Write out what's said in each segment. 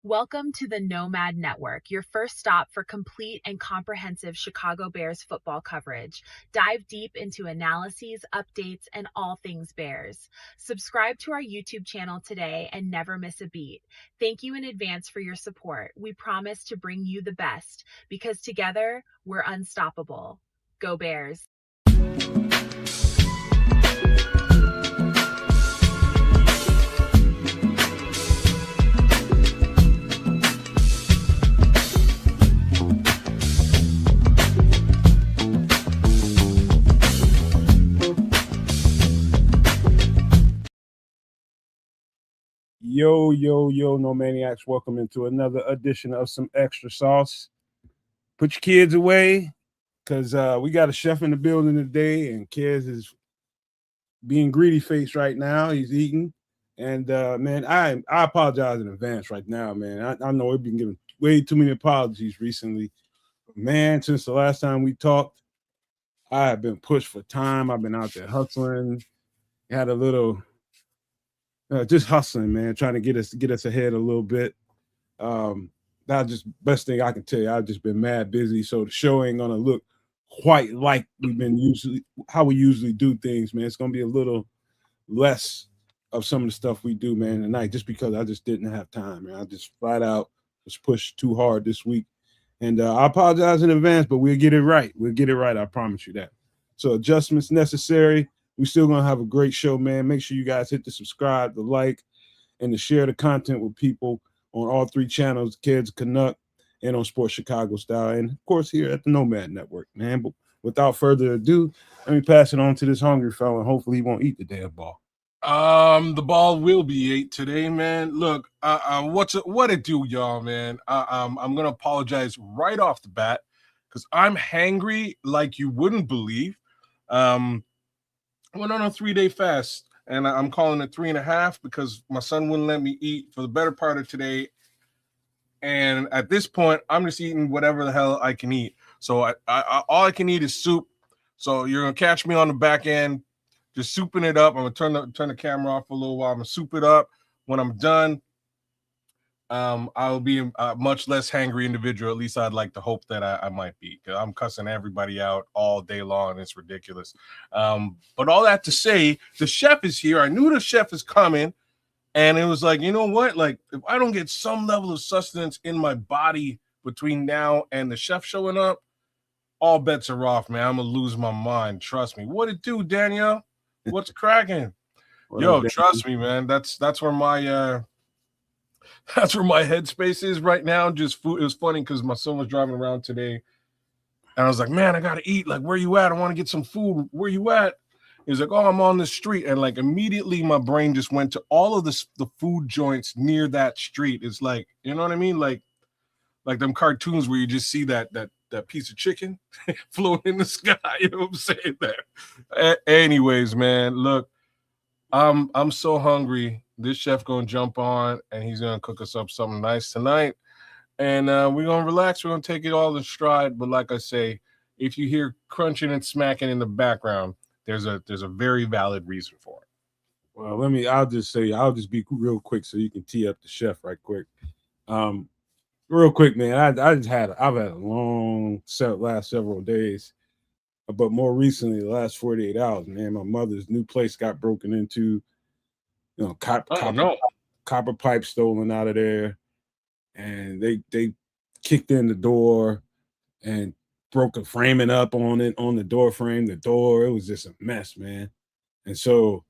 Welcome to the Nomad Network, your first stop for complete and comprehensive Chicago Bears football coverage. Dive deep into analyses, updates, and all things Bears. Subscribe to our YouTube channel today and never miss a beat. Thank you in advance for your support. We promise to bring you the best because together we're unstoppable. Go Bears. Yo, no maniacs. Welcome into another edition of Some Extra Sauce. Put your kids away because we got a chef in the building today, and Kez is being greedy face right now. He's eating. And man, I apologize in advance right now, man. I know we've been giving way too many apologies recently. Man, since the last time we talked, I have been pushed for time. I've been out there hustling. Had a little just hustling, man, trying to get us ahead a little bit. That's just best thing I can tell you. I've just been mad busy, so the show ain't gonna look quite like we've been how we usually do things, man. It's gonna be a little less of some of the stuff we do, man, tonight, just because I just didn't have time, man. I just flat out was pushed too hard this week, and I apologize in advance, but we'll get it right. We'll get it right. I promise you that. So adjustments necessary. We're still going to have a great show, man. Make sure you guys hit the subscribe, the like, and to share the content with people on all three channels, Kids Canuck, and on Sports Chicago Style, and, of course, here at the Nomad Network, man. But without further ado, let me pass it on to this hungry fella, and hopefully he won't eat the damn ball. The ball will be ate today, man. Look, what it do, y'all, man? I'm going to apologize right off the bat because I'm hangry like you wouldn't believe. I went on a 3-day fast, and I'm calling it 3.5 because my son wouldn't let me eat for the better part of today. And at this point, I'm just eating whatever the hell I can eat. So all I can eat is soup. So you're gonna catch me on the back end, just souping it up. I'm gonna turn the camera off for a little while. I'm gonna soup it up. When I'm done, I will be a much less hangry individual. At least I'd like to hope that I might be, because I'm cussing everybody out all day long, and it's ridiculous. But all that to say, the chef is here. I knew the chef is coming, and it was like, you know what? Like, if I don't get some level of sustenance in my body between now and the chef showing up, all bets are off, man. I'm gonna lose my mind. Trust me. What it do, Danielle? What's cracking? Yo, trust me, man. That's where my that's where my headspace is right now. Just food. It was funny because my son was driving around today, and I was like, man, I gotta eat. Like, where you at? I want to get some food. Where you at? He's like, oh, I'm on the street. And like immediately my brain just went to all of the food joints near that street. It's like, you know what I mean? Like them cartoons where you just see that piece of chicken floating in the sky. You know what I'm saying there? Anyways, man, look, I'm so hungry. This chef gonna jump on and he's gonna cook us up something nice tonight. And we're gonna relax. We're gonna take it all in stride. But like I say, if you hear crunching and smacking in the background, there's a very valid reason for it. Well, I'll just be real quick so you can tee up the chef right quick. Real quick, man. I've had a long last several days, but more recently, the last 48 hours, man, my mother's new place got broken into. You know, copper pipe stolen out of there, and they kicked in the door and broke a framing up on the door frame. It was just a mess, man. And so,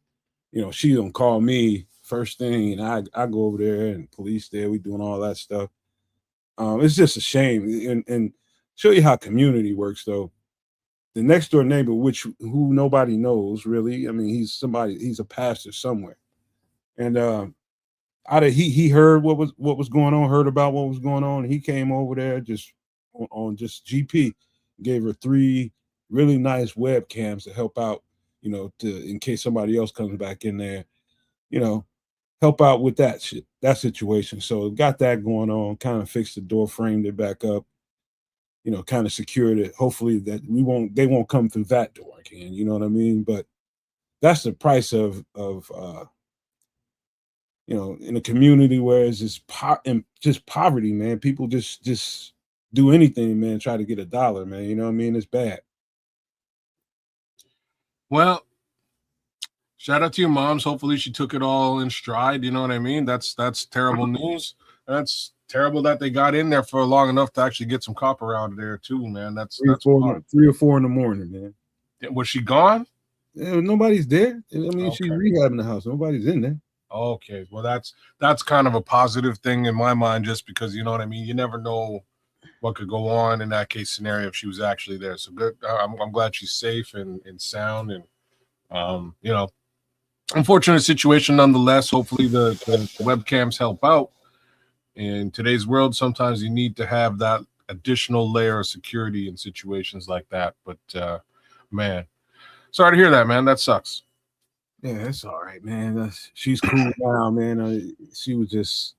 you know, she don't call me first thing, and I go over there, and police there. We doing all that stuff. It's just a shame, and show you how community works, though. The next door neighbor, who nobody knows really. I mean, he's a pastor somewhere, and he heard what was going on, heard about what was going on. And he came over there just on GP, gave her 3 really nice webcams to help out, you know, in case somebody else comes back in there, you know, help out with that situation. So got that going on, kind of fixed the door, framed it back up, you know, kind of secured it. Hopefully that they won't come through that door again. You know what I mean? But that's the price of in a community where it's just poverty, man. People just do anything, man, try to get $1, man. You know what I mean? It's bad. Well, shout out to your moms. Hopefully she took it all in stride. You know what I mean? That's terrible news. That's terrible that they got in there for long enough to actually get some copper out of there too, man. That's 3 or 4 in the morning, man. Was she gone? Yeah, nobody's there. I mean, Okay. she's rehabbing the house. Nobody's in there. Okay, well that's kind of a positive thing in my mind, just because you know what I mean. You never know what could go on in that case scenario if she was actually there. So good. I'm glad she's safe and sound, and unfortunate situation nonetheless. Hopefully the webcams help out. In today's world, sometimes you need to have that additional layer of security in situations like that. But man, sorry to hear that, man. That sucks. Yeah, that's all right, man. She's cool now, man. She was just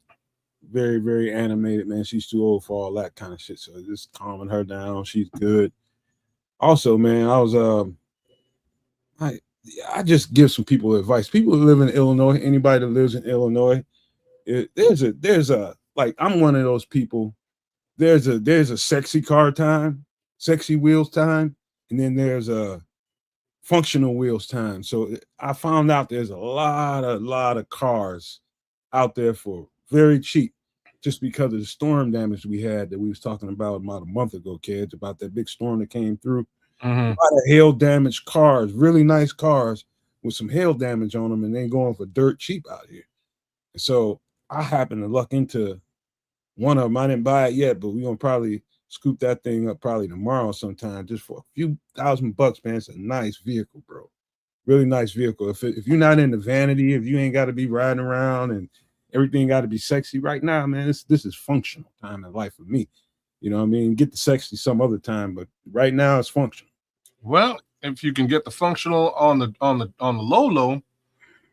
very, very animated, man. She's too old for all that kind of shit. So just calming her down. She's good. Also, man, I just give some people advice. People who live in Illinois, anybody that lives in Illinois, there's a like I'm one of those people. There's a sexy car time, sexy wheels time, and then there's a functional wheels time. So I found out there's a lot of cars out there for very cheap, just because of the storm damage we had that we was talking about a month ago, kids, about that big storm that came through. Mm-hmm. A lot of hail damaged cars, really nice cars with some hail damage on them, and they going for dirt cheap out here. And so I happened to luck into one of them. I didn't buy it yet, but we're gonna probably scoop that thing up probably tomorrow sometime, just for a few $1,000, man. It's a nice vehicle, bro. Really nice vehicle. If you're not into vanity, if you ain't got to be riding around and everything got to be sexy right now, man, this is functional time in life for me. You know what I mean? Get the sexy some other time, but right now it's functional. Well, if you can get the functional on the low,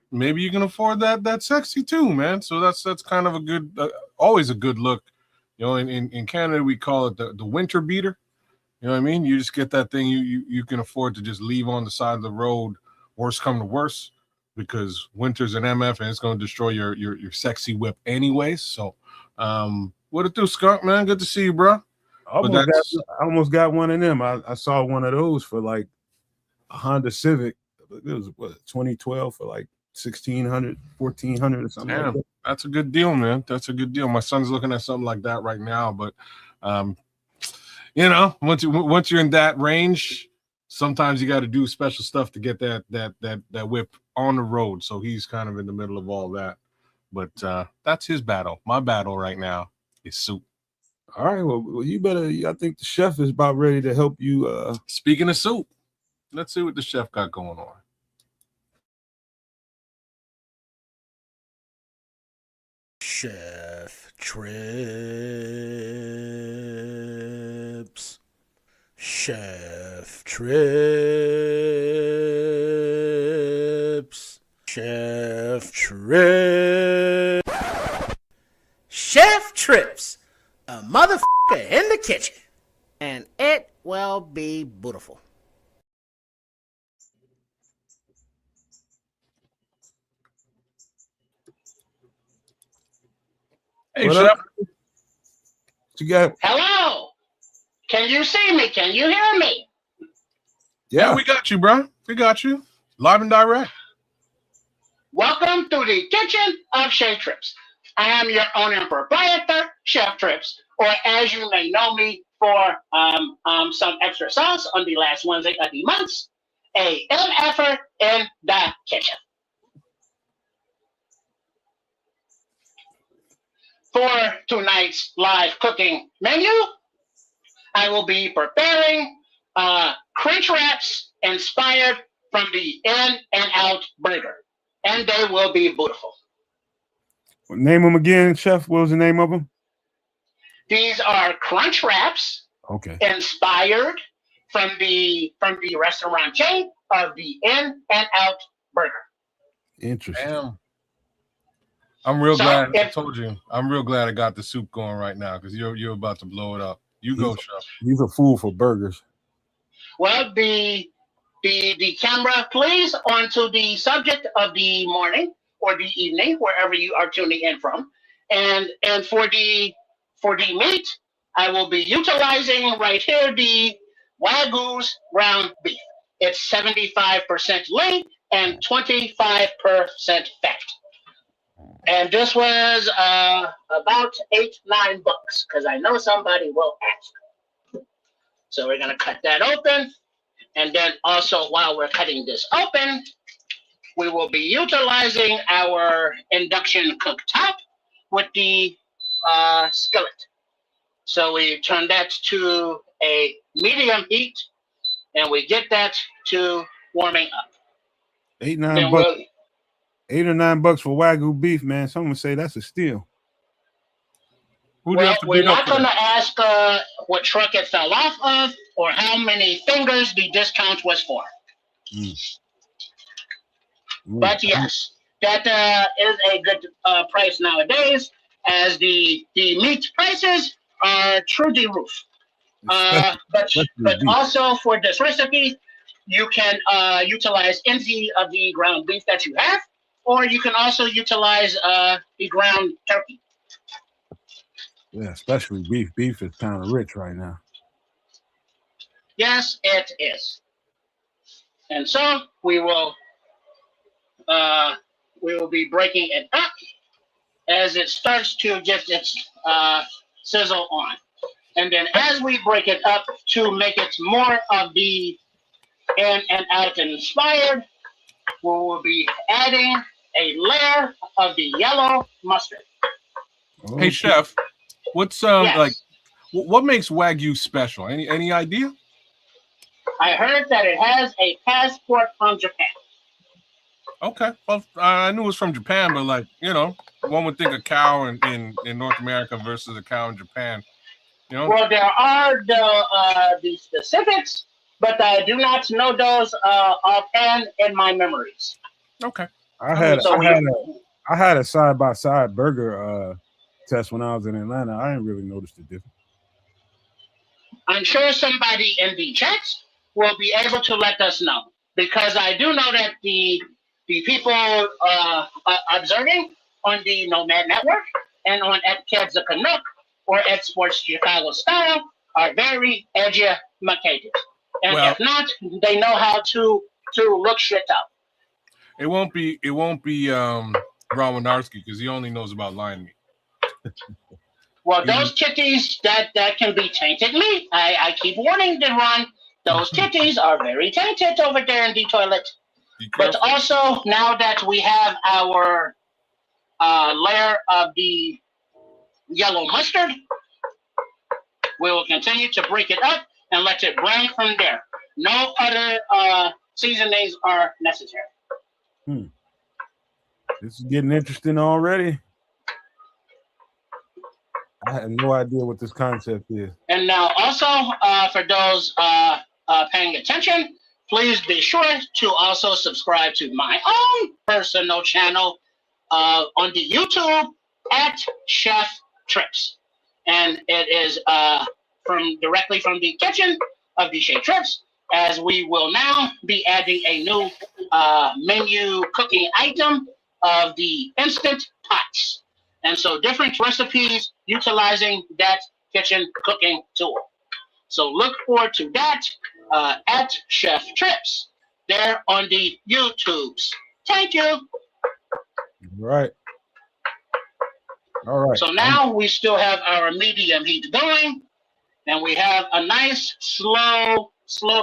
maybe you can afford that sexy too, man. So that's kind of a good, always a good look. You know, in Canada we call it the winter beater. You know what I mean? You just get that thing you can afford to just leave on the side of the road. Worst come to worst, because winter's an MF and it's going to destroy your sexy whip anyways. So, what it do, Skunk, man? Good to see you, bro. I almost got one of them. I saw one of those for like a Honda Civic. It was 2012 for like $1,600, $1,400 or something. Damn, like that. That's a good deal, man. That's a good deal. My son's looking at something like that right now, but once you're in that range, sometimes you got to do special stuff to get that whip on the road. So he's kind of in the middle of all that. But that's his battle. My battle right now is soup. All right, well, you better. I think the chef is about ready to help you. Speaking of soup, let's see what the chef got going on. Chef Trips. Chef Trips. Chef Trips. Chef Trips. A motherfucker in the kitchen. And it will be beautiful. Hey, What chef. up? What you got? Hello. Can you see me? Can you hear me? Yeah, we got you, bro. We got you. Live and direct. Welcome to the kitchen of Chef Trips. I am your owner and proprietor, Chef Trips, or as you may know me for some extra sauce on the last Wednesday of the month, a MF'er in the kitchen. For tonight's live cooking menu, I will be preparing crunch wraps inspired from the In and Out burger, and they will be beautiful. Name them again, chef. What was the name of them? These are crunch wraps, Okay, inspired from the restaurant chain of the In and Out burger. interesting. Damn. I'm real So glad. I told you. I'm real glad I got the soup going right now, because you're about to blow it up. You go, chef. He's a fool for burgers. Well, the camera, please, onto the subject of the morning, or the evening, wherever you are tuning in from. And for the meat, I will be utilizing right here the Wagyu's ground beef. It's 75% lean and 25% fat. And this was about $8-9 because I know somebody will ask. So we're gonna cut that open, and then also while we're cutting this open, we will be utilizing our induction cooktop with the skillet. So we turn that to a medium heat, and we get that to warming up. $8 Then $9. we'll, $8 or $9 for Wagyu beef, man. Someone say that's a steal. Who do you well, have to we're beat up not for going to that? ask what truck it fell off of or how many fingers the discount was for. But yes, that is a good price nowadays, as the meat prices are through the roof. But also for this recipe, you can utilize any of the ground beef that you have, or you can also utilize the ground turkey. Yeah, especially beef. Beef is kind of rich right now. Yes, it is. And so we will be breaking it up as it starts to get its sizzle on. And then as we break it up to make it more of the in and out inspired, we will be adding a layer of the yellow mustard. Hey, chef, what's Yes. like? What makes Wagyu special? Any idea? I heard that it has a passport from Japan. Okay, well, I knew it was from Japan, but like, you know, one would think a cow in North America versus a cow in Japan. You know? Well, there are the specifics, but I do not know those offhand in my memories. Okay. I had a side-by-side burger test when I was in Atlanta. I didn't really notice the difference. I'm sure somebody in the chats will be able to let us know, because I do know that the people observing on the Nomad Network and on at Kids the Canuck or at Sports Chicago Style are very educated. And if not, they know how to look shit up. It won't be Ron Winarski, because he only knows about lion meat. Well, those kitties that can be tainted meat. I keep warning them, Ron. Those kitties are very tainted over there in the toilet. But also, now that we have our layer of the yellow mustard, we will continue to break it up and let it brown from there. No other seasonings are necessary. This is getting interesting already. I have no idea what this concept is. And now also, for those paying attention, please be sure to also subscribe to my own personal channel on the YouTube at Chef Trips. And it is directly from the kitchen of the Chef Trips, as we will now be adding a new menu cooking item of the Instant Pots. And so different recipes utilizing that kitchen cooking tool. So look forward to that at Chef Trips there on the YouTubes. Thank you. All right. So now we still have our medium heat going, and we have a nice slow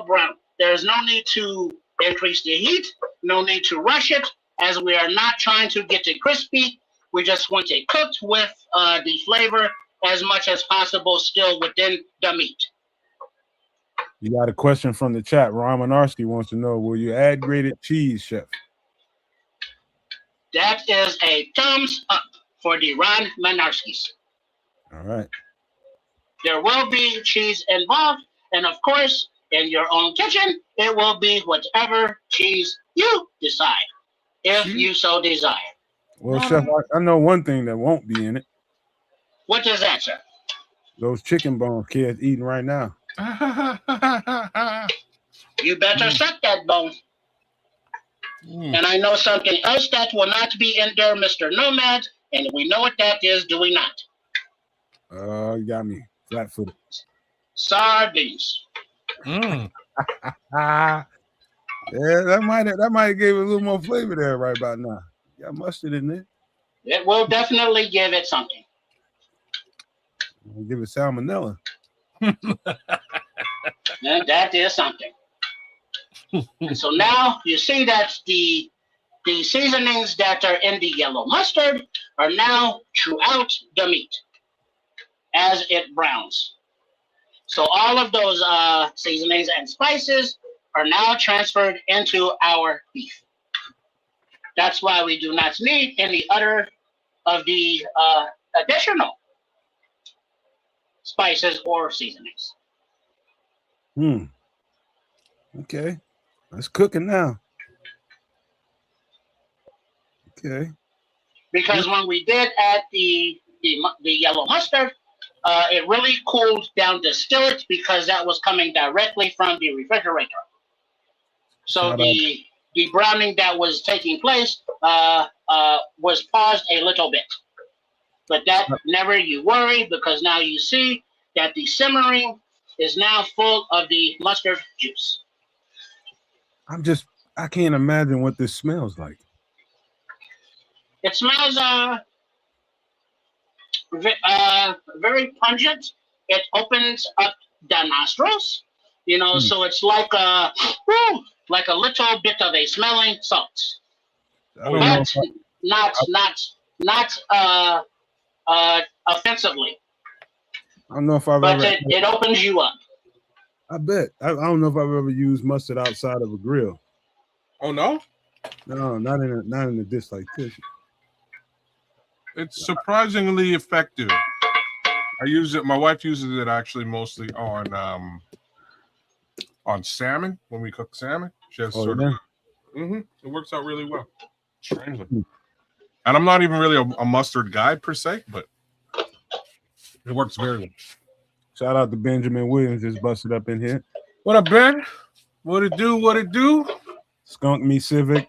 brown. There's no need to increase the heat, no need to rush it, as we are not trying to get it crispy. We just want it cooked with the flavor as much as possible still within the meat. You got a question from the chat. Ron Winarski wants to know, will you add grated cheese, Chef? That is a thumbs up for the Ron Winarskis. All right. There will be cheese involved, and of course, in your own kitchen, it will be whatever cheese you decide, if you so desire. Well, Chef, I know one thing that won't be in it. What is that, sir? Those chicken bones kids eating right now. You better suck that bone. And I know something else that will not be in there, Mr. Nomad, and we know what that is, do we not? You got me flat-footed. Sardines. Mm. Yeah, that might have gave it a little more flavor there right about now. Got mustard in there. It will definitely give it something. I'll give it salmonella. And that is something. And so now you see that the seasonings that are in the yellow mustard are now throughout the meat as it browns. So all of those seasonings and spices are now transferred into our beef. That's why we do not need any other of the additional spices or seasonings. Okay. That's cooking now. Okay. Because when we did add the yellow mustard, it really cooled down the skillet because that was coming directly from the refrigerator. So the browning that was taking place was paused a little bit. But that never you worry, because now you see that the simmering is now full of the mustard juice. I can't imagine what this smells like. It smells very pungent. It opens up the nostrils, so it's like a little bit of a smelling salt, but not offensively. I don't know if I've but ever. It opens you up. I bet. I don't know if I've ever used mustard outside of a grill. Oh no? No, not in a dish like this. It's surprisingly effective. I use it. My wife uses it actually mostly on salmon when we cook salmon. She has it works out really well. Strangely, and I'm not even really a mustard guy per se, but it works very well. Shout out to Benjamin Williams, just busted up in here. What up, Ben? What it do? What it do? Skunk Me Civic,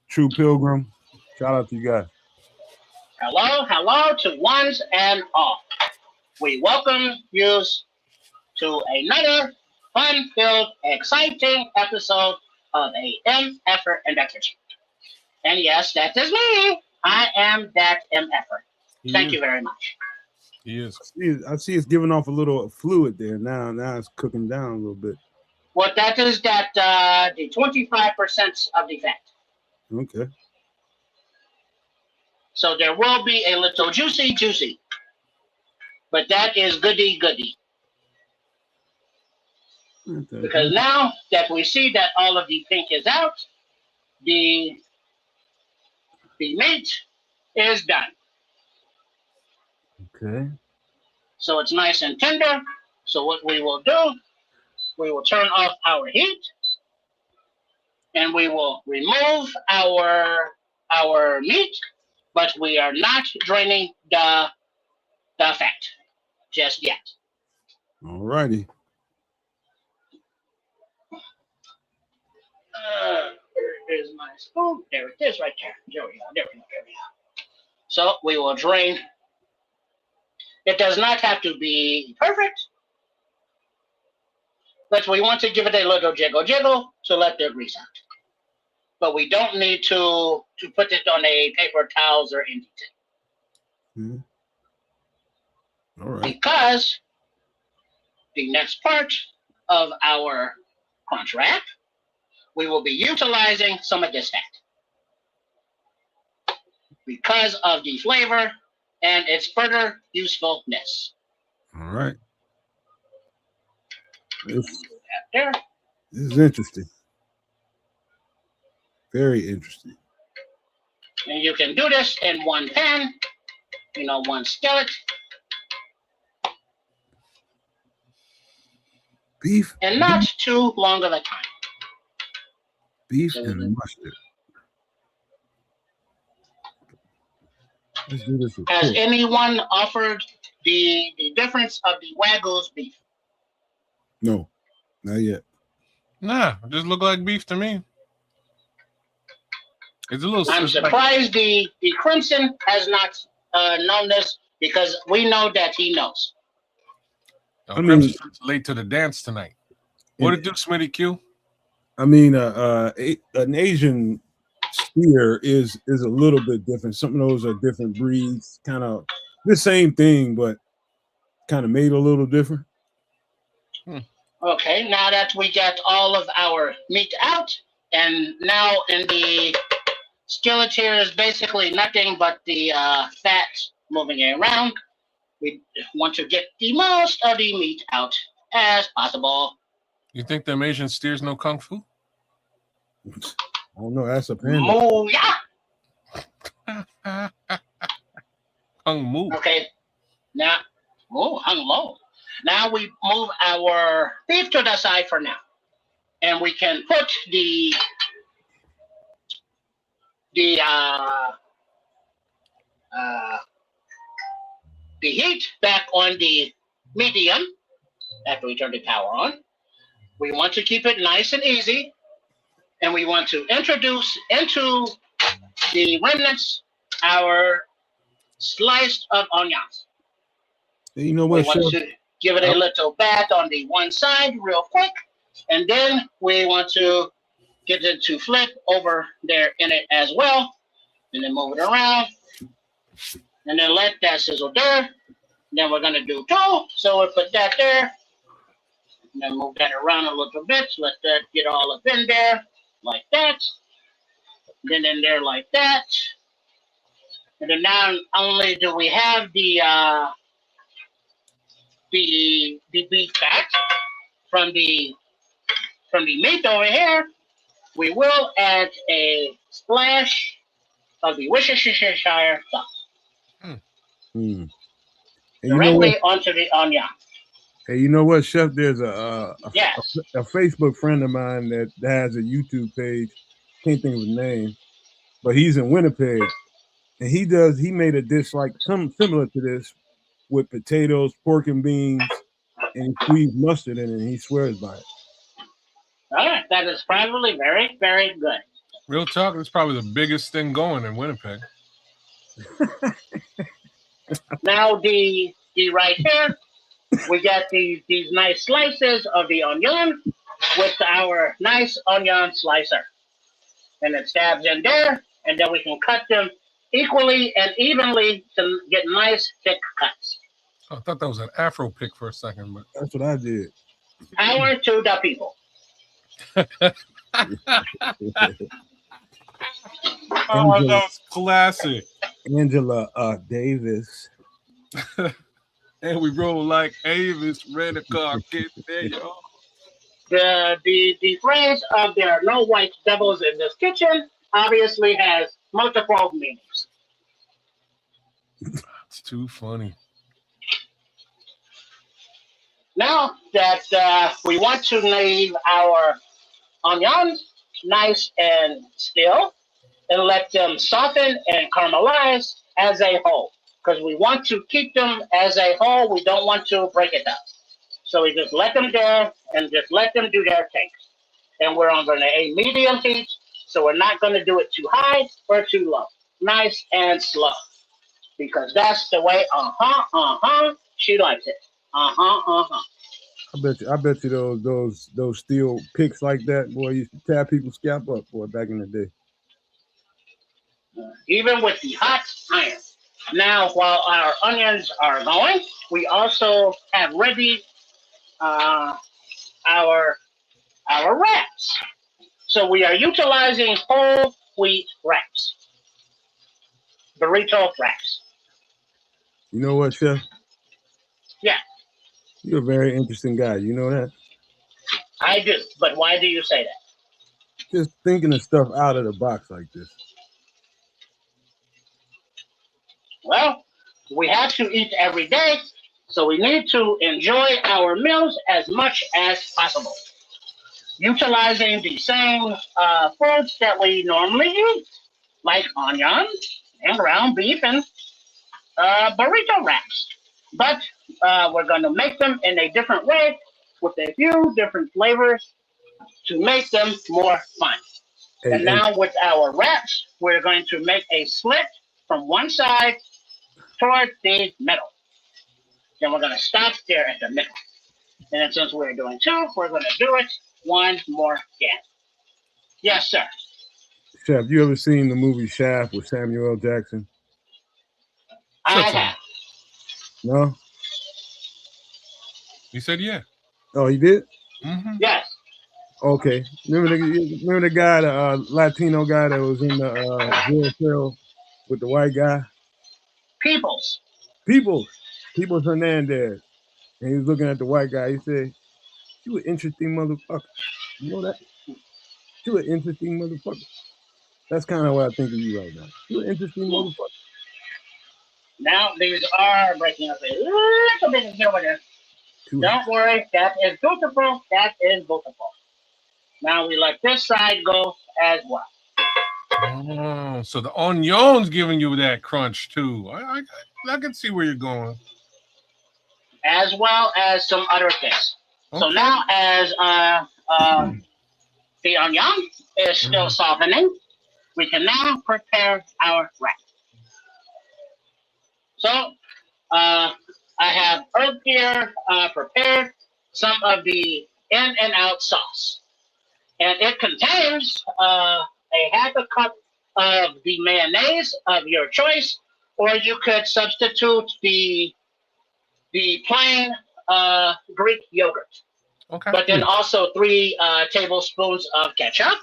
True Pilgrim. Shout out to you guys. Hello to ones and all. We welcome you to another fun-filled, exciting episode of a MF'er in the kitchen. And yes, that is me. I am that MF'er. Thank you very much. He is. I see it's giving off a little fluid there. Now it's cooking down a little bit. What that is the 25% of the fat. Okay. So there will be a little juicy, but that is goody. Okay. Because now that we see that all of the pink is out, the meat is done. Okay. So it's nice and tender. So what we will do, we will turn off our heat, and we will remove our meat, but we are not draining the fat just yet. All righty. Where is my spoon? There it is right there. There we go. So we will drain. It does not have to be perfect, but we want to give it a little jiggle to let the grease out. But we don't need to put it on a paper towels or anything. All right. Because the next part of our crunch wrap, we will be utilizing some of this fat because of the flavor and its further usefulness. All right. This There. is interesting. Very interesting. And you can do this in one pan, one skillet. Beef. And not too long of a time. Beef and mustard. Let's do this. Has anyone offered the difference of the Waggle's beef? No, not yet. Nah, it just look like beef to me. It's a little. I'm surprised the Crimson has not known this because we know that he knows. I mean, late to the dance tonight. What did do, Smitty Q? I mean, an Asian steer is a little bit different. Some of those are different breeds, kind of the same thing, but kind of made a little different. Okay, now that we get all of our meat out, and now in the skillet here is basically nothing but the fat moving around. We want to get the most of the meat out as possible. You think them Asian steers know kung fu? I don't know. That's a panda. Mooyah! Kung Moo. Okay, now, hung low. Now we move our beef to the side for now, and we can put the heat back on the medium after we turn the power on. We want to keep it nice and easy, and we want to introduce into the remnants our slice of onions. You know what? We want to give it a little bat on the one side real quick, and then we want to get it to flip over there in it as well, and then move it around, and then let that sizzle there. Then we're going to do two, so we'll put that there, and then move that around a little bit, let that get all up in there, like that, then in there like that, and then not only do we have the beef fat from the meat over here, we will add a splash of the Worcestershire sauce directly onto the onion. Hey, you know what, Chef? There's a Yes. a Facebook friend of mine that has a YouTube page. Can't think of his name, but he's in Winnipeg, and he made a dish like some similar to this with potatoes, pork and beans, and he squeezed mustard in it, and he swears by it. All right, that is probably very, very good. Real talk, it's probably the biggest thing going in Winnipeg. Now the right here, we got these nice slices of the onion with our nice onion slicer, and it stabs in there, and then we can cut them equally and evenly to get nice thick cuts. I thought that was an Afro pick for a second, but that's what I did. Power to the people. Oh, that was classic. Angela Davis. And we roll like Avis, rent a car, get there, y'all. The phrase of there are no white devils in this kitchen obviously has multiple meanings. It's too funny. Now that we want to leave our onions nice and still and let them soften and caramelize as a whole, because we want to keep them as a whole. We don't want to break it up. So we just let them go and just let them do their thing. And we're on a medium heat, so we're not going to do it too high or too low. Nice and slow, because that's the way, she likes it. I bet you those steel picks like that, boy, used to tear people's scalp up, boy, back in the day. Even with the hot iron. Now, while our onions are going, we also have ready our wraps. So we are utilizing whole wheat wraps, burrito wraps. You know what, Chef? Yeah. You're a very interesting guy. You know that? I do. But why do you say that? Just thinking of stuff out of the box like this. Well, we have to eat every day, so we need to enjoy our meals as much as possible, utilizing the same foods that we normally eat, like onions and ground beef and burrito wraps. But we're going to make them in a different way with a few different flavors to make them more fun. And now with our wraps, we're going to make a slit from one side toward the middle. Then we're going to stop there at the middle. And then since we're doing two, we're going to do it one more again. Yes, sir. Chef, you ever seen the movie Shaft with Samuel L. Jackson? I have. No? He said yeah. Oh, he did? Mm-hmm. Yes. Okay. Remember the guy, the Latino guy that was in the jail cell with the white guy? Peoples Hernandez. And he was looking at the white guy. He said, "You an interesting motherfucker. You know that? You an interesting motherfucker." That's kind of what I think of you right now. You an interesting motherfucker. Now these are breaking up a little bit here with it. Don't worry, that is beautiful. That is beautiful. Now we let this side go as well. Oh, so the onion's giving you that crunch too. I can see where you're going. As well as some other things. Okay. So now as the onion is still softening, we can now prepare our wrap. So I have earlier prepared some of the in and out sauce. And it contains a half a cup of the mayonnaise of your choice, or you could substitute the plain Greek yogurt. Okay. But then also 3 tablespoons of ketchup,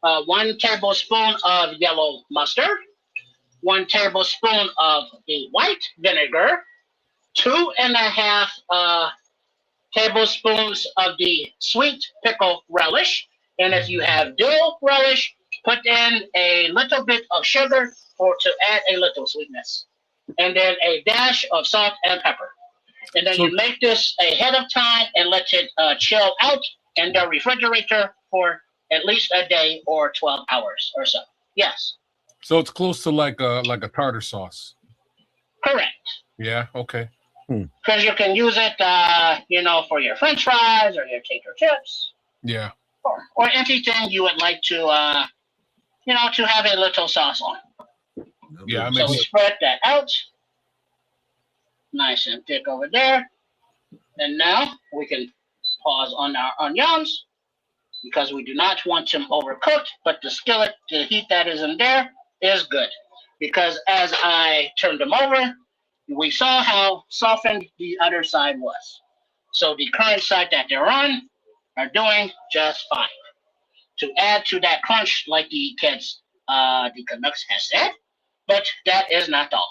1 tablespoon of yellow mustard, 1 tablespoon of the white vinegar, 2.5 tablespoons of the sweet pickle relish. And if you have dill relish, put in a little bit of sugar or to add a little sweetness. And then a dash of salt and pepper. And then you make this ahead of time and let it chill out in the refrigerator for at least a day or 12 hours or so. Yes. So it's close to like a tartar sauce. Correct. Yeah. Okay. Because you can use it, for your French fries or your tater chips. Yeah. Or anything you would like to, to have a little sauce on. Yeah. So we spread that out. Nice and thick over there. And now we can pause on our onions because we do not want them overcooked, but the skillet, the heat that is in there is good. Because as I turned them over, we saw how softened the other side was. So the current side that they're on are doing just fine. To add to that crunch, like the kids, the Canucks has said, but that is not all.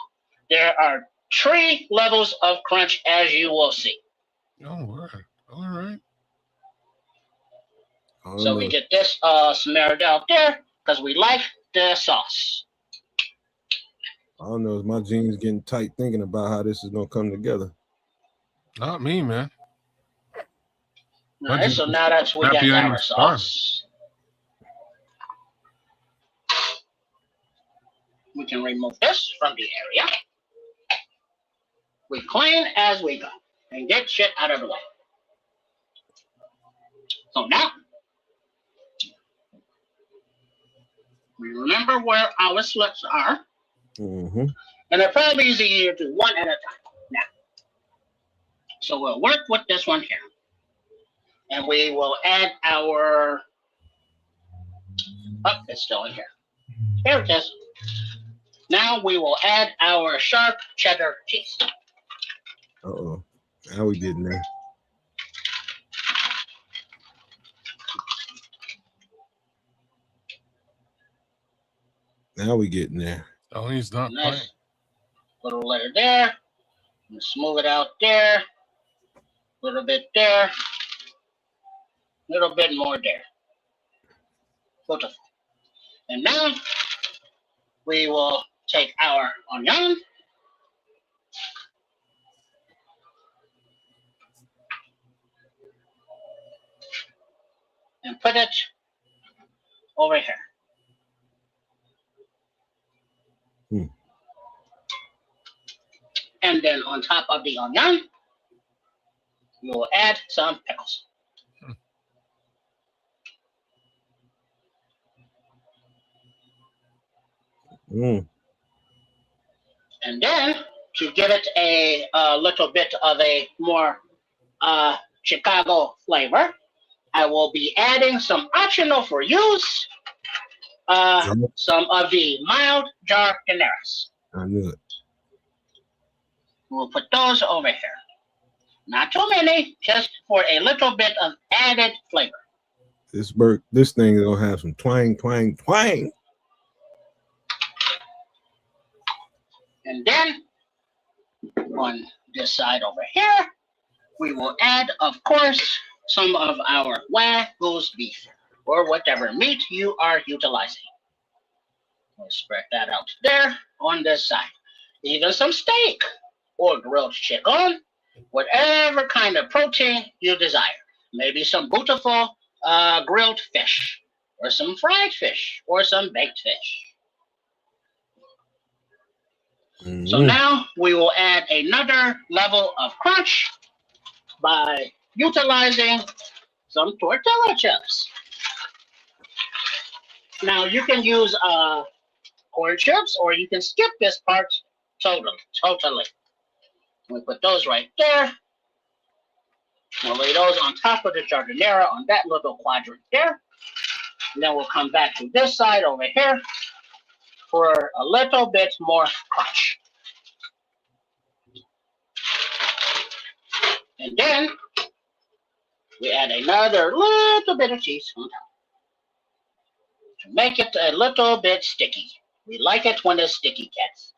There are 3 levels of crunch, as you will see. Oh, word. All right. So we get this smeared out there because we like the sauce. I don't know. Is my jeans getting tight thinking about how this is going to come together? Not me, man. All right, so now that we got our sauce, we can remove this from the area. We clean as we go and get shit out of the way. So now, we remember where our slits are. Mm-hmm. And they're probably easier to do one at a time now. So we'll work with this one here. And we will add our, it's still in here. Here it is. Now we will add our sharp cheddar cheese. Uh-oh. How we getting there? Now we getting there. Oh, he's not nice. playing. Little layer there. And smooth it out there. Little bit there. Little bit more there. Beautiful. And now we will take our onion. And put it over here. And then on top of the onion, you will add some pickles. Mm. And then to give it a little bit of a more Chicago flavor, I will be adding some optional for use, some of the mild jardineras. I knew it. We'll put those over here. Not too many, just for a little bit of added flavor. This thing is gonna have some twang, twang, twang. And then on this side over here, we will add, of course, some of our Wagyu beef or whatever meat you are utilizing. We'll spread that out there on this side. Even some steak or grilled chicken, whatever kind of protein you desire. Maybe some beautiful grilled fish or some fried fish or some baked fish. Mm-hmm. So now we will add another level of crunch by utilizing some tortilla chips. Now you can use corn chips or you can skip this part totally. We put those right there. We'll lay those on top of the jardinera on that little quadrant there. And then we'll come back to this side over here for a little bit more crunch. And then we add another little bit of cheese on top to make it a little bit sticky. We like it when it's sticky, cats.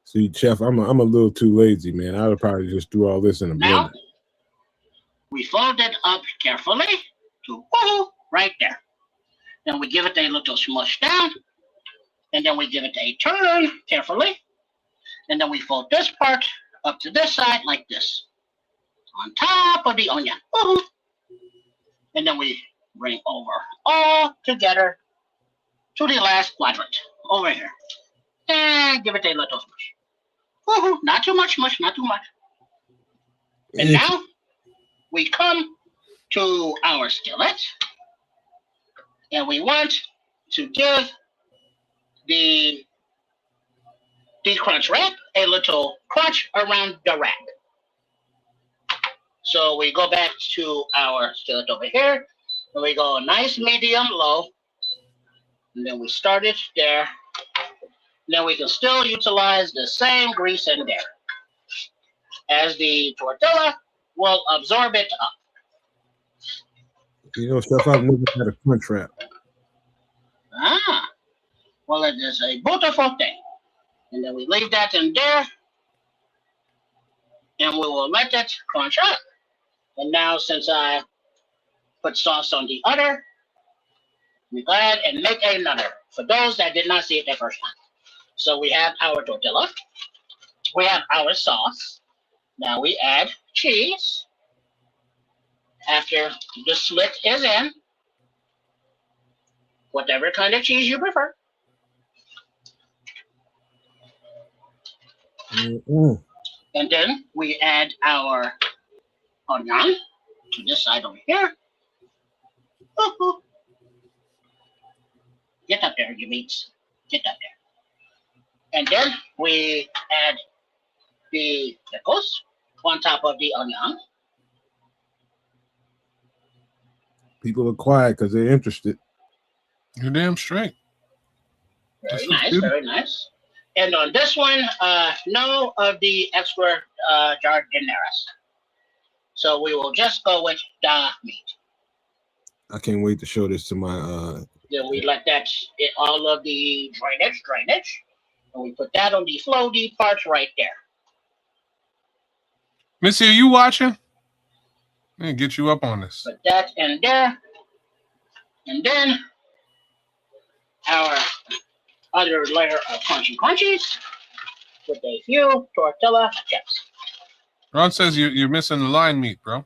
See, Chef, I'm a little too lazy, man. I would probably just do all this in a Now, blender. we fold it up carefully to right there. Then we give it a little smush down. And then we give it a turn carefully. And then we fold this part up to this side like this. On top of the onion. And then we bring over all together to the last quadrant over here. And give it a little smush. Not too much smush, not too much. And now we come to our skillet. And we want to give the crunch wrap a little crunch around the wrap. So we go back to our skillet over here, and we go nice, medium, low, and then we start it there. Then we can still utilize the same grease in there, as the tortilla will absorb it up. You know, Chef, I've never had a crunch wrap. Well, it is a beautiful thing. And then we leave that in there, and we will let it crunch up. And now, since I put sauce on the other, we go ahead and make another for those that did not see it the first time. So we have our tortilla, we have our sauce. Now we add cheese after the slit is in, whatever kind of cheese you prefer. Mm-mm. And then we add our onion to this side over here. Get up there, you meats. Get up there. And then we add the pickles on top of the onion. People are quiet because they're interested. You're damn straight. Very nice, very nice. And on this one, no of the extra jardineras. So we will just go with the meat. I can't wait to show this to my Then we let that all of the drainage, and we put that on the floaty part right there. Missy, are you watching? I'm gonna get you up on this. Put that in there, and then our other layer of crunchies with a few tortilla chips. Ron says you're missing the line meat, bro.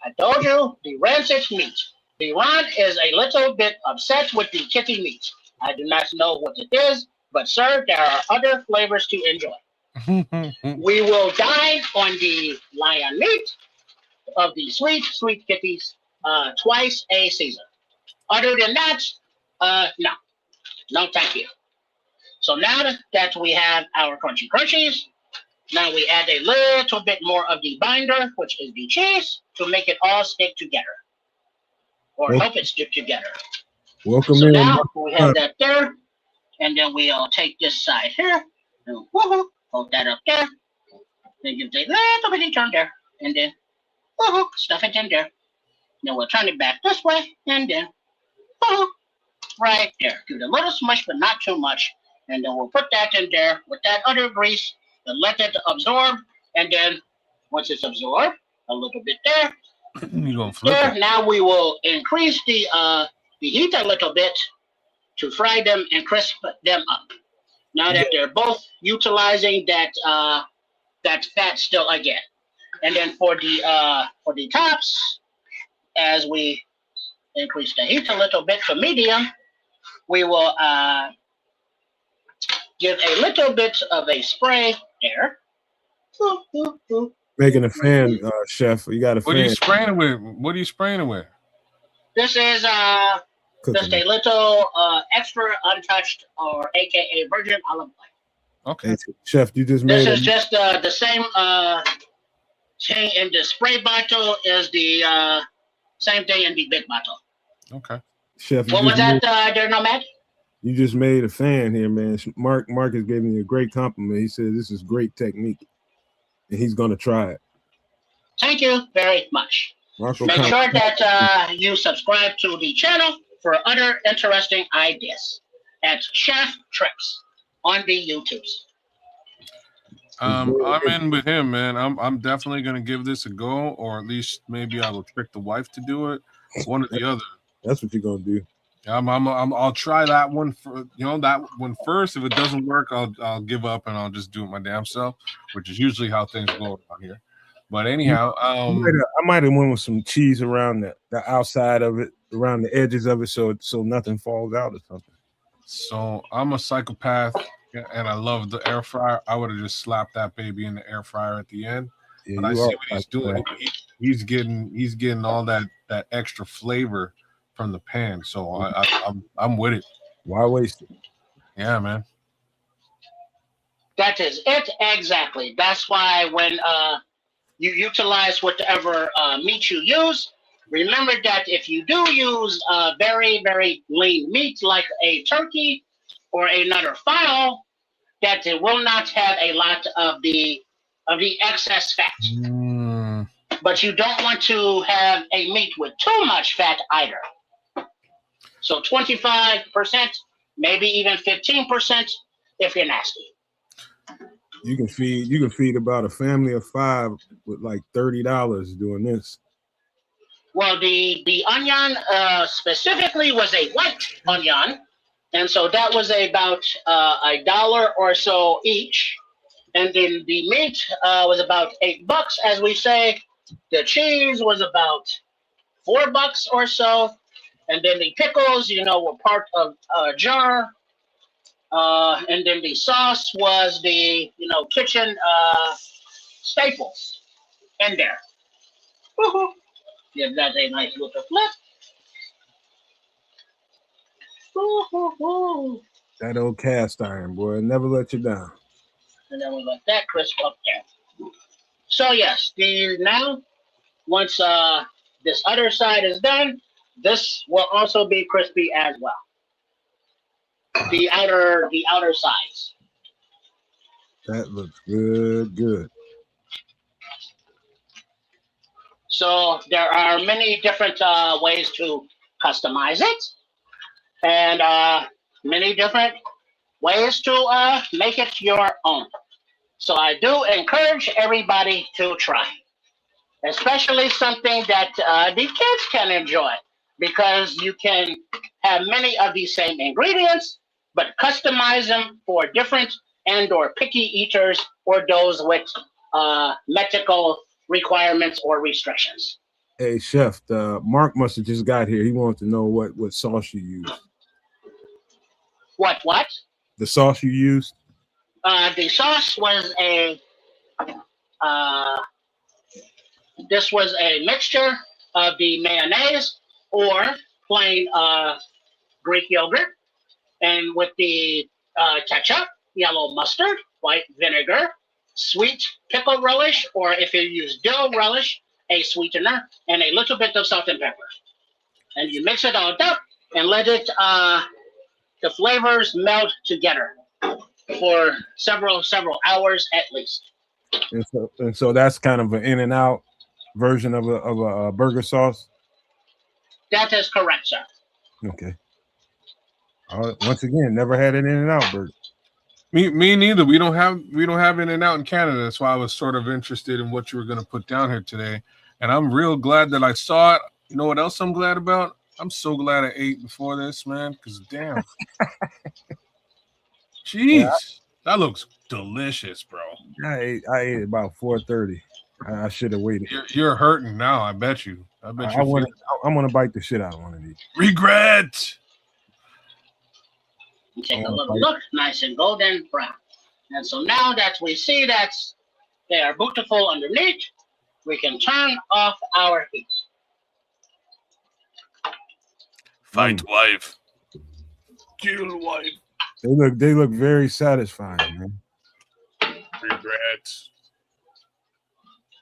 I told you, the rancid meat. The Ron is a little bit upset with the kitty meat. I do not know what it is, but sir, there are other flavors to enjoy. We will dine on the lion meat of the sweet kitties twice a season. Other than that, no. No, thank you. So now that we have our crunchy crunchies, now we add a little bit more of the binder, which is the cheese, to make it all stick together. Or help it stick together. Welcome so in. Now we have that there. And then we'll take this side here. And woohoo, hold that up there. Then give it a little bit of turn there. And then woohoo, stuff it in there. Then we'll turn it back this way. And then woohoo, right there. Give it a little smush, but not too much. And then we'll put that in there with that other grease and let it absorb. And then once it's absorbed, a little bit there. You're gonna flip there. it. Now we will increase the heat a little bit to fry them and crisp them up. Now that they're both utilizing that fat still again. And then for the tops, as we increase the heat a little bit to medium, we will give a little bit of a spray there. Making a fan, chef. You got a fan. What are you spraying with? What are you spraying it with? This is just a little extra untouched, or AKA virgin olive oil. Okay. Chef, you just made This is just the same thing in the spray bottle as the same thing in the big bottle. Okay. Chef, What was that there, Nomad? You just made a fan here, man. Marcus gave me a great compliment. He said this is great technique, and he's going to try it. Thank you very much. Marco, Make sure that you subscribe to the channel for other interesting ideas at Chef Trips on the YouTubes. I'm in with him, man. I'm definitely gonna give this a go, or at least maybe I will trick the wife to do it. One or the other. That's what you're gonna do. I'll try that one for that one first. If it doesn't work, I'll give up and I'll just do it my damn self, which is usually how things go around here. But anyhow, I might have went with some cheese around the outside of it, around the edges of it, so nothing falls out or something. So I'm a psychopath, and I love the air fryer. I would have just slapped that baby in the air fryer at the end. Yeah, but I see what he's doing. He's getting all that extra flavor from the pan. So I'm with it. Why waste it? Yeah, man. That is it exactly. That's why when you utilize whatever meat you use, remember that if you do use very, very lean meat like a turkey or another fowl, that it will not have a lot of the excess fat. But you don't want to have a meat with too much fat either. So 25%, maybe even 15% if you're nasty. You can feed about a family of 5 with like $30 doing this. Well, the onion specifically was a white onion, and so that was about $1 or so each. And then the meat was about $8, as we say. The cheese was about $4 or so, and then the pickles, were part of a jar. And then the sauce was the kitchen staples in there. Woo-hoo. Give that a nice little flip. Woo-hoo-hoo. That old cast iron, boy, never let you down. And then we let that crisp up there. So yes, now once this other side is done, this will also be crispy as well. The outer sides. That looks good. So there are many different ways to customize it, and many different ways to make it your own. So I do encourage everybody to try, especially something that the kids can enjoy, because you can have many of the same ingredients, but customize them for different and/or picky eaters or those with medical requirements or restrictions. Hey, Chef, Mark must have just got here. He wants to know what sauce you use. What? The sauce you used? The sauce was this was a mixture of the mayonnaise or plain Greek yogurt, And with the ketchup, yellow mustard, white vinegar, sweet pickle relish, or if you use dill relish, a sweetener, and a little bit of salt and pepper. And you mix it all up and let it, the flavors melt together for several hours at least. And so that's kind of an In-N-Out version of a burger sauce. That is correct, sir. Okay. Once again, never had an In-N-Out burger. Me neither. We don't have In-N-Out in Canada. That's why I was sort of interested in what you were going to put down here today. And I'm real glad that I saw it. You know what else I'm glad about? I'm so glad I ate before this, man. Because damn, jeez, that looks delicious, bro. I ate about 4:30. I should have waited. You're hurting now. I bet you. I'm gonna bite the shit out of one of these. Regret. Take a little look, nice and golden brown. And so now that we see that they are beautiful underneath, we can turn off our heat. Fight wife. Kill wife. They look very satisfying, man. Regrets.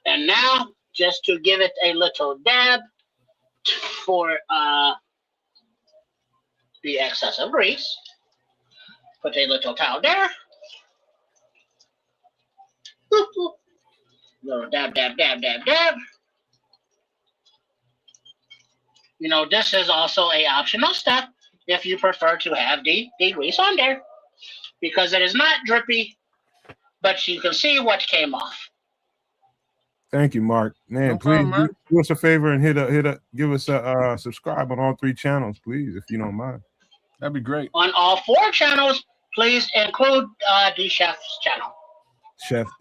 And now, just to give it a little dab for the excess of grease, put a little towel there. Little dab, dab, dab, dab, dab. You know, this is also a optional step if you prefer to have the grease on there, because it is not drippy, but you can see what came off. Thank you, Mark. Man, No please problem, man. do us a favor and give us a subscribe on all 3 channels, please, if you don't mind. That'd be great. On all 4 channels, please include the chef's channel,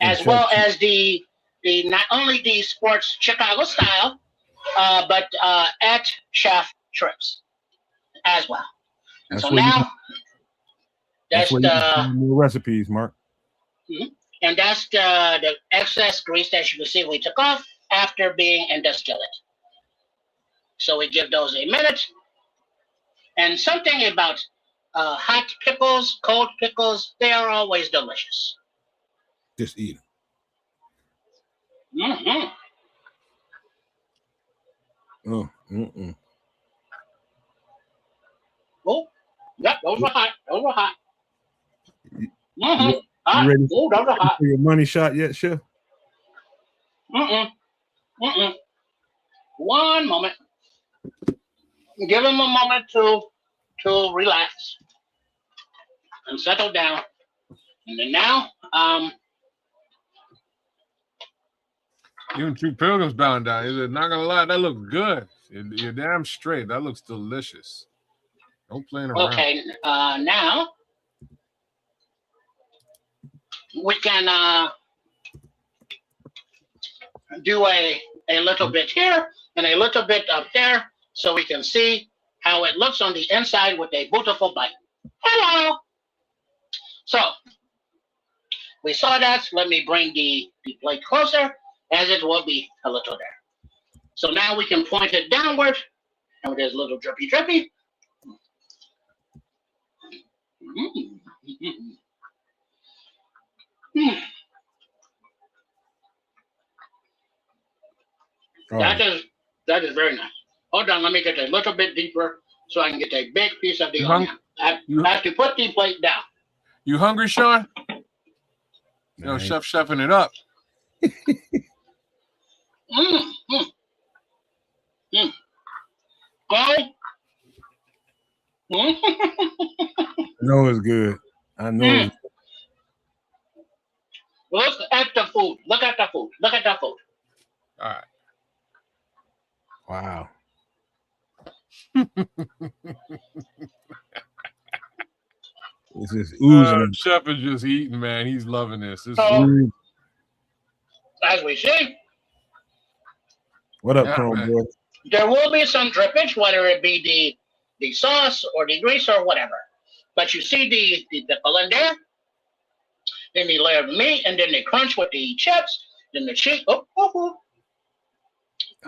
as well as the not only the sports Chicago style, but at Chef Trips as well. And so now that's the more recipes, Mark. And that's the excess grease that you can see we took off after being in the skillet. So we give those a minute. And something about hot pickles, cold pickles, they are always delicious. Just eat them. Mm-hmm. Oh, Oh, yep, those were hot. Those were hot. Mm-hmm. You ready Oh, those are hot. for your money shot yet, Chef? One moment. Give him a moment to relax and settle down. And then now, Even 2 Pilgrims bound down. He's not gonna lie, that looks good. You're damn straight. That looks delicious. Don't play around. okay, now we can do a little bit here and a little bit up there so we can see how it looks on the inside with a beautiful bite. Hello! So, we saw that. Let me bring the plate closer, as it will be a little there. So now we can point it downward, and there's a little drippy drippy. That is very nice. Hold on, let me get a little bit deeper so I can get a big piece of the onion. I have to put the plate down. You hungry, Sean? Yo, chefing it up. Okay. I know it's good. I know. It's good. Look at the food. Look at the food. Look at the food. All right. Wow. It's just oozing. Chef is just eating, man. He's loving this. So, as we see, what up, Chrome boy? There will be some drippage, whether it be the sauce or the grease or whatever. But you see the pickle in there, then the layer of meat, and then the crunch with the chips, then the cheese.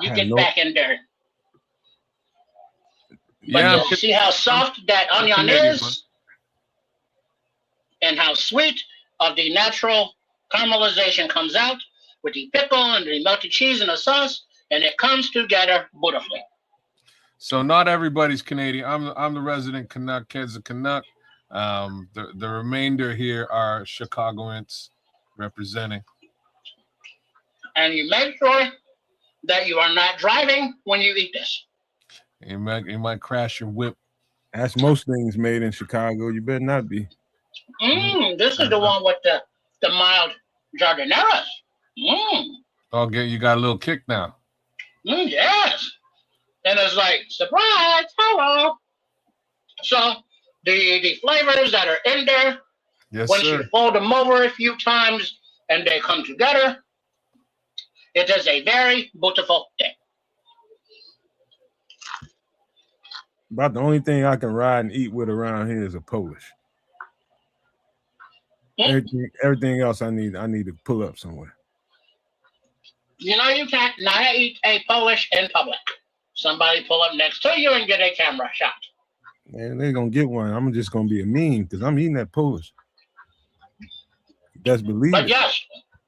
You get back in there. But Yeah. you see how soft that onion is? and how sweet of the natural caramelization comes out with the pickle and the melted cheese and the sauce, and it comes together beautifully. So not everybody's Canadian. I'm the resident Canuck. Ked's a Canuck. The remainder here are Chicagoans representing. And you make sure that you are not driving when you eat this. You might crash your whip. That's most things made in Chicago. You better not be. This is the one with the mild jardineras. Oh, you got a little kick now. Yes. And it's like, surprise, hello. So the flavors that are in there, Yes, once sir. you fold them over a few times and they come together, it is a very beautiful thing. About the only thing I can ride and eat with around here is a Polish. Everything else I need to pull up somewhere. You know, you can't not eat a Polish in public. Somebody pull up next to you and get a camera shot. Man, they're gonna get one. I'm just gonna be a meme because I'm eating that Polish. That's believe But it. yes,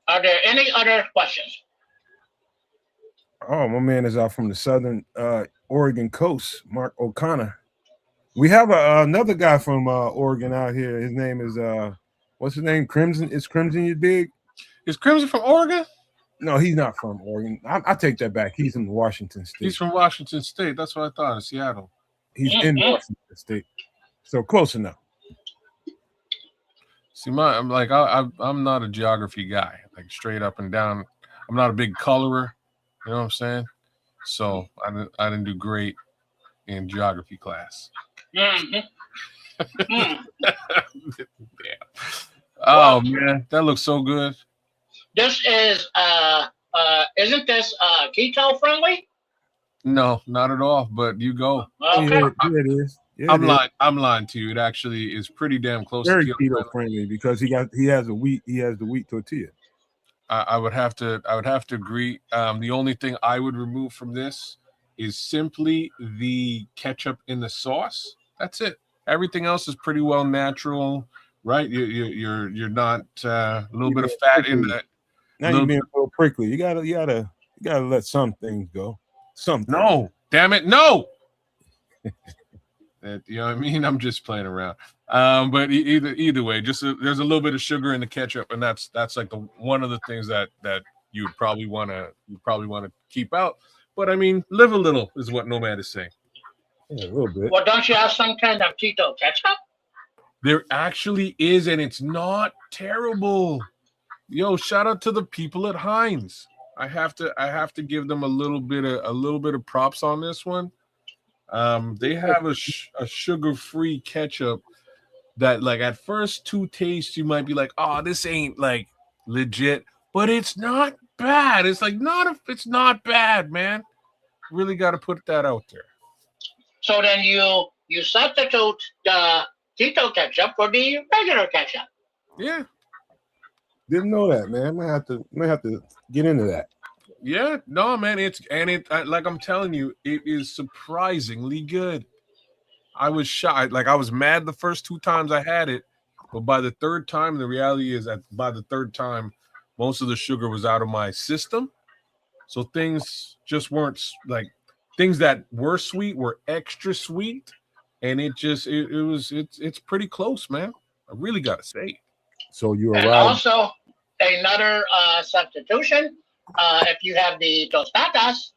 are there any other questions? Oh, my man is out from the southern Oregon coast, Mark O'Connor. We have another guy from Oregon out here. His name is what's his name? Crimson. Is Crimson you dig? Is Crimson from Oregon? No, he's not from Oregon. I take that back. He's in Washington State. He's from Washington State. That's what I thought. In Seattle. He's in Washington State. So close enough. See, I'm not a geography guy, like straight up and down. I'm not a big colorer. You know what I'm saying? So I didn't do great in geography class. Mm-hmm. Yeah. Oh man, that looks so good. This is isn't this keto friendly? No, not at all. But you go. Okay. Yeah, it is. Yeah, I'm it is. lying. I'm lying to you. It actually is pretty damn close. Very to keto friendly because he has the wheat tortilla. I would have to agree. The only thing I would remove from this is simply the ketchup in the sauce. That's it. Everything else is pretty well natural, right? You're not a little bit of fat in that. Now you're being a little prickly. You gotta let some things go. No, damn it, no. You know what I mean? I'm just playing around. But either way, just there's a little bit of sugar in the ketchup, and that's like one of the things that you would probably want to keep out. But I mean, live a little is what Nomad is saying. Yeah, a little bit. Well, don't you have some kind of keto ketchup? There actually is, and it's not terrible. Yo, shout out to the people at Heinz. I have to give them a little bit of props on this one. They have a sugar-free ketchup that, like, at first two tastes you might be like, oh, this ain't like legit, but it's not bad. It's like it's not bad, man. Really got to put that out there. So then you substitute the keto ketchup for the regular ketchup. Yeah. Didn't know that, man. Might have to get into that. Yeah, no, man. Like I'm telling you, it is surprisingly good. I was shocked. Like I was mad the first two times I had it, but by the third time, the reality is that by the third time, most of the sugar was out of my system. So things just weren't like things that were sweet were extra sweet, and it's pretty close, man. I really gotta say. So you and arrived. Also another substitution. If you have the tostadas,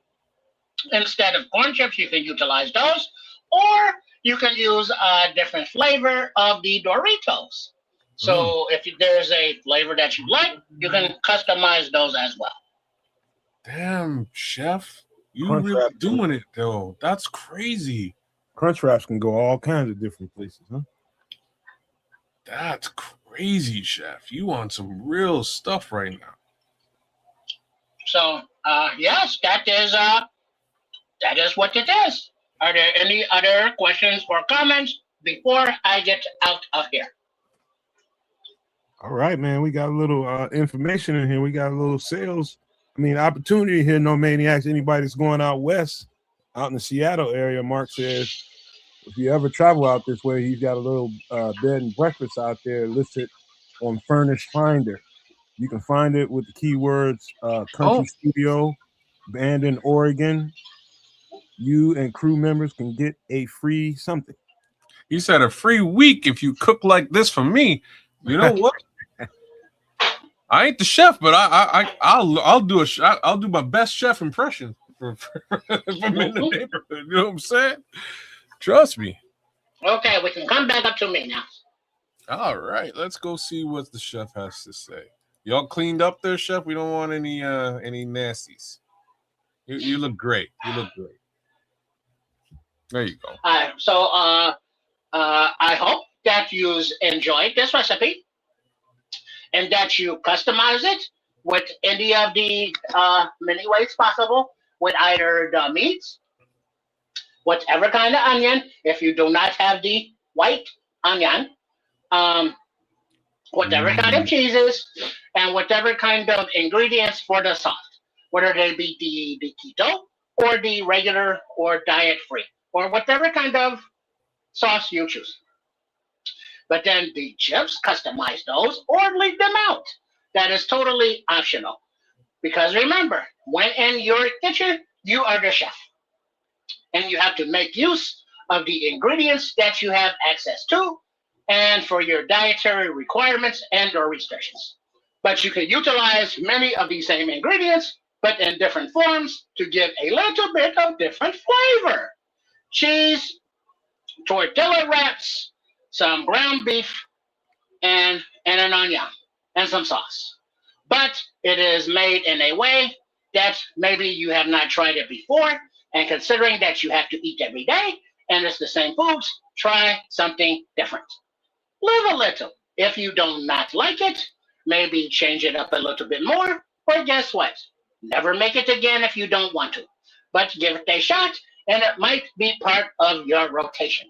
instead of corn chips, you can utilize those, or you can use a different flavor of the Doritos. So if there's a flavor that you like, you can customize those as well. Damn, chef, you Crunch really wrap. doing it though. That's crazy. Crunch wraps can go all kinds of different places, huh? That's crazy, chef. You on some real stuff right now. So yes, that is what it is. Are there any other questions or comments before I get out of here? All right, man. We got a little information in here. We got a little sales. Opportunity here. No maniacs. Anybody that's going out west, out in the Seattle area. Mark says if you ever travel out this way, he's got a little bed and breakfast out there listed on Furnish Finder. You can find it with the keywords Country Studio, Band in Oregon. You and crew members can get a free something. He said a free week if you cook like this for me. You know what? I ain't the chef, but I'll do my best chef impression from in the neighborhood. You know what I'm saying? Trust me. Okay, we can come back up to me now. All right, let's go see what the chef has to say. Y'all cleaned up there, chef? We don't want any nasties. You look great. You look great. There you go. So I hope that you enjoyed this recipe and that you customize it with any of the many ways possible with either the meats, whatever kind of onion, if you do not have the white onion, whatever kind of cheeses, and whatever kind of ingredients for the sauce, whether they be the keto or the regular or diet free, or whatever kind of sauce you choose. But then the chips, customize those or leave them out. That is totally optional. Because remember, when in your kitchen, you are the chef. And you have to make use of the ingredients that you have access to and for your dietary requirements and or restrictions. But you can utilize many of these same ingredients, but in different forms to give a little bit of different flavor. Cheese, tortilla wraps, some ground beef, and an onion, and some sauce. But it is made in a way that maybe you have not tried it before, and considering that you have to eat every day, and it's the same foods, try something different. Live a little. If you do not like it, maybe change it up a little bit more, or guess what? Never make it again if you don't want to. But give it a shot, and it might be part of your rotation.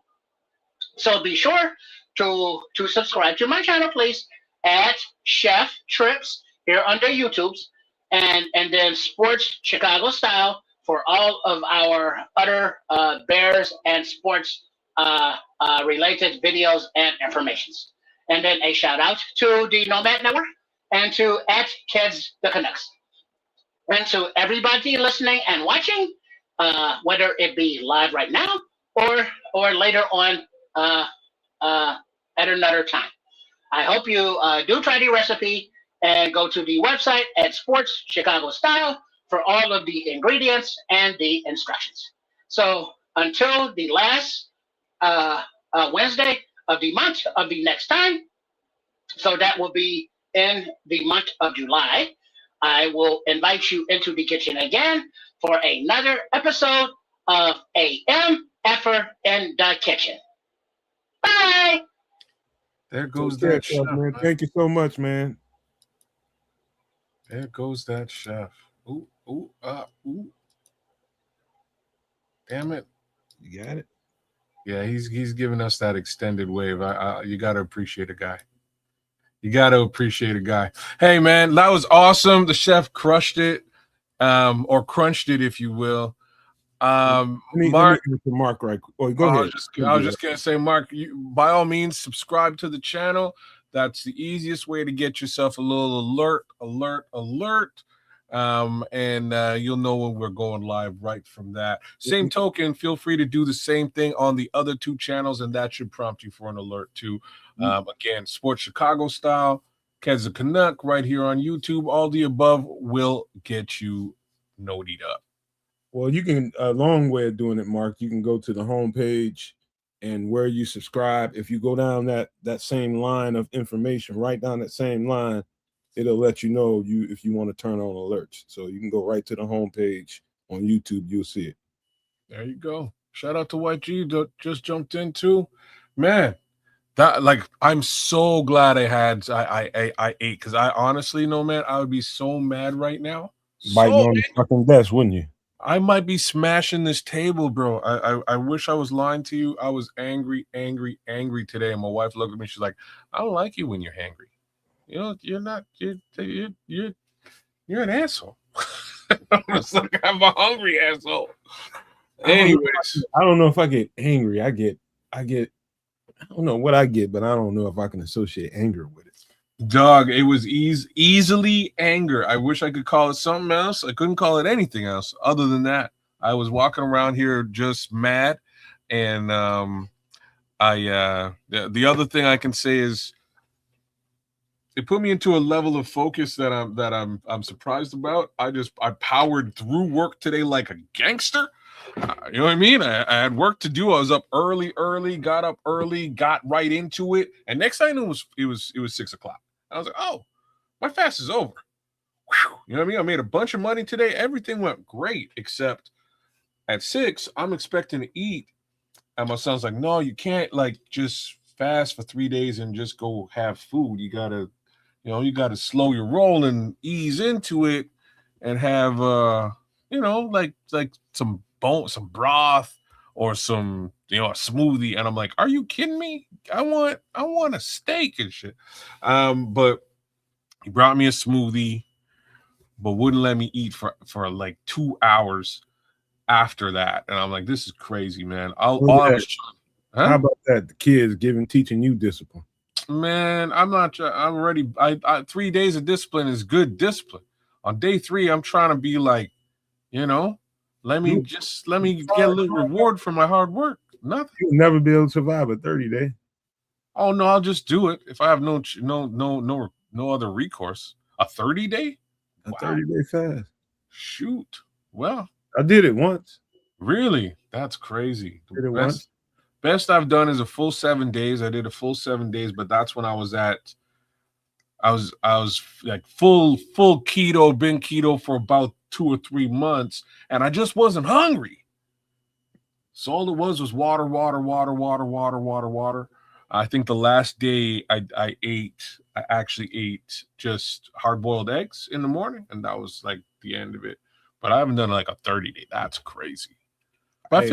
So be sure to subscribe to my channel, please, at Chef Trips here under YouTube's, and then Sports Chicago Style for all of our other Bears and sports related videos and informations. And then a shout out to the Nomad Network and to at Kids the Canucks. And to everybody listening and watching, whether it be live right now or later on at another time. I hope you do try the recipe and go to the website at Sports Chicago Style for all of the ingredients and the instructions. So until the last Wednesday of the month of the next time, so that will be in the month of July, I will invite you into the kitchen again for another episode of a MF'er in the Kitchen. Bye. There goes Okay, that chef, man. Thank you so much, man. There goes that chef. Ooh, ooh, ooh. Damn it. You got it? Yeah, he's giving us that extended wave. You got to appreciate a guy. You got to appreciate a guy. Hey, man, that was awesome. The chef crushed it, or crunched it, if you will. Mark, Mark, right? Oh, go ahead. I was just gonna say, Mark, you, by all means, subscribe to the channel. That's the easiest way to get yourself a little alert. And you'll know when we're going live right from that. Same token, feel free to do the same thing on the other two channels, and that should prompt you for an alert too. Again, Sports Chicago Style, Kez the Canuck, right here on YouTube. All the above will get you notied up. Well, you can, a long way of doing it, Mark. You can go to the homepage and where you subscribe. If you go down that same line of information, right down that same line, it'll let you know if you want to turn on alerts. So you can go right to the homepage on YouTube. You'll see it. There you go. Shout out to YG that just jumped in too. Man, that, like, I'm so glad I ate, because I honestly know, man, I would be so mad right now. Biting on the fucking desk, wouldn't you? I might be smashing this table, bro. I wish I was lying to you. I was angry today. And my wife looked at me. She's like, I don't like you when you're angry. You know, you're an asshole. I was like, I'm a hungry asshole. Anyways, I don't know if I get angry. I get I don't know what I get, but I don't know if I can associate anger with it. Dog, it was easily anger. I wish I could call it something else. I couldn't call it anything else other than that. I was walking around here just mad, and the other thing I can say is it put me into a level of focus that I'm surprised about. I powered through work today like a gangster. You know what I mean? I had work to do. I was up early, got up early, got right into it, and next thing I knew it was 6 o'clock. I was like, oh, my fast is over. Whew. You know what I mean? I made a bunch of money today. Everything went great, except at 6, I'm expecting to eat. And my son's like, no, you can't like just fast for 3 days and just go have food. You gotta slow your roll and ease into it and have like some broth or some a smoothie. And I'm like, are you kidding me? I want a steak and shit. But he brought me a smoothie, but wouldn't let me eat for like 2 hours after that. And I'm like, this is crazy, man. How about that? The kids teaching you discipline. Man, I'm ready. 3 days of discipline is good discipline. On day 3, I'm trying to be like, let me get a little reward for my hard work. Nothing. You'll never be able to survive a 30-day. Oh no, I'll just do it if I have no other recourse. A 30-day? A 30-day fast. Shoot. Well, I did it once. Really? That's crazy. Once. Best I've done is a full 7 days. I did a full 7 days, but that's when I was like full keto, been keto for about 2 or 3 months, and I just wasn't hungry. So all it was water. I think the last day I actually ate just hard-boiled eggs in the morning, and that was like the end of it. But I haven't done like a 30-day. That's crazy. But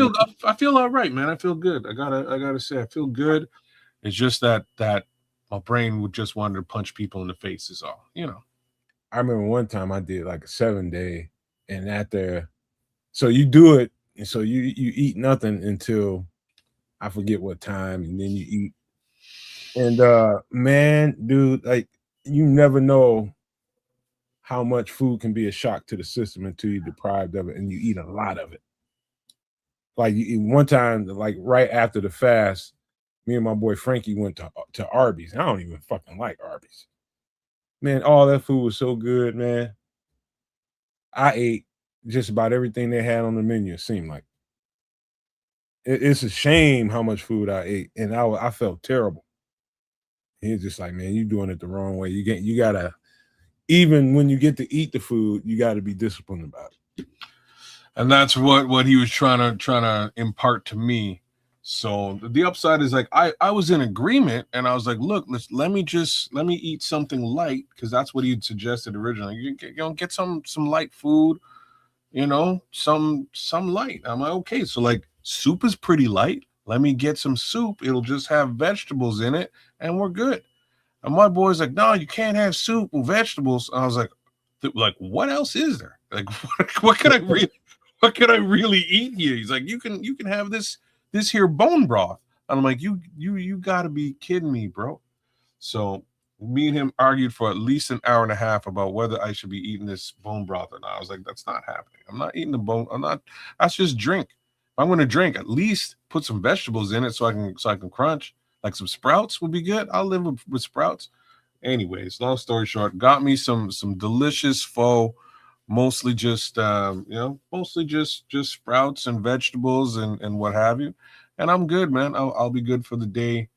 I feel all right, man. I feel good. I gotta say, I feel good. It's just that my brain would just want to punch people in the face is all, I remember one time I did like a 7-day, and so you do it, and so you eat nothing until I forget what time, and then you eat. And man, dude, like you never know how much food can be a shock to the system until you're deprived of it and you eat a lot of it. Like one time, like right after the fast, me and my boy Frankie went to Arby's. I don't even fucking like Arby's. Man, all that food was so good, man. I ate just about everything they had on the menu, it seemed like. It's a shame how much food I ate, and I felt terrible. He's just like, man, you're doing it the wrong way. You gotta, even when you get to eat the food, you gotta be disciplined about it. And that's what he was trying to impart to me. So the upside is like I was in agreement, and I was like, look, let me eat something light, because that's what he'd suggested originally. You get some light food, some light. I'm like, okay, so like soup is pretty light. Let me get some soup. It'll just have vegetables in it, and we're good. And my boy's like, no, you can't have soup with vegetables. I was like, what else is there? Like, what could I really eat here? He's like, you can have this here bone broth. And I'm like, you got to be kidding me, bro. So me and him argued for at least an hour and a half about whether I should be eating this bone broth or not. I was like, that's not happening. I'm not eating the bone. That's just drink. If I'm going to drink, at least put some vegetables in it so I can crunch. Like some sprouts would be good. I'll live with sprouts. Anyways, long story short, got me some delicious pho, mostly just just sprouts and vegetables and what have you. And I'm good, man. I'll be good for the day.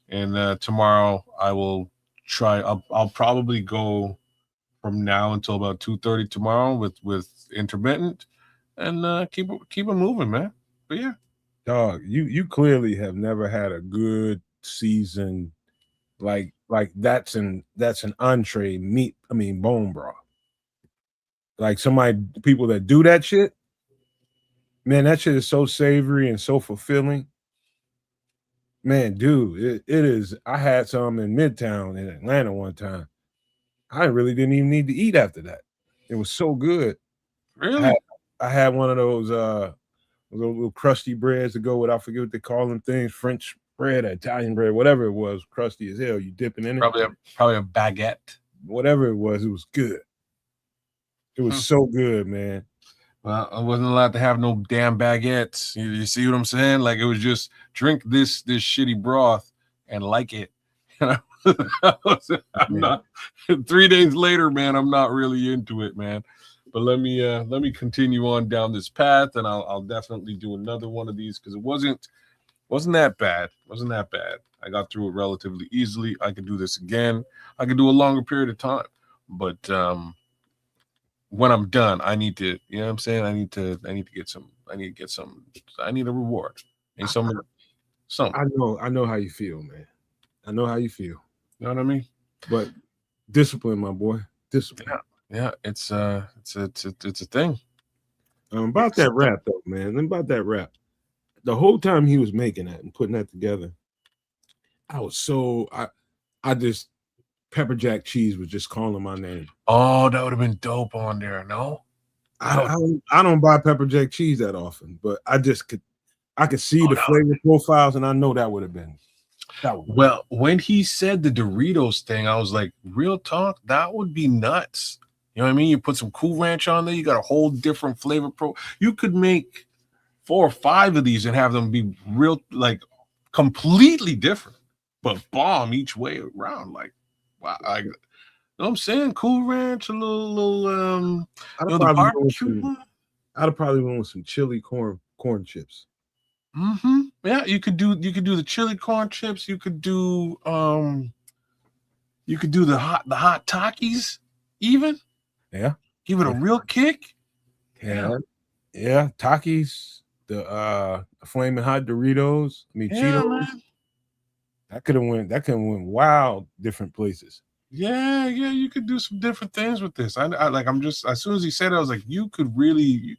And tomorrow I will try. I'll probably go from now until about 2:30 tomorrow with intermittent, and keep it moving, man. But yeah. Dog, you clearly have never had a good season like that's an entree meat. I mean bone broth. Like people that do that shit, man, that shit is so savory and so fulfilling. Man, dude, it is. I had some in Midtown in Atlanta one time. I really didn't even need to eat after that. It was so good. Really? I had one of those little crusty breads to go with. I forget what they call them things, French bread, Italian bread, whatever it was, crusty as hell. You dipping in it. Probably a baguette. Whatever it was good. It was so good, man. Well, I wasn't allowed to have no damn baguettes. You see what I'm saying? Like, it was just drink this shitty broth and like it. I'm not. 3 days later, man, I'm not really into it, man. But let me continue on down this path, and I'll definitely do another one of these because it wasn't that bad. Wasn't that bad. I got through it relatively easily. I could do this again. I could do a longer period of time, but when I'm done, I need to, you know what I'm saying? I need to get some. I need a reward. And something. I know how you feel, man. I know how you feel. You know what I mean? But discipline, my boy. Discipline. Yeah. It's a thing. About that rap though, man. About that rap. The whole time he was making that and putting that together, I just pepper jack cheese was just calling my name. Oh, that would have been dope on there. No, I don't buy pepper jack cheese that often, but I could see the flavor profiles, and I know that would have been. Well, when he said the Doritos thing, I was like, real talk, that would be nuts. You know what I mean? You put some Cool Ranch on there, you got a whole different flavor you could make 4 or 5 of these and have them be real, like, completely different, but bomb each way around. Like, wow, you know what I'm saying? Cool Ranch, a little I'd have probably went with some chili corn chips. Mm-hmm. Yeah, you could do the chili corn chips. You could do the hot Takis even. Yeah. Give it a real kick. Yeah. Takis, the flaming hot Doritos. I mean Cheetos. Man. That could have went wild different places. Yeah, you could do some different things with this. I'm just, as soon as he said it, I was like, you could really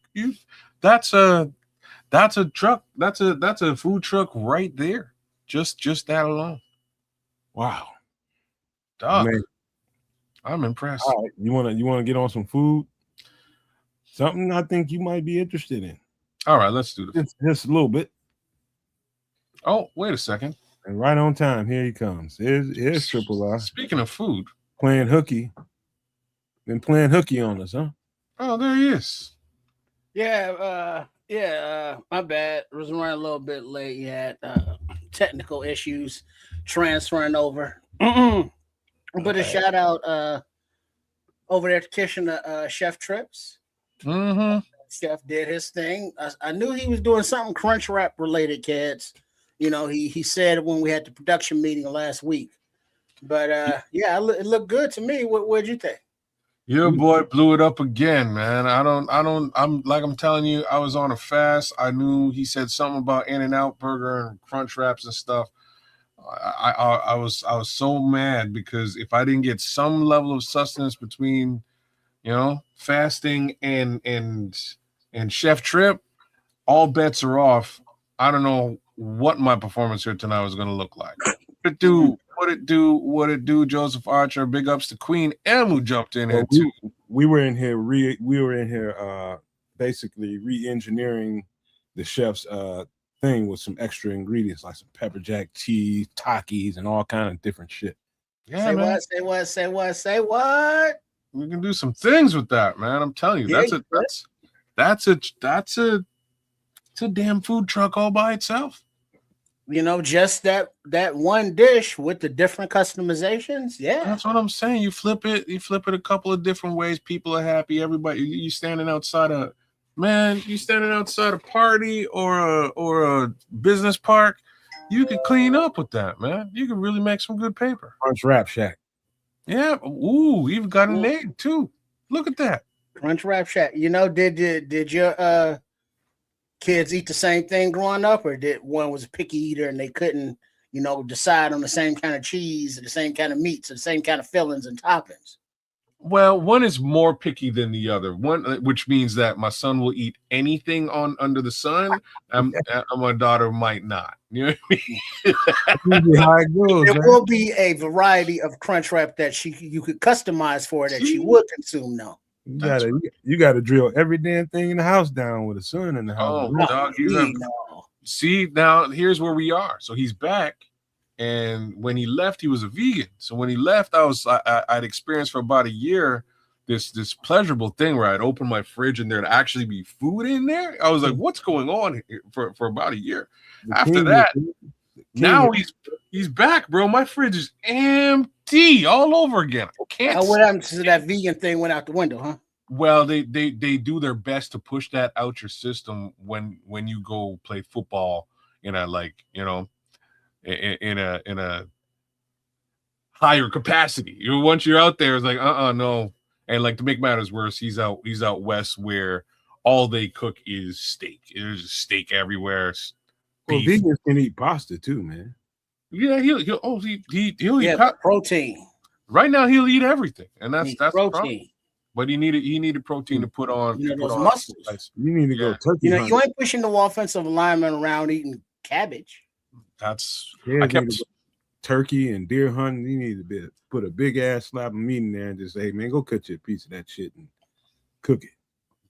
that's a truck. That's a food truck right there. Just that alone. Wow. Dog. Man. I'm impressed. All right. You wanna get on some food? Something I think you might be interested in. All right, let's do this. Just a little bit. Oh, wait a second. And right on time, here he comes. Here's Triple R. Speaking of food. Playing hooky. Been playing hooky on us, huh? Oh, there he is. Yeah, my bad. Was running a little bit late. You had technical issues transferring over. But a shout out over there to Kitchen Chef Trips. Mm-hmm. Chef did his thing. I knew he was doing something crunch wrap related, kids. You know, he said when we had the production meeting last week. But yeah, it looked good to me. What'd you think? Your boy blew it up again, man. I'm telling you, I was on a fast. I knew he said something about In-N-Out burger and crunch wraps and stuff. I was so mad because if I didn't get some level of sustenance between, you know, fasting and Chef Trip, all bets are off. I don't know what my performance here tonight was going to look like. What it do, Joseph Archer. Big ups to Queen M who jumped in here too. We were in here basically re-engineering the chef's thing with some extra ingredients like some pepper jack cheese, Takis, and all kind of different shit. Yeah, say man. What? We can do some things with that, man. I'm telling you, that's a damn food truck all by itself. You know, just that one dish with the different customizations. Yeah, that's what I'm saying. You flip it a couple of different ways. People are happy. Everybody, you standing outside a party or a business park. You could clean up with that, man. You could really make some good paper. Crunch Wrap Shack. Yeah. Ooh, you've got a name too. Look at that. Crunch Wrap Shack. You know, did your kids eat the same thing growing up, or did one was a picky eater and they couldn't, you know, decide on the same kind of cheese or the same kind of meats or the same kind of fillings and toppings? Well, one is more picky than the other. One, which means that my son will eat anything under the sun, and my daughter might not. You know what I mean? How it goes, there will be a variety of crunch wrap that you could customize for that she would consume. Now, You gotta drill every damn thing in the house down with a son in the house. Oh, dog, see, now here's where we are. So he's back, and when he left, he was a vegan. So when he left, I'd experienced for about a year this pleasurable thing where I'd open my fridge and there'd actually be food in there. I was like, what's going on here for about a year? After that, now he's back, bro. My fridge is empty all over again. I can't. What happened to that vegan thing? Went out the window, huh? Well, they do their best to push that out your system when you go play football in a, like, you know, in a higher capacity. Once you're out there, it's like no. And like, to make matters worse, he's out west where all they cook is steak. There's just steak everywhere. Well, vegans can eat pasta too, man. Yeah, he'll eat protein. Right now, he'll eat everything, and that's protein. But he needed protein to put on. Those muscles. You need to go turkey. You ain't pushing the offensive lineman around eating cabbage. I kept turkey and deer hunting. You need to put a big ass slab of meat in there and just say, hey, man, go cut you a piece of that shit and cook it,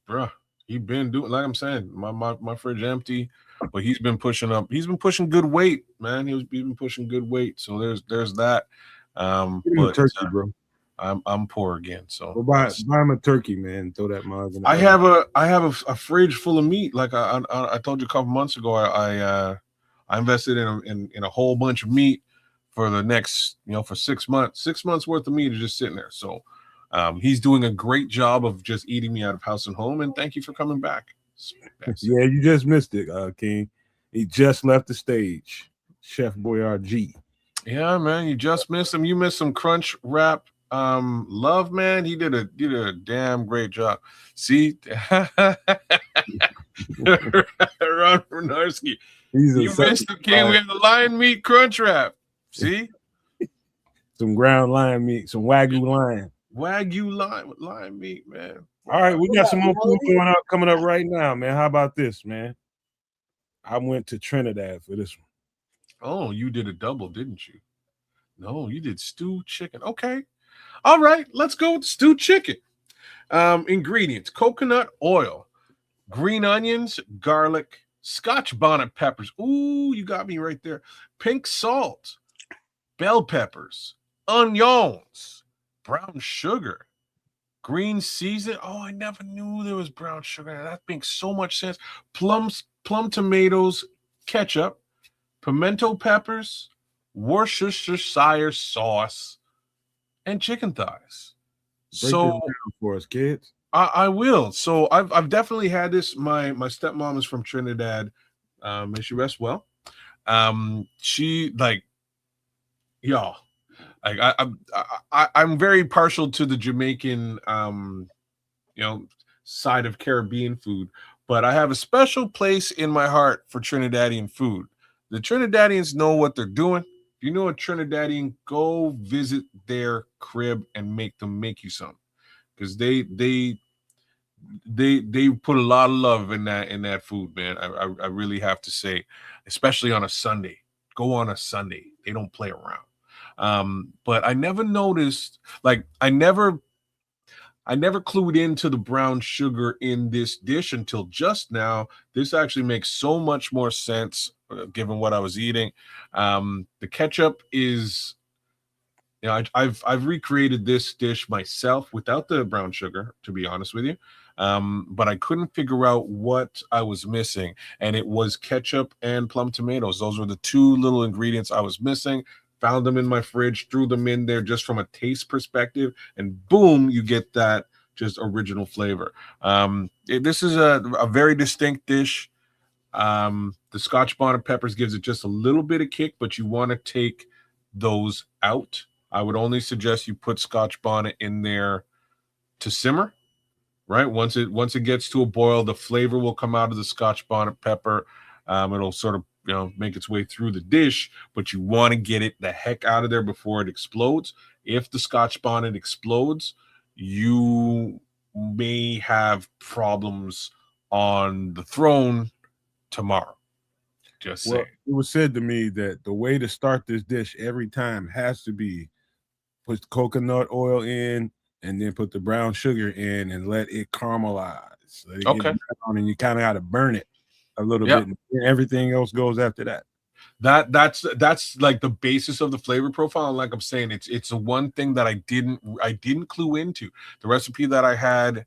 bruh. He been doing, like I'm saying, my fridge empty, but he's been pushing up. He's been pushing good weight, man. He's been pushing good weight. So there's that. But turkey, bro. I'm poor again. So buy him a turkey, man. Throw that mug in. I have a fridge full of meat. Like I told you a couple months ago, I invested in a whole bunch of meat for the next, for 6 months. 6 months worth of meat is just sitting there. So he's doing a great job of just eating me out of house and home. And thank you for coming back. Yeah, you just missed it, King. He just left the stage. Chef Boyardee. Yeah, man, you just missed him. You missed some Crunch Wrap. Love, man, he did a damn great job. See, Ron Bernarski, you missed the King. We have the lion meat Crunch Wrap. See, some ground lion meat, some wagyu lion meat, man. All right, we got some more food coming up right now, man. How about this, man? I went to Trinidad for this one. Oh, you did a double, didn't you? No, you did stewed chicken. Okay. All right, let's go with stewed chicken. Ingredients: coconut oil, green onions, garlic, Scotch bonnet peppers. Ooh, you got me right there. Pink salt, bell peppers, onions, brown sugar, green season. Oh, I never knew there was brown sugar. That makes so much sense. Plum tomatoes, ketchup, pimento peppers, Worcestershire sauce, and chicken thighs. Break this down for us, kids. I will. So I've definitely had this. My stepmom is from Trinidad. May she rest well. She I'm very partial to the Jamaican side of Caribbean food, but I have a special place in my heart for Trinidadian food. The Trinidadians know what they're doing. If you know a Trinidadian, go visit their crib and make you some, because they put a lot of love in that food, man. I really have to say, especially on a Sunday. Go on a Sunday. They don't play around. But I never noticed, I never clued into the brown sugar in this dish until just now. This actually makes so much more sense given what I was eating. The ketchup is, I've recreated this dish myself without the brown sugar, to be honest with you. But I couldn't figure out what I was missing, and it was ketchup and plum tomatoes. Those were the two little ingredients I was missing. Found them in my fridge, threw them in there just from a taste perspective, and boom, you get that just original flavor. This is a very distinct dish. The Scotch bonnet peppers gives it just a little bit of kick, but you want to take those out. I would only suggest you put Scotch bonnet in there to simmer, right? Once it gets to a boil, the flavor will come out of the Scotch bonnet pepper. It'll sort of make its way through the dish, but you want to get it the heck out of there before it explodes. If the Scotch bonnet explodes, you may have problems on the throne tomorrow. Just saying. It was said to me that the way to start this dish every time has to be put coconut oil in, and then put the brown sugar in and let it caramelize. Let it Okay. get brown, and you kind of got to burn it a little Yep. bit. And everything else goes after that. That's like the basis of the flavor profile. And like I'm saying, it's the one thing that I didn't clue into. The recipe that I had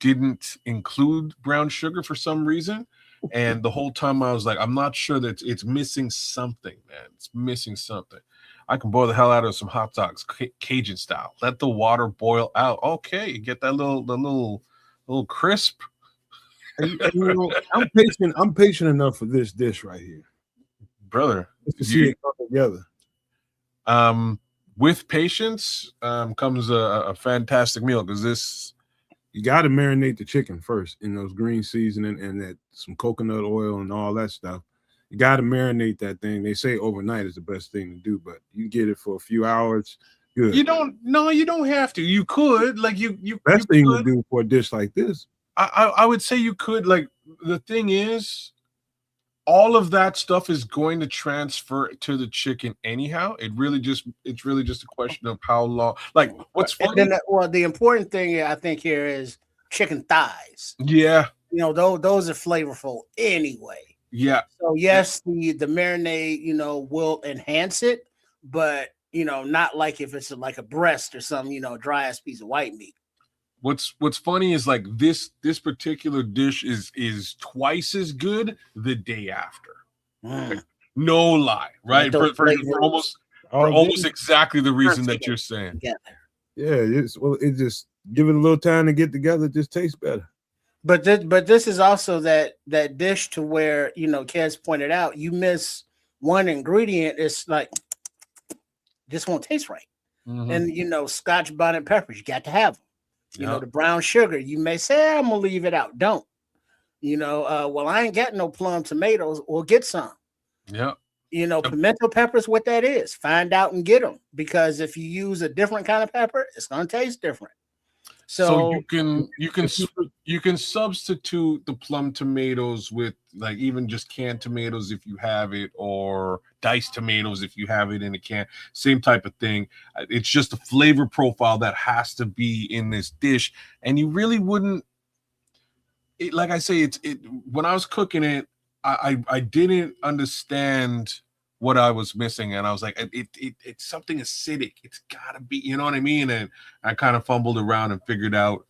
didn't include brown sugar for some reason. And the whole time I was like, I'm not sure that it's missing something, man. It's missing something. I can boil the hell out of some hot dogs, Cajun style. Let the water boil out. Okay, you get that little crisp. And, I'm patient enough for this dish right here, brother. just to see it come together. With patience comes a fantastic meal, because this, you got to marinate the chicken first in those green seasoning and that some coconut oil and all that stuff. You got to marinate that thing. They say overnight is the best thing to do, but you get it for a few hours. Good. You don't have to. You could, like, you best thing to do for a dish like this. I would say you could. Like, the thing is, all of that stuff is going to transfer to the chicken anyhow. It's really just a question of how long. Like, what's funny? The important thing I think here is chicken thighs. Yeah, those are flavorful anyway. Yeah. So yes, the marinade, will enhance it, but not like if it's like a breast or some, dry ass piece of white meat. What's funny is, like, this particular dish is twice as good the day after. Like, no lie, right? For almost exactly the reason that you're saying. Yeah, it just give it a little time to get together. It just tastes better. But this is also that dish to where Kez pointed out, you miss one ingredient, it's like this won't taste right. Mm-hmm. And Scotch bonnet peppers, you got to have them. The brown sugar, you may say, I'm gonna leave it out. Don't. Well, I ain't got no plum tomatoes. Or get some. Yeah. Pimento peppers, what that is. Find out and get them, because if you use a different kind of pepper, it's gonna taste different. So you can substitute the plum tomatoes with, like, even just canned tomatoes if you have it, or diced tomatoes if you have it in a can. Same type of thing. It's just a flavor profile that has to be in this dish, and you really wouldn't. Like I say, when I was cooking it, I didn't understand what I was missing, and I was like, it's something acidic. It's gotta be, you know what I mean? And I kind of fumbled around and figured out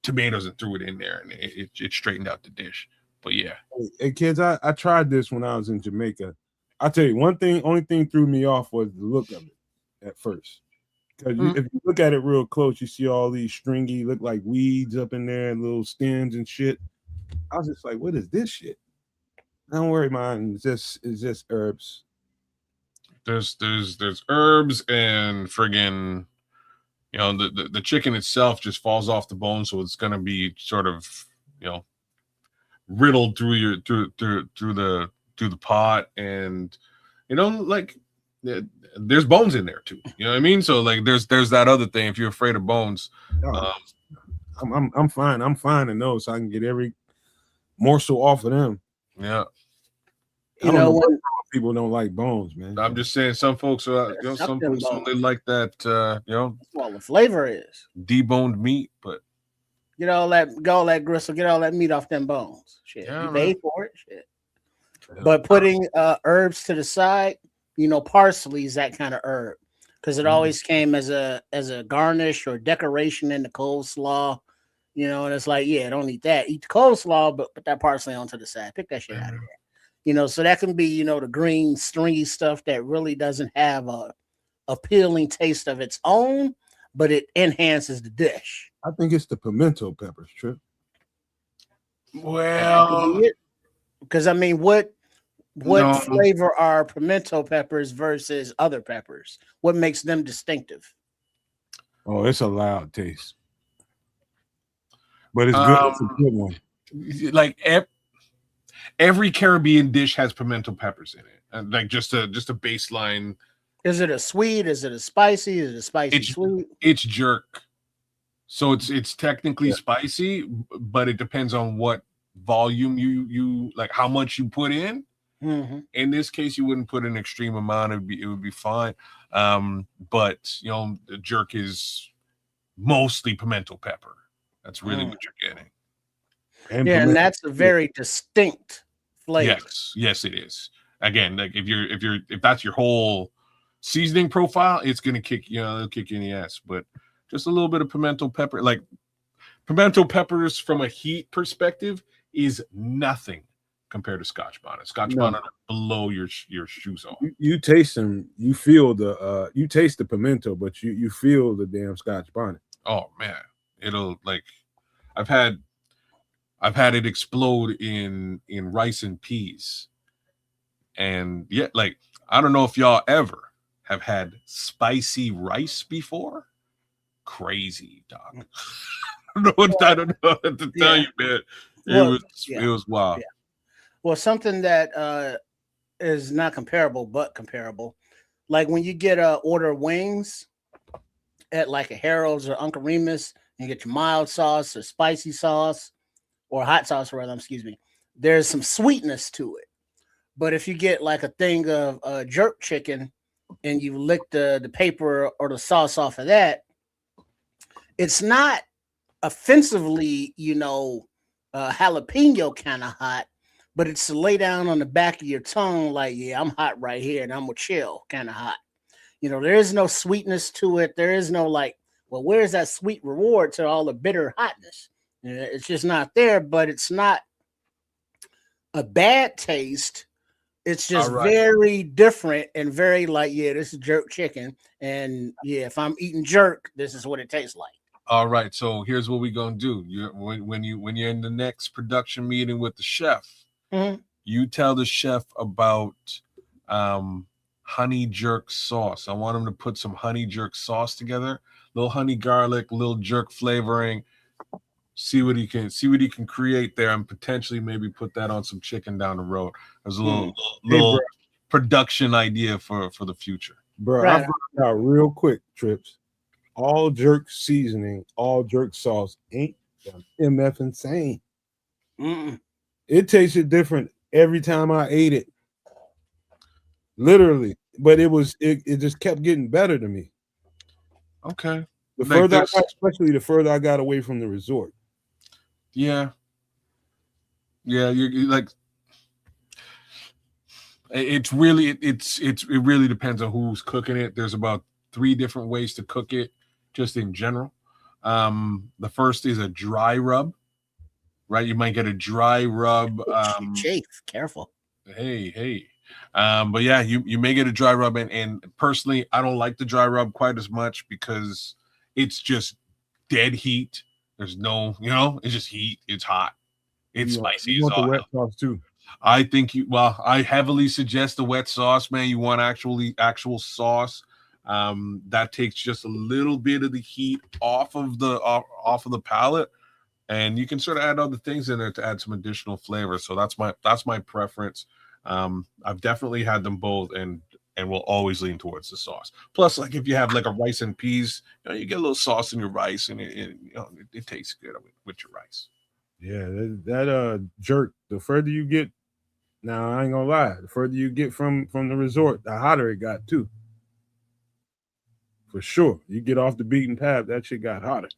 tomatoes and threw it in there, and it straightened out the dish. But yeah. Hey kids, I tried this when I was in Jamaica. I'll tell you only thing threw me off was the look of it at first. Because if you look at it real close, you see all these stringy, look like weeds up in there, little stems and shit. I was just like, what is this shit? Don't worry, man. It's just herbs. There's herbs and friggin', the chicken itself just falls off the bone, so it's gonna be sort of, riddled through the pot, and like, there's bones in there too. You know what I mean? So, like, there's that other thing. If you're afraid of bones, I'm fine. I'm fine in those, so I can get every morsel off of them. Yeah. People don't like bones, man. I'm just saying, some folks are, some folks only like that, That's what the flavor is. Deboned meat, but get all that gristle, get all that meat off them bones. Shit, you paid for it. Shit. But putting herbs to the side, parsley is that kind of herb, because it always came as a garnish or decoration in the coleslaw. And it's like, yeah, don't eat that. Eat the coleslaw, but put that parsley onto the side. Pick that shit out of there. So that can be, the green stringy stuff that really doesn't have a appealing taste of its own, but it enhances the dish. I think it's the pimento peppers, Trip. Well, because I mean, what flavor are pimento peppers versus other peppers? What makes them distinctive? Oh, it's a loud taste, but it's good. It's a good one. Like every Caribbean dish has pimento peppers in it, and like just a baseline. Is it a sweet? Is it a spicy? Is it a spicy sweet? It's jerk, so it's technically spicy, but it depends on what volume you like, how much you put in. Mm-hmm. In this case, you wouldn't put an extreme amount; it would be fine. But the jerk is mostly pimento pepper. That's really what you're getting. And that's a very distinct flavor. Yes, it is. Again, like if that's your whole seasoning profile, it's gonna it'll kick you in the ass. But just a little bit of pimento pepper, like pimento peppers from a heat perspective, is nothing compared to Scotch bonnet. Scotch bonnet blow your shoes off. You taste them, you feel you taste the pimento, but you feel the damn Scotch bonnet. Oh man, it'll like I've had it explode in rice and peas. And yeah, like I don't know if y'all ever have had spicy rice before. Crazy, dog. I don't know what to tell you, man. It was wild. Yeah. Well, something that is not comparable, but comparable. Like when you get order wings at like a Harold's or Uncle Remus, and you get your mild sauce or spicy sauce or hot sauce, rather, excuse me. There's some sweetness to it. But if you get like a thing of jerk chicken and you lick the paper or the sauce off of that, it's not offensively, jalapeno kind of hot, but it's to lay down on the back of your tongue like, yeah, I'm hot right here and I'm gonna chill kind of hot. There is no sweetness to it. There is no like, well, where's that sweet reward to all the bitter hotness? It's just not there, but it's not a bad taste. It's just very different and very like, yeah, this is jerk chicken. And yeah, if I'm eating jerk, this is what it tastes like. All right, so here's what we're gonna do. When you're in the next production meeting with the chef, you tell the chef about honey jerk sauce. I want him to put some honey jerk sauce together, little honey garlic, little jerk flavoring. See what he can create there, and potentially maybe put that on some chicken down the road. There's a little production idea for the future. Bro, I found out real quick, Trips. All jerk seasoning, all jerk sauce ain't MF insane. It tasted different every time I ate it. Literally. But it just kept getting better to me. Okay. The further I got, especially the further I got away from the resort. Yeah. Yeah, you're like it really depends on who's cooking it. There's about 3 different ways to cook it, just in general. The first is a dry rub, right? You might get a dry rub. Chafe, careful. Hey. But yeah, you may get a dry rub, and personally, I don't like the dry rub quite as much because it's just dead heat. There's no, it's just heat. It's hot. It's spicy. You want the wet sauce too. I think I heavily suggest the wet sauce, man. You want actual sauce. That takes just a little bit of the heat off of the palate, and you can sort of add other things in there to add some additional flavor. So that's my preference. I've definitely had them both, and will always lean towards the sauce. Plus, like if you have like a rice and peas, you get a little sauce in your rice, and it tastes good with your rice. Yeah, that jerk. The further you get, now I ain't gonna lie, the further you get from the resort, the hotter it got too. For sure, you get off the beaten path, that shit got hotter.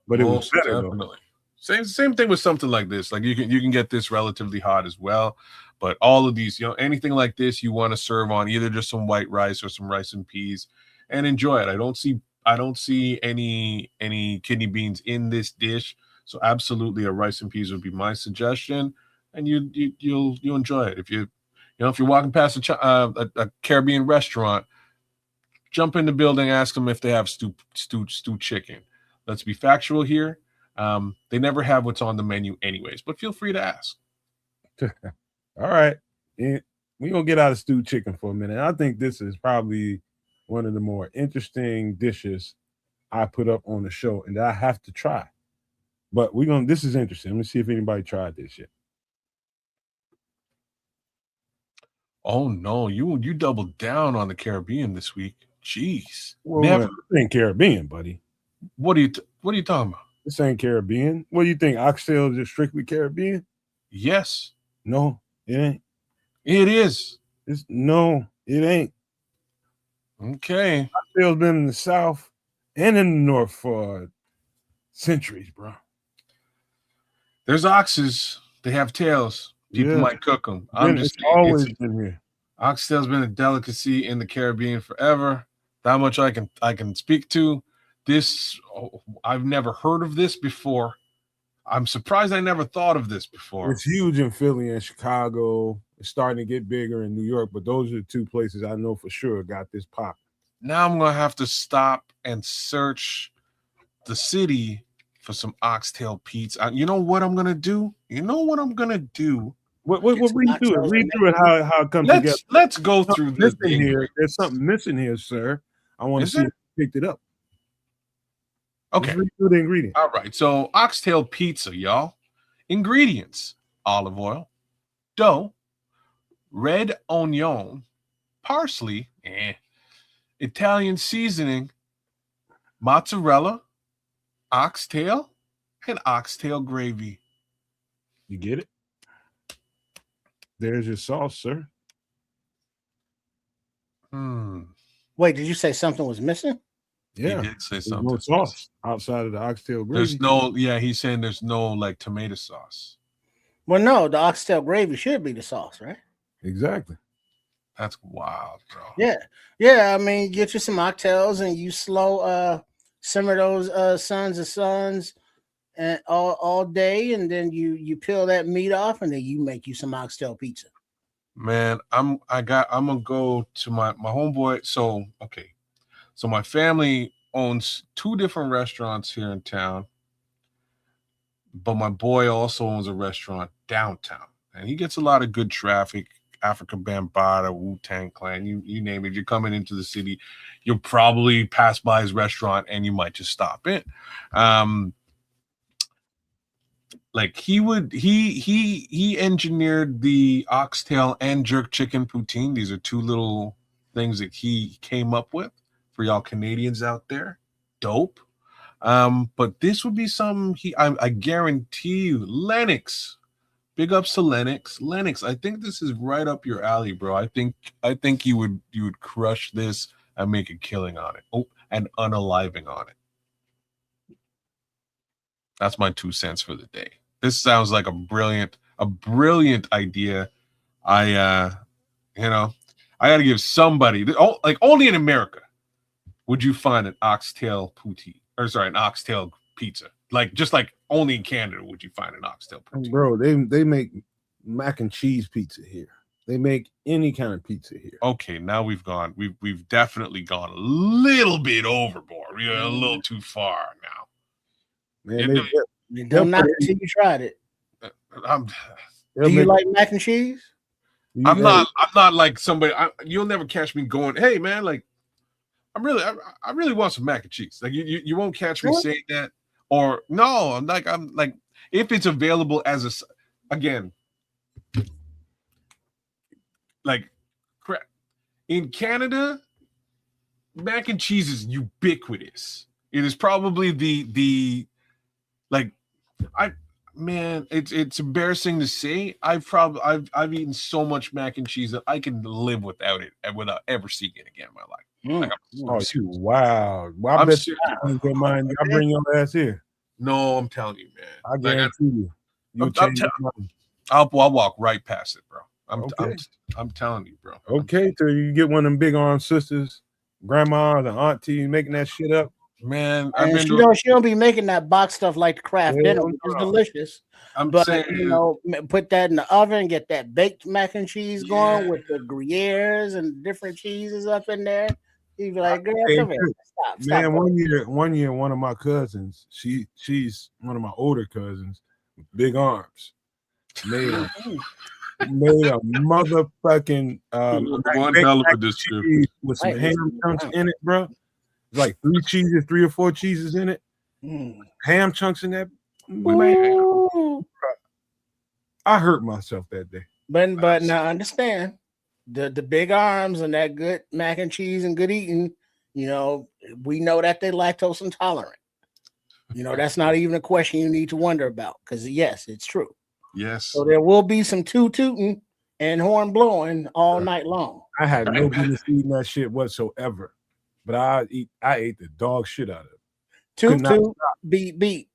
But it was better though. Same thing with something like this. Like you can get this relatively hot as well. But all of these, anything like this, you want to serve on either just some white rice or some rice and peas, and enjoy it. I don't see any kidney beans in this dish, so absolutely a rice and peas would be my suggestion, and you'll enjoy it. If you're walking past a Caribbean restaurant, jump in the building, ask them if they have stew chicken. Let's be factual here. They never have what's on the menu anyways, but feel free to ask. All right. We're going to get out of stewed chicken for a minute. I think this is probably one of the more interesting dishes I put up on the show and that I have to try. But this is interesting. Let me see if anybody tried this yet. Oh no, you doubled down on the Caribbean this week. Jeez. Well, never. This ain't Caribbean, buddy. What are you talking about? This ain't Caribbean. What do you think? Oxtail is just strictly Caribbean? Yes. No, it ain't. It is. No, it ain't. Okay. Oxtail's been in the South and in the North for centuries, bro. There's oxes. They have tails. People might cook them. I'm just saying, always been here. Oxtail's been a delicacy in the Caribbean forever. That much I can speak to. This I've never heard of this before. I'm surprised I never thought of this before. It's huge in Philly and Chicago. It's starting to get bigger in New York, but those are the two places I know for sure got this pop. Now I'm gonna have to stop and search the city for some oxtail pizza. You know what I'm gonna do? What read through it? Read through it how it comes together. Let's go through this here. There's something missing here, sir. I want to see if you picked it up. Okay. Read through the ingredients. All right. So oxtail pizza, y'all. Ingredients: olive oil, dough, red onion, parsley, Italian seasoning, mozzarella, oxtail, and oxtail gravy. You get it? There's your sauce, sir. Wait, did you say something was missing? Yeah, he did say something. No sauce outside of the oxtail gravy. There's no, he's saying there's no like tomato sauce. Well, no, the oxtail gravy should be the sauce, right? Exactly. That's wild, bro. Yeah. I mean, get you some oxtails and you slow simmer those sons and all day, and then you peel that meat off, and then you make you some oxtail pizza. Man, I'm gonna go to my homeboy. So my family owns 2 different restaurants here in town, but my boy also owns a restaurant downtown, and he gets a lot of good traffic. African Bambaataa, Wu-Tang Clan, you name it. If you're coming into the city, you'll probably pass by his restaurant and you might just stop in. Like he engineered the oxtail and jerk chicken poutine. These are 2 little things that he came up with for y'all Canadians out there. Dope. But this would be something I guarantee you, Lennox. Big ups to Lennox. Lennox, I think this is right up your alley, bro. I think you would crush this and make a killing on it. Oh, and unaliving on it. That's my 2 cents for the day. This sounds like a brilliant idea. I gotta give somebody, like only in America would you find an oxtail an oxtail pizza. Like just like only in Canada would you find an oxtail pizza. Bro, they make mac and cheese pizza here. They make any kind of pizza here. Okay, now we've definitely gone a little bit overboard. We're a little too far now. Man, don't knock it till you tried it. Do you like mac and cheese? I'm not like somebody. You'll never catch me going, hey man, like I really want some mac and cheese. Like you won't catch me saying that. Or no, I'm like if it's available as again, like crap. In Canada, mac and cheese is ubiquitous. It is probably the like it's embarrassing to say. I've eaten so much mac and cheese that I can live without it and without ever seeing it again in my life. Like, wow. Well, I bet you don't mind. I'll bring your ass here. No, I'm telling you, man. I guarantee you. I'll walk right past it, bro. I'm telling you, bro. Okay, so you get one of them big arm sisters, grandma, the auntie making that shit up. Man, she don't be making that box stuff like the craft dinner, which is delicious. But saying, put that in the oven, get that baked mac and cheese going with the Gruyères and different cheeses up in there. You be like, girl, come here. Stop. Man, one year, one of my cousins, she's one of my older cousins, big arms, made a motherfucking one hell of a description with some ham chunks in it, bro. Like 3 or 4 cheeses in it. Ham chunks in that. Man, I hurt myself that day. But now understand the big arms and that good mac and cheese and good eating. We know that they're lactose intolerant. That's not even a question you need to wonder about because yes, it's true. Yes. So there will be some tooting and horn blowing all night long. I had no business eating that shit whatsoever. But I ate the dog shit out of it. Toot, beat.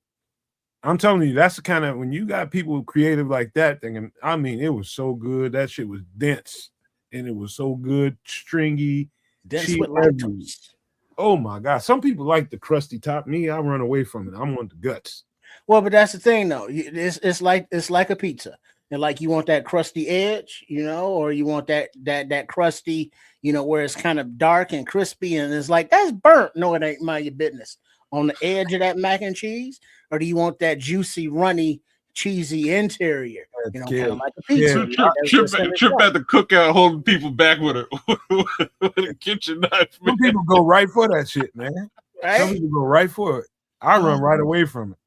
I'm telling you, that's the kind of when you got people creative like that thinking. I mean, it was so good. That shit was dense, and it was so good, stringy, Dense cheap with everywhere. lactose. Oh my god! Some people like the crusty top. Me, I run away from it. I want the guts. Well, but that's the thing, though. It's like a pizza, and like you want that crusty edge, or you want that crusty, where it's kind of dark and crispy, and it's like that's burnt. No, it ain't mind your business. On the edge of that mac and cheese, or do you want that juicy, runny, cheesy interior? Kind of like a pizza. Trip at the cookout, holding people back with a kitchen knife. Some people go right for that shit, man. Right? Some people go right for it. I run right away from it.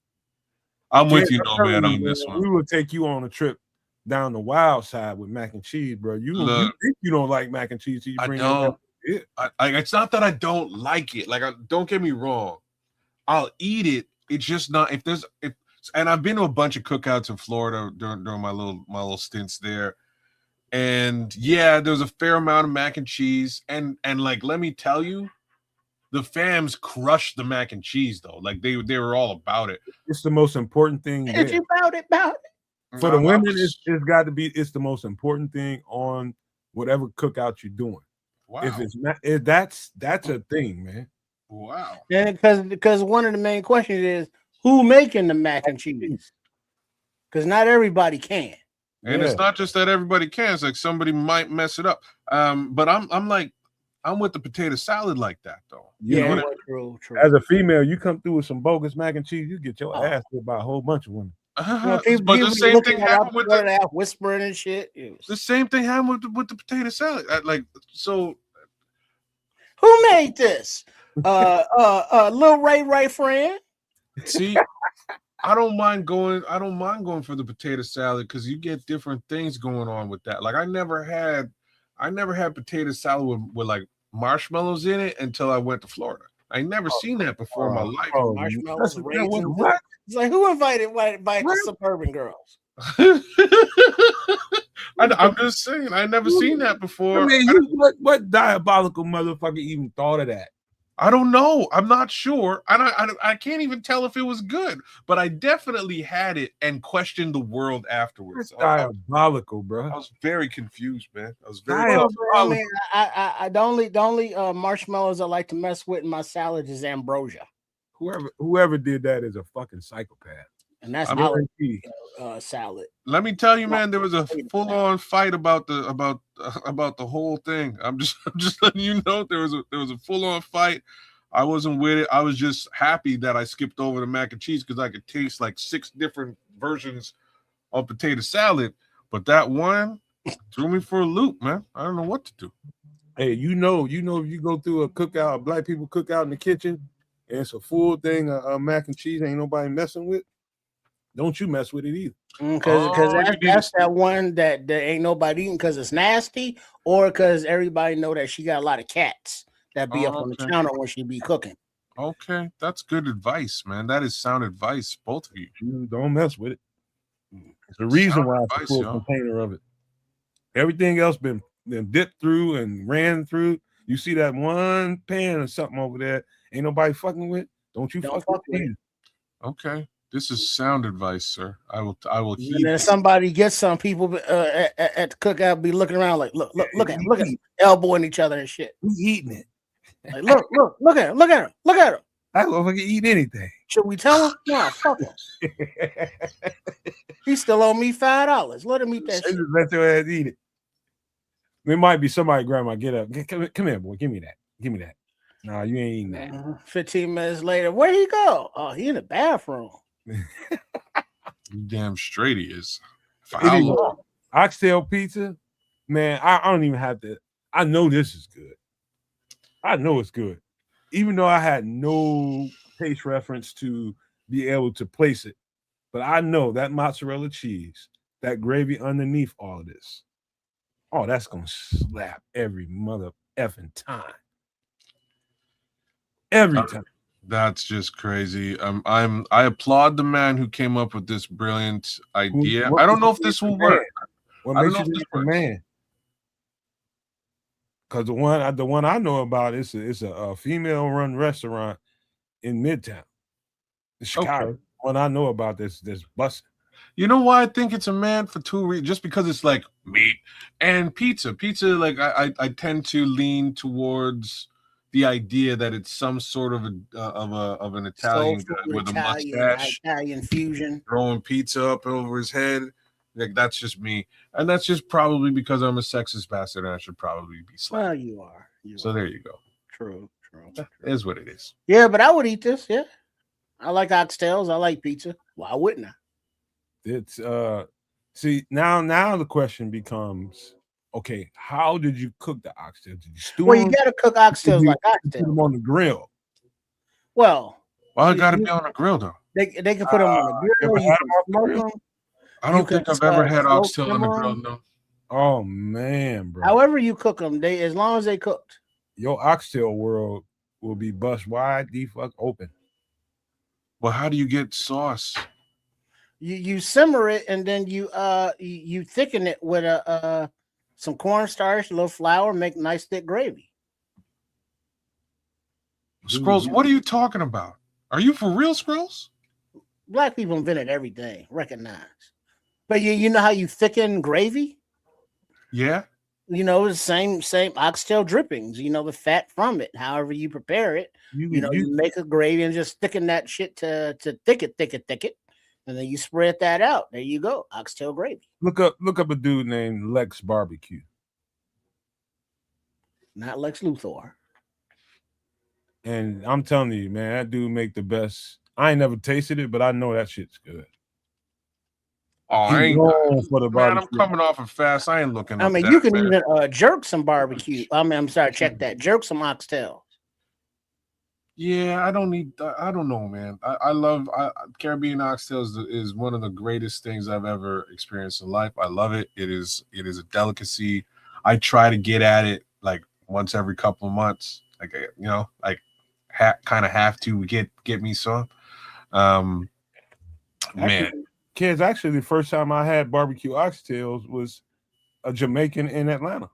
I'm with you, though, man, on this one. We will take you on a trip down the wild side with mac and cheese, bro. You think you don't like mac and cheese? I don't. It's not that I don't like it. Like, don't get me wrong. I'll eat it. It's just not and I've been to a bunch of cookouts in Florida during my little stints there. And yeah, there's a fair amount of mac and cheese. And like, let me tell you, the fams crushed the mac and cheese though. Like they were all about it. It's the most important thing. It's about it. For the women, it's got to be. It's the most important thing on whatever cookout you're doing. Wow. If it's not, that's a thing, man. Wow. Yeah, because one of the main questions is who making the mac and cheese? Because not everybody can. And it's not just that everybody can. It's like somebody might mess it up. But I'm with the potato salad like that though. Yeah, true. As a female, you come through with some bogus mac and cheese, you get your ass hit by a whole bunch of women. But the same thing happened with whispering and shit. The same thing happened with the potato salad. Who made this? Lil Ray right friend. See, I don't mind going for the potato salad because you get different things going on with that. Like I never had potato salad with like marshmallows in it until I went to Florida. I never seen that before in my life. Marshmallows, raisins. What? It's like who invited the suburban girls? I'm just saying, I never seen that before. I mean, what diabolical motherfucker even thought of that? I don't know. I'm not sure. I can't even tell if it was good, but I definitely had it and questioned the world afterwards. That's diabolical, bro. I was very confused, man. I was very confused. I mean, the only marshmallows I like to mess with in my salad is ambrosia. Whoever did that is a fucking psychopath. And that's salad. Let me tell you, man, there was a full-on fight about the whole thing. I'm just letting you know there was a full-on fight. I wasn't with it. I was just happy that I skipped over the mac and cheese because I could taste like 6 different versions of potato salad. But that one threw me for a loop, man. I don't know what to do. Hey, if you go through a cookout, a black people cookout in the kitchen, and it's a full thing of mac and cheese, ain't nobody messing with. Don't you mess with it either. Because that's that one that ain't nobody eating because it's nasty, or because everybody know that she got a lot of cats that be up on the counter when she be cooking. Okay, that's good advice, man. That is sound advice, both of you. You don't mess with it. It's the reason why it's a full container of it. Everything else been dipped through and ran through. You see that one pan or something over there, ain't nobody fucking with. Don't fuck with it. Okay. This is sound advice, sir. I will heed. And then somebody gets some people at the cookout be looking around like, look at them, elbowing each other and shit. Who's eating it? Like, look at him. I don't fucking eat anything. Should we tell him? No, fuck him. He still owe me $5. Let him eat that shit. Let your ass eat it. There might be somebody, grandma, get up. Come here, boy. Give me that. No, you ain't eating that. 15 minutes later, where'd he go? Oh, he in the bathroom. Damn straight he is. Oxtail pizza, man. I don't even have to. I know this is good. I know it's good, even though I had no taste reference to be able to place it. But I know that mozzarella cheese, that gravy underneath all of this. Oh, that's gonna slap every mother effing time. Every time. That's just crazy. I applaud the man who came up with this brilliant idea. I don't know if this will work. What makes you think the man? Because the one I know about is a female run restaurant in Midtown, in Chicago. what I know about this busting. You know why I think it's a man for two reasons? Just because it's like meat and pizza. Pizza, like I tend to lean towards the idea that it's some sort of an Italian guy with a mustache, Italian fusion, throwing pizza up over his head. Like that's just me, and that's just probably because I'm a sexist bastard and I should probably be slapped. Well, you are. So there you go. True. It is what it is. Yeah, but I would eat this. Yeah, I like oxtails. I like pizza. Why wouldn't I? It's see now the question becomes, okay, how did you cook the oxtails? Did you stew Well, you them? got to cook oxtails like Put oxtails. them on the grill. Well, Why got to be on the grill though? they can put them on the grill. You can smoke them. I don't think I've ever had oxtail on the grill. No. Oh man, bro. However you cook them, as long as they cooked. Your oxtail world will be bust wide the fuck open. Well, how do you get sauce? You simmer it and then you thicken it with some cornstarch, a little flour, make nice thick gravy. Scrolls, what are you talking about? Are you for real, Scrolls? Black people invented everything, recognize. But you know how you thicken gravy? Yeah. You know, the same oxtail drippings, you know, the fat from it, however you prepare it. You make a gravy and just thicken that shit to thick it. And then you spread that out. There you go. Oxtail gravy. Look up a dude named Lex Barbecue. Not Lex Luthor. And I'm telling you, man, that dude make the best. I ain't never tasted it, but I know that shit's good. Oh, I ain't for the man, barbecue. I'm coming off of fast. I ain't looking. I mean, you can even jerk some barbecue. I'm sorry, check that. Jerk some oxtail. Yeah, I don't know, man. I love Caribbean oxtail is one of the greatest things I've ever experienced in life. I love it. It is a delicacy. I try to get at it like once every couple of months. Like kind of have to get me some. Man. Kids, actually, the first time I had barbecue oxtails was a Jamaican in Atlanta.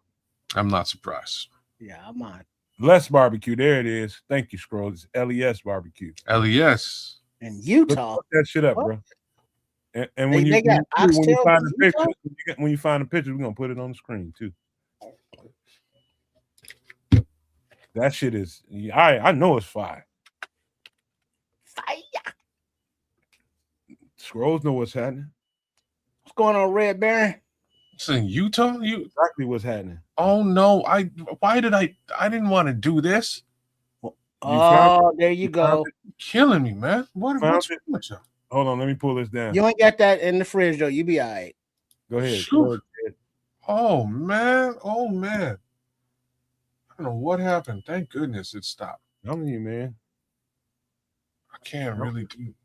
I'm not surprised. Yeah, I'm on. Les Barbecue, there it is. Thank you, Scroll. It's LES Barbecue. LES. In Utah. Look that shit up, bro. And when you find the pictures, we're gonna put it on the screen too. That shit is I know it's fire. Fire. Scrolls know what's happening. What's going on, Red Baron? It's in Utah? Exactly what's happening. Oh no, I didn't want to do this. There you go. Killing me, man. What's wrong with you? Hold on, let me pull this down. You ain't got that in the fridge though. You be all right. Go ahead. Oh man. I don't know what happened. Thank goodness it stopped. I'm you, man. I can't really do.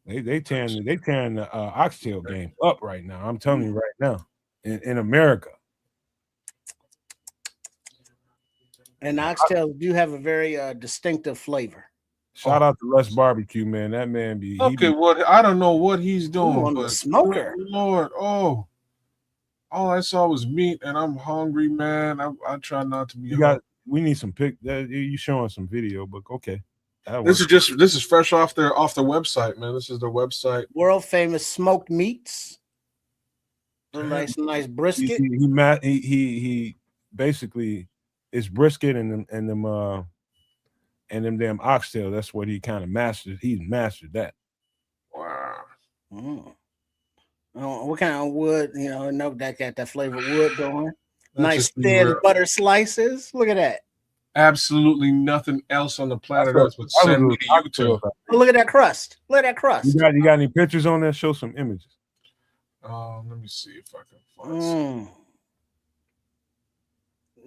They tearing the oxtail game up right now. I'm telling you right now, in America. And oxtails do have a very distinctive flavor. Shout out to Les Barbecue, man. That man be okay. What I don't know what he's doing. On the smoker, Lord, all I saw was meat, and I'm hungry, man. I try not to be. We need some pic. You showing some video, but okay. This is fresh off their website, man. This is their website. World famous smoked meats. Nice brisket. He basically it's brisket and them damn oxtail. That's what he kind of mastered. He mastered that. Wow. What kind of wood? No, that got that flavor wood going. Nice thin butter slices. Look at that. Absolutely nothing else on the planet Earth would send me to Utah. Oh, look at that crust. Look at that crust. You got any pictures on there? Show some images. Let me see if I can find some.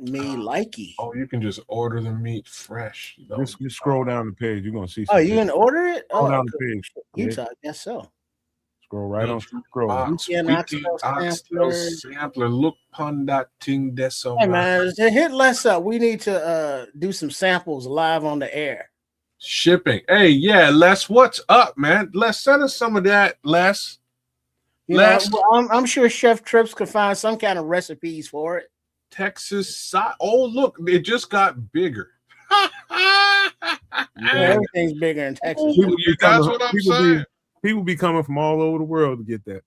Me likey. Oh, you can just order the meat fresh. Just scroll down the page. You're gonna see. Oh, you can order it? Scroll down the page. Utah, I guess so. Scroll right on. Scroll. Oxtail sampler. Look upon that thing. That's so. Hey man, hit Les up. We need to do some samples live on the air. Shipping. Hey, yeah, Les, what's up, man? Les, send us some of that, Les. I'm sure Chef Trips could find some kind of recipes for it. Texas. Oh, look, it just got bigger. Everything's bigger in Texas. That's what I'm saying. People be coming from all over the world to get that.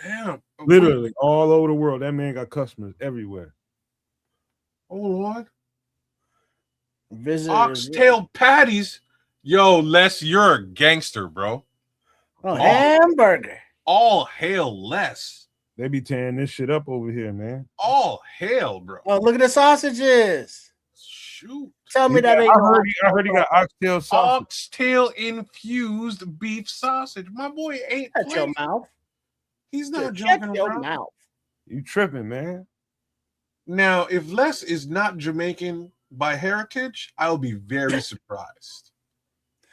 Damn. Literally all over the world. That man got customers everywhere. Hold on. Visitors. Oxtail patties. Yo, Les, you're a gangster, bro. Oh, hamburger. All hail Les. They be tearing this shit up over here, man. All hail, bro. Oh, look at the sausages. Shoot. Tell me that ain't I heard he got oxtail sausage. Oxtail infused beef sausage. My boy ain't Shut your mouth. He's not Shut joking your around. mouth. You tripping, man. Now, if Les is not Jamaican by heritage, I'll be very surprised.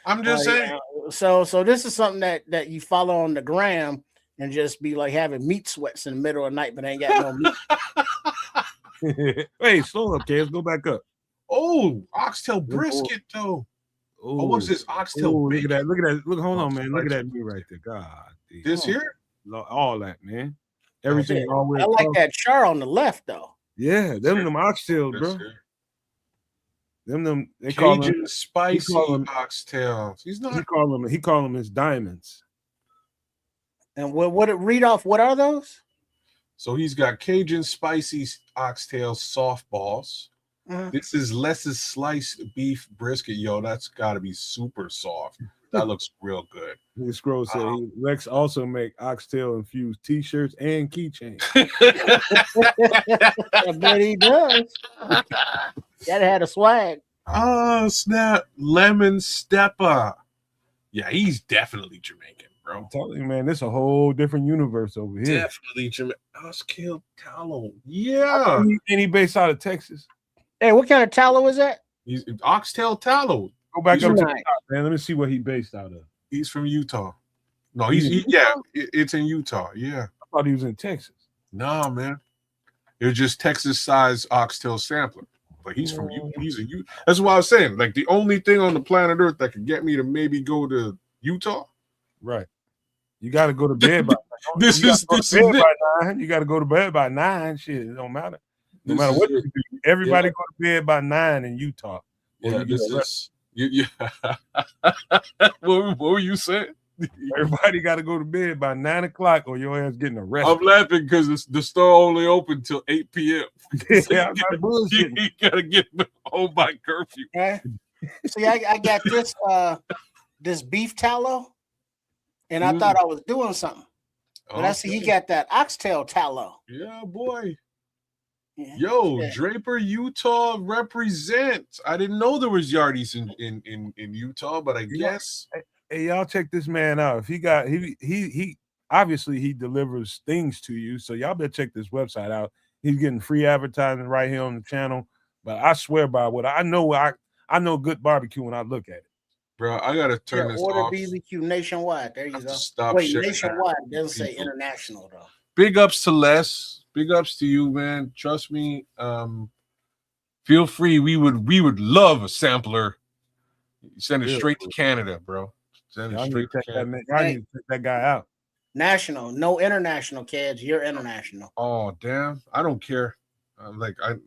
I'm just saying. So this is something that you follow on the gram and just be like having meat sweats in the middle of the night, but ain't got no meat. Hey, slow up, kids. Go back up. Oh, oxtail brisket, though. Oh, what's this? Oxtail look at that. Look at that. Look, hold on, man. Look at that. that meat right there. God. This here? All that, man. Everything. I like that char on the left, though. Yeah, them oxtails, bro. Them they Cajun call them spicy oxtails. He call them his diamonds. And what read off? What are those? So he's got Cajun spicy oxtail softballs. This is Les's sliced beef brisket. Yo, that's got to be super soft. That looks real good. The scroll said Lex also make oxtail infused t-shirts and keychains. I bet he does. That had a swag. Oh, snap. Lemon stepper. Yeah, he's definitely Jamaican, bro. I'm telling you, man, this a whole different universe over here. Definitely Jamaican. Oxtail tallow. Yeah. And he based out of Texas. Hey, what kind of tallow is that? He's oxtail tallow. Go back up to the top, man. Let me see what he based out of. He's from Utah. No, it's in Utah. Yeah. I thought he was in Texas. Nah, man. It was just Texas size oxtail sampler. But he's from Utah. That's what I was saying. Like the only thing on the planet Earth that could get me to maybe go to Utah. Right. You got to go to bed by 9. You got to go to bed by 9. Shit, it don't matter. No matter what you do, everybody go to bed by 9 in Utah. Yeah, what were you saying? Everybody got to go to bed by 9 o'clock, or your ass getting arrested. I'm laughing because the store only open till 8 p.m. Yeah, you gotta get home by curfew. See, I got this beef tallow, and I thought I was doing something. But I see he got that oxtail tallow. Yeah, boy. Yeah. Yo, Draper, Utah represents. I didn't know there was yardies in Utah, but I guess. Hey, y'all check this man out. If he obviously he delivers things to you, so y'all better check this website out. He's getting free advertising right here on the channel. But I swear by what I know, I know good barbecue when I look at it. Bro, I gotta turn this order off. BBQ nationwide. There you go. Stop. Wait, nationwide doesn't say international though. Big ups to Les. Big ups to you, man. Trust me. Feel free. We would love a sampler. Send it straight to Canada, bro. Send it straight to Canada. Y'all need to check that guy out. National, no international, kids. You're international. Oh damn! I don't care.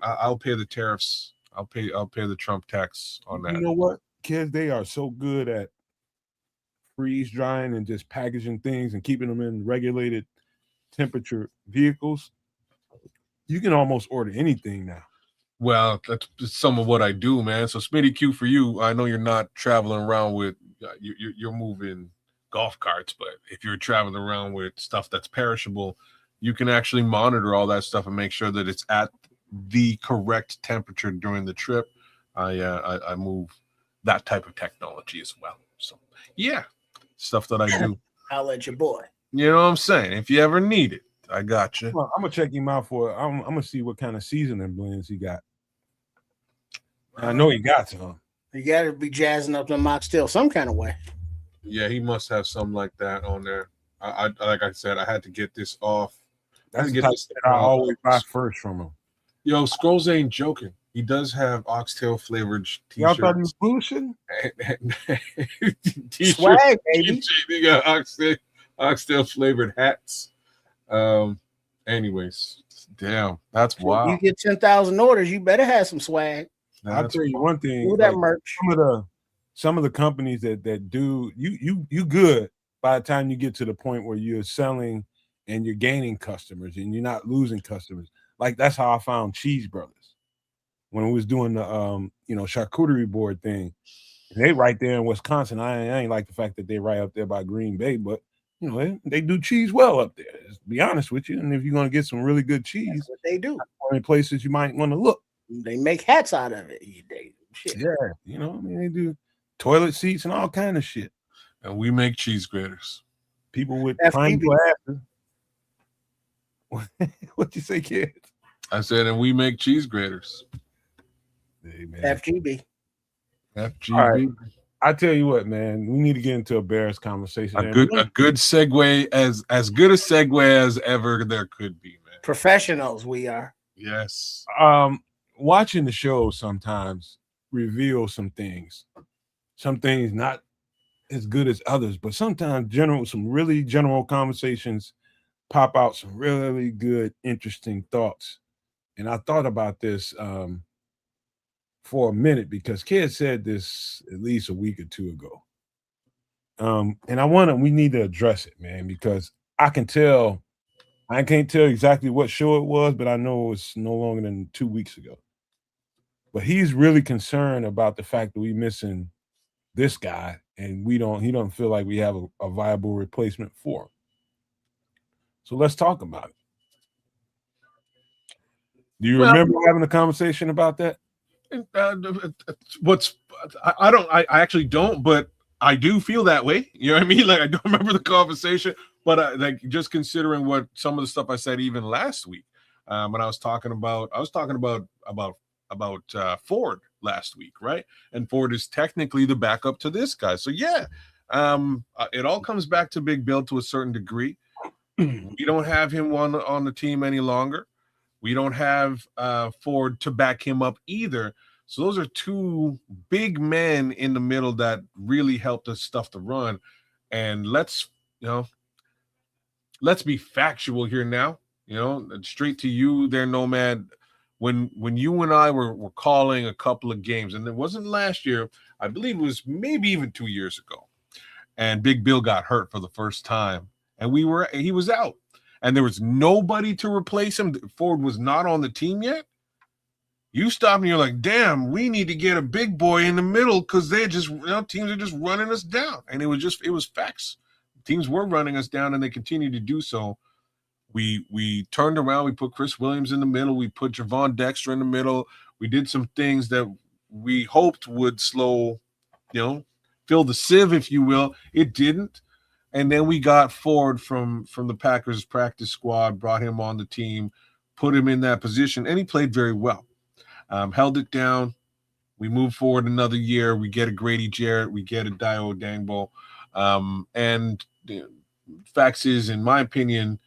I'll pay the tariffs. I'll pay the Trump tax on that. You know what, kids? They are so good at freeze drying and just packaging things and keeping them in regulated temperature vehicles. You can almost order anything now. Well, that's some of what I do, man. So Smitty Q, for you, I know you're not traveling around with you're moving golf carts, but if you're traveling around with stuff that's perishable, you can actually monitor all that stuff and make sure that it's at the correct temperature during the trip. I move that type of technology as well. So yeah, stuff that I do. I'll let your boy. You know what I'm saying? If you ever need it, I got you. Well, I'm gonna check him out for. I'm gonna see what kind of seasoning blends he got. I know he got some. You got to be jazzing up the oxtail some kind of way. Yeah, he must have something like that on there. I like I said, I had to get this off. That's the type that I always buy first from him. Yo, Scrolls ain't joking. He does have oxtail flavored t-shirts. Y'all thought he was bullshitting? Swag, baby. He got oxtail flavored hats. Anyways, damn, that's wild. You get 10,000 orders, you better have some swag. I'll tell you one thing. Do that like, merch. Some of the companies that do you good by the time you get to the point where you're selling and you're gaining customers and you're not losing customers. Like that's how I found Cheese Brothers when we was doing the charcuterie board thing. And they right there in Wisconsin. I ain't like the fact that they right up there by Green Bay, but they do cheese well up there. To be honest with you, and if you're gonna get some really good cheese, That's what they do. one of the places you might want to look. They make hats out of it. Shit. Yeah, they do toilet seats and all kind of shit. And we make cheese graters. People with FGB. pine glasses. What you say, kid? I said, and we make cheese graters. Hey, man. FGB. FGB. All right. I tell you what, man, we need to get into a Bears conversation. A good segue, as good a segue as ever there could be, man. Professionals we are. Yes. Watching the show sometimes reveals some things not as good as others, but sometimes some really general conversations pop out some really good, interesting thoughts. And I thought about this for a minute because Kid said this at least a week or two ago. And we need to address it, man, because I can't tell exactly what show it was, but I know it's no longer than 2 weeks ago. But he's really concerned about the fact that we're missing this guy and he don't feel like we have a viable replacement for him. So let's talk about it. Do you remember having a conversation about that? I actually don't, but I do feel that way. You know what I mean? Like I don't remember the conversation, but like just considering what some of the stuff I said even last week, when I was talking about Ford last week, right? And Ford is technically the backup to this guy. So yeah, it all comes back to Big Bill to a certain degree. We don't have him on the team any longer. We don't have Ford to back him up either. So those are two big men in the middle that really helped us stuff the run. And let's be factual here now. Straight to you there, Nomad. When you and I were calling a couple of games, and it wasn't last year, I believe it was maybe even 2 years ago, and Big Bill got hurt for the first time, and he was out. And there was nobody to replace him. Ford was not on the team yet. You stop and you're like, damn, we need to get a big boy in the middle because teams are just running us down. And it was facts. Teams were running us down and they continue to do so. We turned around. We put Chris Williams in the middle. We put Javon Dexter in the middle. We did some things that we hoped would slow, fill the sieve, if you will. It didn't. And then we got Ford from the Packers practice squad, brought him on the team, put him in that position, and he played very well. Held it down. We move forward another year. We get a Grady Jarrett. We get a Dio Dangbo. And facts is, in my opinion,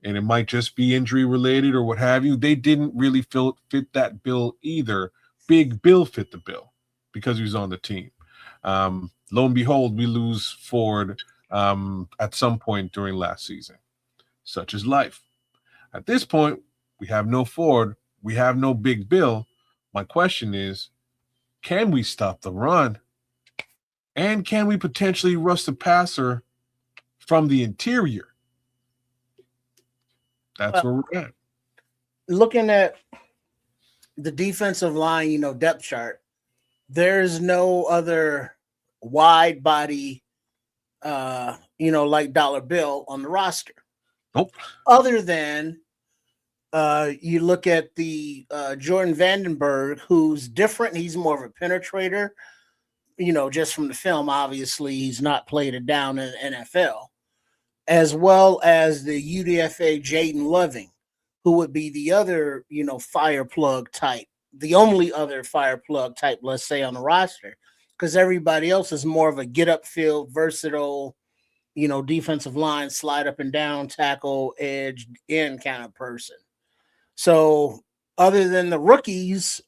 and it might just be injury related or what have you, they didn't really fit that bill either. Big Bill fit the bill because he was on the team. Lo and behold, we lose Ford at some point during last season. Such is life. At this point, we have no Ford. We have no Big Bill. My question is, can we stop the run? And can we potentially rush the passer from the interior? That's where we're at. Looking at the defensive line, depth chart, there's no other wide body, like Dollar Bill on the roster. Nope. Other than you look at the Jordan Vandenberg, who's different. He's more of a penetrator, just from the film. Obviously, he's not played it down in the NFL. As well as the UDFA Jaden Loving, who would be the other, fire plug type, the only other fire plug type, let's say, on the roster, because everybody else is more of a get up field, versatile, defensive line, slide up and down, tackle, edge, end kind of person. So other than the rookies,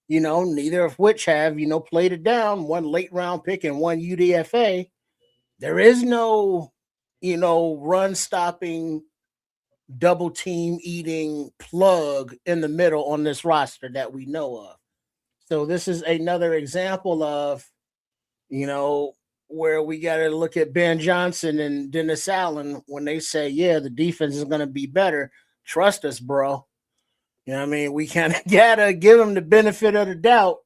neither of which have, played it down, one late round pick and one UDFA, there is no, run stopping, double team eating plug in the middle on this roster that we know of. So this is another example of, where we got to look at Ben Johnson and Dennis Allen when they say, yeah, the defense is going to be better. Trust us, bro. You know what I mean? We kind of got to give them the benefit of the doubt,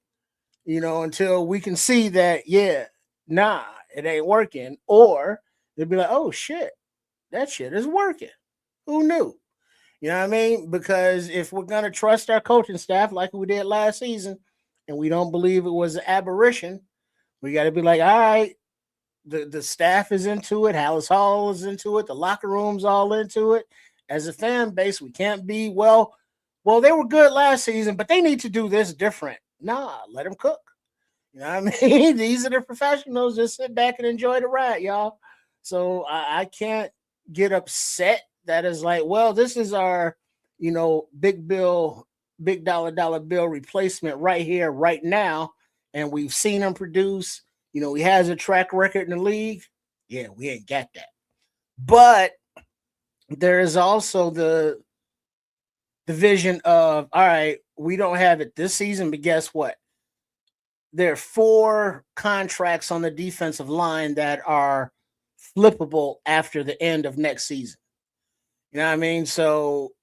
until we can see that, yeah, nah, it ain't working. Or they'll be like, oh, shit, that shit is working. Who knew? You know what I mean? Because if we're going to trust our coaching staff like we did last season and we don't believe it was an aberration, we got to be like, all right, the staff is into it. Hallis Hall is into it. The locker room's all into it. As a fan base, we can't be, well, they were good last season, but they need to do this different. Nah, let them cook. You know what I mean? These are the professionals. Just sit back and enjoy the ride, y'all. So I can't get upset. That is like, well, this is our, big dollar bill replacement right here, right now. And we've seen him produce. He has a track record in the league. Yeah, we ain't got that. But there is also the vision of, all right, we don't have it this season, but guess what? There are 4 contracts on the defensive line that are flippable after the end of next season. You know what I mean? So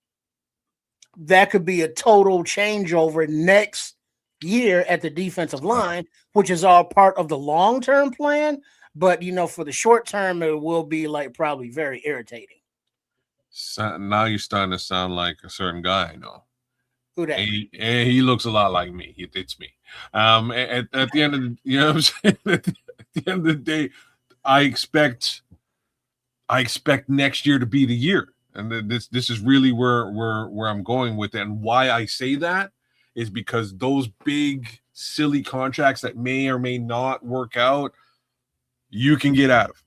that could be a total changeover next year at the defensive line, which is all part of the long-term plan. But, for the short term, it will be like probably very irritating. So now you're starting to sound like a certain guy I know. Who that? He looks a lot like me. It's me. At the end of the, you know what I'm saying? At the end of the day, I expect next year to be the year. And this is really where I'm going with it. And why I say that is because those big, silly contracts that may or may not work out, you can get out of.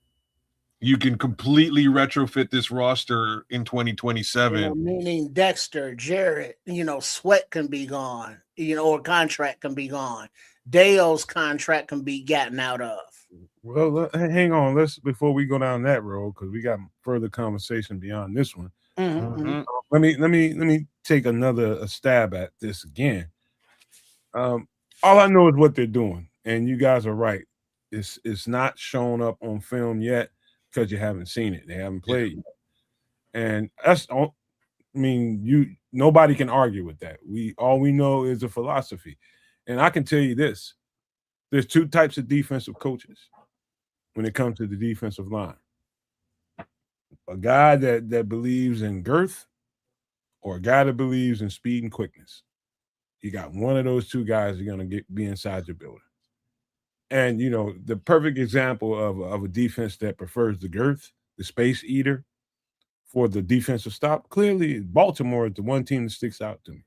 You can completely retrofit this roster in 2027. Meaning Dexter, Jarrett, Sweat can be gone, or contract can be gone. Dale's contract can be gotten out of. Well, hang on. Before we go down that road, because we got further conversation beyond this one. Mm-hmm. Let me take a stab at this again. All I know is what they're doing, and you guys are right. It's not shown up on film yet because you haven't seen it. They haven't played yet, and that's all. I mean, nobody can argue with that. All we know is a philosophy, and I can tell you this: there's 2 types of defensive coaches when it comes to the defensive line. A guy that believes in girth, or a guy that believes in speed and quickness. You got one of those 2 guys are going to be inside your building. And, the perfect example of a defense that prefers the girth, the space eater, for the defensive stop, clearly Baltimore is the one team that sticks out to me.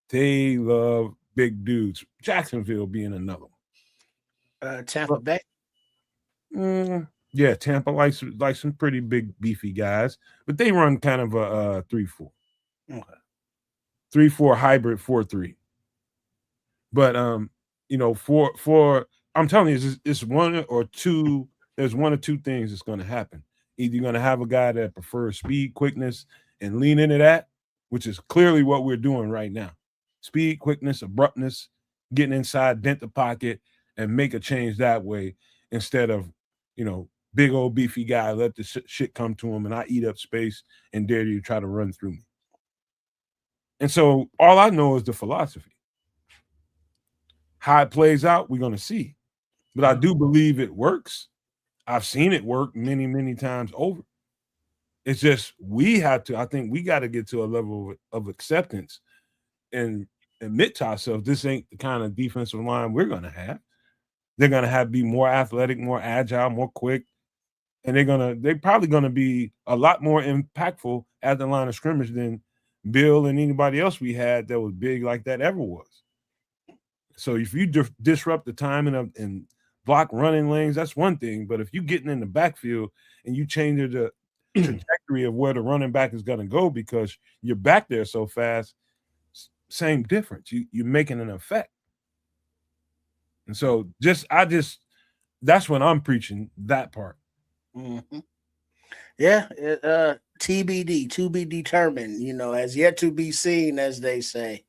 They love big dudes. Jacksonville being another one. Tampa Bay. Yeah, Tampa likes some pretty big, beefy guys, but they run kind of a 3-4. Okay. 3-4 hybrid 4-3. But for I'm telling you, it's one or two. There's 1 or 2 things that's going to happen. Either you're going to have a guy that prefers speed, quickness, and lean into that, which is clearly what we're doing right now. Speed, quickness, abruptness, getting inside, dent the pocket, and make a change that way instead of, big old beefy guy, let the shit come to him and I eat up space and dare you to try to run through me. And so all I know is the philosophy. How it plays out, we're going to see. But I do believe it works. I've seen it work many, many times over. It's just I think we got to get to a level of acceptance and admit to ourselves this ain't the kind of defensive line we're going to have. They're going to be more athletic, more agile, more quick. And they're probably going to be a lot more impactful at the line of scrimmage than Bill and anybody else we had that was big like that ever was. So if you disrupt the timing and block running lanes, that's one thing. But if you're getting in the backfield and you change the trajectory of where the running back is going to go because you're back there so fast, same difference. You're making an effect. And so that's when I'm preaching that part. Mm-hmm. Yeah, TBD, to be determined, as yet to be seen, as they say.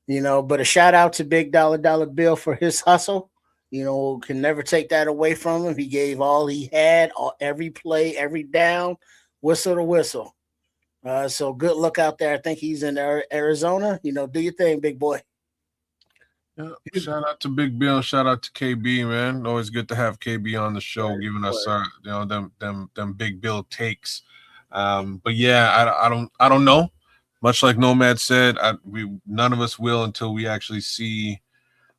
But a shout out to Big Dollar Bill for his hustle. Can never take that away from him. He gave all he had, every play, every down, whistle to whistle. So good luck out there. I think he's in Arizona. Do your thing, big boy. Yeah, shout out to Big Bill. Shout out to KB, man. Always good to have KB on the show, giving us them Big Bill takes. But yeah, I don't know. Much like Nomad said, none of us will until we actually see,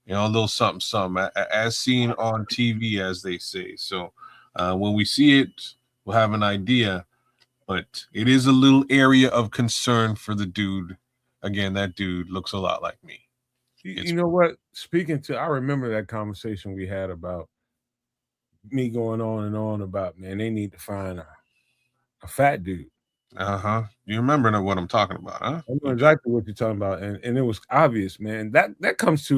a little something, as seen on TV, as they say. So when we see it, we'll have an idea. But it is a little area of concern for the dude. Again, that dude looks a lot like me. You know what? I remember that conversation we had about me going on and on about, man, they need to find a fat dude. You remember what I'm talking about, huh? I know exactly what you're talking about, and it was obvious, man. That comes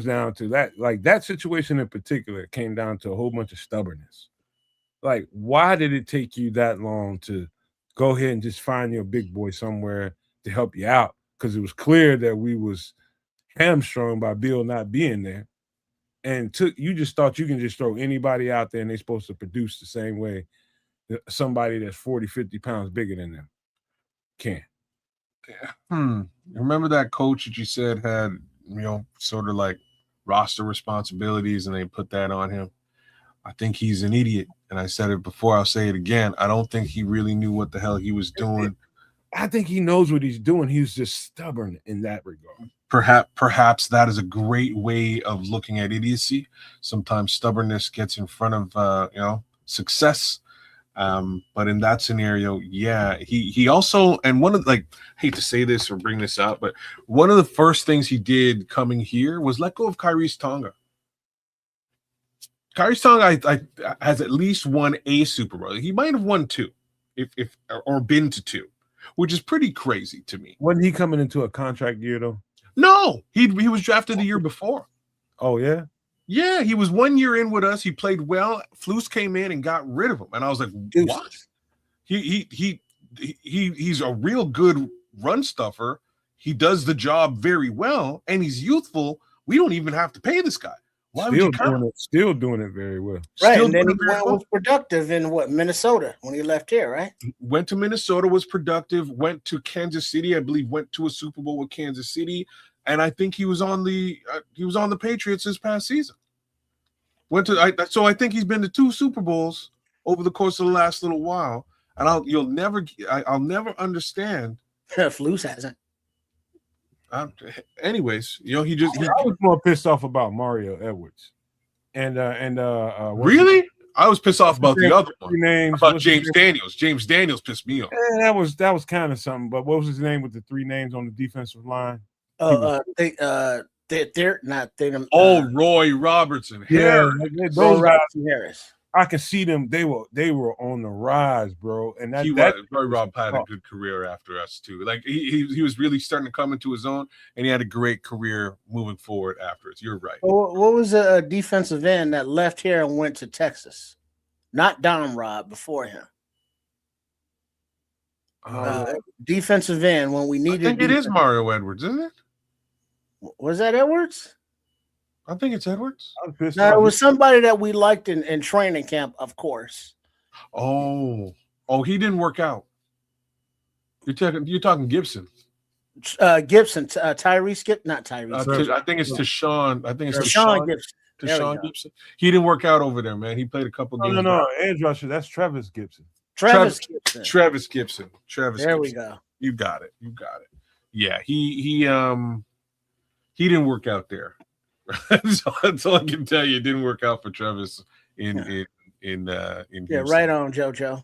down to that, like that situation in particular came down to a whole bunch of stubbornness. Like, why did it take you that long to go ahead and just find your big boy somewhere to help you out? Because it was clear that we was hamstrung by Bill not being there, and you just thought you can just throw anybody out there and they're supposed to produce the same way somebody that's 40, 50 pounds bigger than them can. Yeah. Remember that coach that you said had, sort of like roster responsibilities and they put that on him? I think he's an idiot. And I said it before, I'll say it again. I don't think he really knew what the hell he was doing. I think he knows what he's doing. He's just stubborn in that regard. Perhaps that is a great way of looking at idiocy. Sometimes stubbornness gets in front of, success. But in that scenario, yeah, he also, and one of, like, I hate to say this or bring this up, but one of the first things he did coming here was let go of Kyrie's Tonga. Kyrie's Tonga has at least won a Super Bowl. He might have won two, or been to two, which is pretty crazy to me. Wasn't he coming into a contract year though? No, he was drafted the year before. Oh yeah. Yeah, he was 1 year in with us. He played well. Flus came in and got rid of him, and I was like, "What?" He's a real good run stuffer. He does the job very well, and he's youthful. We don't even have to pay this guy. Why would you count? Still doing it very well. Right, and then he was productive in Minnesota when he left here, right? Went to Minnesota, was productive. Went to Kansas City, I believe. Went to a Super Bowl with Kansas City. And I think he was on the Patriots this past season. So I think he's been to 2 Super Bowls over the course of the last little while. And I'll never understand. Flus hasn't. Anyways, I was more pissed off about Mario Edwards, and really, I was pissed off about the other one. Names about James Daniels. James Daniels pissed me off. That was kind of something. But what was his name with the 3 names on the defensive line? They're not. Roy Robertson. Yeah, Roy Robertson Harris. I can see them. They were on the rise, bro. And Roy Rob had a good career after us too. Like he was really starting to come into his own, and he had a great career moving forward afterwards. You're right. What was a defensive end that left here and went to Texas? Not Don Rob, before him. Defensive end when we needed. I think it is Mario Edwards, isn't it? Was that Edwards? I think it's Edwards. No, it was somebody that we liked in training camp, of course. Oh, he didn't work out. You're talking Gibson. Gibson, Tyrese Gibson, not Tyrese. I think it's Tashawn. I think it's Tashawn Gibson. Tashawn Gibson. He didn't work out over there, man. He played a couple games. No, edge rusher. That's Travis Gibson. Travis Gibson. There we go. You got it. Yeah, he didn't work out there. So that's all I can tell you. It didn't work out for Travis in Houston. Right on, JoJo.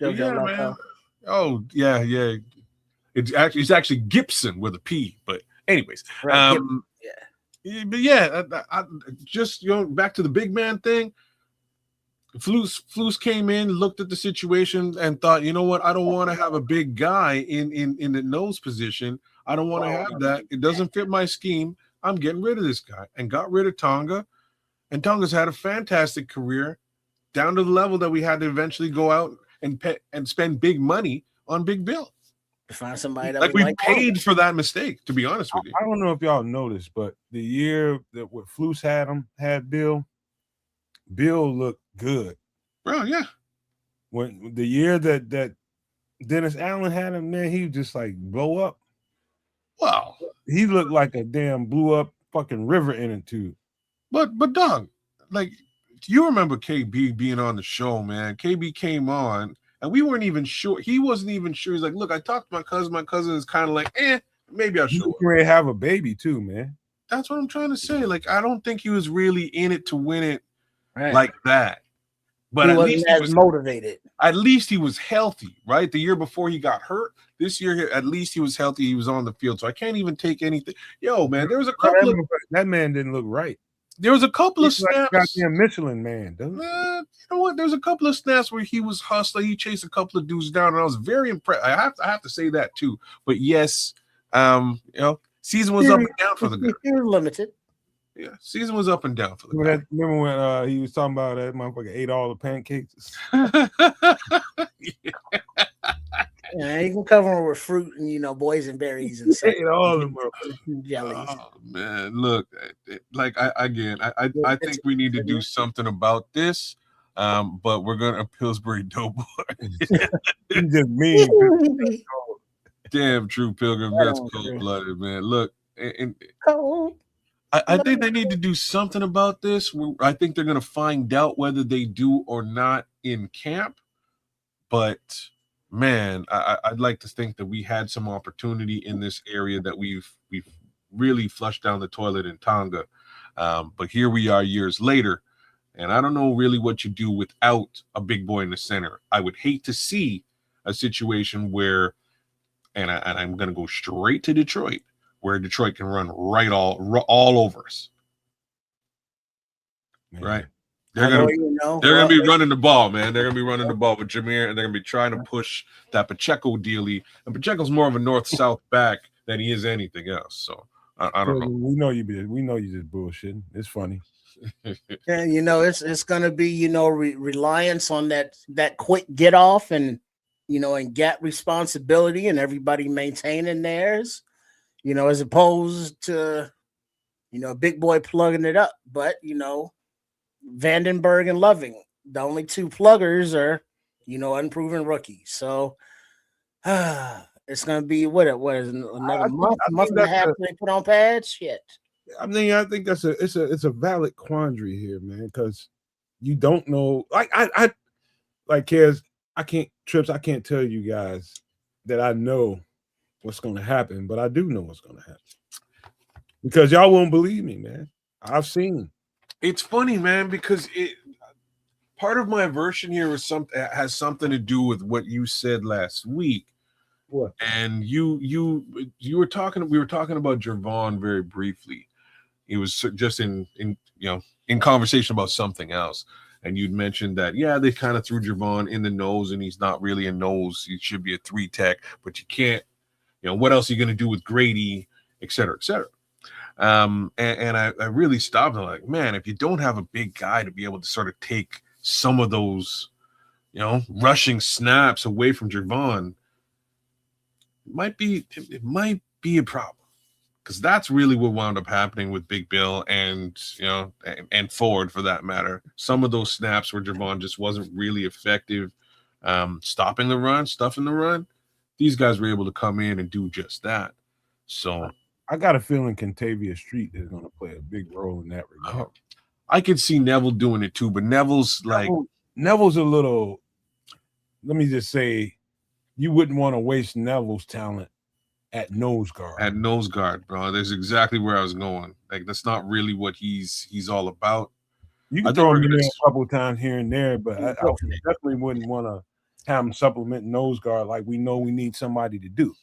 Man. Oh yeah. It's actually Gibson with a P. But anyways, right, But yeah, I just back to the big man thing. Flus came in, looked at the situation, and thought, you know what? I don't want to have a big guy in the nose position. I don't want to have that. It doesn't fit my scheme. I'm getting rid of this guy, and got rid of Tonga. And Tonga's had a fantastic career, down to the level that we had to eventually go out and spend big money on Big Bill. Find somebody that Like we we paid for that mistake, to be honest with you. I don't know if y'all noticed, but the year that what Flus had Bill looked good. Bro, yeah. When the year that Dennis Allen had him, man, he just like blow up. Wow. He looked like a damn blew up fucking river inner tube. But dog, like you remember KB being on the show, man. KB came on and we weren't even sure. He wasn't even sure. He's like, look, I talked to my cousin. My cousin is kind of like, maybe I'll show up. He ready to have a baby too, man. That's what I'm trying to say. Like, I don't think he was really in it to win it Right. like that. But he at wasn't least as he was motivated. At least he was healthy, right? The year before he got hurt. This year, at least he was healthy. He was on the field. So I can't even take anything. Yo, man, there was a couple of that man didn't look right. There was a couple of snaps. Like goddamn Michelin man, doesn't it? You know what? There's a couple of snaps where he was hustling. He chased a couple of dudes down, and I was very impressed. I have to say that too. But yes, you know, season was up and down for the guy. He was limited. Yeah, season was up and down for the guy. Remember when he was talking about that motherfucker ate all the pancakes? Yeah, you can cover them with fruit and boysenberries and stuff. Ate all of them jellies. Oh man, look, like I think we need to do something about this. But we're gonna Pillsbury Doughboy. You just mean. Damn true, Pilgrim. That's cold blooded, man. Look, and I think they need to do something about this. I think they're gonna find out whether they do or not in camp. But man, I'd like to think that we had some opportunity in this area that we've really flushed down the toilet in Tonga. But here we are years later, and I don't know really what you do without a big boy in the center. I would hate to see a situation where, and I'm going to go straight to Detroit, where Detroit can run all over us. Man. Right? They're gonna be running the ball, man. They're gonna be running the ball with Jameer, and they're gonna be trying to push that Pacheco dealie. And Pacheco's more of a north-south back than he is anything else. So I don't know. We know you just bullshitting. It's funny. Yeah, it's gonna be reliance on that quick get off and and gap responsibility and everybody maintaining theirs, as opposed to a big boy plugging it up. But Vandenberg and Loving, the only two pluggers are, unproven rookies. So it's gonna be what is it, another month and a half they put on pads? Shit. I think that's it's a valid quandary here, man, because you don't know. Like Kez, I can't tell you guys that I know what's gonna happen, but I do know what's gonna happen. Because y'all won't believe me, man. I've seen. It's funny, man, because part of my aversion here has something to do with what you said last week. What? And you were talking. We were talking about Javon very briefly. It was just in conversation about something else, and you'd mentioned that they kind of threw Javon in the nose, and he's not really a nose. He should be a 3 tech, but you can't. What else are you going to do with Grady, et cetera, et cetera. And I really stopped and like, man, if you don't have a big guy to be able to sort of take some of those, rushing snaps away from Javon, it might be a problem, because that's really what wound up happening with Big Bill and and Ford for that matter. Some of those snaps where Javon just wasn't really effective, stopping the run, stuffing the run. These guys were able to come in and do just that. So I got a feeling Kentavious Street is going to play a big role in that regard. I could see Neville doing it too, but Neville's a little. Let me just say, you wouldn't want to waste Neville's talent at nose guard. At nose guard, bro. That's exactly where I was going. Like, that's not really what he's all about. You can throw him in there a couple times here and there, but I definitely wouldn't want to have him supplement nose guard like we know we need somebody to do.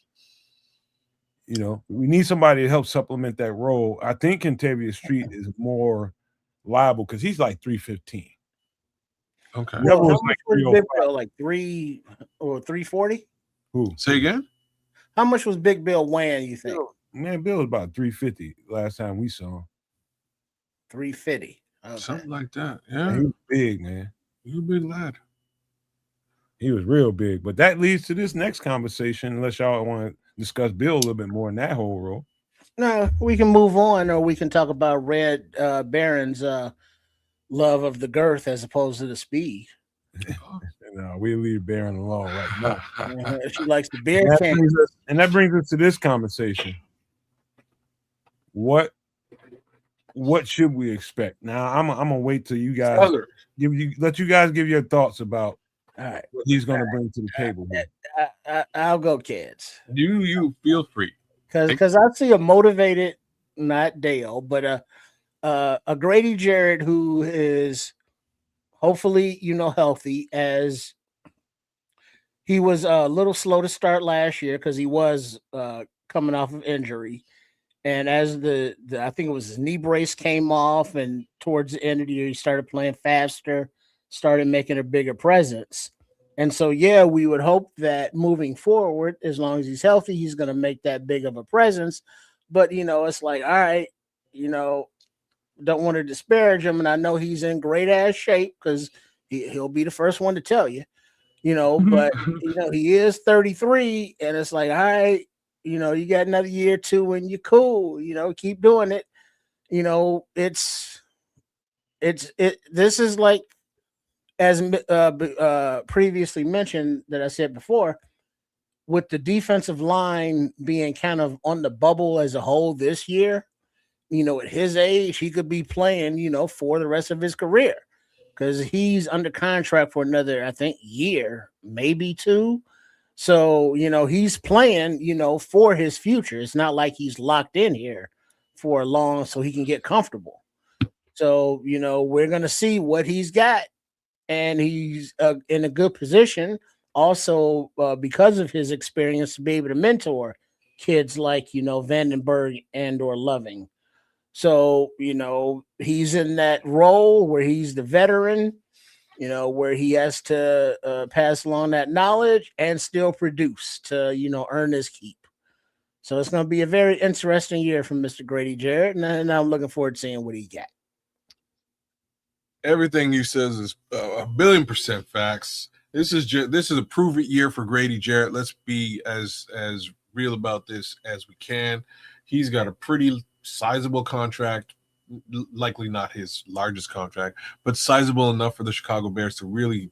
We need somebody to help supplement that role. I think Kentavious Street is more liable because he's like 315. Okay. How much was Big Bill, like 3 or 340? Who? Say again? How much was Big Bill weighing, you think? Bill was about 350 last time we saw him. 350. Okay. Something like that. Yeah. He was big, man. He's a big lad. He was real big. But that leads to this next conversation, unless y'all want to discuss Bill a little bit more in that whole role. No, we can move on, or we can talk about Red Baron's love of the girth as opposed to the speed. And we leave Baron alone right now. She likes the beer And can. that brings us to this conversation. What should we expect? Now I'm gonna wait till you guys let you guys give your thoughts about All right, what he's gonna bring to the table here. I'll go, kids. You feel free. Because I see a motivated, not Dale, but a Grady Jarrett who is hopefully, healthy, as he was a little slow to start last year because he was coming off of injury. And as the I think it was his knee brace came off, and towards the end of the year, he started playing faster, started making a bigger presence. And so, yeah, we would hope that moving forward, as long as he's healthy, he's going to make that big of a presence. But, it's like, all right, don't want to disparage him. And I know he's in great ass shape because he'll be the first one to tell you, but, he is 33, and it's like, all right, you got another year or two and you're cool, keep doing it. This is like, as previously mentioned that I said before, with the defensive line being kind of on the bubble as a whole this year, at his age, he could be playing, for the rest of his career because he's under contract for another, I think, year, maybe two. So, he's playing, for his future. It's not like he's locked in here for long so he can get comfortable. So, we're going to see what he's got. And he's in a good position also because of his experience to be able to mentor kids like, Vandenberg and or Loving. So, he's in that role where he's the veteran, where he has to pass along that knowledge and still produce to, earn his keep. So it's going to be a very interesting year from Mr. Grady Jarrett, and I'm looking forward to seeing what he got. Everything you says is 1,000,000,000% facts. This is a prove it year for Grady Jarrett. Let's be as real about this as we can. He's got a pretty sizable contract. Likely not his largest contract, but sizable enough for the Chicago Bears to really,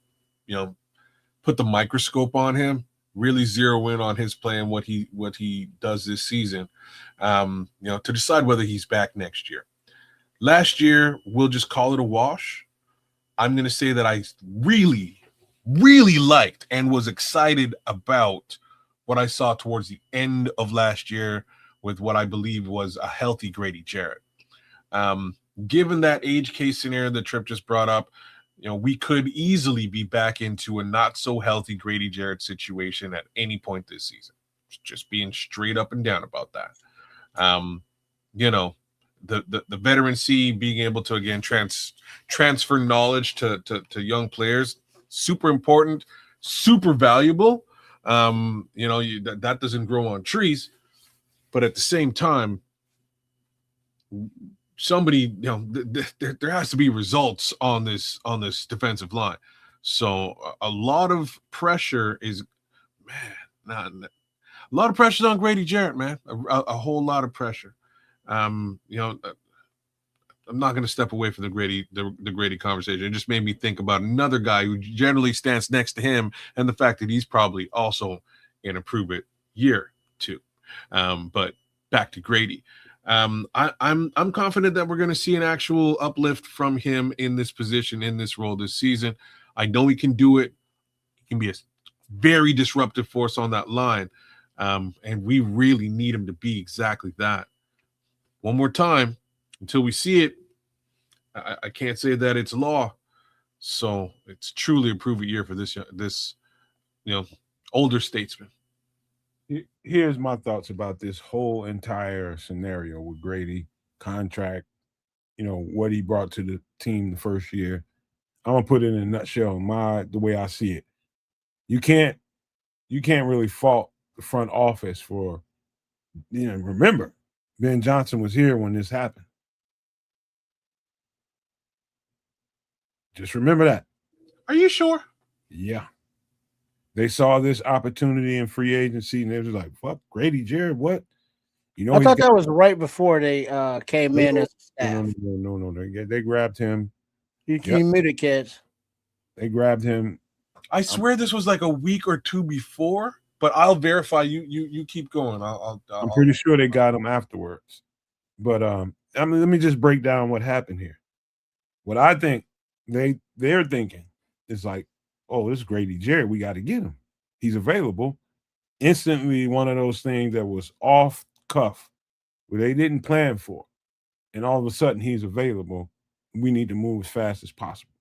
put the microscope on him, really zero in on his play and what he does this season, to decide whether he's back next year. Last year, we'll just call it a wash. I'm going to say that I really, really liked and was excited about what I saw towards the end of last year with what I believe was a healthy Grady Jarrett. Given that age case scenario that Tripp just brought up, we could easily be back into a not so healthy Grady Jarrett situation at any point this season. Just being straight up and down about that. The veterancy, being able to again transfer knowledge to young players, super important, super valuable. That doesn't grow on trees, but at the same time, somebody, there has to be results on this defensive line. So a lot of pressure is, a lot of pressure on Grady Jarrett, man. A whole lot of pressure. I'm not going to step away from the Grady conversation. It just made me think about another guy who generally stands next to him, and the fact that he's probably also in a prove-it year too. But back to Grady. I'm confident that we're going to see an actual uplift from him in this position, in this role this season. I know he can do it. He can be a very disruptive force on that line, and we really need him to be exactly that. One more time, until we see it, I can't say that it's law. So it's truly a prove-it year for this older statesman. Here's my thoughts about this whole entire scenario with Grady contract, what he brought to the team the first year. I'm gonna put it in a nutshell, the way I see it. You can't really fault the front office for, remember, Ben Johnson was here when this happened. Just remember that. Are you sure? Yeah. They saw this opportunity in free agency, and they was like, "Fuck, Grady Jarrett, what?" You know, I thought that was right before they came in as staff. No. They grabbed him. You muted, kids. They grabbed him. I swear this was like a week or two before, but I'll verify. You keep going. I'm pretty sure they got him afterwards. But let me just break down what happened here. What I think they're thinking is like, oh, this is Grady Jarrett. We got to get him. He's available. Instantly, one of those things that was off cuff, where they didn't plan for, and all of a sudden he's available. We need to move as fast as possible,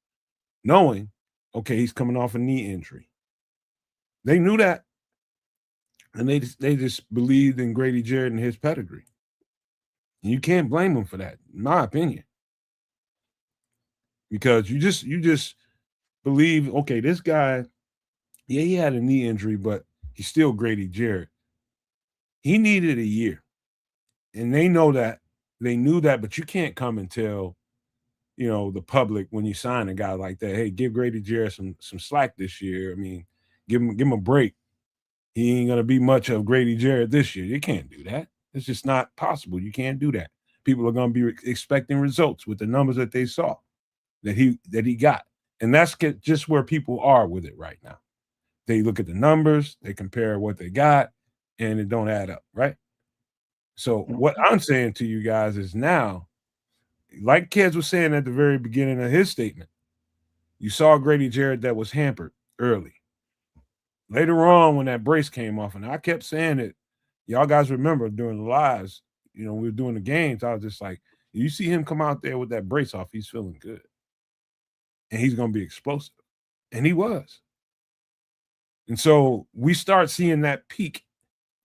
knowing, okay, he's coming off a knee injury. They knew that, and they just believed in Grady Jarrett and his pedigree. And you can't blame them for that, in my opinion, because you just believe, okay, this guy, yeah, he had a knee injury, but he's still Grady Jarrett. He needed a year, and they know that. They knew that, but you can't come and tell, the public when you sign a guy like that, hey, give Grady Jarrett some slack this year. I mean, give him a break. He ain't gonna be much of Grady Jarrett this year. You can't do that. It's just not possible. You can't do that. People are gonna be expecting results with the numbers that they saw that he got, and that's just where people are with it right now. They look at the numbers, they compare what they got, and it don't add up, right? So what I'm saying to you guys is now, like Kids was saying at the very beginning of his statement, you saw Grady Jarrett that was hampered early. Later on, when that brace came off, and I kept saying it, y'all guys remember during the lives, we were doing the games, I was just like, you see him come out there with that brace off, he's feeling good. And he's going to be explosive. And he was. And so we start seeing that peak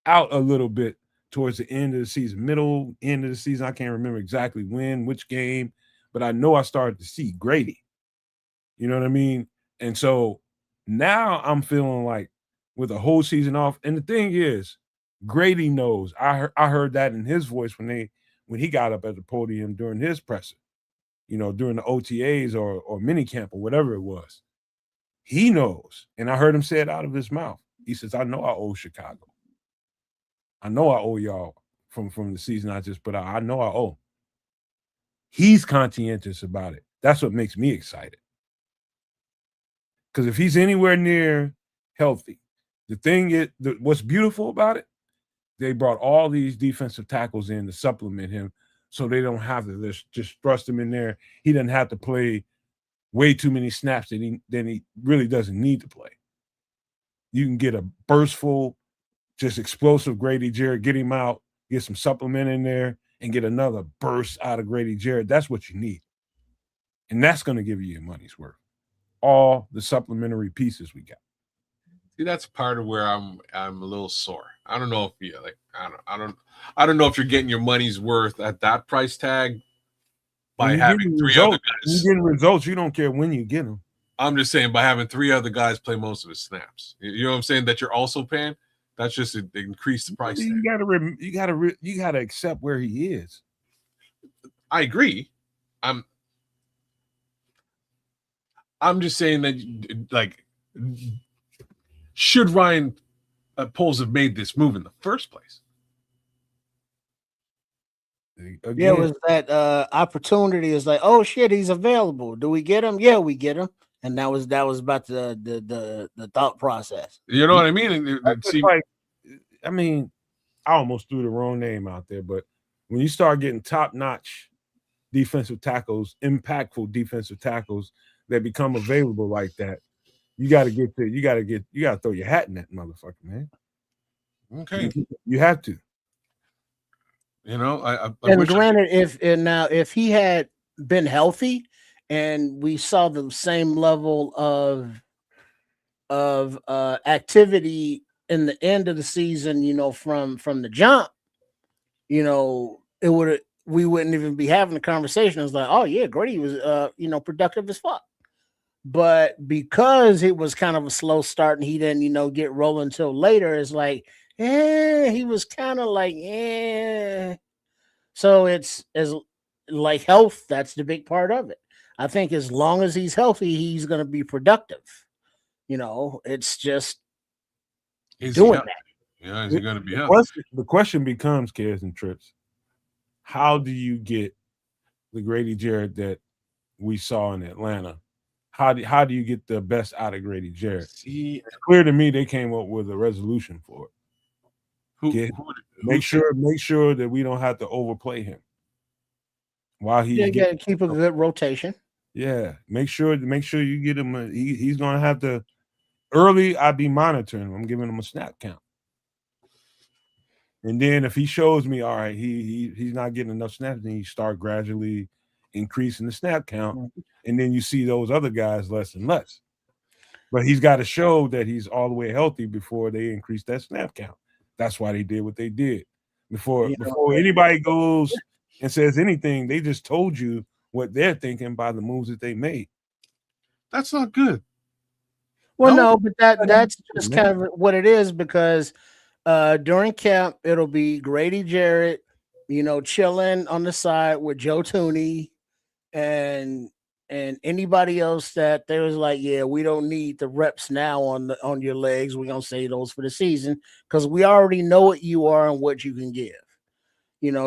out a little bit towards the end of the season, middle, end of the season. I can't remember exactly when, which game, but I know I started to see Grady. You know what I mean? And so now I'm feeling like with a whole season off, and the thing is, Grady knows. I heard that in his voice when he got up at the podium during his presser, during the OTAs or mini camp or whatever it was. He knows, and I heard him say it out of his mouth. He says, I know I owe Chicago. I know I owe y'all from the season I just put out. I know I owe. He's conscientious about it. That's what makes me excited. Because if he's anywhere near healthy, the thing is, what's beautiful about it, they brought all these defensive tackles in to supplement him so they don't have to just thrust him in there. He doesn't have to play way too many snaps that he really doesn't need to play. You can get a burstful, just explosive Grady Jarrett, get him out, get some supplement in there, and get another burst out of Grady Jarrett. That's what you need. And that's going to give you your money's worth. All the supplementary pieces we got. See, that's part of where I'm a little sore. I don't know if you I don't know if you're getting your money's worth at that price tag by having three other guys. You're getting results. You don't care when you get them. I'm just saying by having three other guys play most of his snaps. You know what I'm saying? That you're also paying. That's just to increase the price. You gotta accept where he is. I agree. I'm just saying that, like, should Ryan Poles have made this move in the first place? Again, yeah, it was that opportunity is like, oh shit, he's available. Do we get him? Yeah, we get him. And that was about the thought process. You know what I mean? I almost threw the wrong name out there, but when you start getting top-notch defensive tackles, impactful defensive tackles that become available like that, you got to throw your hat in that motherfucker, man. Okay, you have to. And granted, if he had been healthy and we saw the same level of activity in the end of the season, from the jump, we wouldn't even be having the conversation. It's like, oh yeah, Grady was productive as fuck. But because it was kind of a slow start and he didn't, get rolling until later, it's like, he was kind of like, So it's as like health, that's the big part of it. I think as long as he's healthy, he's going to be productive. It's just doing that. Yeah, is he going to be up? The question becomes, Cares and Trips, how do you get the Grady Jarrett that we saw in Atlanta? How do you get the best out of Grady Jarrett? See, it's clear to me they came up with a resolution for it. Make sure that we don't have to overplay him while he's got to keep a good rotation. Yeah, make sure you get him. He's going to have to early. I'd be monitoring him. I'm giving him a snap count. And then if he shows me, all right, he's not getting enough snaps, then you start gradually increasing the snap count. And then you see those other guys less and less. But he's got to show that he's all the way healthy before they increase that snap count. That's why they did what they did. Before anybody goes and says anything, they just told you what they're thinking by the moves that they made. That's not good. Well, no, but that's just kind of what it is, because during camp, it'll be Grady Jarrett, chilling on the side with Joe Tooney and anybody else that there was like, yeah, we don't need the reps now on your legs. We're gonna save those for the season because we already know what you are and what you can give.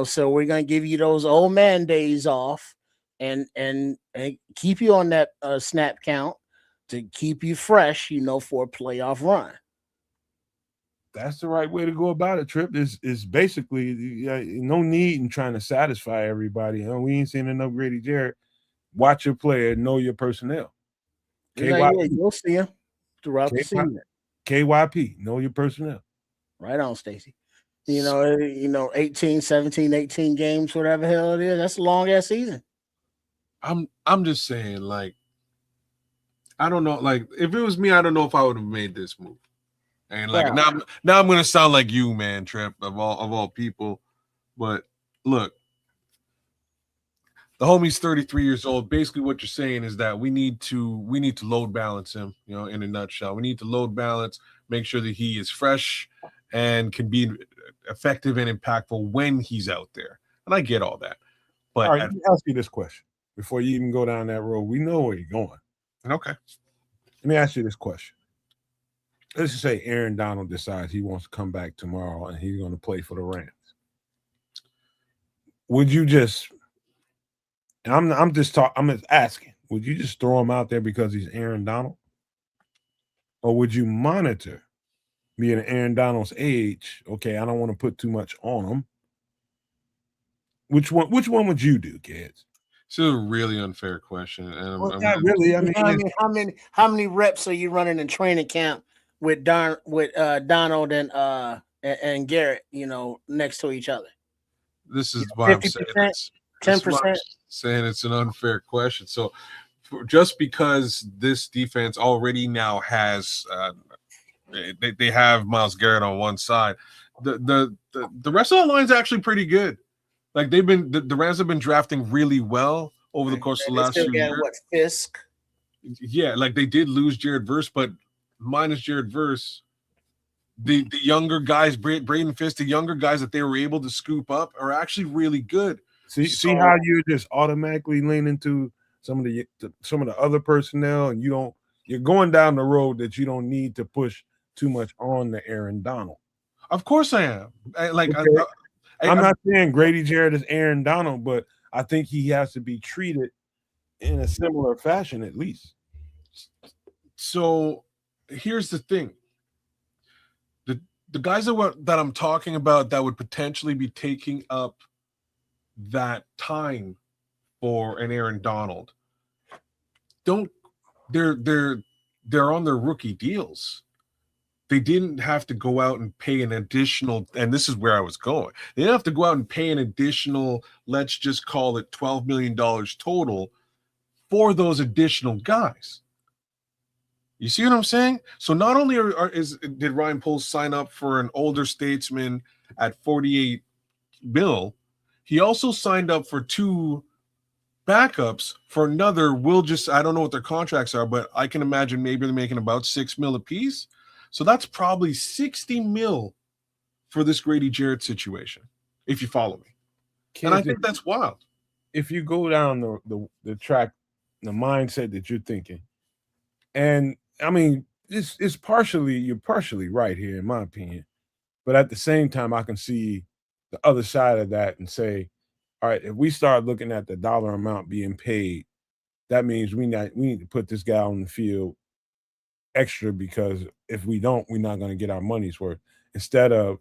So we're gonna give you those old man days off and keep you on that snap count to keep you fresh, for a playoff run. That's the right way to go about it, Trip. Is basically no need in trying to satisfy everybody. We ain't seen enough Grady Jarrett. Watch your player, know your personnel. You'll see him throughout the season. KYP, know your personnel. Right on, Stacy. 18, 17, 18 games, whatever the hell it is. That's a long ass season. I'm just saying, like, I don't know. Like, if it was me, I don't know if I would have made this move. And like now I'm gonna sound like you, man, Trip, of all people. But look, the homie's 33 years old. Basically, what you're saying is that we need to load balance him, in a nutshell. We need to load balance, make sure that he is fresh and can be effective and impactful when he's out there. And I get all that. But all right, let me ask you this question before you even go down that road. We know where you're going. Okay. Let me ask you this question. Let's just say Aaron Donald decides he wants to come back tomorrow and he's going to play for the Rams. Would you just, and I'm just asking, would you just throw him out there because he's Aaron Donald? Or would you monitor, being Aaron Donald's age, okay, I don't want to put too much on him. Which one would you do, kids? This is a really unfair question. And not really. I mean, how many reps are you running in training camp with Donald and Garrett, next to each other? This is why I'm saying 10%. Saying it's an unfair question. So, just because this defense already now has, they have Myles Garrett on one side, the rest of the line is actually pretty good. Like the Rams have been drafting really well over the course of the last few years. What, Fisk? Yeah, like they did lose Jared Verse, but minus Jared Verse, the younger guys, Braden Fisk, the younger guys that they were able to scoop up are actually really good. See how you just automatically lean into some of the other personnel, and you're going down the road that you don't need to push too much on the Aaron Donald. Of course I am. I'm not saying Grady Jarrett is Aaron Donald, but I think he has to be treated in a similar fashion at least. So here's the thing. The guys that I'm talking about that would potentially be taking up that time for an Aaron Donald, they're on their rookie deals. They didn't have to go out and pay an additional, and this is where I was going. They didn't have to go out and pay an additional, let's just call it $12 million total for those additional guys. You see what I'm saying? So not only did Ryan Poles sign up for an older statesman at $48 million, he also signed up for two backups for another. I don't know what their contracts are, but I can imagine maybe they're making about $6 million apiece. So that's probably $60 million for this Grady Jarrett situation, if you follow me. And I think that's wild. If you go down the track, the mindset that you're thinking, and I mean, it's partially, you're partially right here, in my opinion. But at the same time, I can see the other side of that and say, all right, if we start looking at the dollar amount being paid, that means we need to put this guy on the field extra, because if we don't, we're not going to get our money's worth. Instead of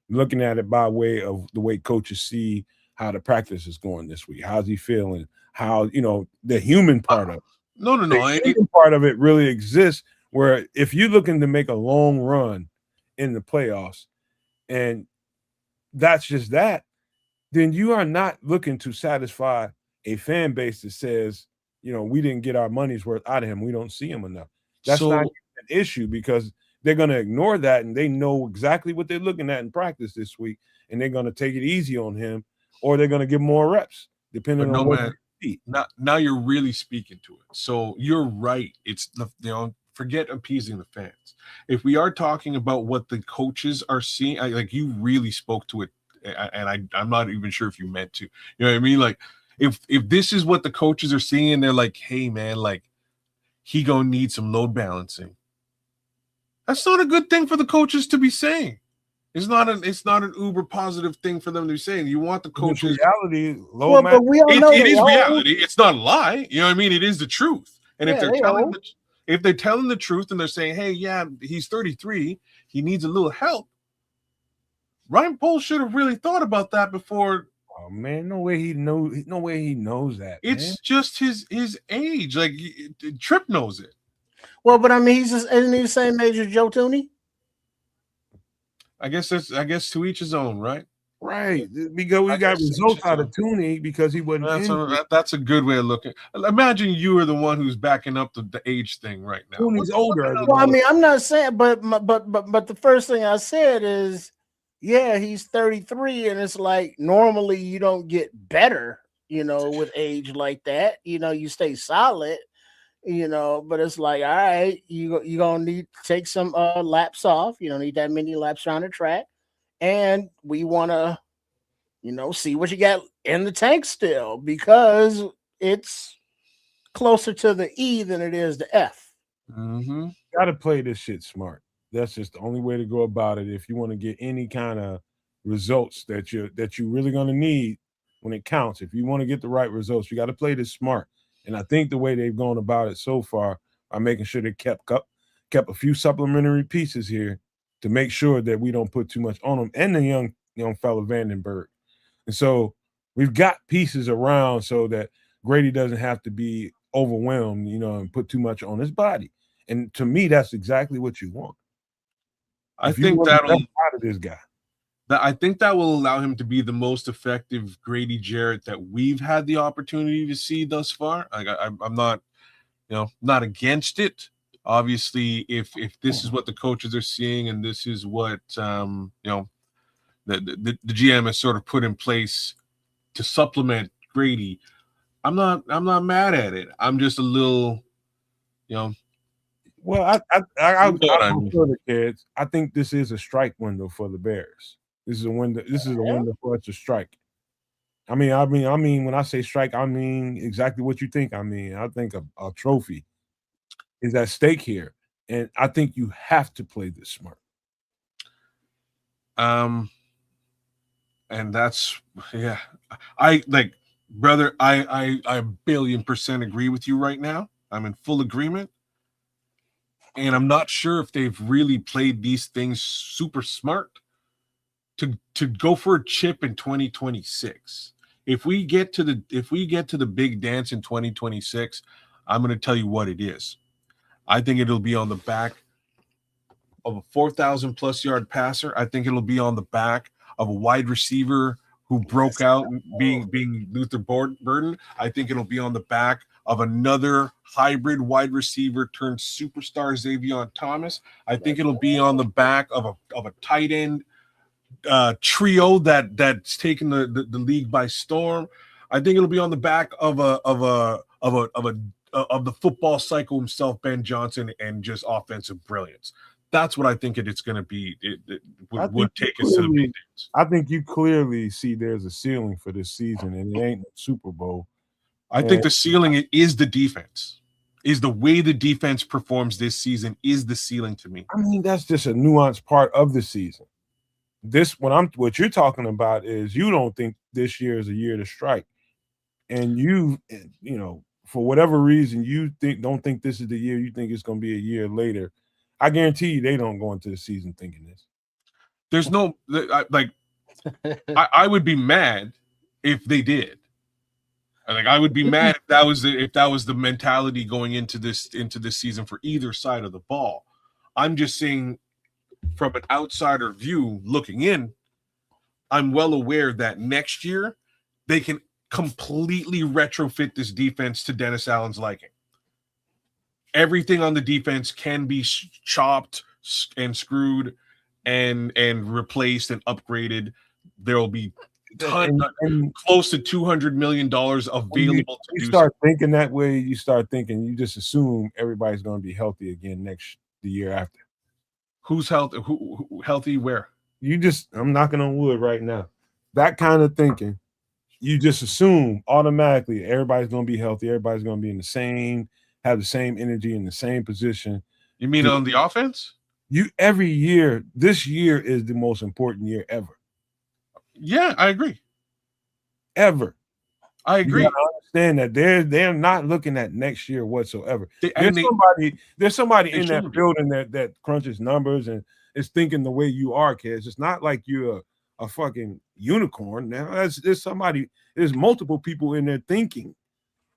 looking at it by way of the way coaches see how the practice is going this week, how's he feeling, how, the human part of it. No. The human part of it really exists, where if you're looking to make a long run in the playoffs, and that's just that, then you are not looking to satisfy a fan base that says, we didn't get our money's worth out of him. We don't see him enough. That's not an issue, because they're going to ignore that, and they know exactly what they're looking at in practice this week, and they're going to take it easy on him, or they're going to give more reps, depending on what he sees. Now you're really speaking to it. So you're right. It's forget appeasing the fans. If we are talking about what the coaches are seeing, like you really spoke to it, and I'm not even sure if you meant to. You know what I mean? Like if this is what the coaches are seeing, they're like, hey man, like he gonna need some load balancing. That's not a good thing for the coaches to be saying. It's not an uber positive thing for them to be saying. You want the coaches. Reality, but we all know it is reality. It's not a lie. You know what I mean? It is the truth. And if they're telling the truth and they're saying, hey, yeah, he's 33, he needs a little help. Ryan Poles should have really thought about that before. Oh man, no way he knows that. It's just his age. Like Tripp knows it. Well, but I mean, isn't he the same age as Joe Thuney? I guess to each his own, right? Right. We got results out of Thuney because he wasn't. That's a good way of looking. Imagine you are the one who's backing up the age thing right now. Thuney's older. Well, I mean, I'm not saying, but the first thing I said is, yeah, he's 33, and it's like normally you don't get better, with age like that. You stay solid. But it's like, all right, you're gonna need to take some laps off. You don't need that many laps around the track, and we want to, see what you got in the tank still, because it's closer to the E than it is the F. Mm-hmm. Got to play this shit smart. That's just the only way to go about it if you want to get any kind of results that you're really gonna need when it counts. If you want to get the right results, you got to play this smart. And I think the way they've gone about it so far are making sure they kept a few supplementary pieces here to make sure that we don't put too much on them, and the young fella Vandenberg. And so we've got pieces around so that Grady doesn't have to be overwhelmed, and put too much on his body. And to me, that's exactly what you want. I think that'll out of this guy. I think that will allow him to be the most effective Grady Jarrett that we've had the opportunity to see thus far. I'm not, not against it. Obviously, if this is what the coaches are seeing, and this is what the GM has sort of put in place to supplement Grady, I'm not mad at it. I'm just a little, Well, I'll go further, kids. I think this is a strike window for the Bears. This is a window. This is a window for us to strike. I mean, when I say strike, I mean exactly what you think. I mean, I think a trophy is at stake here, and I think you have to play this smart. And that's I brother. I 1,000,000,000% agree with you right now. I'm in full agreement, and I'm not sure if they've really played these things super smart to go for a chip in 2026. If we get to the big dance in 2026, I'm going to tell you what it is. I think it'll be on the back of a 4,000+ yard passer. I think it'll be on the back of a wide receiver who broke out, being Luther Burden. I think it'll be on the back of another hybrid wide receiver turned superstar Xavier Thomas. I think it'll be on the back of a tight end trio that's taken the league by storm. I think it'll be on the back of the football cycle himself, Ben Johnson, and just offensive brilliance. That's what I think it's going to be. It would take us to the big dance. I think you clearly see there's a ceiling for this season, and it ain't Super Bowl. I think the ceiling is the defense. is the way the defense performs this season is the ceiling to me. I mean, that's just a nuanced part of the season. What you're talking about is you don't think this year is a year to strike, and you know, for whatever reason you don't think this is the year. You think it's going to be a year later. I guarantee you they don't go into the season thinking this. There's no I would be mad if they did. I would be mad if that was the mentality going into this season for either side of the ball. I'm just saying, from an outsider view looking in, I'm well aware that next year they can completely retrofit this defense to Dennis Allen's liking. Everything on the defense can be chopped and screwed and replaced and upgraded. There will be close to $200 million available to you do start thinking that way. You start thinking, you just assume everybody's going to be healthy again the year after. Who's healthy? Who healthy where? I'm knocking on wood right now. That kind of thinking, you just assume automatically everybody's going to be healthy. Everybody's going to be have the same energy in the same position. You mean on the offense? Every year, this year is the most important year ever. Yeah, I agree. Ever. I agree. You gotta understand that they're not looking at next year whatsoever. There's somebody in that building that crunches numbers and is thinking the way you are, kids. It's not like you're a fucking unicorn. Now there's multiple people in there thinking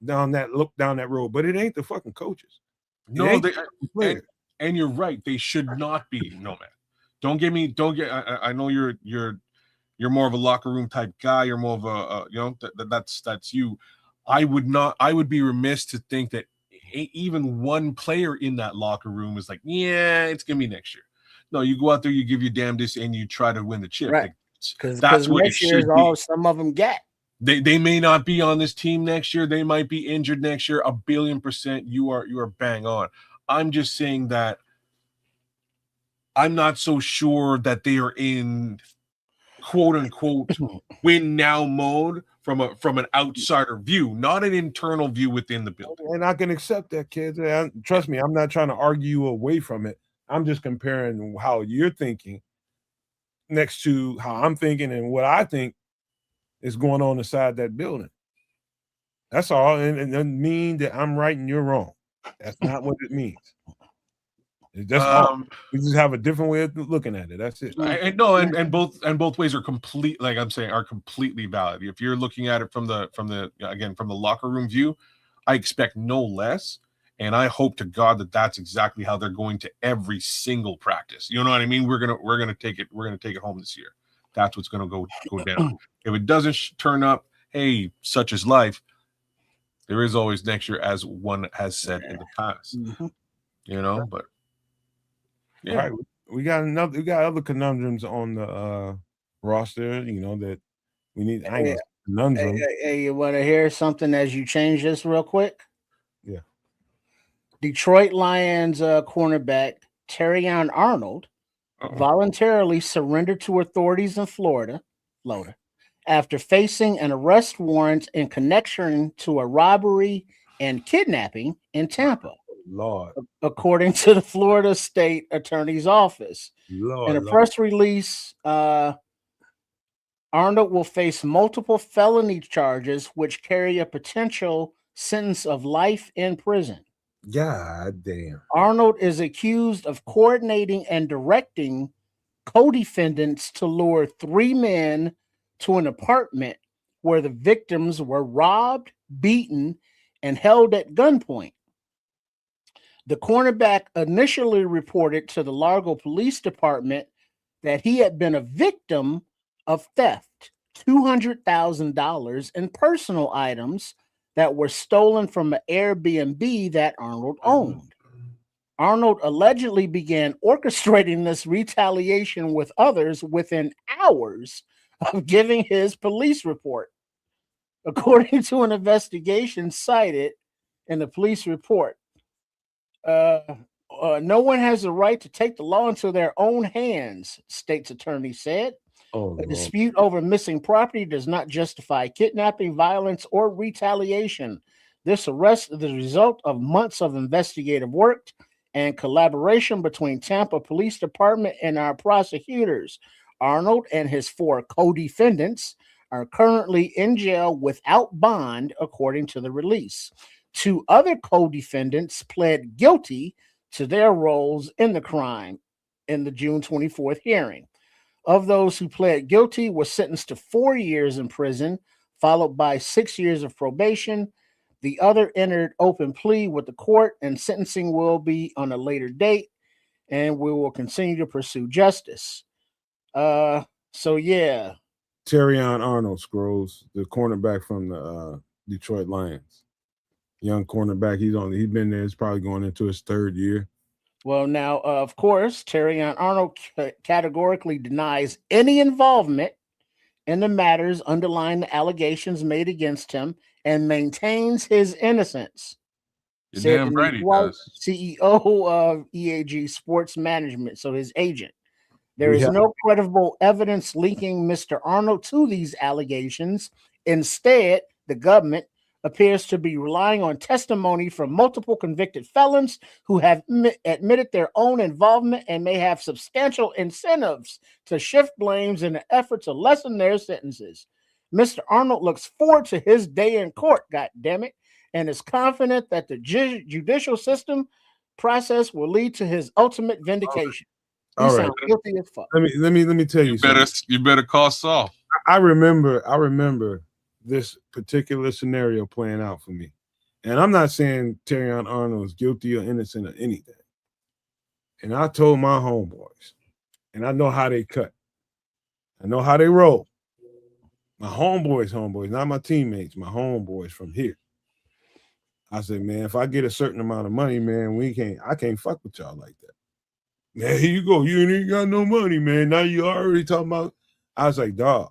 down that road, but it ain't the fucking coaches. No, and you're right. They should not be. No, man. I know you're more of a locker room type guy. You're more of a that's you. I would be remiss to think that even one player in that locker room is like, yeah, it's gonna be next year. No, you go out there, you give your damnedest, and you try to win the chip. Right. Because that's what it should be. All some of them get. They may not be on this team next year. They might be injured next year. 1,000,000,000%. You are bang on. I'm just saying that I'm not so sure that they are in quote unquote win now mode from an outsider view, not an internal view within the building. And I can accept that, kids. Trust me, I'm not trying to argue away from it. I'm just comparing how you're thinking next to how I'm thinking and what I think is going on inside that building. That's all. And it doesn't mean that I'm right and you're wrong. That's not what it means. That's all. We just have a different way of looking at it. That's it. And both ways are complete. Like I'm saying, are completely valid. If you're looking at it from the locker room view, I expect no less, and I hope to God that that's exactly how they're going to every single practice. You know what I mean? We're gonna take it home this year. That's what's gonna go down. If it doesn't turn up, hey, such is life. There is always next year, as one has said in the past. Mm-hmm. You know, but. Yeah. All right, we got other conundrums on the roster, that we need. Conundrum. Hey, you want to hear something as you change this real quick? Yeah. Detroit Lions cornerback Terrion Arnold voluntarily surrendered to authorities in Florida after facing an arrest warrant in connection to a robbery and kidnapping in Tampa. Lord. According to the Florida State Attorney's Office. In a press release, Arnold will face multiple felony charges which carry a potential sentence of life in prison. God damn. Arnold is accused of coordinating and directing co-defendants to lure 3 men to an apartment where the victims were robbed, beaten, and held at gunpoint. The cornerback initially reported to the Largo Police Department that he had been a victim of theft, $200,000 in personal items that were stolen from an Airbnb that Arnold owned. Arnold allegedly began orchestrating this retaliation with others within hours of giving his police report. According to an investigation cited in the police report, no one has the right to take the law into their own hands, state's attorney said. A dispute over missing property does not justify kidnapping, violence, or retaliation. This arrest is the result of months of investigative work and collaboration between Tampa Police Department and our prosecutors. Arnold and his 4 co-defendants are currently in jail without bond, according to the release. 2 other co-defendants pled guilty to their roles in the crime in the June 24th hearing. Of those who pled guilty were sentenced to 4 years in prison, followed by 6 years of probation. The other entered open plea with the court, and sentencing will be on a later date, and we will continue to pursue justice. So yeah. Terrion Arnold, Scrolls, the cornerback from the Detroit Lions. Young cornerback. He's been there. He's probably going into his 3rd year. Well, now, of course, Terrion Arnold categorically denies any involvement in the matters underlying the allegations made against him and maintains his innocence. You're damn right he does. CEO of EAG Sports Management, so his agent. There is no credible evidence linking Mr. Arnold to these allegations. Instead, the government appears to be relying on testimony from multiple convicted felons who have admitted their own involvement and may have substantial incentives to shift blames in an effort to lessen their sentences. Mr. Arnold looks forward to his day in court, goddammit, and is confident that the judicial system process will lead to his ultimate vindication. He sounds guilty as fuck. Let me tell you something. You better call Saul. I remember this particular scenario playing out for me. And I'm not saying Terrion Arnold is guilty or innocent of anything. And I told my homeboys, and I know how they cut. I know how they roll. My homeboys, not my teammates, my homeboys from here. I said, man, if I get a certain amount of money, man, I can't fuck with y'all like that. Man, here you go. You ain't got no money, man. Now you already talking about. I was like, dog,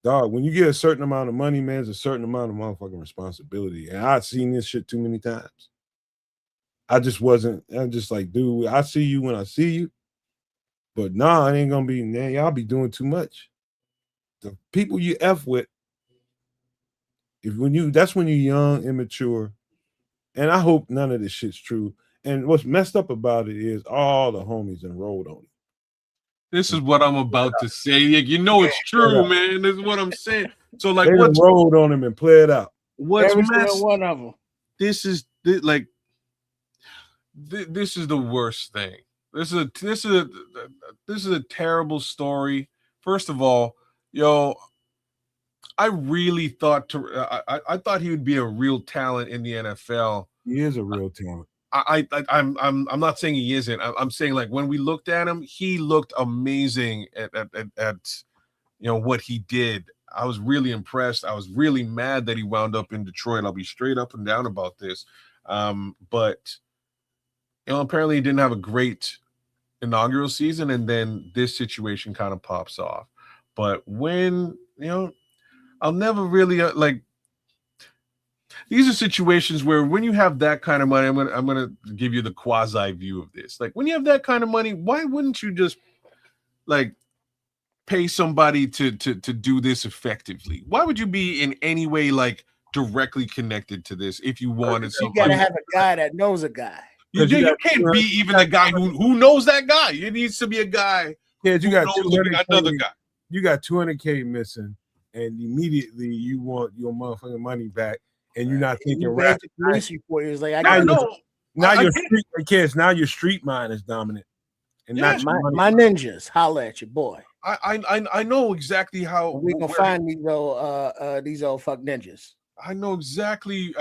when you get a certain amount of money, man, there's a certain amount of motherfucking responsibility. And I've seen this shit too many times. I'm just like, dude, I see you when I see you. But nah, it ain't gonna be, man, y'all be doing too much. The people you F with, that's when you're young, immature. And I hope none of this shit's true. And what's messed up about it is all the homies enrolled on it. This is what I'm about to say. You know it's true, man. This is what I'm saying. So, like, they enrolled on him and play it out. What's messed? One of them. This is the worst thing. This is a terrible story. First of all, I really thought I thought he would be a real talent in the NFL. He is a real talent. I'm not saying he isn't. I'm saying, like, when we looked at him, he looked amazing at what he did. I was really impressed. I was really mad that he wound up in Detroit. I'll be straight up and down about this. But apparently he didn't have a great inaugural season, and then this situation kind of pops off. But when I'll never really these are situations where when you have that kind of money, I'm gonna give you the quasi view of this. Like, when you have that kind of money, why wouldn't you just pay somebody to do this effectively? Why would you be in any way directly connected to this if you wanted something? You gotta have a guy that knows a guy. You can't be even the guy who knows that guy. It needs to be a guy. Yeah, you got another guy. You got $200K missing, and immediately you want your motherfucking money back. And you're not thinking right. Police report is like, now your street mind is dominant, and not my ninjas. Holla at your boy. I know exactly how we can find these old fuck ninjas. I know exactly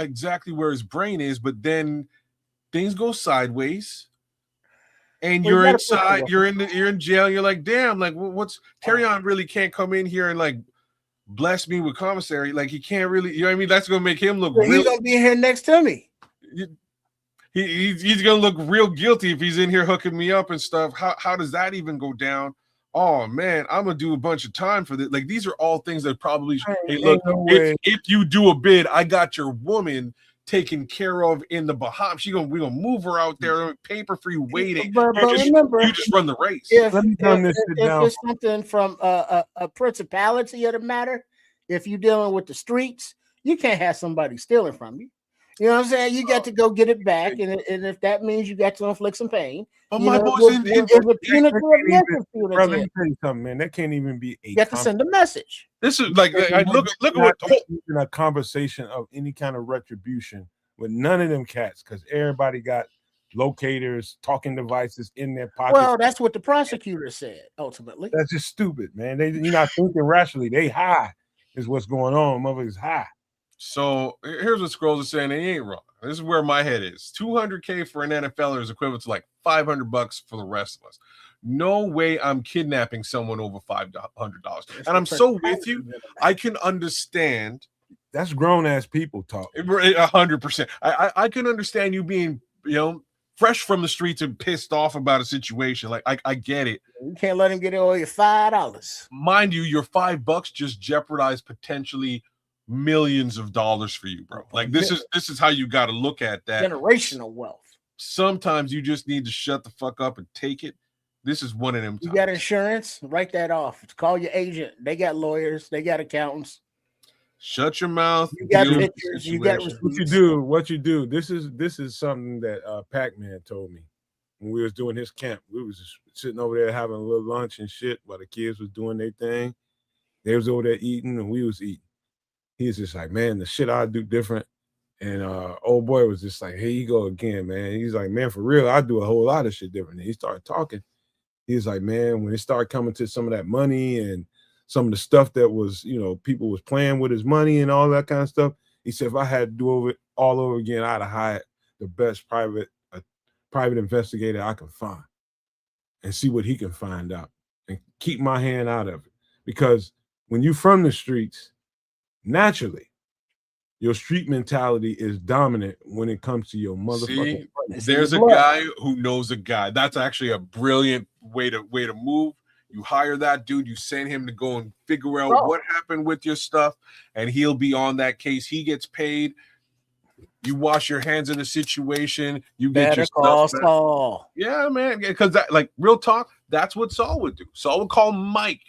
where his brain is, but then things go sideways, and you're inside. You're in jail. You're like, damn, like what's Terrion really can't come in here and bless me with commissary. Like, he can't really, you know what I mean? That's gonna make him look he's gonna be here next to me. He's gonna look real guilty if he's in here hooking me up and stuff. How does that even go down? Oh man, I'm gonna do a bunch of time for this. Like, these are all things that probably hey, look, if you do a bid, I got your woman taken care of in the Bahamas. We're gonna move her out there, paper free waiting. But remember, you just run the race. If it's something from a principality of the matter, if you're dealing with the streets, You can't have somebody stealing from you. You know what I'm saying? You got to go get it back, and if that means you got to inflict some pain, But you my know, boys there's a punitive message to Bro, let it. me tell you something, man. That can't even be a You have to send a message. This is like I look at what in a conversation of any kind of retribution with none of them cats, because everybody got locators, talking devices in their pockets. Well, that's what the prosecutor said. Ultimately, that's just stupid, man. You're not thinking rationally. They high is what's going on. Motherfuckers high. So here's what Scrolls is saying. They ain't wrong. This is where my head is. $200K for an NFLer is equivalent to like $500 for the rest of us. No way I'm kidnapping someone over $500. And I'm so with you. I can understand. That's grown ass people talk. 100%. I can understand you being, fresh from the streets and pissed off about a situation. Like I get it. You can't let him get away with $5. Mind you, your $5 just jeopardized potentially millions of dollars for you, bro. Like this is how you got to look at that. Generational wealth. Sometimes you just need to shut the fuck up and take it. This is one of them times. You got insurance? Write that off. Call your agent. They got lawyers. They got accountants. Shut your mouth. You got pictures. You got what you do. This is something that Pac-Man told me when we was doing his camp. We was just sitting over there having a little lunch and shit while the kids was doing their thing. They was over there eating and we was eating. He was just like, man, the shit I do different. And old boy was just like, here you go again, man. He's like, man, for real, I do a whole lot of shit different. And he started talking. He was like, man, when it started coming to some of that money and some of the stuff that was, people was playing with his money and all that kind of stuff. He said, if I had to do it all over again, I'd have hired the best private investigator I can find and see what he can find out and keep my hand out of it. Because when you from the streets, naturally, your street mentality is dominant when it comes to your motherfucking. There's a guy who knows a guy. That's actually a brilliant way to move. You hire that dude, you send him to go and figure out what happened with your stuff, and he'll be on that case. He gets paid. You wash your hands in the situation. You get your stuff back. Saul. Yeah, man. Because that, like, real talk, that's what Saul would do. Saul would call Mike.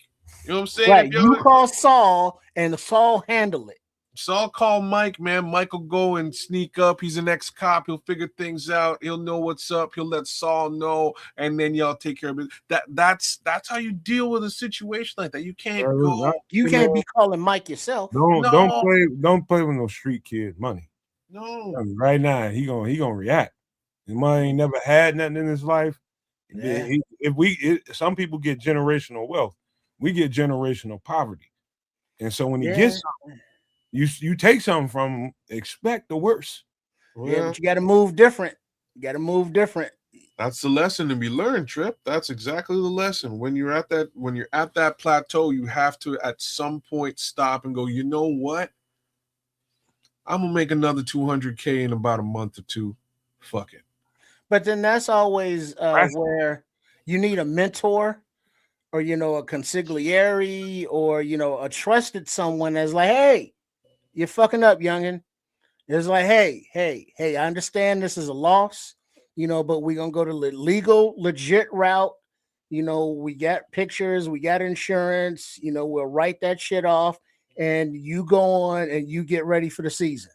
You know what I'm saying? Right. You call Saul, and Saul handle it. Saul call Mike, man. Mike will go and sneak up. He's an ex-cop. He'll figure things out. He'll know what's up. He'll let Saul know, and then y'all take care of it. That's how you deal with a situation like that. You can't go. You can't be calling Mike yourself. Don't play with no street kid money. No. I mean, right now he gonna react. His money ain't never had nothing in his life. Yeah. Some people get generational wealth. We get generational poverty, and so when he gets something. You take something from them, expect the worst. Yeah, but you got to move different. That's the lesson to be learned, Trip. That's exactly the lesson. When you're at that plateau, you have to at some point stop and go, you know what? I'm gonna make another $200K in about a month or two. Fuck it. But then that's always where you need a mentor or a consigliere or a trusted someone that's like, hey, you're fucking up, youngin'. It's like, hey, I understand this is a loss, but we're going to go to the legal, legit route. We got pictures, we got insurance, we'll write that shit off and you go on and you get ready for the season.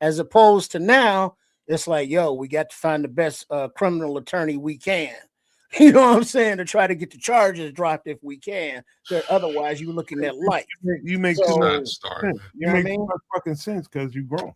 As opposed to now, it's like, yo, we got to find the best criminal attorney we can. You know what I'm saying? To try to get the charges dropped if we can. Otherwise, you're looking at life. You make too much sense. You make too much fucking sense because you grown.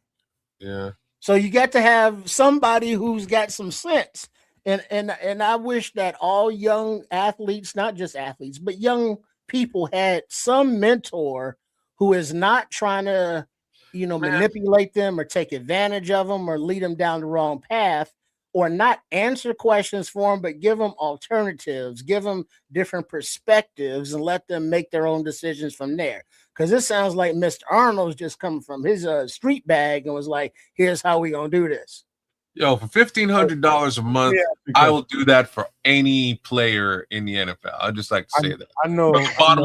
Yeah. So you got to have somebody who's got some sense. And I wish that all young athletes, not just athletes, but young people had some mentor who is not trying to, manipulate them or take advantage of them or lead them down the wrong path. Or not answer questions for them, but give them alternatives, give them different perspectives, and let them make their own decisions from there. Because it sounds like Mr. Arnold's just coming from his street bag and was like, here's how we going to do this. Yo, for $1,500 a month, I will do that for any player in the NFL. I just like to say that. I know from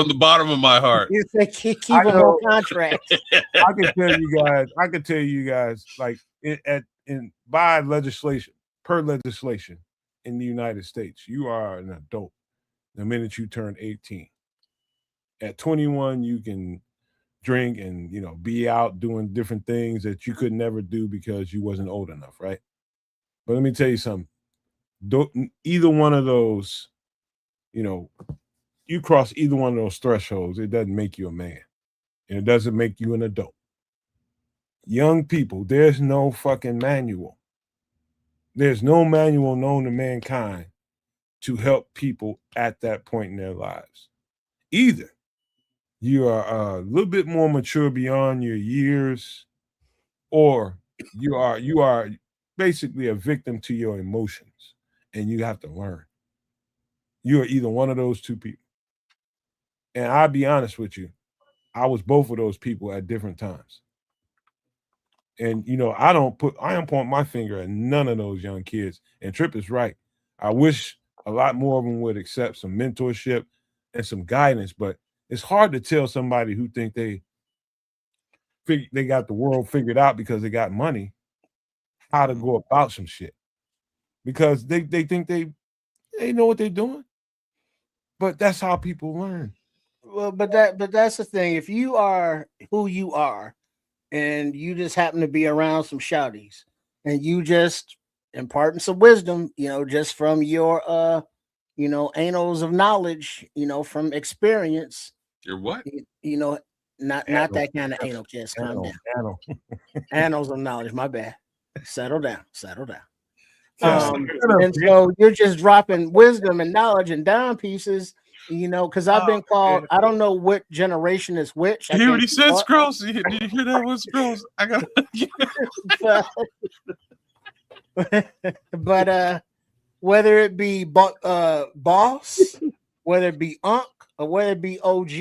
the bottom of my heart. You say keep them on contract. I can tell you guys, like by legislation in the United States, you are an adult the minute you turn 18. At 21, you can drink and be out doing different things that you could never do because you wasn't old enough, right? But let me tell you something. Either one of those, you cross either one of those thresholds, it doesn't make you a man, and it doesn't make you an adult. Young people, there's no fucking manual. There's no manual known to mankind to help people at that point in their lives. Either you are a little bit more mature beyond your years, or you are basically a victim to your emotions, and you have to learn. You are either one of those two people. And I'll be honest with you, I was both of those people at different times. And I don't point my finger at none of those young kids. And Trip is right. I wish a lot more of them would accept some mentorship and some guidance, but it's hard to tell somebody who think they got the world figured out because they got money how to go about some shit. Because they think they know what they're doing. But that's how people learn. Well, but that's the thing. If you are who you are, and you just happen to be around some shouties, and you just imparting some wisdom, just from your annals of knowledge, from experience. Your what? Not that kind of anal. Just calm down. Annals of knowledge. My bad. Settle down. And so you're just dropping wisdom and knowledge and dime pieces, because I've been called, I don't know what generation is which. You hear what he said, Scrolls? Did you hear that one, Scrolls? I got but whether it be boss, whether it be unk, or whether it be OG,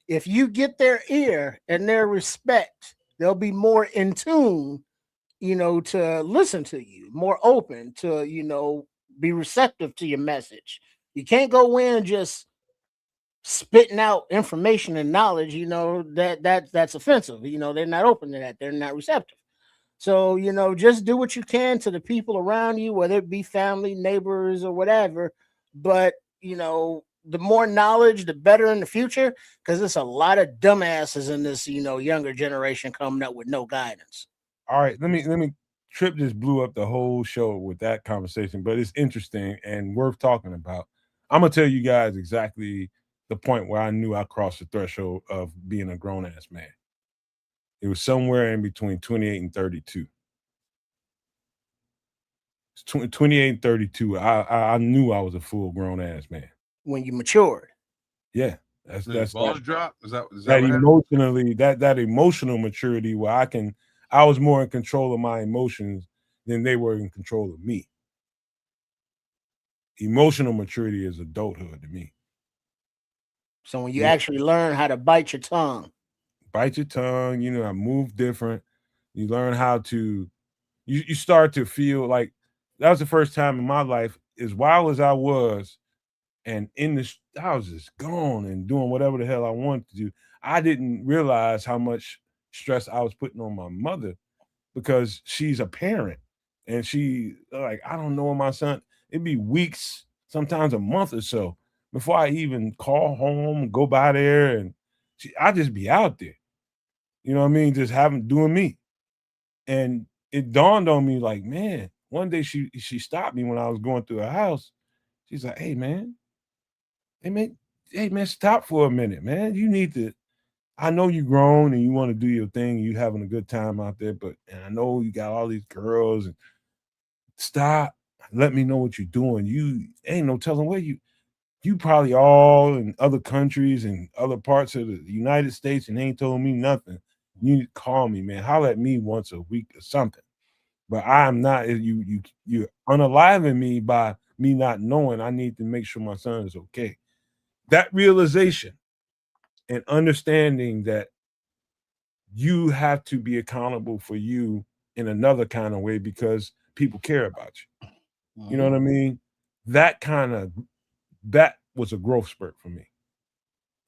if you get their ear and their respect, they'll be more in tune, to listen to you, more open to, be receptive to your message. You can't go in just spitting out information and knowledge, that's offensive. They're not open to that. They're not receptive. So, just do what you can to the people around you, whether it be family, neighbors, or whatever. But, the more knowledge, the better in the future, because there's a lot of dumbasses in this, younger generation coming up with no guidance. All right, let me. Trip just blew up the whole show with that conversation, but it's interesting and worth talking about. I'm gonna tell you guys exactly the point where I knew I crossed the threshold of being a grown ass man. It was somewhere in between 28 and 32. 28 and 32. I knew I was a full grown ass man. When you matured. Yeah. That's balls drop. Is that emotionally that emotional maturity where I was more in control of my emotions than they were in control of me. Emotional maturity is adulthood to me. So when you actually learn how to bite your tongue. I move different. You learn how to, you start to feel like that was the first time in my life, as wild as I was, and I was just gone and doing whatever the hell I wanted to do. I didn't realize how much stress I was putting on my mother because she's a parent and she I don't know my son. It'd be weeks, sometimes a month or so before I even call home, go by there, and I just be out there. You know what I mean? Just doing me. And it dawned on me man, one day she stopped me when I was going through her house. She's like, hey man, stop for a minute, man. You need to, I know you grown and you want to do your thing. You having a good time out there, and I know you got all these girls, and stop. Let me know what you're doing. You ain't no telling where you probably all in other countries and other parts of the United States and ain't told me nothing. You need to call me, man. Holler at me once a week or something. But I'm not, you're unaliving me by me not knowing. I need to make sure my son is okay. That realization and understanding that you have to be accountable for you in another kind of way because people care about you. You know what I mean? That was a growth spurt for me.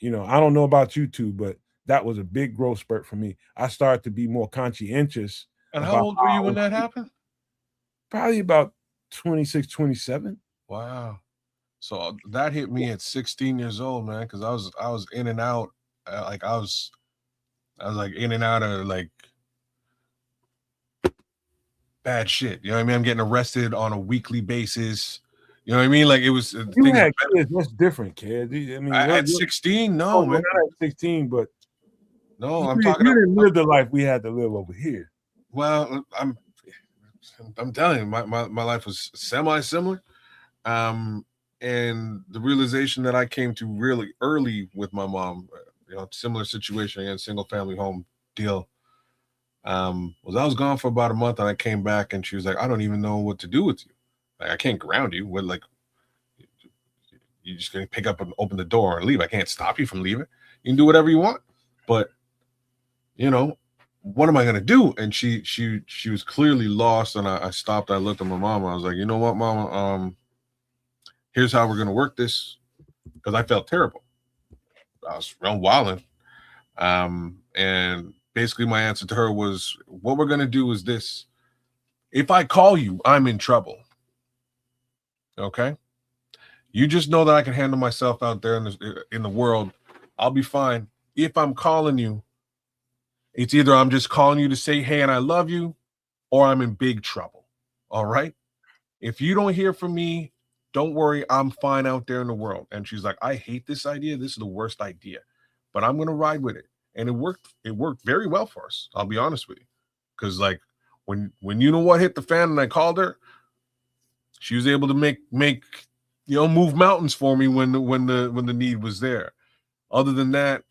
I don't know about you two, but that was a big growth spurt for me. I started to be more conscientious. And how old were you when that happened? Probably about 26, 27. Wow. So that hit me at 16 years old, man, because I was in and out. I was I was like in and out of like bad shit. You know what I mean? I'm getting arrested on a weekly basis. You know what I mean? Like it was You things. had kids. That's different, kid. I mean, At 16, no, man. Not at 16, but No, you I'm talking you about. didn't live the life we had to live over here. Well, I'm telling you, my life was semi-similar. And the realization that I came to really early with my mom, similar situation again, single family home deal, was I was gone for about a month and I came back and she was like, I don't even know what to do with you. Like, I can't ground you. With like, you're just going to pick up and open the door and leave. I can't stop you from leaving. You can do whatever you want. But, what am I going to do? And she was clearly lost. And I stopped. I looked at my mom. I was like, you know what, mama? Here's how we're going to work this. Because I felt terrible. I was real wilding. And basically my answer to her was, what we're going to do is this. If I call you, I'm in trouble. Okay? You just know that I can handle myself out there in the world. I'll be fine. If I'm calling you, it's either I'm just calling you to say, hey, and I love you, or I'm in big trouble. All right? If you don't hear from me, don't worry. I'm fine out there in the world. And she's like, I hate this idea. This is the worst idea, but I'm going to ride with it. And it worked. It worked very well for us. I'll be honest with you. Because like when you know what hit the fan and I called her, she was able to make move mountains for me when the need was there. Other than that,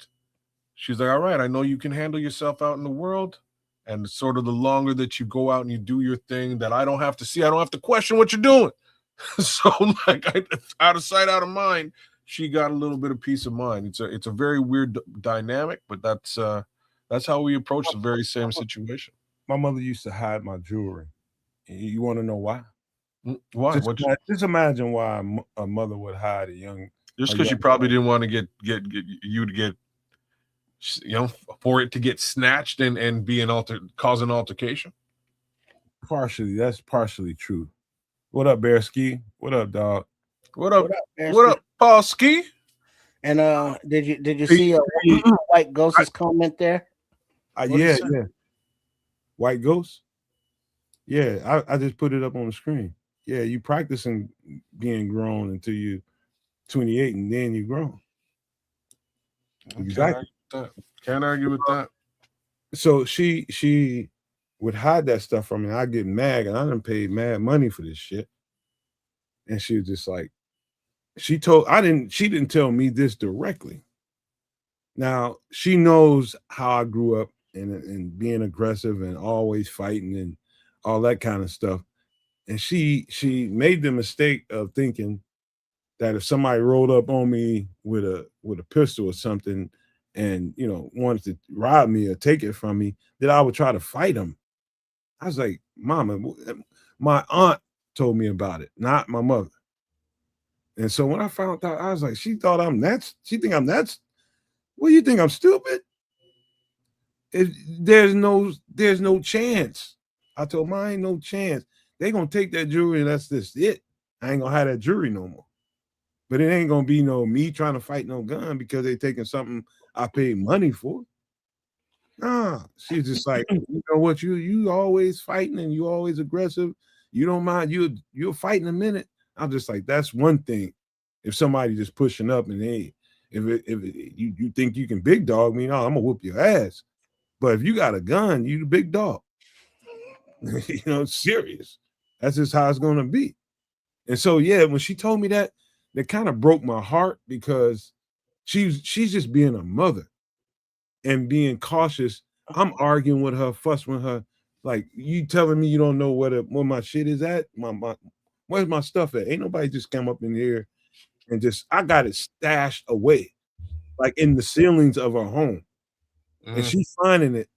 she's like, all right, I know you can handle yourself out in the world. And sort of the longer that you go out and you do your thing, that I don't have to see, I don't have to question what you're doing. So like out of sight, out of mind, she got a little bit of peace of mind. It's a very weird dynamic, but that's how we approach the very same situation. My mother used to hide my jewelry. You want to know why? Why? Just imagine why a mother would hide a young. Just because she probably didn't want to get you to get, for it to get snatched and be cause an altercation. That's partially true. What up, Bear Ski? What up, dog? What up, Paul Ski? And did you see White Ghost's comment there? Yeah. White Ghost? Yeah, I just put it up on the screen. Yeah, you practicing being grown until you 28 and then you grown. Exactly. Can't argue with that. So she would hide that stuff from me. I get mad, and I done paid mad money for this shit. And she was just like, she didn't tell me this directly. Now she knows how I grew up and being aggressive and always fighting and all that kind of stuff. And she made the mistake of thinking that if somebody rolled up on me with a pistol or something and wanted to rob me or take it from me, that I would try to fight them. I was like, Mama, my aunt told me about it, not my mother. And so when I found out, I was like, she thought I'm nuts. She think I'm nuts. What do you think? I'm stupid? There's no chance. I told her, ain't no chance. They gonna take that jewelry and that's just it. I ain't gonna have that jewelry no more. But it ain't gonna be no me trying to fight no gun because they taking something I paid money for. Nah, she's just like, you know what, you always fighting and you always aggressive. You don't mind, you'll fight in a minute. I'm just like, that's one thing. If somebody just pushing up and you think you can big dog me, no, I'm gonna whoop your ass. But if you got a gun, you the big dog. Serious. That's just how it's gonna be. And so yeah, when she told me that kind of broke my heart because she's just being a mother and being cautious. I'm arguing with her, fussing with her, like, you telling me you don't know where my shit is at? Where's my stuff at? Ain't nobody just come up in here and I got it stashed away, like in the ceilings of her home. And she's finding it.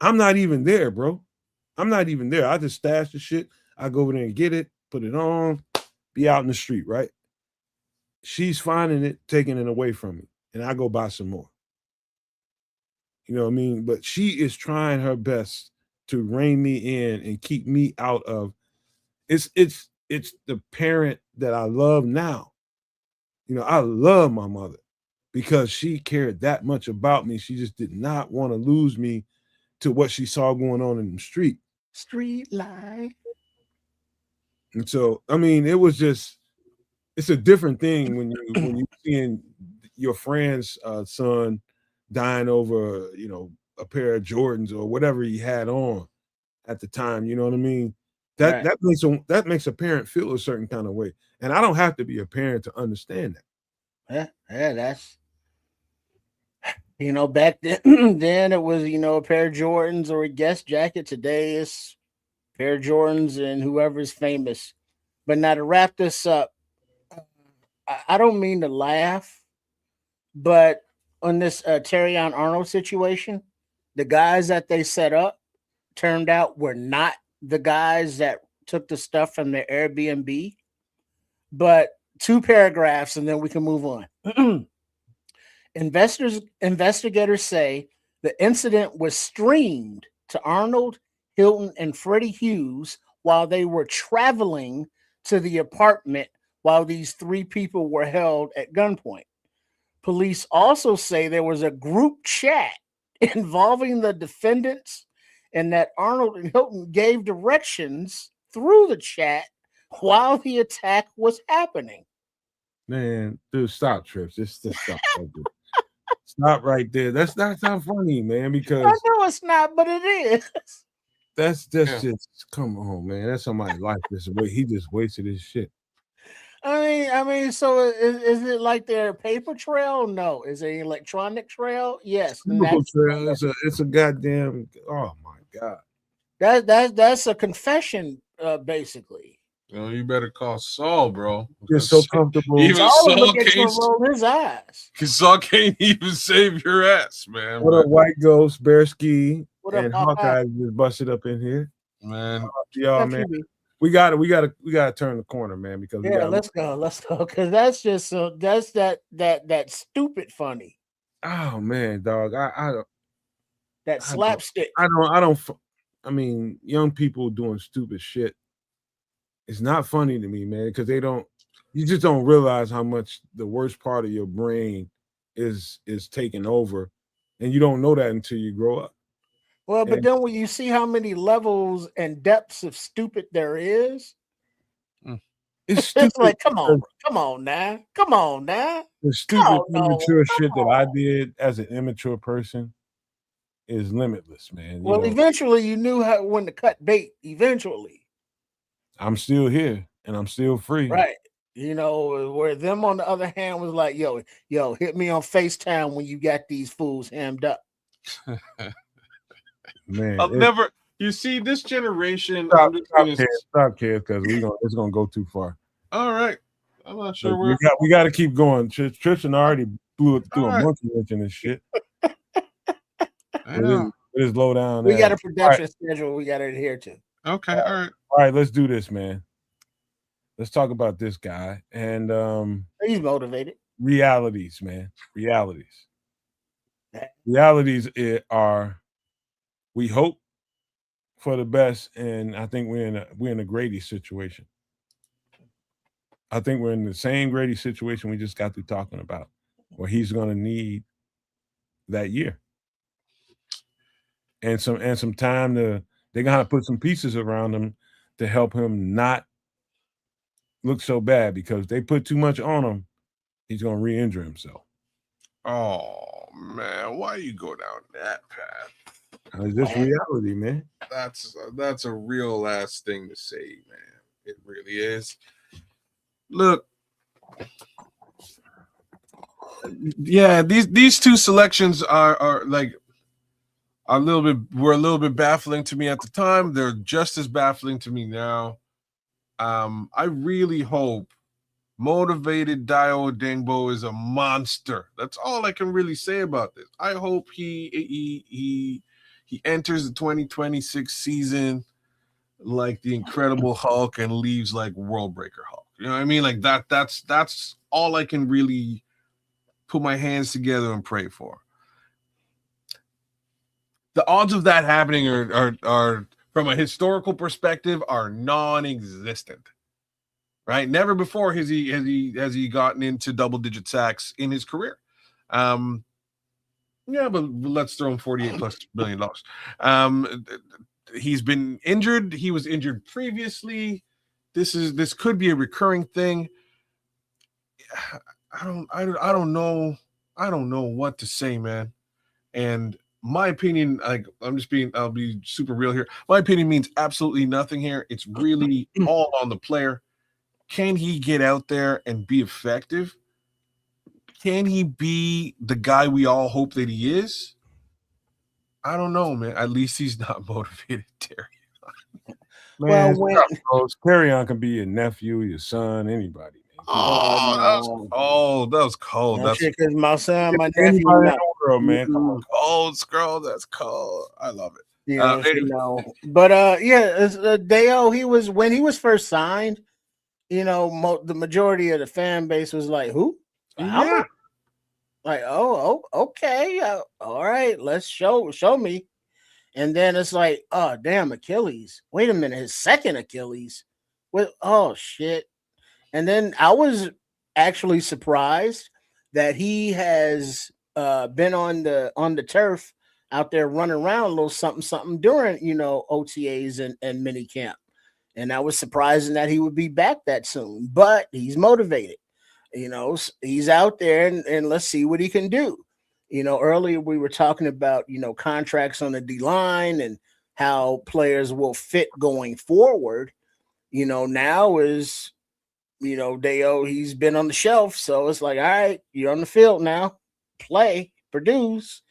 I'm not even there, bro. I'm not even there. I just stash the shit. I go over there and get it, put it on, be out in the street, right? She's finding it, taking it away from me, and I go buy some more. You know what I mean? But she is trying her best to rein me in and keep me out of. It's the parent that I love now. I love my mother, because she cared that much about me. She just did not want to lose me to what she saw going on in the street. Street life. And so, I mean, it's a different thing when you seeing your friend's son dying over, a pair of Jordans or whatever he had on at the time. You know what I mean? Right. That makes a parent feel a certain kind of way, and I don't have to be a parent to understand that. Yeah, that's back then. Then it was a pair of Jordans or a Guess jacket. Today it's a pair of Jordans and whoever's famous. But now to wrap this up, I don't mean to laugh, but on this Terrion Arnold situation, the guys that they set up turned out were not the guys that took the stuff from their Airbnb. But 2 paragraphs and then we can move on. Investigators say the incident was streamed to Arnold, Hilton, and Freddie Hughes while they were traveling to the apartment while these 3 people were held at gunpoint. Police also say there was a group chat involving the defendants and that Arnold and Hilton gave directions through the chat while the attack was happening. Man, dude, stop, Trips. Just stop. Stop right there. That's not funny, man, because I know it's not, but it is. that's just come on, man. That's somebody's life. He just wasted his shit. I mean, so is it like their paper trail? No. Is it an electronic trail? Yes. Trail. It's a goddamn. Oh my god. That's a confession, basically. You better call Saul, bro. You're so comfortable. Even Saul can't roll his eyes. Saul can't even save your ass, man. What up, White Ghost, Bear Ski, What and up, Hawkeye just busted up in here, man. Y'all, man. We got to turn the corner, man. Because let's go, because that's just that's that stupid funny. Oh man, dog. That slapstick. I mean, young people doing stupid shit. It's not funny to me, man, because you just don't realize how much the worst part of your brain is taking over, and you don't know that until you grow up. Well, but then when you see how many levels and depths of stupid there is, it's stupid. Like, come on now. The stupid, immature shit that I did as an immature person is limitless, man. Well, eventually you knew when to cut bait. Eventually. I'm still here and I'm still free. Right. Where them on the other hand was like, yo, hit me on FaceTime when you got these fools hammed up. Man, I'll never. You see, this generation. Stop, kids, because it's gonna go too far. All right, I'm not sure we got to keep going. Tristan already blew it through a monkey wrench in this shit. It is low down. We got a production schedule we got to adhere to. Okay, all right. Let's do this, man. Let's talk about this guy and he's motivated. Realities, man. Realities are. We hope for the best, and I think we're in a Grady situation. I think we're in the same Grady situation we just got through talking about, where he's going to need that year and some time they're going to put some pieces around him to help him not look so bad, because they put too much on him, he's going to re-injure himself. Oh man, why you go down that path? It's just reality, man. That's a real last thing to say, man. It really is. Look, yeah, these 2 selections are like were a little bit baffling to me at the time. They're just as baffling to me now. I really hope motivated Dio Dengbo is a monster. That's all I can really say about this. I hope he enters the 2026 season like the Incredible Hulk and leaves like World Breaker Hulk. You know what I mean? Like that's all I can really put my hands together and pray for. The odds of that happening are from a historical perspective are non-existent. Right? Never before has he gotten into double-digit sacks in his career. Yeah, but let's throw him $48+ million. He's been injured. He was injured previously. This could be a recurring thing. I don't know. I don't know what to say, man. And my opinion, I'll be super real here. My opinion means absolutely nothing here. It's really all on the player. Can he get out there and be effective? Can he be the guy we all hope that he is? I don't know, man. At least he's not motivated, Terry. Man, Carry on can be your nephew, your son, anybody. That was cold. That's because my son, my anybody nephew, in the world, man. Come on. Cold, Scroll. That's cold. I love it. But Deo, when he was first signed, the majority of the fan base was like, "Who? Yeah." Like, oh, okay, all right, let's show me. And then it's like, oh, damn, Achilles. Wait a minute, his second Achilles. Oh shit. And then I was actually surprised that he has been on the turf out there running around a little something during OTAs and mini camp. And I was surprising that he would be back that soon, but he's motivated. He's out there and let's see what he can do. Earlier we were talking about, contracts on the D line and how players will fit going forward. Now is, Deo, he's been on the shelf. So it's like, all right, you're on the field now, play, produce,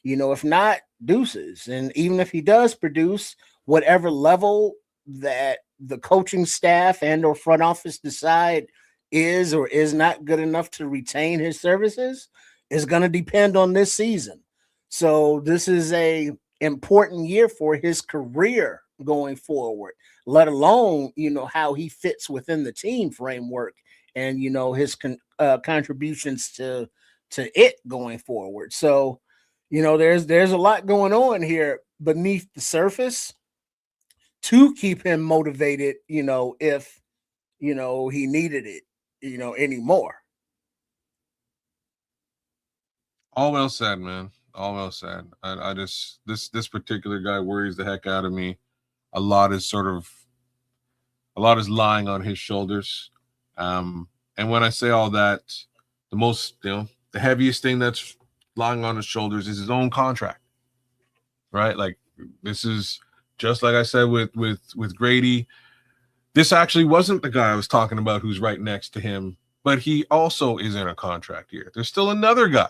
if not, deuces. And even if he does produce, whatever level that the coaching staff and or front office decide is or is not good enough to retain his services is going to depend on this season. So this is a important year for his career going forward, let alone, how he fits within the team framework and, his contributions to it going forward. So, there's a lot going on here beneath the surface to keep him motivated, if, he needed it, anymore. All well said, man. All well said. I just this particular guy worries the heck out of me. A lot is lying on his shoulders. And when I say all that, the heaviest thing that's lying on his shoulders is his own contract. Right? Like, this is just like I said with Grady. This actually wasn't the guy I was talking about who's right next to him, but he also is in a contract year. There's still another guy.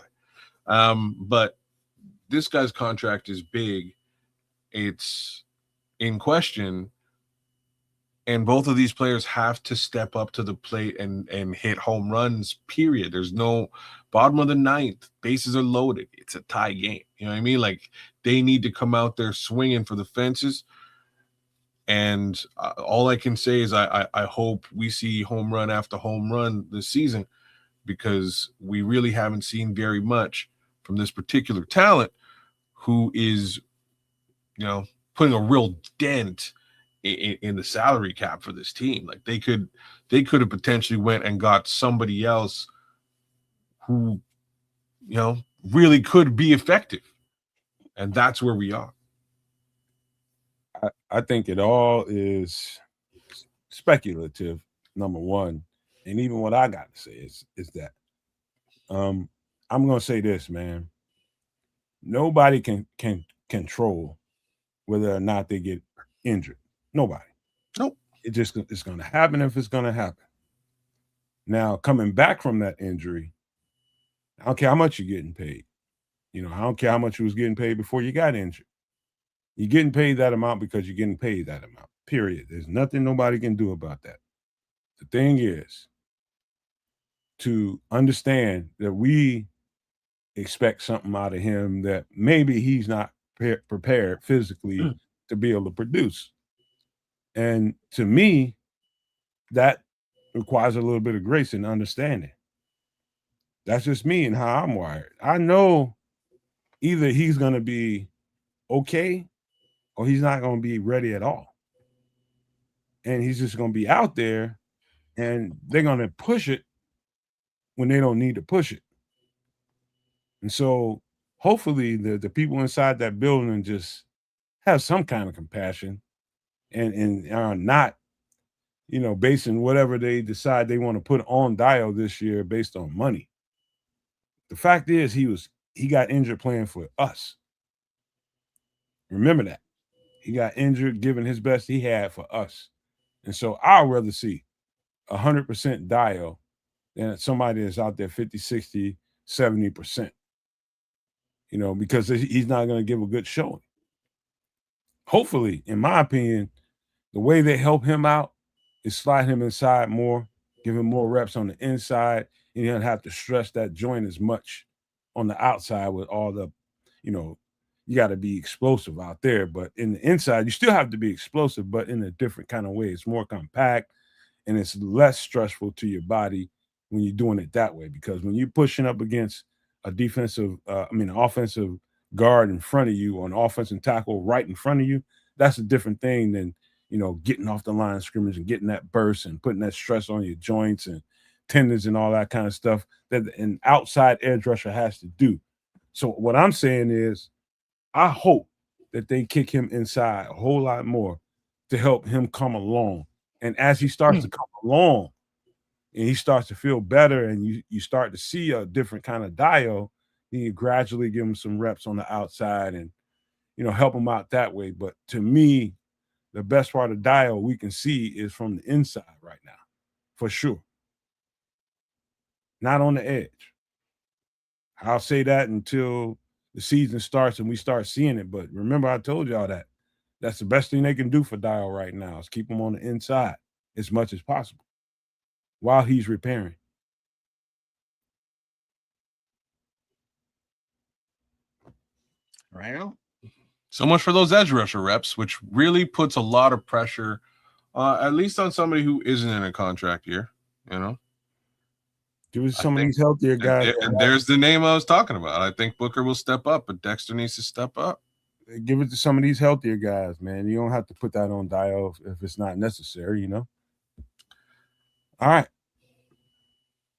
But this guy's contract is big. It's in question. And both of these players have to step up to the plate and hit home runs, period. There's no bottom of the ninth. Bases are loaded. It's a tie game. You know what I mean? Like, they need to come out there swinging for the fences. And all I can say is I hope we see home run after home run this season, because we really haven't seen very much from this particular talent who is, putting a real dent in the salary cap for this team. Like, they could have potentially went and got somebody else who, really could be effective. And that's where we are. I think it all is speculative, number one. And even what I got to say is that I'm going to say this, man. Nobody can control whether or not they get injured. Nobody. Nope. It's going to happen if it's going to happen. Now, coming back from that injury, I don't care how much you're getting paid. I don't care how much you was getting paid before you got injured. You're getting paid that amount because you're getting paid that amount, period. There's nothing nobody can do about that. The thing is to understand that we expect something out of him that maybe he's not prepared physically to be able to produce. And to me, that requires a little bit of grace and understanding. That's just me and how I'm wired. I know either he's going to be okay or he's not going to be ready at all. And he's just going to be out there and they're going to push it when they don't need to push it. And so hopefully the people inside that building just have some kind of compassion and are not, basing whatever they decide they want to put on Dio this year based on money. The fact is he got injured playing for us. Remember that. He got injured giving his best he had for us. And so I'd rather see 100% Dio than somebody that's out there 50, 60, 70%. Because he's not going to give a good showing. Hopefully, in my opinion, the way they help him out is slide him inside more, give him more reps on the inside, and he doesn't have to stress that joint as much on the outside with all the, you got to be explosive out there. But in the inside, you still have to be explosive, but in a different kind of way. It's more compact and it's less stressful to your body when you're doing it that way. Because when you're pushing up against an offensive guard in front of you, or an offensive tackle right in front of you, that's a different thing than, getting off the line of scrimmage and getting that burst and putting that stress on your joints and tendons and all that kind of stuff that an outside edge rusher has to do. So what I'm saying is, I hope that they kick him inside a whole lot more to help him come along. And as he starts to come along and he starts to feel better and you start to see a different kind of Dio, then you gradually give him some reps on the outside and, help him out that way. But to me, the best part of Dio we can see is from the inside right now, for sure. Not on the edge. I'll say that until the season starts and we start seeing it. But remember, I told y'all that that's the best thing they can do for Dio right now is keep him on the inside as much as possible while he's repairing. Right on. So much for those edge rusher reps, which really puts a lot of pressure, at least on somebody who isn't in a contract year, Give us some of these healthier guys. And there's the name I was talking about. I think Booker will step up, but Dexter needs to step up. Give it to some of these healthier guys, man. You don't have to put that on Dio if it's not necessary, All right.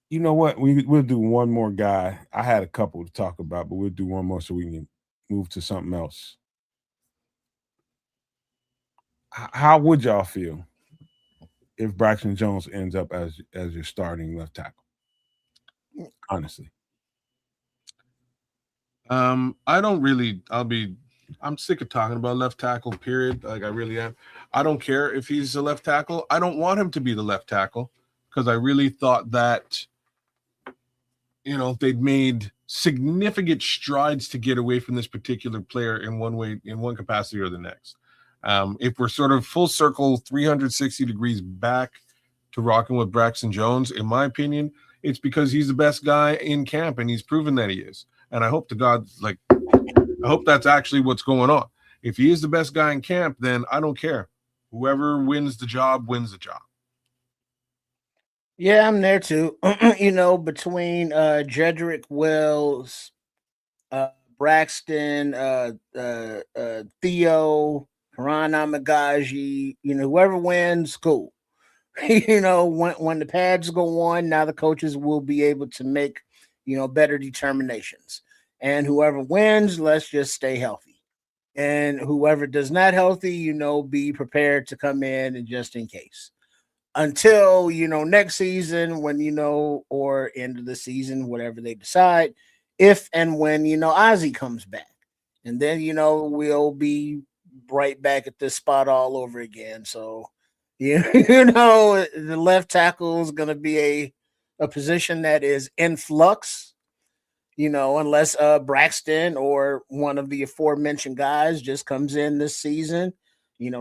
You know what? We'll do one more guy. I had a couple to talk about, but we'll do one more so we can move to something else. How would y'all feel if Braxton Jones ends up as your starting left tackle? Honestly. I'm sick of talking about left tackle, period. Like I really am. I don't care if he's a left tackle. I don't want him to be the left tackle because I really thought that, they'd made significant strides to get away from this particular player in one capacity or the next. If we're sort of full circle 360 degrees back to rocking with Braxton Jones, in my opinion, it's because he's the best guy in camp and he's proven that he is. And I hope to God, I hope that's actually what's going on. If he is the best guy in camp, then I don't care. Whoever wins the job wins the job. Yeah, I'm there too. Between Jedrick Wells, Braxton, Theo, Haran Amagaji, whoever wins, cool. When the pads go on, now the coaches will be able to make, better determinations. And whoever wins, let's just stay healthy. And whoever does not healthy, be prepared to come in and just in case. Until, next season when, or end of the season, whatever they decide, if and when, Ozzy comes back. And then, we'll be right back at this spot all over again. So, the left tackle is going to be a position that is in flux, unless Braxton or one of the aforementioned guys just comes in this season,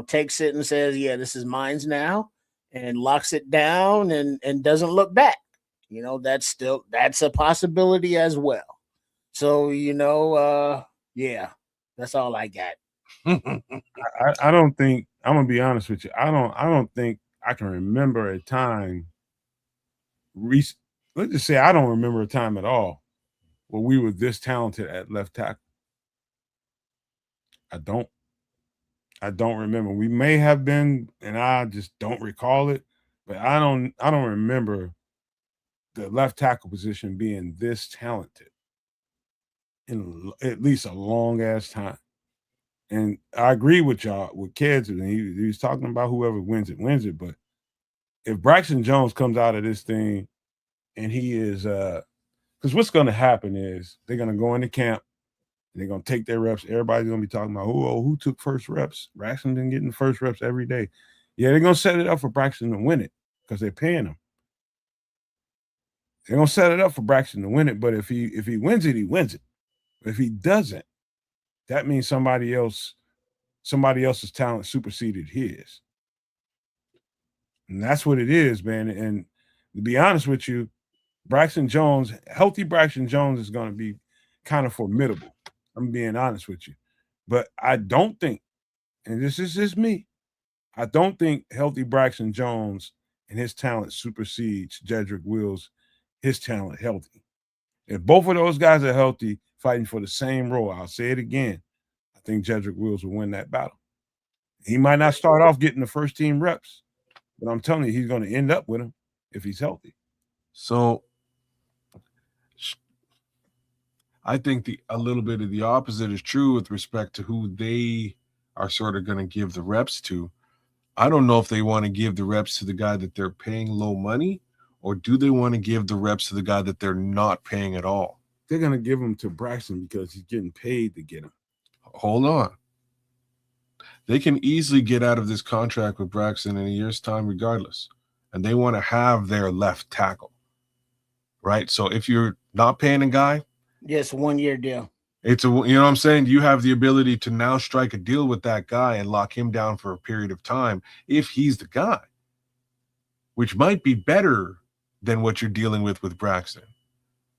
takes it and says, yeah, this is mine's now, and locks it down and doesn't look back. That's a possibility as well. So, yeah, that's all I got. I don't think, I'm gonna be honest with you. I don't think I can remember a time. Let's just say I don't remember a time at all where we were this talented at left tackle. I don't remember. We may have been, and I just don't recall it. But I don't remember the left tackle position being this talented. in at least a long ass time. And I agree with y'all with kids, and he was talking about whoever wins it. But if Braxton Jones comes out of this thing and he is because what's going to happen is they're going to go into camp, they're going to take their reps. Everybody's going to be talking about who took first reps. Braxton didn't get the first reps every day. Yeah, they're going to set it up for Braxton to win it because they're paying him. They're going to set it up for Braxton to win it, but if he wins it, he wins it. If he doesn't, that means somebody else's talent superseded his. And that's what it is, man. And to be honest with you, healthy Braxton Jones is going to be kind of formidable. I'm being honest with you. But I don't think, and this is just me, I don't think healthy Braxton Jones and his talent supersedes Jedrick Wills, his talent healthy. If both of those guys are healthy, fighting for the same role, I'll say it again, I think Jedrick Wills will win that battle. He might not start off getting the first team reps, but I'm telling you, he's going to end up with them if he's healthy. So I think a little bit of the opposite is true with respect to who they are sort of going to give the reps to. I don't know if they want to give the reps to the guy that they're paying low money, or do they want to give the reps to the guy that they're not paying at all? They're going to give them to Braxton because he's getting paid to get him. Hold on. They can easily get out of this contract with Braxton in a year's time regardless. And they want to have their left tackle, right? So if you're not paying a guy, yes, 1 year deal. It's you know what I'm saying? You have the ability to now strike a deal with that guy and lock him down for a period of time if he's the guy, which might be better than what you're dealing with Braxton,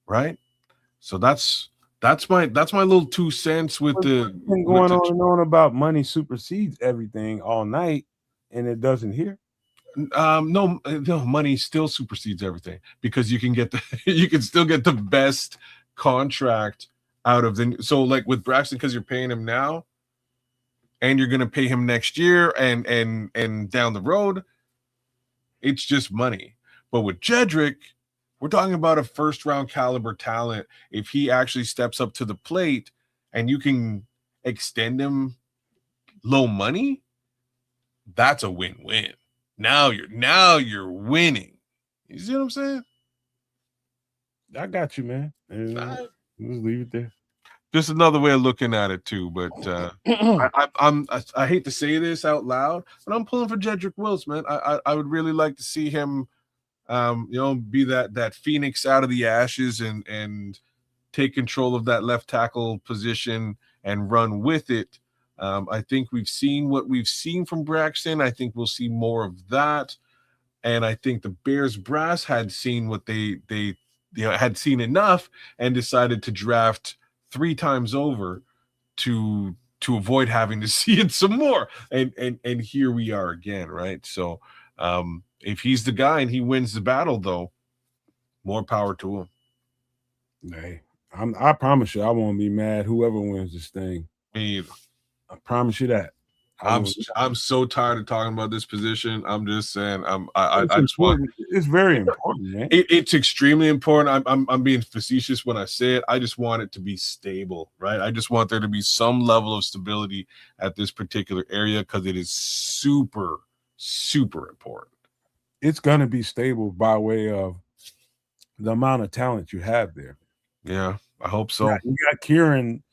right? So that's my little 2 cents with the going on and on about money supersedes everything all night, and it doesn't here. No, money still supersedes everything because you can still get the best contract out of so like with Braxton, because you're paying him now and you're going to pay him next year and down the road, it's just money. But with Jedrick, we're talking about a first round caliber talent. If he actually steps up to the plate and you can extend him low money, that's a win-win. Now you're winning. You see what I'm saying? I got you, man. Let's leave it there. Just another way of looking at it too. But I hate to say this out loud, but I'm pulling for Jedrick Wills, man. I would really like to see him, be that phoenix out of the ashes and take control of that left tackle position and run with it. I think we've seen what we've seen from Braxton. I think we'll see more of that. And I think the Bears brass had seen what they had seen enough and decided to draft 3 times over to avoid having to see it some more. And here we are again, right? So if he's the guy and he wins the battle, though, more power to him. Hey, I promise you, I won't be mad whoever wins this thing. Me either. I promise you that. I'm so tired of talking about this position. I'm just saying it's very important, man. It's extremely important. I'm being facetious when I say it. I just want it to be stable, right? I just want there to be some level of stability at this particular area because it is super, super important. It's gonna be stable by way of the amount of talent you have there. Yeah, I hope so. You got Kieran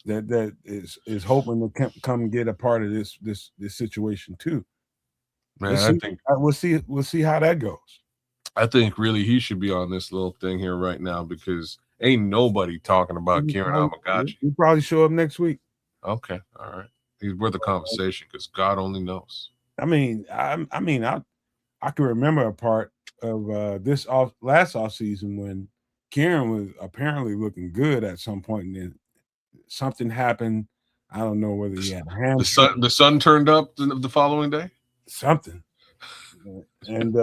that is hoping to come get a part of this situation too. Man, we'll see how that goes. I think really he should be on this little thing here right now because ain't nobody talking about Kieran Amagachi. He'll probably show up next week. Okay, all right. He's worth a conversation because God only knows. I can remember a part of last offseason when Kieran was apparently looking good at some point, and then something happened. I don't know whether he had a hamstring. The sun turned up the following day. Something, and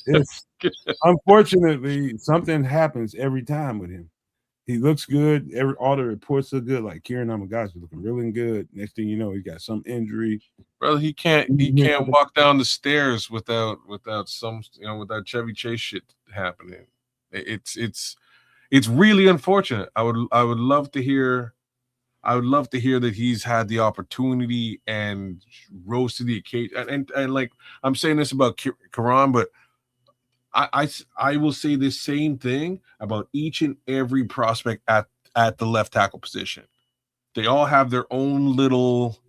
it's unfortunately something happens every time with him. He looks good. All the reports look good. Like Kieran Amagachi looking really good. Next thing you know, he got some injury. Brother, he can't walk down the stairs without some with that Chevy Chase shit happening. It's it's really unfortunate. I would love to hear that he's had the opportunity and rose to the occasion. And like I'm saying this about Karan, but I will say the same thing about each and every prospect at the left tackle position. They all have their own little,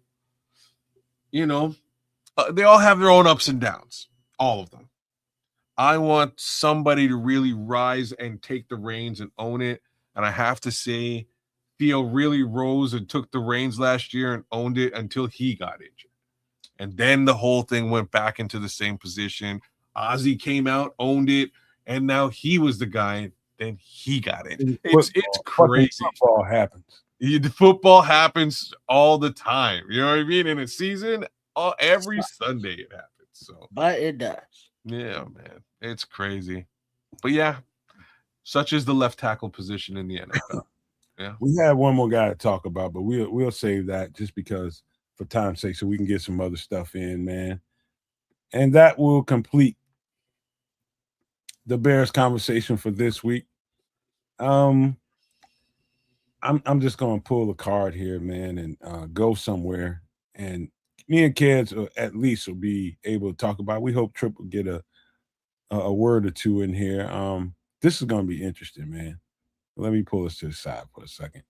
they all have their own ups and downs, all of them. I want somebody to really rise and take the reins and own it. And I have to say, Theo really rose and took the reins last year and owned it until he got injured. And then the whole thing went back into the same position. Ozzy came out, owned it, and now he was the guy. Then he got it. It's crazy. Football happens. The football happens all the time. You know what I mean? In a season, every Sunday it happens. So, but it does. Yeah, man, it's crazy. But yeah, such is the left tackle position in the NFL. Yeah, we have one more guy to talk about, but we'll save that just because for time's sake, so we can get some other stuff in, man. And that will complete the Bears conversation for this week. I'm just gonna pull a card here, man, and go somewhere. And me and kids at least will be able to talk about it. We hope Trip will get a word or two in here. This is gonna be interesting, man. Let me pull this to the side for a second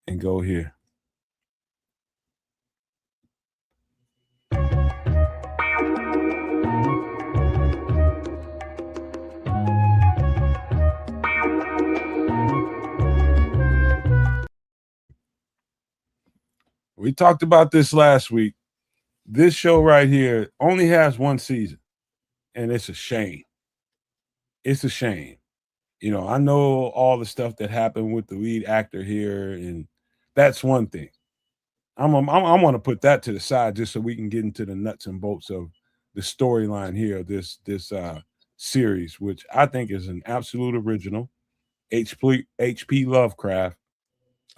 and go here. We talked about this last week. This show right here only has one season, and it's a shame. It's a shame. I know all the stuff that happened with the lead actor here, and that's one thing. I'm going to put that to the side just so we can get into the nuts and bolts of the storyline here of this series, which I think is an absolute original. H.P. Lovecraft.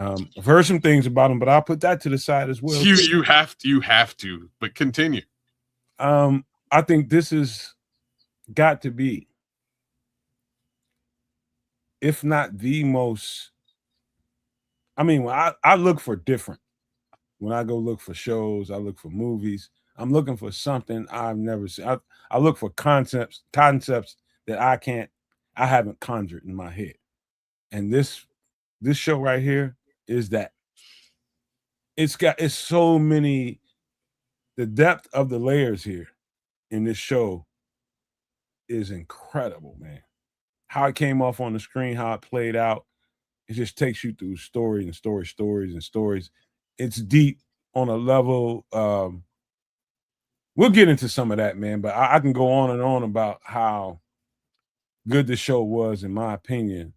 I've heard some things about him, but I'll put that to the side as well. You have to, but continue. I think this has got to be, if not the most. I mean, I look for different. When I go look for shows, I look for movies. I'm looking for something I've never seen. I look for concepts that I haven't conjured in my head. And this show right here is that. It's so many. The depth of the layers here in this show is incredible, man. How it came off on the screen, how it played out, it just takes you through stories. It's deep on a level. We'll get into some of that, man, but I can go on and on about how good the show was, in my opinion,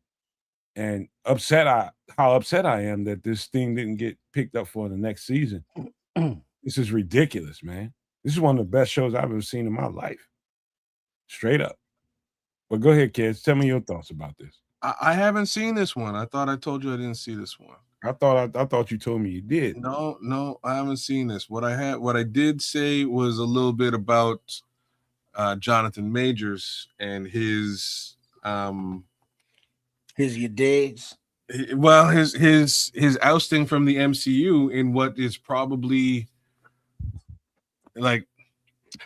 and how upset I am that this thing didn't get picked up for the next season. This is ridiculous, man. This is one of the best shows I've ever seen in my life. Straight up. But go ahead, kids. Tell me your thoughts about this. I haven't seen this one. I thought I told you I didn't see this one. I thought you told me you did. No, I haven't seen this. What I did say was a little bit about Jonathan Majors and his you digs. Well, his ousting from the MCU in what is probably like,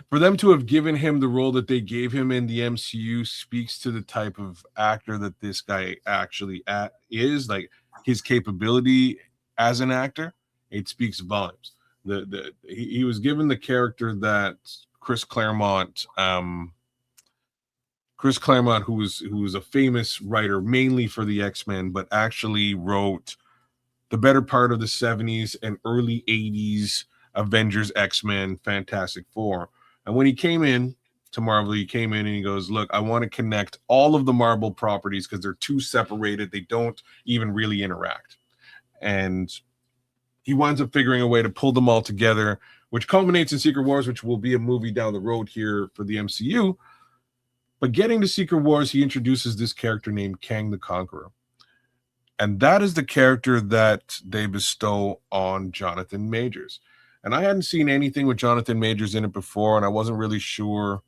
for them to have given him the role that they gave him in the MCU speaks to the type of actor that this guy actually is, like his capability as an actor. It speaks volumes. He was given the character that Chris Claremont, who was a famous writer mainly for the X-Men, but actually wrote the better part of the 70s and early 80s Avengers, X-Men, Fantastic Four. And when he came in to Marvel, he came in and he goes, look, I want to connect all of the Marvel properties because they're too separated. They don't even really interact. And he winds up figuring a way to pull them all together, which culminates in Secret Wars, which will be a movie down the road here for the MCU. But getting to Secret Wars, he introduces this character named Kang the Conqueror. And that is the character that they bestow on Jonathan Majors. And I hadn't seen anything with Jonathan Majors in it before, and I wasn't really sure,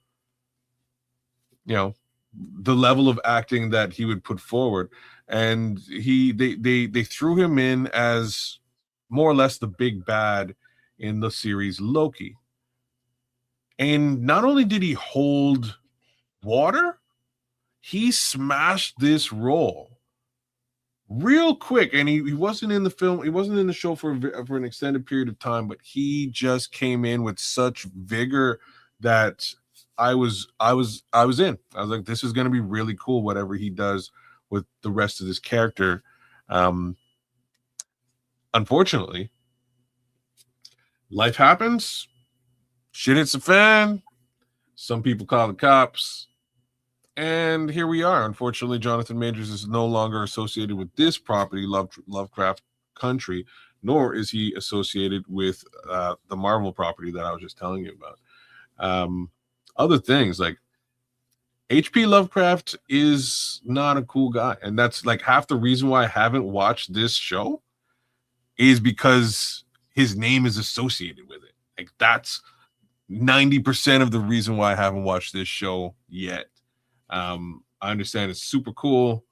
the level of acting that he would put forward. And they threw him in as more or less the big bad in the series Loki. And not only did he hold water, he smashed this role real quick. And he wasn't in the film, he wasn't in the show for an extended period of time, but he just came in with such vigor that I was in. I was like, this is going to be really cool, whatever he does with the rest of this character. Unfortunately, life happens. Shit hits the fan. Some people call the cops. And here we are. Unfortunately, Jonathan Majors is no longer associated with this property, Lovecraft Country, nor is he associated with the Marvel property that I was just telling you about. Other things like H.P. Lovecraft is not a cool guy. And that's like half the reason why I haven't watched this show is because his name is associated with it. Like that's 90% of the reason why I haven't watched this show yet. I understand it's super cool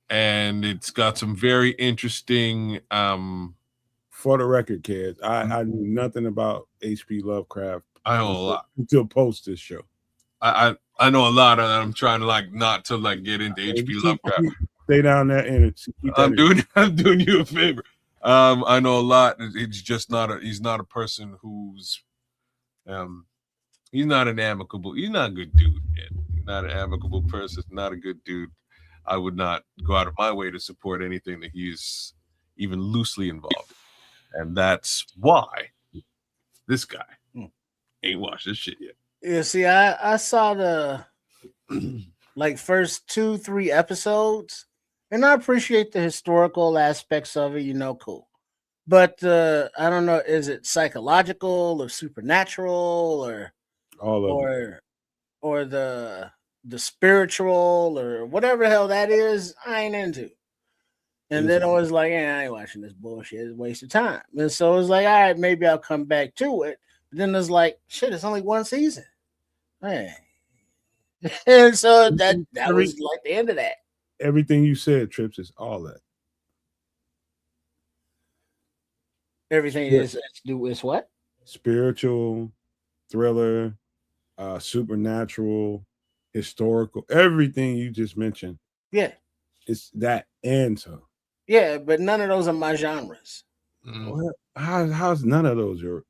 and it's got some very interesting for the record, kids, I knew nothing about H.P. Lovecraft. I know a lot until post this show. I know a lot, and I'm trying to like not to like get into H.P. Lovecraft. Stay down there and I'm doing you a favor. I know a lot. It's just he's not a person who's he's not an amicable, he's not a good dude, man. He's not an amicable person, not a good dude. I would not go out of my way to support anything that he's even loosely involved. And that's why this guy ain't watched this shit yet. Yeah, see, I saw the like first 2-3 episodes, and I appreciate the historical aspects of it, cool. But I don't know, is it psychological or supernatural or all of it, or the spiritual or whatever the hell that is? I ain't into. And then I was like, I ain't watching this bullshit. It's a waste of time. And so it was like, all right, maybe I'll come back to it. But then it's like, shit, it's only one season. Man. And so that was like the end of that. Everything you said, Trips, is all that. Everything is to do with what? Spiritual, thriller, supernatural, historical, everything you just mentioned. Yeah. It's that and so. Yeah, but none of those are my genres. Well, how's none of those your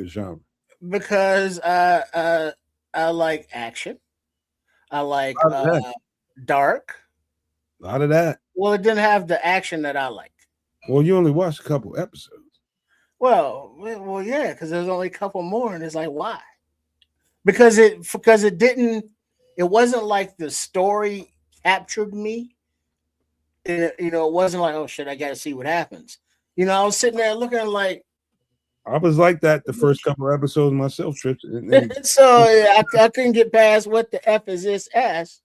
genre? Because I like action. I like dark. A lot of that. Well, it didn't have the action that I like. Well, you only watched a couple episodes. Well, yeah, because there's only a couple more, and it's like, why? Because it wasn't like the story captured me. It wasn't like, oh shit, I got to see what happens. I was sitting there looking like. I was like that the first couple of episodes myself, Trips. So yeah, I couldn't get past what the F is this S,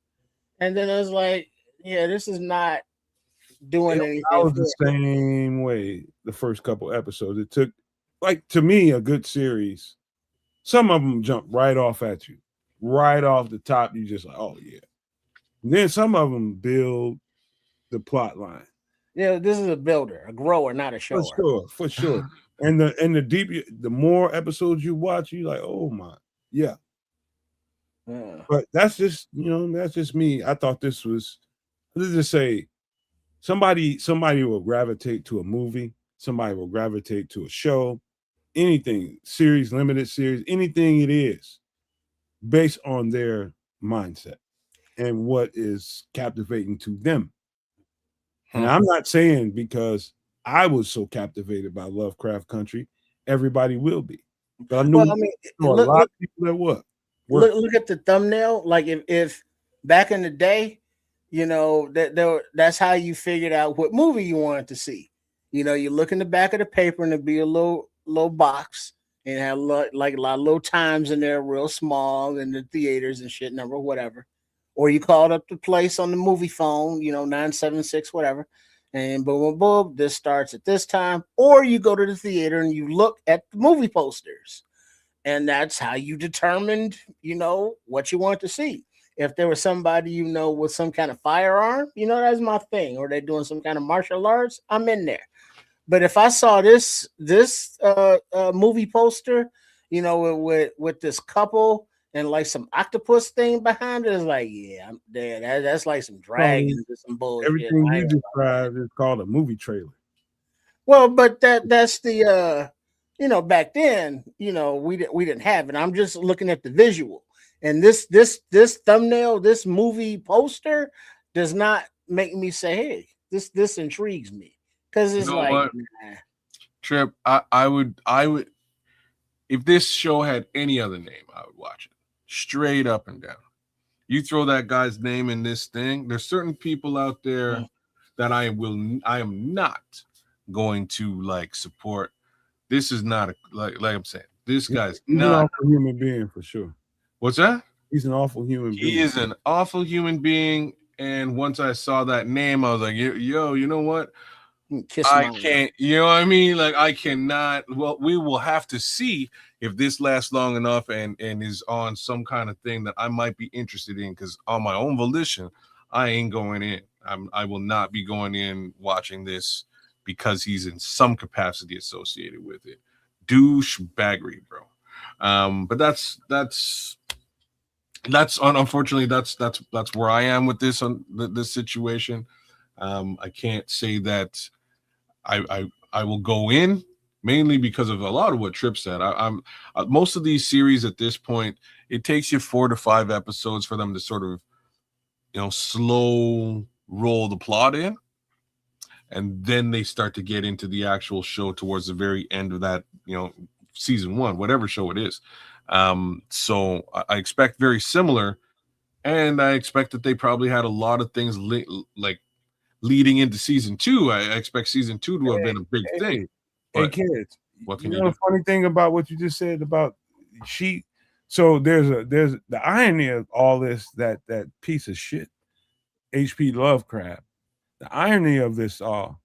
and then I was like, yeah, this is not doing anything. I was the same way the first couple episodes. It took, like, to me, a good series. Some of them jump right off at you, right off the top. You just like, oh yeah. And then some of them build the plot line. Yeah, this is a builder, a grower, not a shower. For sure. And the more episodes you watch, you like, oh my, yeah. But that's just me. I thought this was, let's just say, somebody will gravitate to a movie, somebody will gravitate to a show, anything, series, limited series, anything it is, based on their mindset and what is captivating to them. And I'm not saying because I was so captivated by Lovecraft Country, everybody will be. But I know, a lot of people that were. Look at the thumbnail. Like if back in the day, that's how you figured out what movie you wanted to see. You look in the back of the paper and it'd be a little box and have like a lot of little times in there, real small in the theaters and shit number, whatever. Or you called up the place on the movie phone, 976, whatever. And boom, boom, boom, this starts at this time. Or you go to the theater and you look at the movie posters. And that's how you determined, what you want to see. if there was somebody, with some kind of firearm, that's my thing, or they're doing some kind of martial arts, I'm in there. But if I saw this movie poster, with this couple and like some octopus thing behind it, it's like, yeah, I'm dead. That's like some dragons or some bullshit. Everything you described is called a movie trailer. Well, but that's the back then, we didn't have it. I'm just looking at the visual, and this thumbnail, this movie poster does not make me say, hey, this intrigues me, because it's nah. Trip, I would if this show had any other name, I would watch it straight up and down. You throw that guy's name in this thing, there's certain people out there that I am not going to like support. This is not like I'm saying, this guy's He's not an awful human being for sure. What's that? He's an awful human being. He is an awful human being. And once I saw that name, I was like, yo, you know what? I can't, you know what I mean? Like, I cannot. Well, we will have to see if this lasts long enough and is on some kind of thing that I might be interested in, because on my own volition, I ain't going in. I will not be going in watching this because he's in some capacity associated with it. Douchebaggery, bro. But that's unfortunately that's where I am with this this situation. I can't say that I will go in, mainly because of a lot of what Tripp said. I'm most of these series at this point, it takes you 4 to 5 episodes for them to sort of slow roll the plot in, and then they start to get into the actual show towards the very end of that season 1, whatever show it is. So I expect very similar, and I expect that they probably had a lot of things leading into season 2. I expect season 2 to have been a big thing. Hey kids, what can the funny thing about what you just said about so there's the irony of all this, that piece of shit, H.P. Lovecraft. The irony of this all,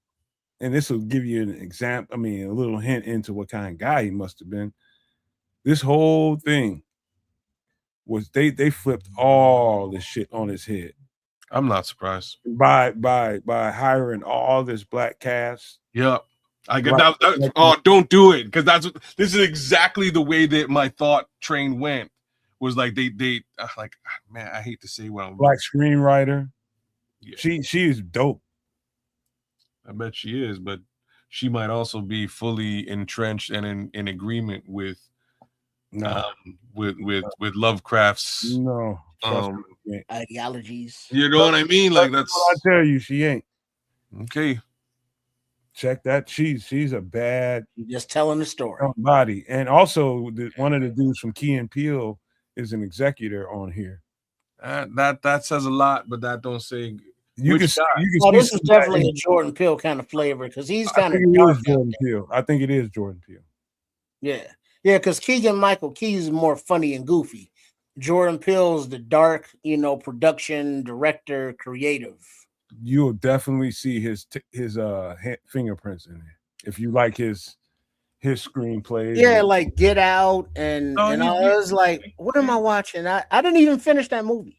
and this will give you an example, a little hint into what kind of guy he must have been. This whole thing was they flipped all this shit on his head. I'm not surprised by hiring all this black cast. Yeah, I get that. Oh, don't do it, because this is exactly the way that my thought train went. Was like they like, man, I hate to say what I'm black screenwriter. Yeah. She is dope. I bet she is, but she might also be fully entrenched and in agreement with with Lovecraft's ideologies. You know what I mean? Like that's what I tell you, she ain't. Okay. Check that. She's a bad. Just telling the story. Body, and also one of the dudes from Key and Peele is an executor on here. That says a lot, but that don't say. You can this is definitely a Jordan Peele kind of flavor, because he's kind of dark. Jordan Peele. I think it is Jordan Peele. Yeah, because Keegan-Michael Key is more funny and goofy. Jordan Peele's the dark, production, director, creative. You'll definitely see his fingerprints in there if you like his screenplays. Yeah, like Get Out and I was like, what am I watching? I didn't even finish that movie.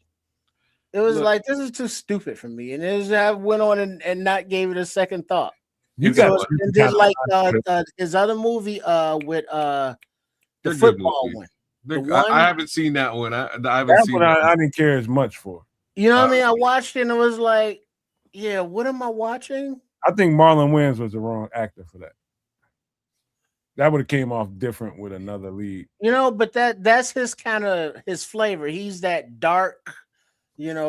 It was like, this is too stupid for me, and I went on and not gave it a second thought. And then like his other movie with the football one. I haven't seen that one. I haven't seen that. I didn't care as much for. You know what I mean? I watched it and it was like, yeah, what am I watching? I think Marlon Wayans was the wrong actor for that. That would have came off different with another lead. But that's his kind of his flavor. He's that dark,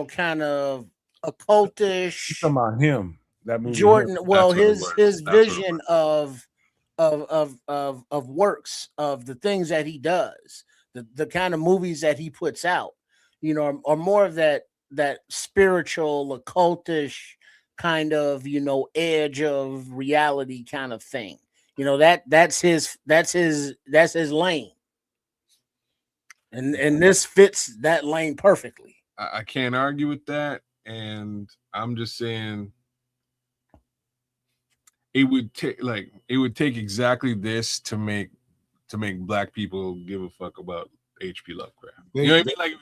kind of occultish. You're talking about him. That movie. Jordan. Well, his vision of works, of the things that he does, the kind of movies that he puts out, are more of that spiritual, occultish kind of, edge of reality kind of thing. That's his lane. And this fits that lane perfectly. I can't argue with that. And I'm just saying it would take exactly this to make black people give a fuck about H.P. Lovecraft. You know what I mean? Like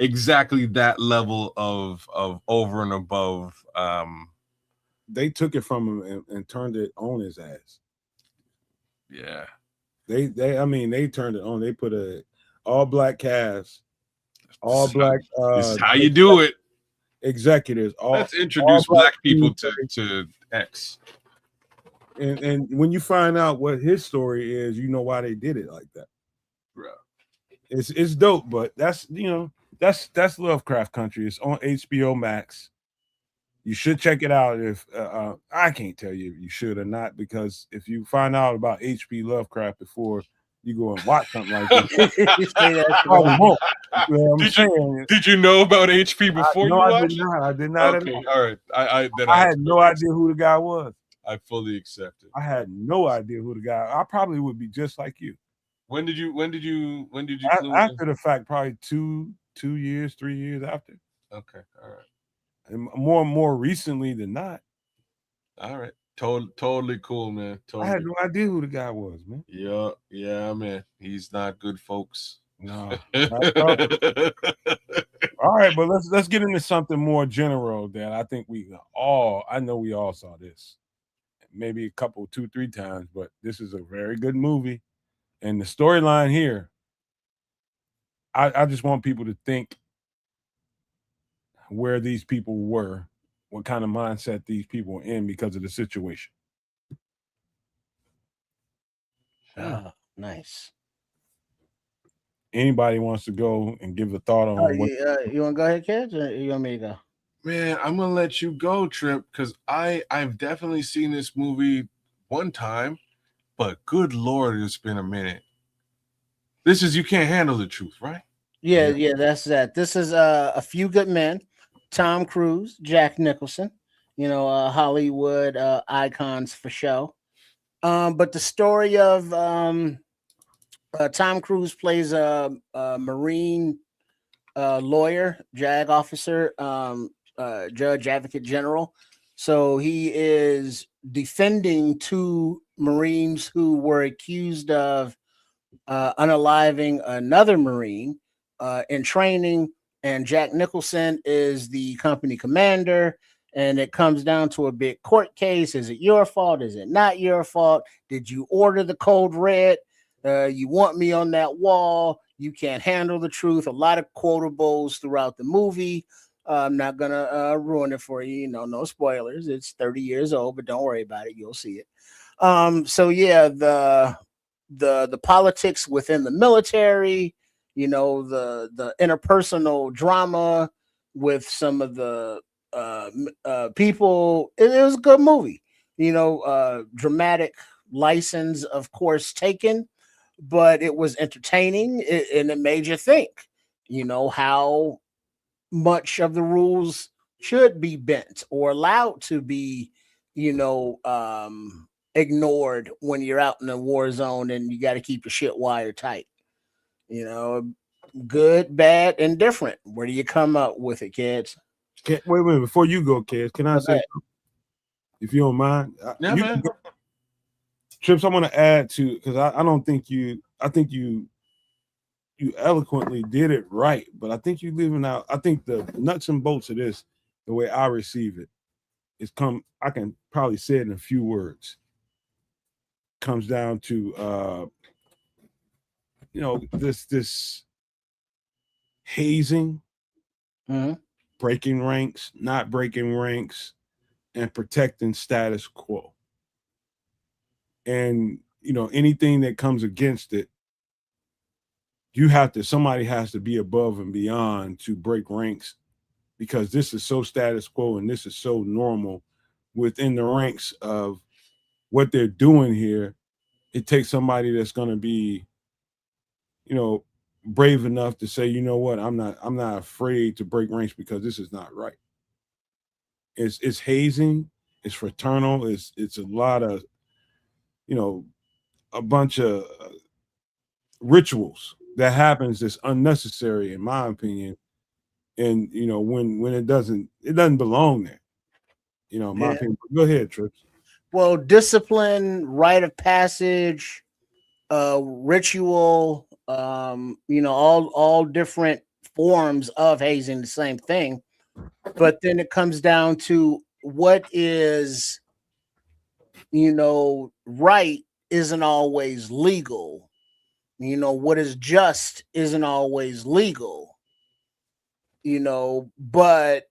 exactly that level of over and above. They took it from him and turned it on his ass. Yeah. I mean, they turned it on. They put a all black cast, all black. This is how you do it. Executives. Let's introduce black people to X. And when you find out what his story is, you know why they did it like that. Bro. It's dope, but that's that's Lovecraft Country. It's on HBO Max. You should check it out. If I can't tell you if you should or not, because if you find out about H.P. Lovecraft before you go and watch something like this, you probably won't. You know did you know about HP before you watched it? I did not. Okay, all right. I had no idea who the guy was. I fully accept it. I had no idea who the guy. I probably would be just like you. When did you? After the fact, probably 2 years, 3 years after. Okay, all right. And more recently than not. All right. Totally cool, man. Totally. I had no idea who the guy was, man. Yeah, man. He's not good, folks. No. All right, but let's get into something more general that I think I know we all saw this. Maybe a couple, 2-3 times, but this is a very good movie. And the storyline here, I just want people to think where these people were, what kind of mindset these people were in because of the situation. Oh, nice. Anybody wants to go and give a thought on what you want to go ahead, kids, or you want me to go? Man, I'm gonna let you go, Trip, because I've definitely seen this movie one time, but good Lord, it's been a minute. This is You Can't Handle the Truth, right? Yeah, that's that. This is A Few Good Men, Tom Cruise, Jack Nicholson, Hollywood icons for show. But the story of Tom Cruise plays a Marine lawyer, JAG officer, judge, advocate general. So he is defending 2 Marines who were accused of unaliving another Marine in training. And Jack Nicholson is the company commander. And it comes down to a big court case. Is it your fault? Is it not your fault? Did you order the code red? You want me on that wall? You can't handle the truth. A lot of quotables throughout the movie. I'm not going to ruin it for you. No spoilers. It's 30 years old, but don't worry about it. You'll see it. So yeah, the politics within the military, the interpersonal drama with some of the people. It was a good movie. Dramatic license, of course, taken, but it was entertaining and it made you think, how much of the rules should be bent or allowed to be, ignored when you're out in a war zone and you got to keep your shit wired tight. Good, bad, and different. Where do you come up with it, kids? Wait, before you go, kids, can I say something? If you don't mind? Yeah, man. Trips, I want to add to, because I don't think I think you eloquently did it right, but I think you leaving out, I think the nuts and bolts of this, the way I receive it, I can probably say it in a few words. Comes down to this hazing, breaking ranks, not breaking ranks, and protecting status quo. And anything that comes against it, somebody has to be above and beyond to break ranks, because this is so status quo and this is so normal within the ranks of what they're doing here. It takes somebody that's going to be, brave enough to say, you know what, I'm not afraid to break ranks because this is not right. It's hazing, it's fraternal, it's a lot of, a bunch of rituals that happens that's unnecessary, in my opinion. And when it doesn't belong there. In my opinion. Go ahead, Trips. Well, discipline, rite of passage, ritual, all different forms of hazing, the same thing. But then it comes down to what is, right isn't always legal. What is just isn't always legal. But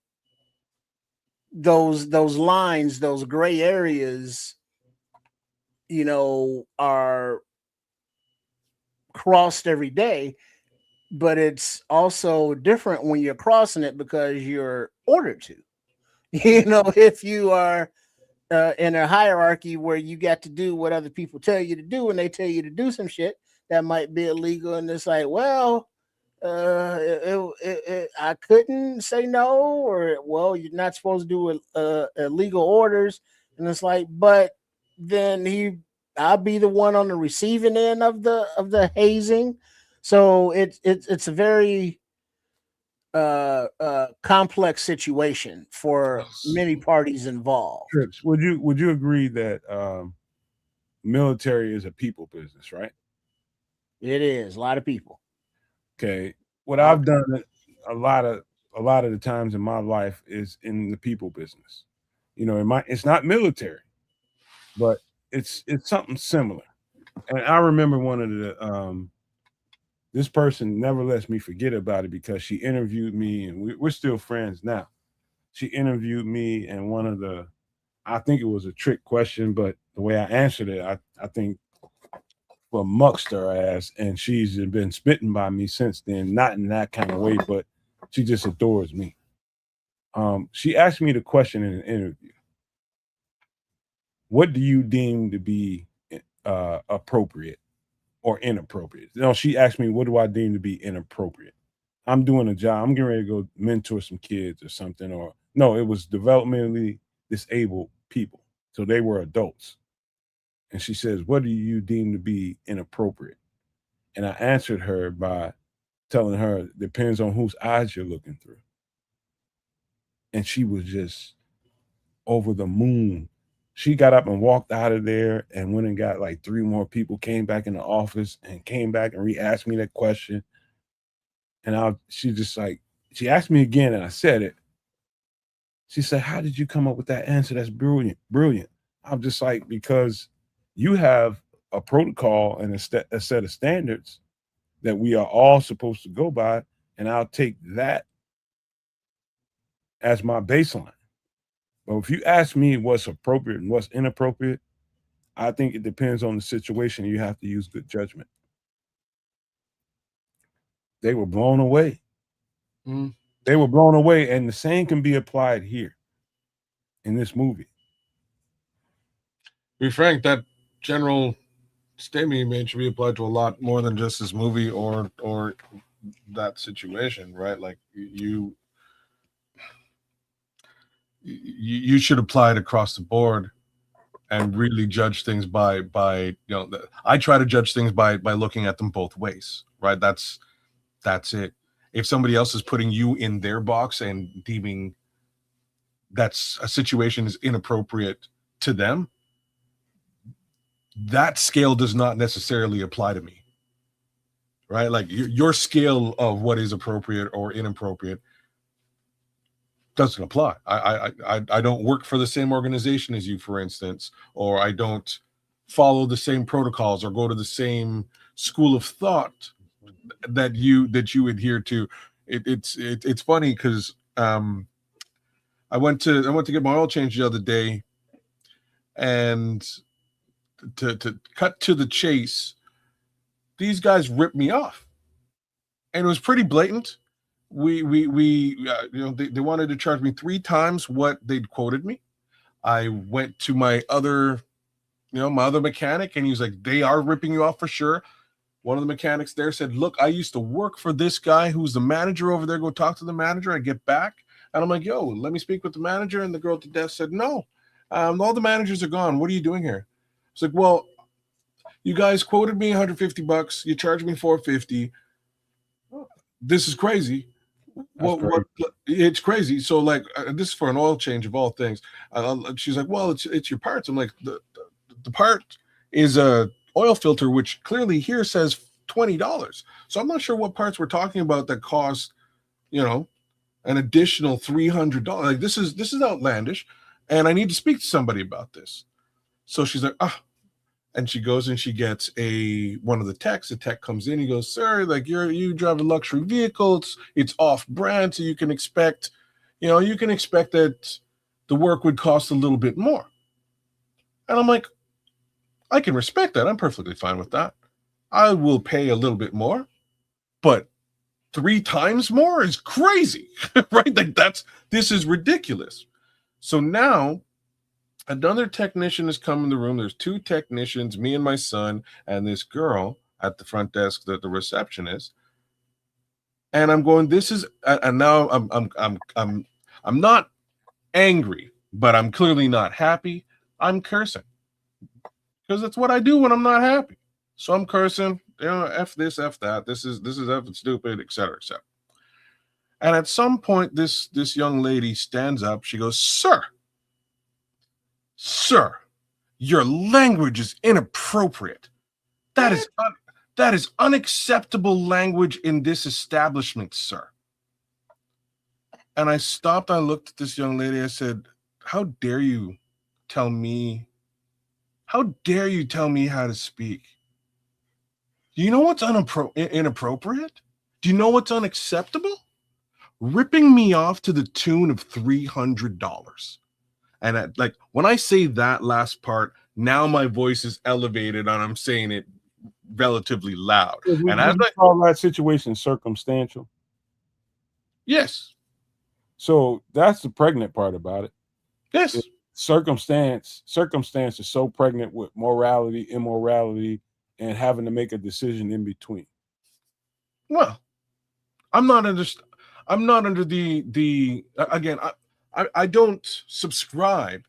those lines, those gray areas, are crossed every day. But it's also different when you're crossing it because you're ordered to. If you are in a hierarchy where you got to do what other people tell you to do, and they tell you to do some shit that might be illegal, and it's like, well, I couldn't say no, or well, you're not supposed to do illegal orders, and it's like, but then I'll be the one on the receiving end of the hazing. So it's a very complex situation for many parties involved. Trips, would you agree that military is a people business, right? It is a lot of people. Okay. What I've done a lot of the times in my life is in the people business. It's not military, but it's something similar. And I remember one of the this person never lets me forget about it because she interviewed me, and we're still friends now. She interviewed me, and I think it was a trick question, but the way I answered it, I think for mucked her ass, and she's been spitting by me since then. Not in that kind of way, but she just adores me. She asked me the question in an interview: what do you deem to be appropriate or inappropriate? She asked me, what do I deem to be inappropriate? I'm doing a job. I'm getting ready to go mentor some kids or something. Or no, it was developmentally disabled people. So they were adults. And she says, what do you deem to be inappropriate? And I answered her by telling her, it depends on whose eyes you're looking through. And she was just over the moon. She got up and walked out of there and went and got like 3 more people, came back in the office and came back and re-asked me that question. And she asked me again and I said it. She said, how did you come up with that answer? That's brilliant, brilliant. I'm just like, because you have a protocol and a set of standards that we are all supposed to go by. And I'll take that as my baseline. But if you ask me what's appropriate and what's inappropriate, I think it depends on the situation. You have to use good judgment. They were blown away. Mm. They were blown away, and the same can be applied here in this movie. To be frank, that general statement you made should be applied to a lot more than just this movie or that situation, right? Like you should apply it across the board and really judge things by I try to judge things by looking at them both ways, right? That's it. If somebody else is putting you in their box and deeming that's a situation is inappropriate to them, that scale does not necessarily apply to me, right? Like your scale of what is appropriate or inappropriate doesn't apply. I don't work for the same organization as you, for instance, or I don't follow the same protocols or go to the same school of thought that you adhere to. It's funny because I went to get my oil change the other day, and to cut to the chase, these guys ripped me off, and it was pretty blatant. They wanted to charge me 3 times what they'd quoted me. I went to my other mechanic, and he was like, they are ripping you off for sure. One of the mechanics there said, look, I used to work for this guy who's the manager over there. Go talk to the manager. I get back, and I'm like, yo, let me speak with the manager. And the girl at the desk said, no, all the managers are gone. What are you doing here? It's like, well, you guys quoted me $150. You charged me $450. This is crazy. What? It's crazy. So like, this is for an oil change of all things. She's like, well, it's your parts. I'm like, the part is a oil filter, which clearly here says $20. So I'm not sure what parts we're talking about that cost an additional $300. Like, this is outlandish, and I need to speak to somebody about this. So she's like, and she goes and she gets one of the techs. The tech comes in. He goes, sir, like, you drive a luxury vehicle. It's off brand, so you can expect that the work would cost a little bit more. And I'm like, I can respect that. I'm perfectly fine with that. I will pay a little bit more, but 3 times more is crazy, right? Like, this is ridiculous. So now another technician has come in the room. There's 2 technicians, me and my son, and this girl at the front desk, the receptionist. And I'm going, and now I'm not angry, but I'm clearly not happy. I'm cursing because that's what I do when I'm not happy. So I'm cursing, F this, F that. This is effing stupid, et cetera, et cetera. And at some point, this young lady stands up. She goes, Sir, your language is inappropriate. That is unacceptable language in this establishment, sir. And I stopped. I looked at this young lady. I said, how dare you tell me how to speak? Do you know what's inappropriate? Do you know what's unacceptable? Ripping me off to the tune of $300. And when I say that last part, now my voice is elevated and I'm saying it relatively loud. And as I call that situation circumstantial. Yes. So that's the pregnant part about it. Yes. Circumstance is so pregnant with morality, immorality, and having to make a decision in between. Well, I'm not under the again, I don't subscribe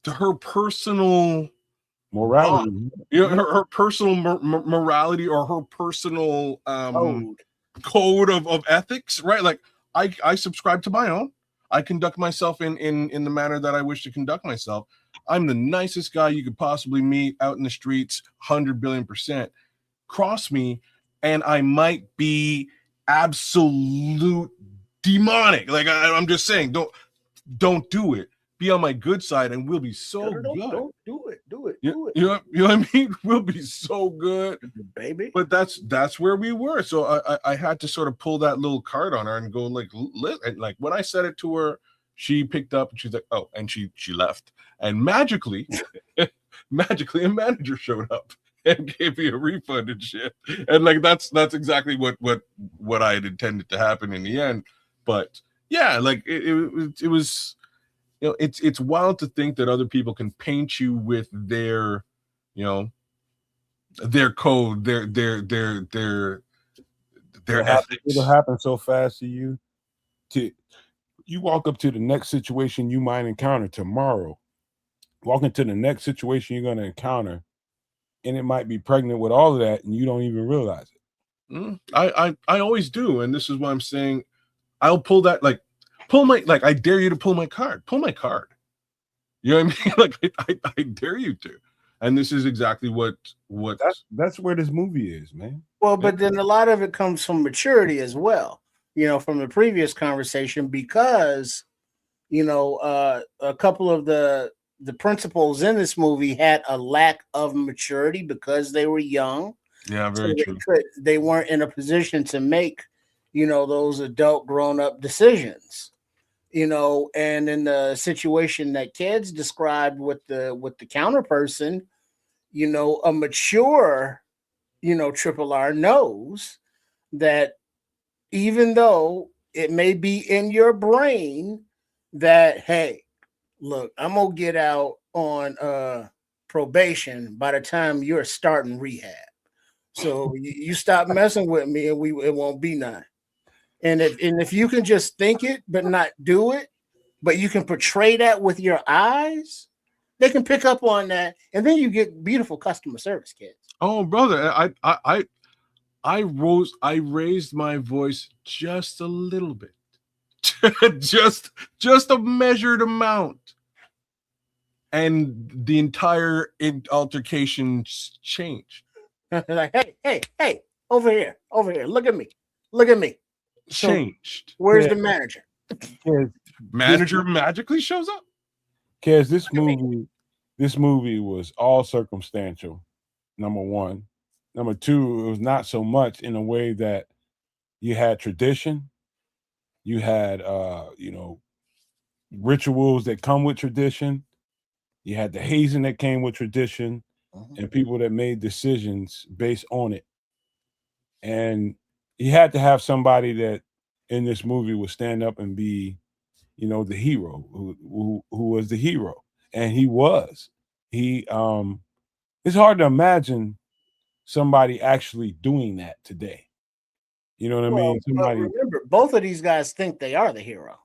to her personal morality, her personal morality or her personal code of ethics, right? Like, I subscribe to my own. I conduct myself in the manner that I wish to conduct myself. I'm the nicest guy you could possibly meet out in the streets, 100 billion%. Cross me, and I might be absolute demonic. Like, I'm just saying, don't do it. Be on my good side, and we'll be so good. Don't do it. You know what I mean? We'll be so good, baby. But that's where we were. So I had to sort of pull that little card on her and go like when I said it to her, she picked up and she's like, oh, and she left. And magically, a manager showed up and gave me a refund and shit. And like that's exactly what I had intended to happen in the end. But yeah, like it was. It's wild to think that other people can paint you with their, their code, their ethics. It'll happen so fast to you. You walk up to the next situation you might encounter tomorrow. Walk into the next situation you're going to encounter, and it might be pregnant with all of that, and you don't even realize it. I always do, and this is what I'm saying. I'll pull that I dare you to pull my card. Pull my card. You know what I mean? Like I dare you to. And this is exactly what that's where this movie is, man. Well, but then a lot of it comes from maturity as well. From the previous conversation, because a couple of the principals in this movie had a lack of maturity because they were young. Yeah, very true. They weren't in a position to make those adult grown-up decisions. And in the situation that kids described with the counter person, a mature, triple R knows that even though it may be in your brain that, hey, look, I'm gonna get out on probation by the time you're starting rehab. So you stop messing with me and it won't be none. And if you can just think it but not do it, but you can portray that with your eyes, they can pick up on that, and then you get beautiful customer service, kids. Oh, brother, I raised my voice just a little bit, just a measured amount, and the entire altercation changed. Like, hey, over here, look at me. changed. Where's the manager? Manager magically shows up. Because this movie was all circumstantial. Number one. Number two, it was not so much in a way that you had tradition, you had rituals that come with tradition, you had the hazing that came with tradition, and people that made decisions based on it. And you had to have somebody that in this movie would stand up and be, the hero who was the hero. And he was. It's hard to imagine somebody actually doing that today. You know what I mean? But remember, both of these guys think they are the hero.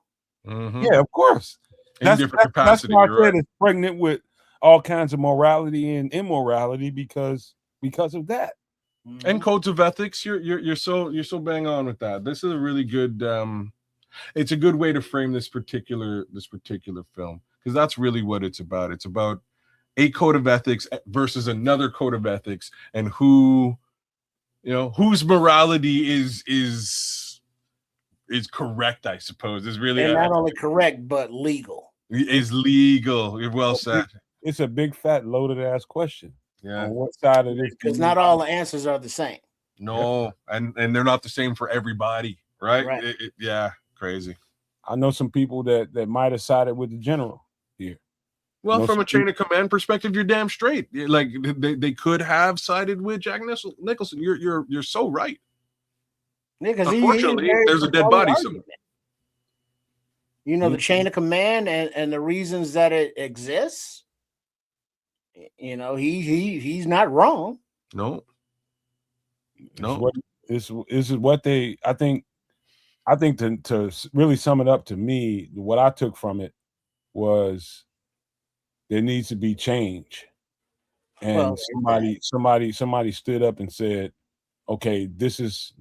Mm-hmm. Yeah, of course. In different capacity. That's why I said it's pregnant with all kinds of morality and immorality because of that. And codes of ethics. You're so bang on with that. This is a really good. It's a good way to frame this particular film, because that's really what it's about. It's about a code of ethics versus another code of ethics, and whose morality is correct, I suppose. Is really not only correct but legal. Is legal. You're well said. It's a big fat loaded ass question. Yeah. On what side of this? Because not all the answers are the same. No, and they're not the same for everybody, right? Right. Yeah, crazy. I know some people that might have sided with the general here. Well, from a chain of command perspective, you're damn straight. Like they could have sided with Jack Nicholson. You're so right. Because unfortunately, there's a dead body somewhere. The chain of command and the reasons that it exists. He's not wrong. No. This is what they. I think to really sum it up to me, what I took from it was there needs to be change, and somebody stood up and said, "Okay, this is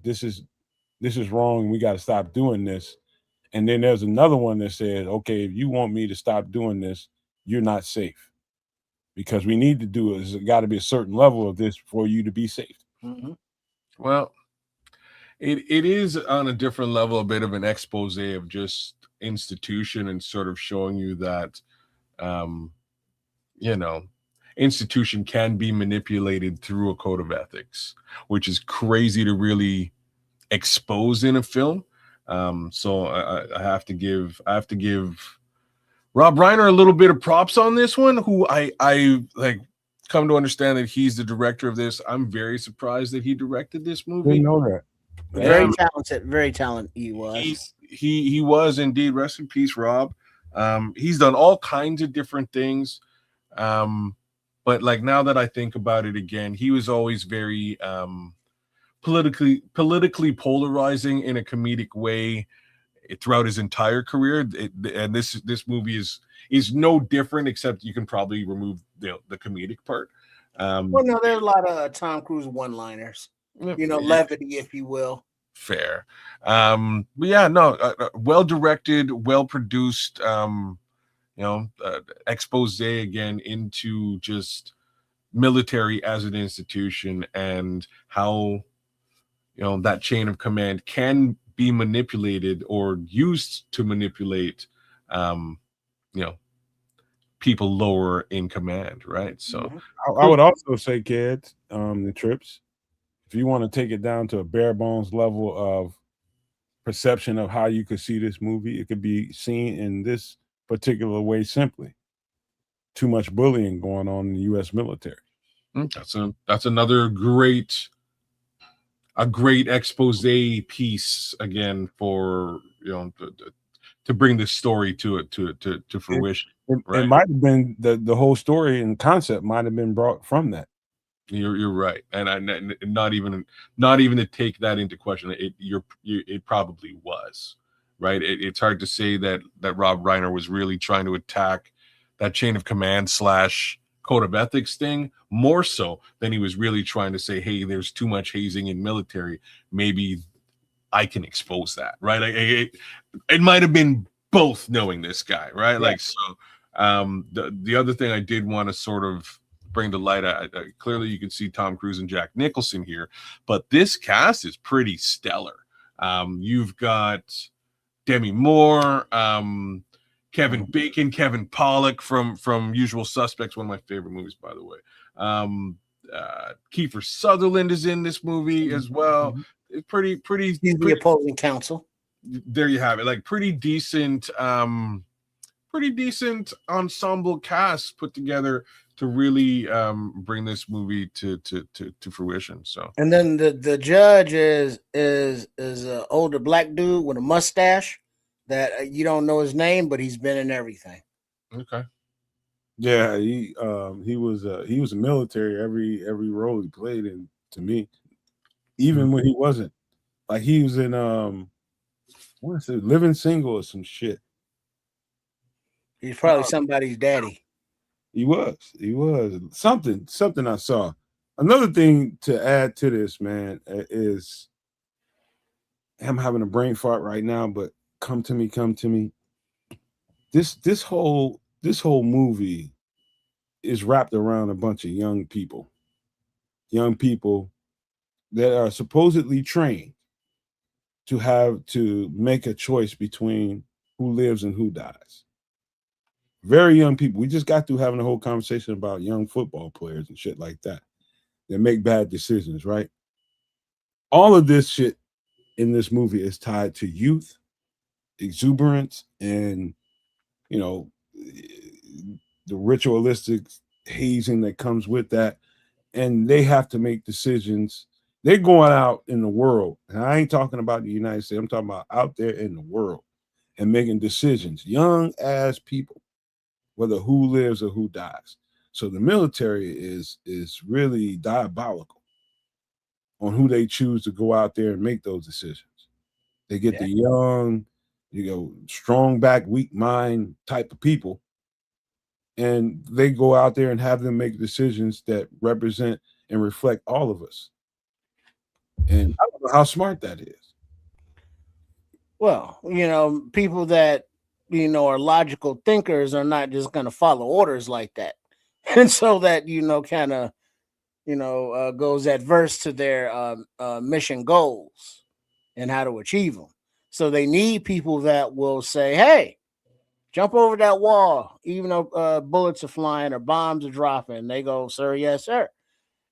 wrong. We got to stop doing this." And then there's another one that said, "Okay, if you want me to stop doing this, you're not safe, because we need to do it. There's got to be a certain level of this for you to be safe." Mm-hmm. Well, it is on a different level, a bit of an expose of just institution, and sort of showing you that, institution can be manipulated through a code of ethics, which is crazy to really expose in a film. So I have to give Rob Reiner a little bit of props on this one, who I like come to understand that he's the director of this. I'm very surprised that he directed this movie. Didn't know that. Very talented he was. He was indeed. Rest in peace, Rob. He's done all kinds of different things. But like, now that I think about it again, he was always very politically polarizing in a comedic way throughout his entire career. And this movie is no different, except you can probably remove the comedic part. Well, no, there's a lot of Tom Cruise one-liners, levity, if you will. Fair. But yeah, no, well directed, well produced, expose again into just military as an institution, and how that chain of command can be manipulated or used to manipulate people lower in command, right? So I would also say, kids, the trips, if you want to take it down to a bare bones level of perception of how you could see this movie, it could be seen in this particular way simply. Too much bullying going on in the U.S. military. That's another great expose piece again for to bring this story to fruition. It might have been the whole story and concept might have been brought from that. You're right, and not even to take that into question. It probably was right. It's hard to say that Rob Reiner was really trying to attack that chain of command / code of ethics thing more so than he was really trying to say, hey, there's too much hazing in military. Maybe I can expose that, right? It might have been both, knowing this guy, right? Yeah. Like, so the other thing I did want to sort of bring to light, clearly you can see Tom Cruise and Jack Nicholson here, but this cast is pretty stellar. You've got Demi Moore, Kevin Bacon, Kevin Pollak from Usual Suspects, one of my favorite movies, by the way. Kiefer Sutherland is in this movie as well. It's pretty. He's the opposing counsel. There you have it. Like pretty decent ensemble cast put together to really bring this movie to fruition. So, and then the judge is an older black dude with a mustache that you don't know his name, but he's been in everything. Okay. Yeah, he was a military every role he played in, to me. Even when he wasn't. Like he was in what is it, Living Single or some shit. He's probably somebody's daddy. He was something I saw. Another thing to add to this, man, is I'm having a brain fart right now, but come to me. This whole movie is wrapped around a bunch of young people that are supposedly trained to make a choice between who lives and who dies. Very young people. We just got through having a whole conversation about young football players and shit like that make bad decisions, right? All of this shit in this movie is tied to youth, exuberance, and the ritualistic hazing that comes with that. And they have to make decisions. They're going out in the world, and I ain't talking about the United States. I'm talking about out there in the world and making decisions. Young ass people, whether who lives or who dies. So the military is really diabolical on who they choose to go out there and make those decisions. They get the young, strong back, weak mind type of people, and they go out there and have them make decisions that represent and reflect all of us. And I don't know how smart that is. Well, people that are logical thinkers are not just going to follow orders like that, and so that kind of goes adverse to their mission goals and how to achieve them. So they need people that will say, "Hey, jump over that wall," even though bullets are flying or bombs are dropping. They go, "Sir, yes, sir."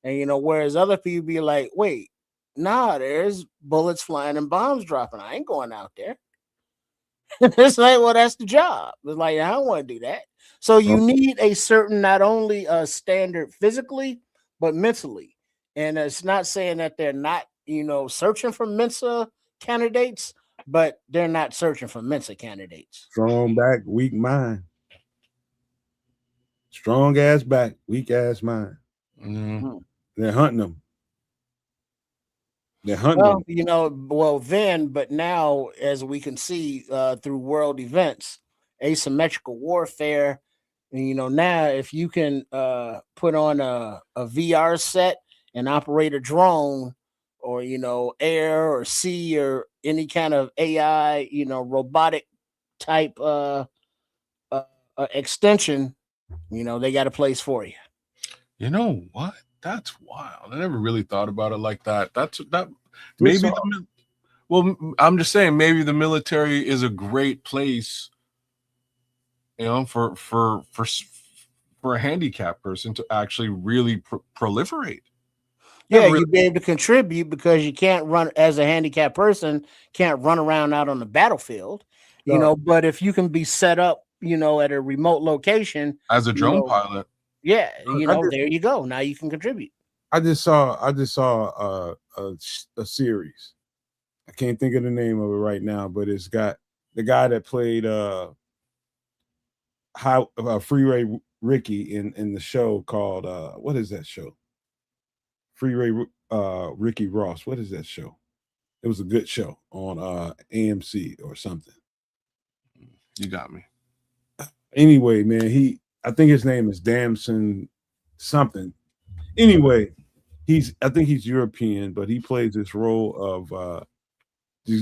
And whereas other people be like, "Wait, nah, there's bullets flying and bombs dropping. I ain't going out there." It's like, well, that's the job. It's like, I don't want to do that. So you need a certain, not only standard physically, but mentally. And it's not saying that they're not, searching for Mensa candidates, but they're not searching for Mensa candidates. Strong back, weak mind. Strong ass back, weak ass mind. Mm-hmm. They're hunting them. They're hunting them. But now, as we can see through world events, asymmetrical warfare, now if you can put on a VR set and operate a drone or, air or sea or any kind of AI, robotic type extension, they got a place for you. You know what? That's wild. I never really thought about it like that. Maybe I'm just saying maybe the military is a great place, for a handicapped person to actually really proliferate. Yeah, you'd be able to contribute because you can't run as a handicapped person, can't run around out on the battlefield, but if you can be set up, at a remote location as a drone pilot. Yeah, there you go. Now you can contribute. I just saw a series. I can't think of the name of it right now, but it's got the guy that played Freeway Ricky in the show called what is that show? Freeway Ricky Ross. What is that show? It was a good show on AMC or something. You got me. Anyway, man, I think his name is Damson something. Anyway, I think he's European, but he plays this role of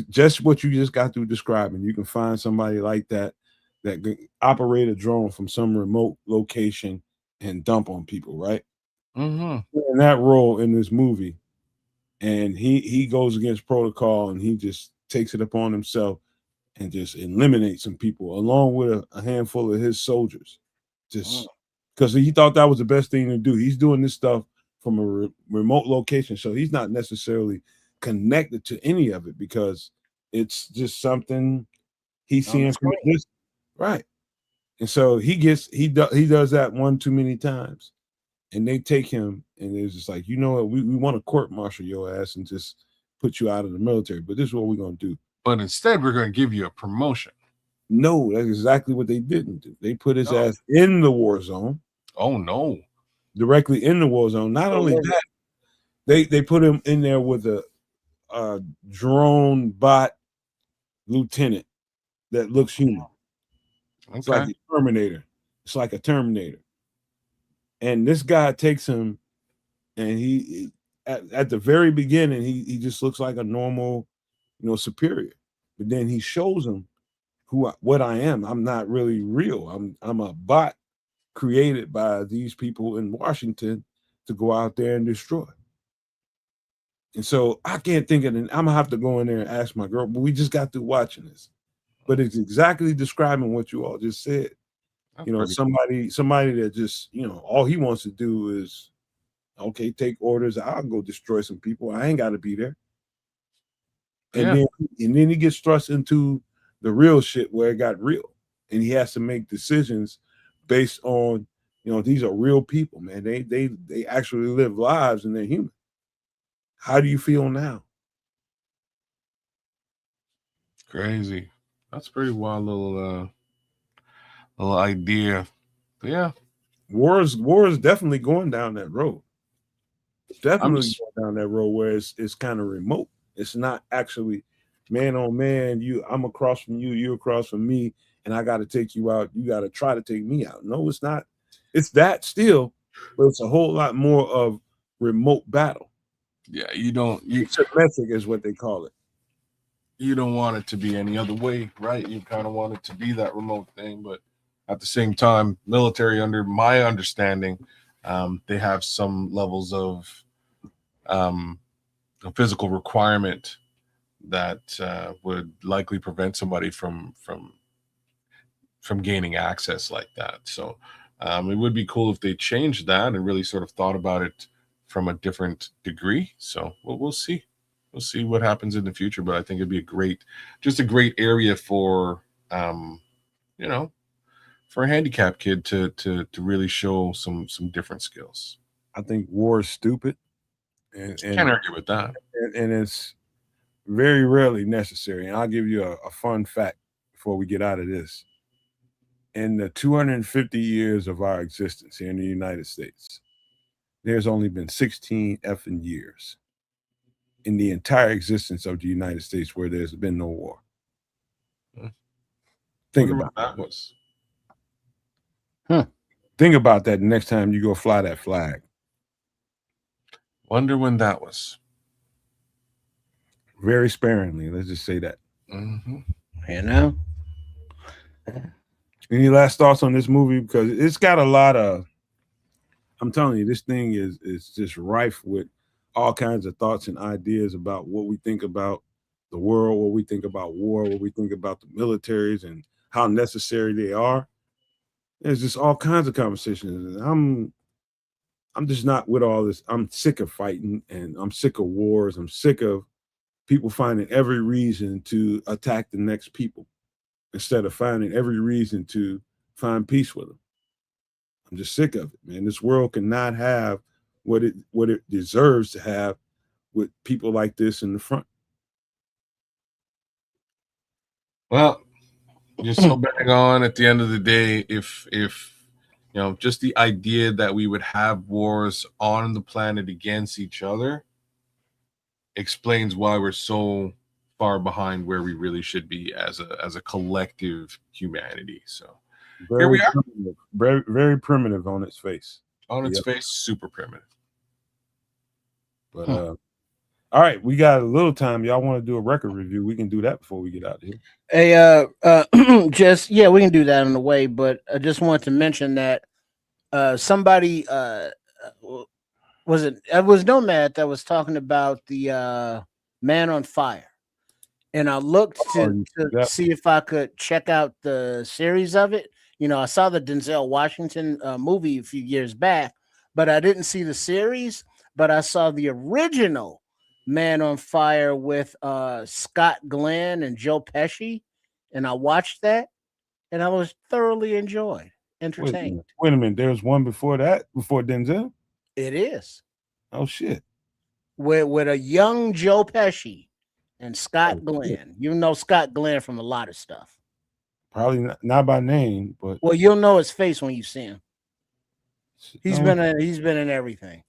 just what you just got through describing. You can find somebody like that can operate a drone from some remote location and dump on people, right? Mm-hmm. In that role in this movie, and he goes against protocol, and he just takes it upon himself and just eliminates some people along with a handful of his soldiers. Just because he thought that was the best thing to do. He's doing this stuff from a remote location, so he's not necessarily connected to any of it because it's just something he's seeing from this, right? And so he does that one too many times, and they take him, and it's just like, you know what, we want to court martial your ass and just put you out of the military, but this is what we're gonna do. But instead, we're going to give you a promotion. No, that's exactly what they didn't do. They put his ass in the war zone. Oh no! Directly in the war zone. Not only that, they put him in there with a drone bot lieutenant that looks human. It's like a Terminator. It's like a Terminator. And this guy takes him, and he at the very beginning, he just looks like a normal, superior. But then he shows him what I am. I'm not really real. I'm a bot created by these people in Washington to go out there and destroy. And so I can't think of it. I'm gonna have to go in there and ask my girl, but we just got through watching this. But it's exactly describing what you all just said. Somebody that just, all he wants to do is, okay, take orders. I'll go destroy some people. I ain't got to be there. And then he gets thrust into the real shit where it got real, and he has to make decisions based on, these are real people, man. They actually live lives and they're human. How do you feel now? Crazy. That's pretty wild little idea. But yeah, war is definitely going down that road. Definitely going down that road where it's kind of remote. It's not actually man on man. I'm across from you, you're across from me, and I got to take you out. You got to try to take me out. No, it's not. It's that still, but it's a whole lot more of remote battle. Yeah, asymmetric is what they call it. You don't want it to be any other way, right? You kind of want it to be that remote thing, but at the same time, military, under my understanding, they have some levels of a physical requirement that would likely prevent somebody from gaining access like that. So it would be cool if they changed that and really sort of thought about it from a different degree. So we'll see. We'll see what happens in the future, but I think it'd be a great area for, for a handicapped kid to really show some different skills. I think war is stupid, and can't argue with that. And it's very rarely necessary. And I'll give you a fun fact before we get out of this. In the 250 years of our existence here in the United States, there's only been 16 effing years in the entire existence of the United States where there's been no war. Think about that. Was. Think about that next time you go fly that flag. Wonder when that was. Very sparingly, let's just say that. Any last thoughts on this movie? Because it's got a lot of, I'm telling you, this thing is just rife with all kinds of thoughts and ideas about what we think about the world, what we think about war, what we think about the militaries and how necessary they are. There's just all kinds of conversations. And I'm just not with all this. I'm sick of fighting, and I'm sick of wars. I'm sick of people finding every reason to attack the next people instead of finding every reason to find peace with them. I'm just sick of it, man. This world cannot have what it deserves to have with people like this in the front. Well, you're so bang on at the end of the day. If just the idea that we would have wars on the planet against each other explains why we're so far behind where we really should be as a collective humanity. So here we are. Very, very primitive on its face. On its face, super primitive. But all right, we got a little time. Y'all want to do a record review? We can do that before we get out of here. Hey, we can do that on the way. But I just wanted to mention that somebody was Nomad that was talking about the Man on Fire, and I looked to yeah. see if I could check out the series of it. You know, I saw the Denzel Washington movie a few years back, but I didn't see the series. But I saw the original Man on Fire with Scott Glenn and Joe Pesci, and I watched that, and I was thoroughly entertained. Wait a minute. There was one before that, before Denzel? It is Oh, shit. with a young Joe Pesci and Scott Oh, Glenn. shit. You know Scott Glenn from a lot of stuff. Probably not by name, but Well, you'll know his face when you see him. He's no, been in everything.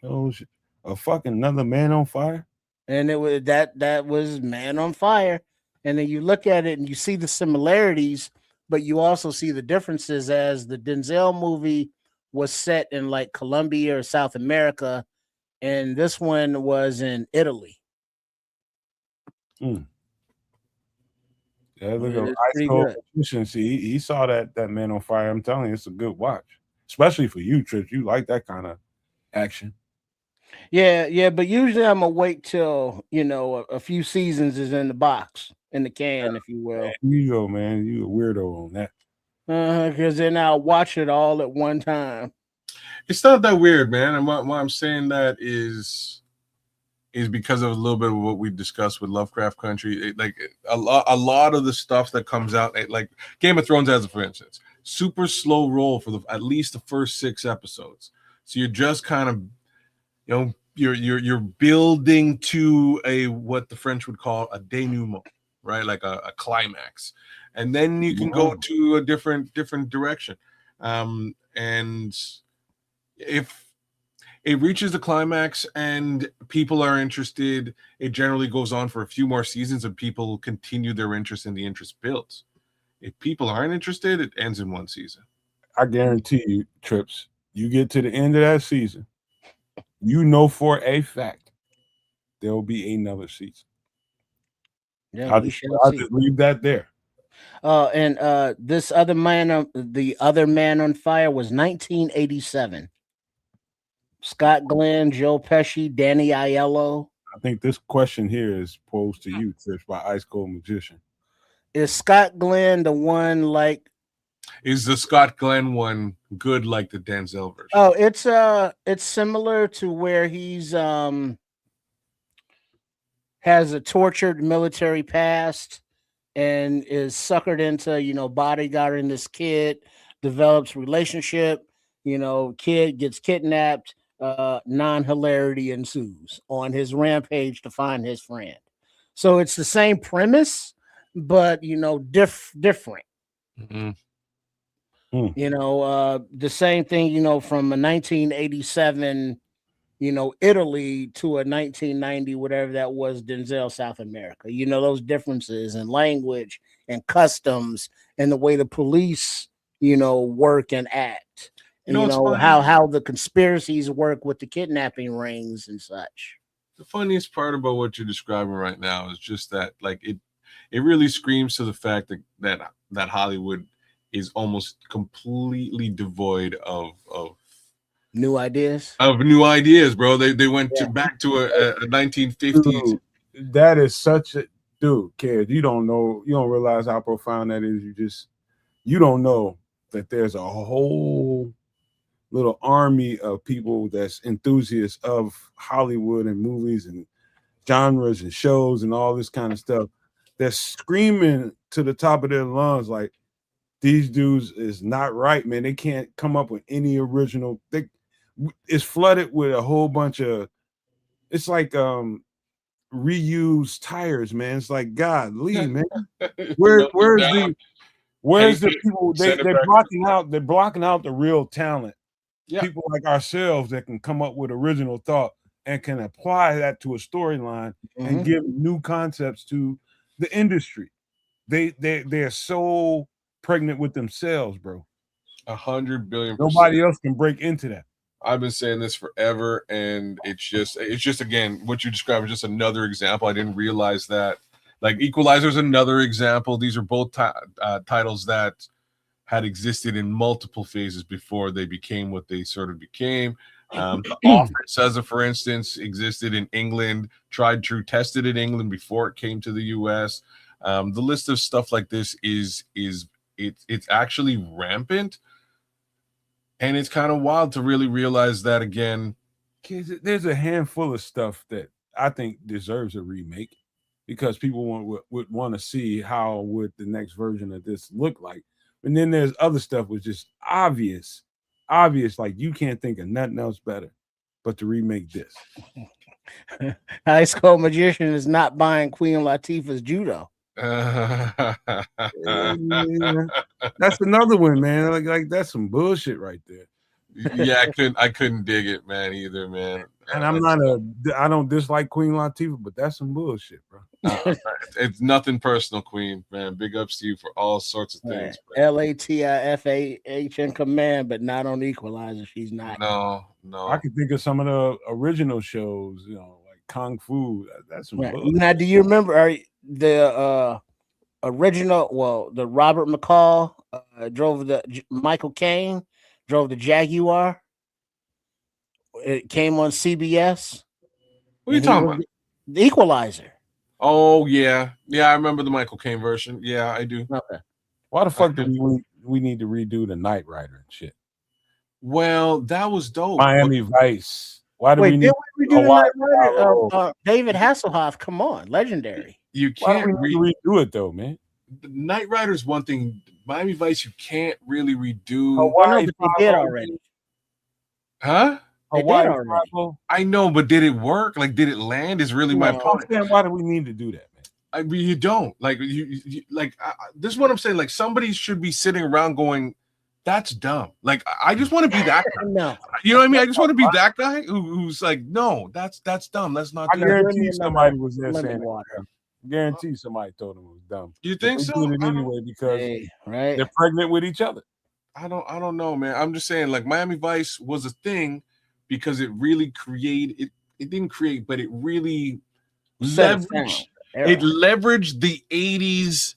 no shit. A fucking another Man on Fire? And it was that was Man on Fire. And then you look at it and you see the similarities, but you also see the differences, as the Denzel movie was set in like Colombia or South America, and this one was in Italy. Mm. Yeah, look It's at Ice pretty Cold good. Efficiency. He saw that Man on Fire. I'm telling you, it's a good watch, especially for you, Trips. You like that kind of action. Yeah, but usually I'm gonna wait till a few seasons is in the box, in the can, if you will. Man, you go, man. You a weirdo on that. Because then I'll watch it all at one time. It's not that weird, man. And why I'm saying that is because of a little bit of what we discussed with Lovecraft Country. Like a lot of the stuff that comes out, like Game of Thrones, as for instance, super slow roll for at least the first 6 episodes. So you're just kind of, you're building to a what the French would call a denouement, right? Like a climax, and then you can go to a different direction. And if it reaches the climax and people are interested, it generally goes on for a few more seasons and people continue their interest and the interest builds. If people aren't interested, it ends in 1 season. I guarantee you, Trips, you get to the end of that season, you know for a fact there will be another season. Yeah, I'll just leave that there. And this other the other Man on Fire was 1987. Scott Glenn, Joe Pesci, Danny Aiello. I think this question here is posed to you, Trips, by Ice Cold Magician. Is Scott Glenn the one like? Is the Scott Glenn one good like the Denzel version? Oh, it's similar to where he's has a tortured military past and is suckered into bodyguarding this kid, develops relationship, kid gets kidnapped, non-hilarity ensues on his rampage to find his friend. So it's the same premise, but different. Mm-hmm. The same thing, from a 1987, Italy to a 1990, whatever that was, Denzel, South America. Those differences in language and customs and the way the police, work and act. How the conspiracies work with the kidnapping rings and such. The funniest part about what you're describing right now is just that, like, it really screams to the fact that Hollywood is almost completely devoid of new ideas. Bro. They went back to a 1950s. Dude, that is such a kid. You don't realize how profound that is. You don't know that there's a whole little army of people that's enthusiasts of Hollywood and movies and genres and shows and all this kind of stuff. They're screaming to the top of their lungs like, these dudes is not right, man. They can't come up with any original. It's flooded with a whole bunch of. It's like reused tires, man. It's like, God, leave, man. Where's the people? They're blocking out the real talent. Yeah. People like ourselves that can come up with original thought and can apply that to a storyline and give new concepts to the industry. They're so pregnant with themselves, bro. 100 billion%. Nobody else can break into that. I've been saying this forever, and it's just again what you described is just another example. I didn't realize that. Like Equalizer is another example. These are both titles that had existed in multiple phases before they became what they sort of became. The Office, as a for instance, existed in England, tried true, tested in England before it came to the US. The list of stuff like this is it's actually rampant, and it's kind of wild to really realize that again. There's a handful of stuff that I think deserves a remake because people would want to see how would the next version of this look like. And then there's other stuff was just obvious, like you can't think of nothing else better but to remake this. High School Magician is not buying Queen Latifah's judo. Yeah, that's another one, man. Like that's some bullshit right there. Yeah, I couldn't dig it, man, either, man. And I don't dislike Queen Latifah, but that's some bullshit, bro. It's nothing personal, Queen, man. Big ups to you for all sorts of things. Latifah in command, but not on Equalizer. She's not. No. I can think of some of the original shows, like Kung Fu. That's some bullshit. Now, do you remember the original? Well, the Robert McCall drove Michael Caine drove the Jaguar. It came on CBS. What are you talking about? The Equalizer. Oh yeah, I remember the Michael Caine version. Yeah, I do. Okay. Why the fuck do we need to redo the Knight Rider and shit? Well, that was dope. Miami Vice. Why do we need to redo the Knight Rider? David Hasselhoff. Come on, legendary. You can't redo it though, man. The Knight Rider's one thing. Miami Vice, you can't really redo. Hawaii, they did already. Huh? Hawaii, I know, but did it work? Like, did it land? Is really my point. Why do we need to do that, man? I mean, you don't like you like. This is what I'm saying. Like, somebody should be sitting around going, "That's dumb." Like, I just want to be that guy. No, you know what I mean? I just want to be that guy who's like, "No, that's dumb. Let's not." I guarantee somebody was there saying water. Guarantee somebody told them it was dumb. You think so? Did it anyway because they're pregnant with each other. I don't know, man. I'm just saying, like, Miami Vice was a thing because it really created it didn't create, but it really leveraged the 80s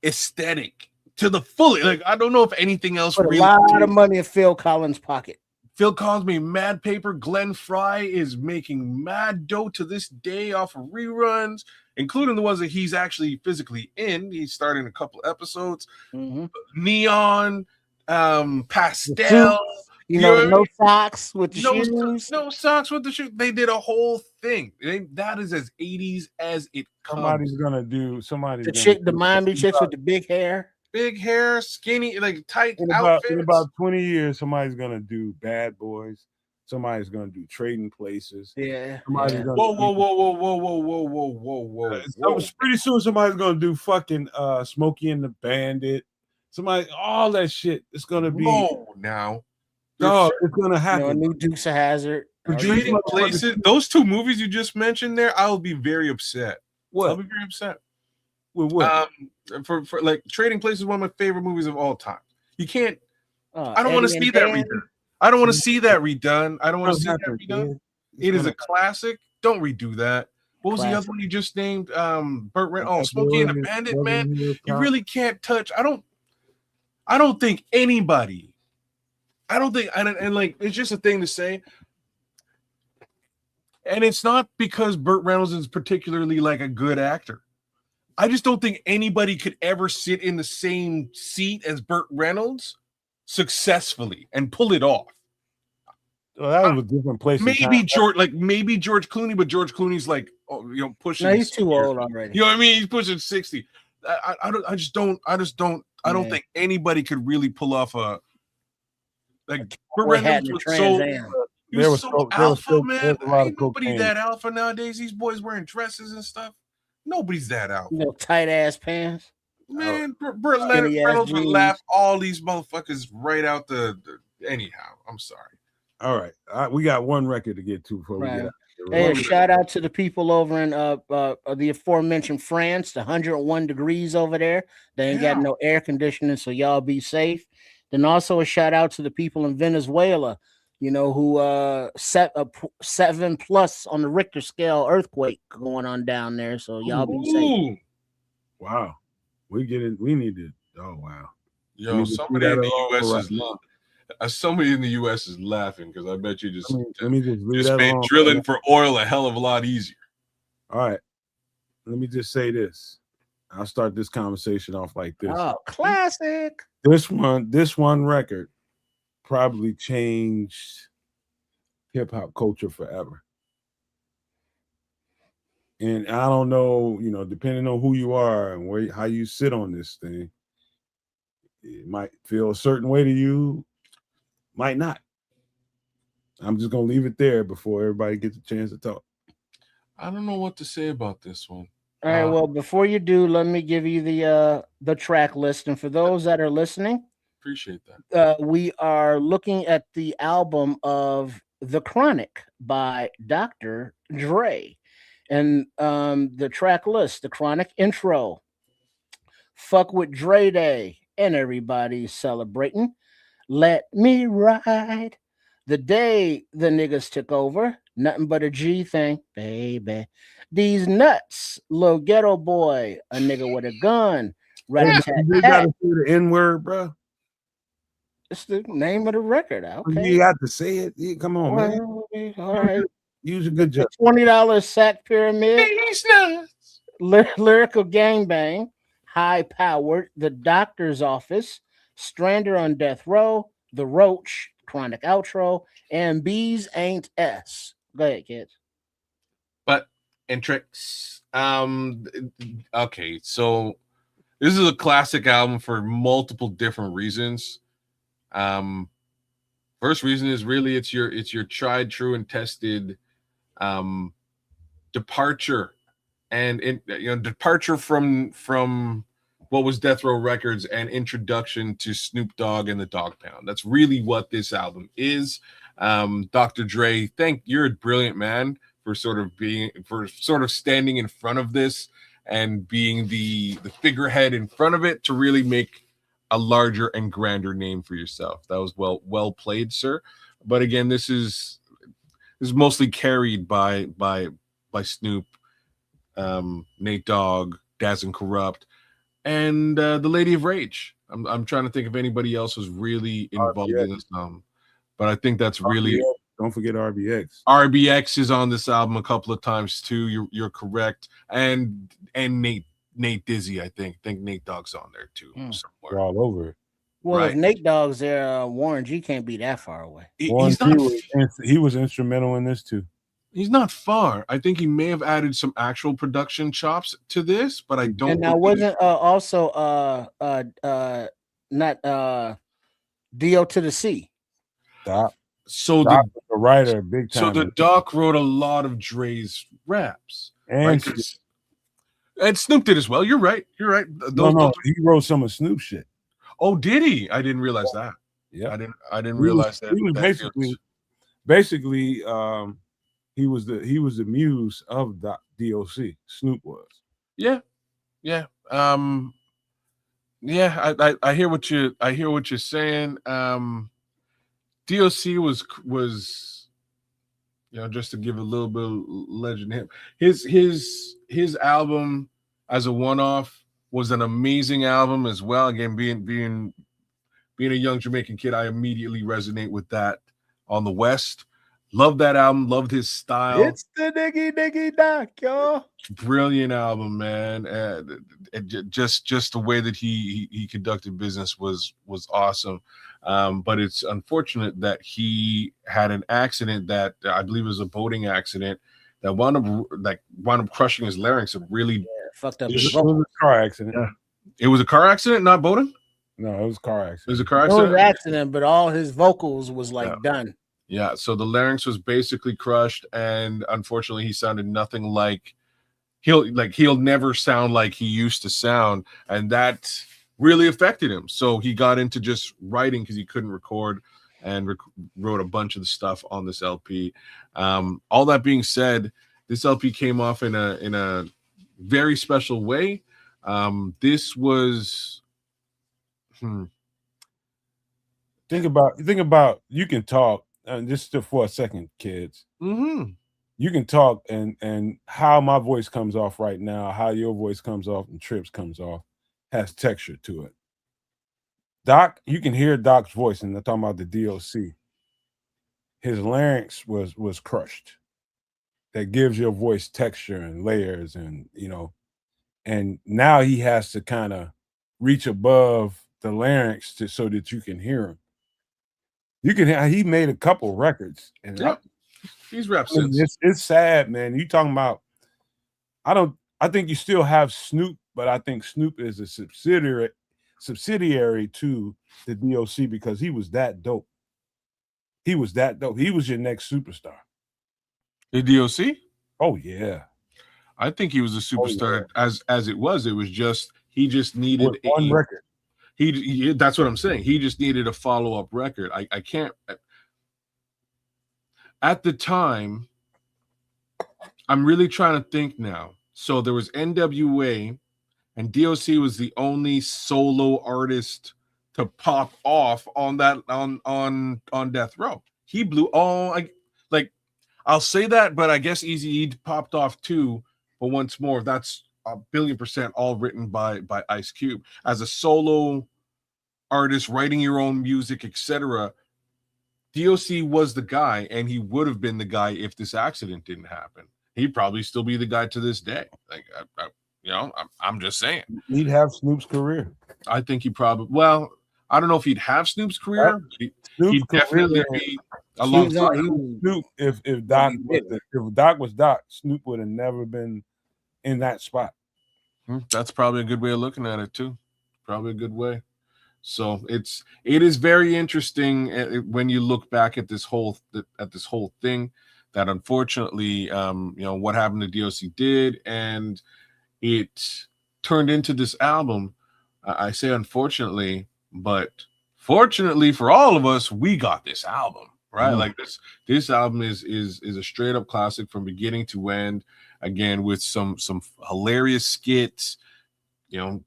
aesthetic to the fullest. Like, I don't know if anything else put really a lot of money in Phil Collins' pocket. Phil Collins made mad paper. Glenn Fry is making mad dough to this day off of reruns, including the ones that he's actually physically in. He's starting a couple episodes. Mm-hmm. Neon, pastel. No socks with the shoes. No socks with the shoes. They did a whole thing. That is as 80s as it comes. The Miami chicks with the big hair. Big hair, skinny, like tight outfits. In about 20 years, somebody's gonna do Bad Boys. Somebody's gonna do Trading Places. Yeah. Somebody's gonna whoa. Pretty soon, somebody's gonna do fucking Smokey and the Bandit. All that shit. It's gonna be. Now. No, it's gonna happen. A new Dukes of Hazzard. Trading Places. Those two movies you just mentioned there, I'll be very upset. What? I'll be very upset. With what? For like Trading Places is one of my favorite movies of all time. You can't. I don't want to see that redone. I don't want to see that redone. I don't want to see that redone. It is a classic. Don't redo that. What was the other one you just named? Burt Reynolds. Smokey and the Bandit, man. You really can't touch. I don't think anybody. And like it's just a thing to say. And it's not because Burt Reynolds is particularly like a good actor. I just don't think anybody could ever sit in the same seat as Burt Reynolds successfully and pull it off. Well, that was a different place. Maybe George Clooney, but George Clooney's like, pushing. No, he's too old already. You know what I mean? He's pushing 60. I don't think anybody could really pull off a like Burt Reynolds was so alpha, man. Ain't nobody that alpha nowadays. These boys wearing dresses and stuff. Nobody's that out. Tight ass pants. Man, Burt Reynolds would laugh all these motherfuckers right out the anyhow. I'm sorry. All right. We got one record to get to before we get out. Hey, shout out to the people over in the aforementioned France, the 101 degrees over there. They ain't got no air conditioning, so y'all be safe. Then also a shout out to the people in Venezuela, who 7+ on the Richter scale earthquake going on down there. So y'all be safe. Wow. We need to. Oh wow. Yo, somebody in the U.S. is Somebody in the U.S. is laughing because I bet you just let me just leave just that made alone. drilling for oil a hell of a lot easier. All right. Let me just say this. I'll start this conversation off like this. Oh, classic. This one record probably changed hip hop culture forever. And I don't know, depending on who you are and how you sit on this thing, it might feel a certain way to you, might not. I'm just gonna leave it there before everybody gets a chance to talk. I don't know what to say about this one. All right. Well, before you do, let me give you the track list, and for those that are listening, appreciate that. We are looking at the album of The Chronic by Dr. Dre. And the track list, The Chronic intro, Fuck with Dre Day, and everybody's celebrating. Let Me Ride, The Day the Niggas Took Over, Nothing But a G Thing, Baby. These Nuts, Lil Ghetto Boy, A Nigga with a Gun, You gotta say the N-word, bro. It's the name of the record. Okay. You got to say it. Yeah, come on, man. All right. Use a good job. $20 Sack Pyramid. Lyrical Gangbang. High Powered. The Doctor's Office. Strander on Death Row. The Roach. Chronic Outro. And Bees Ain't S. Go ahead, kids. But and tricks. Okay, so this is a classic album for multiple different reasons. First reason is really it's your tried, true, and tested departure, and departure from what was Death Row Records and introduction to Snoop Dogg and the Dogg Pound. That's really what this album is. Dr. Dre, you're a brilliant man for sort of standing in front of this and being the figurehead in front of it to really make a larger and grander name for yourself. That was well played, sir. But again, this is mostly carried by Snoop, Nate Dogg, Daz and Corrupt, and the Lady of Rage. I'm trying to think if anybody else was really involved in this but I think that's really. Don't forget RBX. RBX is on this album a couple of times too. You're correct, and Nate Dizzy, I think Nate Dogg's on there too somewhere. They're all over it. Well, if Nate Dogg's there, Warren G can't be that far away. He was instrumental in this too. He's not far. I think he may have added some actual production chops to this, but I don't. And now wasn't also not D.O. to the C. Doc. So Doc was a writer, big time. So the Doc wrote a lot of Dre's raps, and Snoop did as well. You're right. He wrote some of Snoop shit. Oh, did he? I didn't realize that. Yeah, I didn't realize that. He was basically he was the muse of DOC. Snoop was. Yeah. I hear what you're saying. DOC was just to give a little bit of legend to him. His album as a one-off was an amazing album as well. Again, being a young Jamaican kid, I immediately resonate with that on the West. Loved that album, loved his style. It's the Diggy Doc, y'all. Brilliant album, man. Just the way that he conducted business was awesome. But it's unfortunate that he had an accident that I believe was a boating accident that wound up crushing his larynx. It really fucked up. It was a car accident. Yeah. It was a car accident, not boating? No, it was a car accident. It was a car accident? It was an accident, but all his vocals was done. Yeah, so the larynx was basically crushed, and unfortunately he sounded nothing like he'll never sound like he used to sound, and that really affected him. So he got into just writing because he couldn't record, and wrote a bunch of the stuff on this LP. All that being said, this LP came off in a very special way. This was think about you can talk, and just for a second, kids. Mm-hmm. You can talk, and how my voice comes off right now, how your voice comes off, and Trips comes off, has texture to it. Doc, you can hear Doc's voice, and they're talking about the DOC. His larynx was crushed. That gives your voice texture and layers, and and now he has to kind of reach above the larynx so that you can hear him. You can. He made a couple records, and he's rap since. It's sad, man. You talking about? I think you still have Snoop, but I think Snoop is a subsidiary to the DOC because he was that dope. He was that dope. He was your next superstar. The DOC? Oh yeah. I think he was a superstar as it was. It was just he just needed one record. He that's what I'm saying. He just needed a follow-up record. I can't at the time. I'm really trying to think now. So there was NWA, and DOC was the only solo artist to pop off on that on Death Row. He blew I'll say that, but I guess Eazy-E popped off too. But once more, that's 1,000,000,000% all written by Ice Cube as a solo artist, writing your own music, etc. DOC was the guy, and he would have been the guy if this accident didn't happen. He'd probably still be the guy to this day. Like, I'm just saying. He'd have Snoop's career. I think he probably. Well, I don't know if he'd have Snoop's career. He'd definitely be alongside Snoop. If Doc was Doc, Snoop would have never been in that spot. That's probably a good way of looking at it too. Probably a good way. So it is very interesting when you look back at this whole thing. That unfortunately, what happened to DOC did, and it turned into this album. I say unfortunately, but fortunately for all of us, we got this album, right? Like this album is a straight up classic from beginning to end. Again, with some hilarious skits,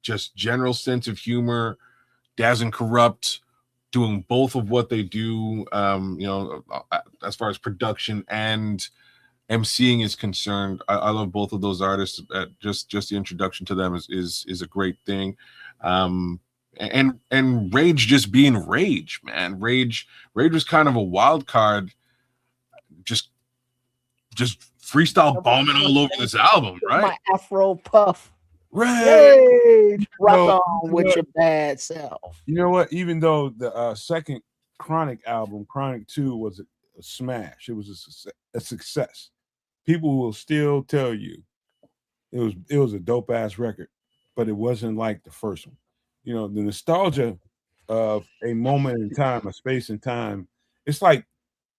just general sense of humor. Daz and Corrupt doing both of what they do, as far as production and emceeing is concerned. I love both of those artists. Just the introduction to them is a great thing. And Rage just being Rage, man. Rage was kind of a wild card, just freestyle bombing all over this album, right? My Afro puff. Rage, rock on with your bad self. You know what? Even though the second Chronic album, Chronic 2, was a smash, it was a success. People will still tell you it was a dope ass record, but it wasn't like the first one. The nostalgia of a moment in time, a space in time. It's like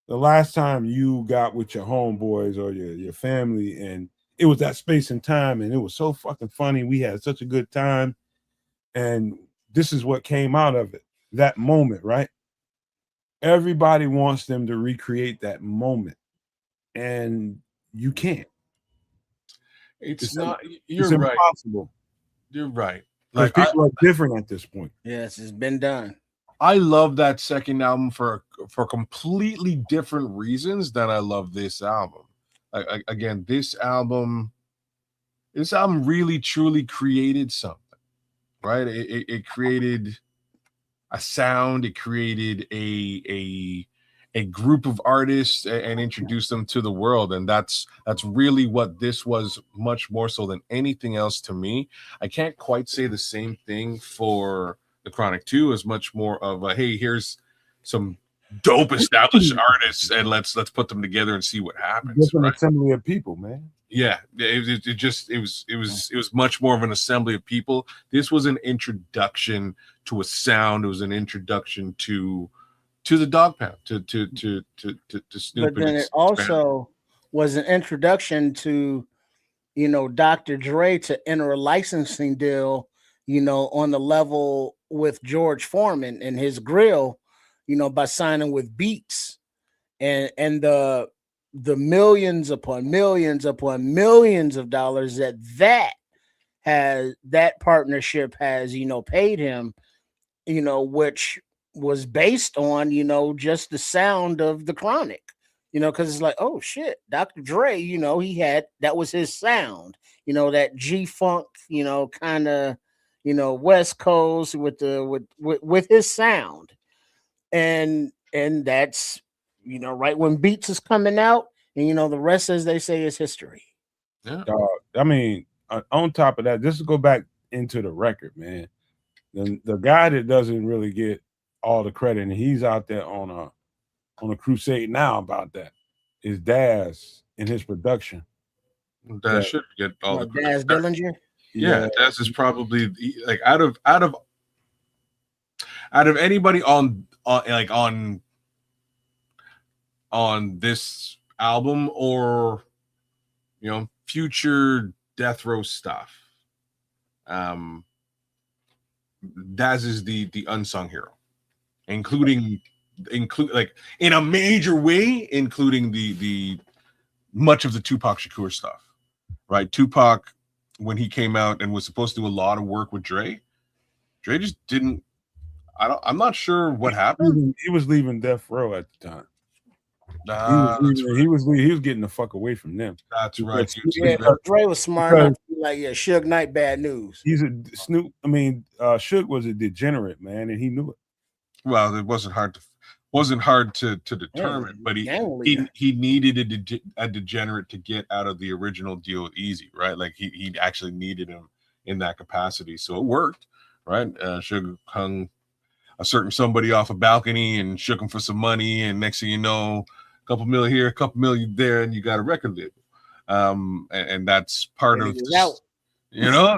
the last time you got with your homeboys or your family, and it was that space and time, and it was so fucking funny. We had such a good time, and this is what came out of it. That moment, right? Everybody wants them to recreate that moment, and you can't. It's right. Impossible. You're right. Like people are different at this point. Yes, it's been done. I love that second album for completely different reasons than I love this album. Again, this album really truly created something, right? It created a sound. It created a group of artists and introduced them to the world, and that's really what this was, much more so than anything else to me. I can't quite say the same thing for the Chronic 2, as much more of a, hey, here's some dope established artists and let's put them together and see what happens. Different assembly of people, man. Yeah, it was much more of an assembly of people. This was an introduction to a sound. It was an introduction to the Dog Pound, to Snoop. But then it also was an introduction to, Dr. Dre to enter a licensing deal, on the level with George Foreman and his grill, by signing with Beats, and the millions upon millions upon millions of dollars that partnership has, paid him, which was based on, just the sound of the Chronic, because it's like, oh shit, Dr. Dre, that was his sound, that G-Funk, kind of, West Coast with his sound, and that's right when Beats is coming out, and the rest, as they say, is history. Yeah. I mean, on top of that, just to go back into the record, man, the guy that doesn't really get all the credit, and he's out there on a crusade now about that, is Daz in his production. That should get all the credit. Daz Dillinger. Yeah, Daz is probably like out of anybody on this album or future Death Row stuff. Daz is the unsung hero, include like in a major way, including the much of the Tupac Shakur stuff. Right, Tupac, when he came out and was supposed to do a lot of work with Dre just didn't. I'm not sure what happened. He was leaving Death Row at the time. He was getting the fuck away from them. That's right. Yeah, Dre was smart enough to be like, yeah, Suge Knight, bad news. He's a Snoop. I mean, Suge was a degenerate, man, and he knew it. Well, it wasn't hard to determine, but he needed a degenerate to get out of the original deal with Easy, right? Like he actually needed him in that capacity, so it worked, right? Suge hung a certain somebody off a balcony and shook him for some money, and next thing you know, a couple million here, a couple million there, and you got a record label. And that's part of this,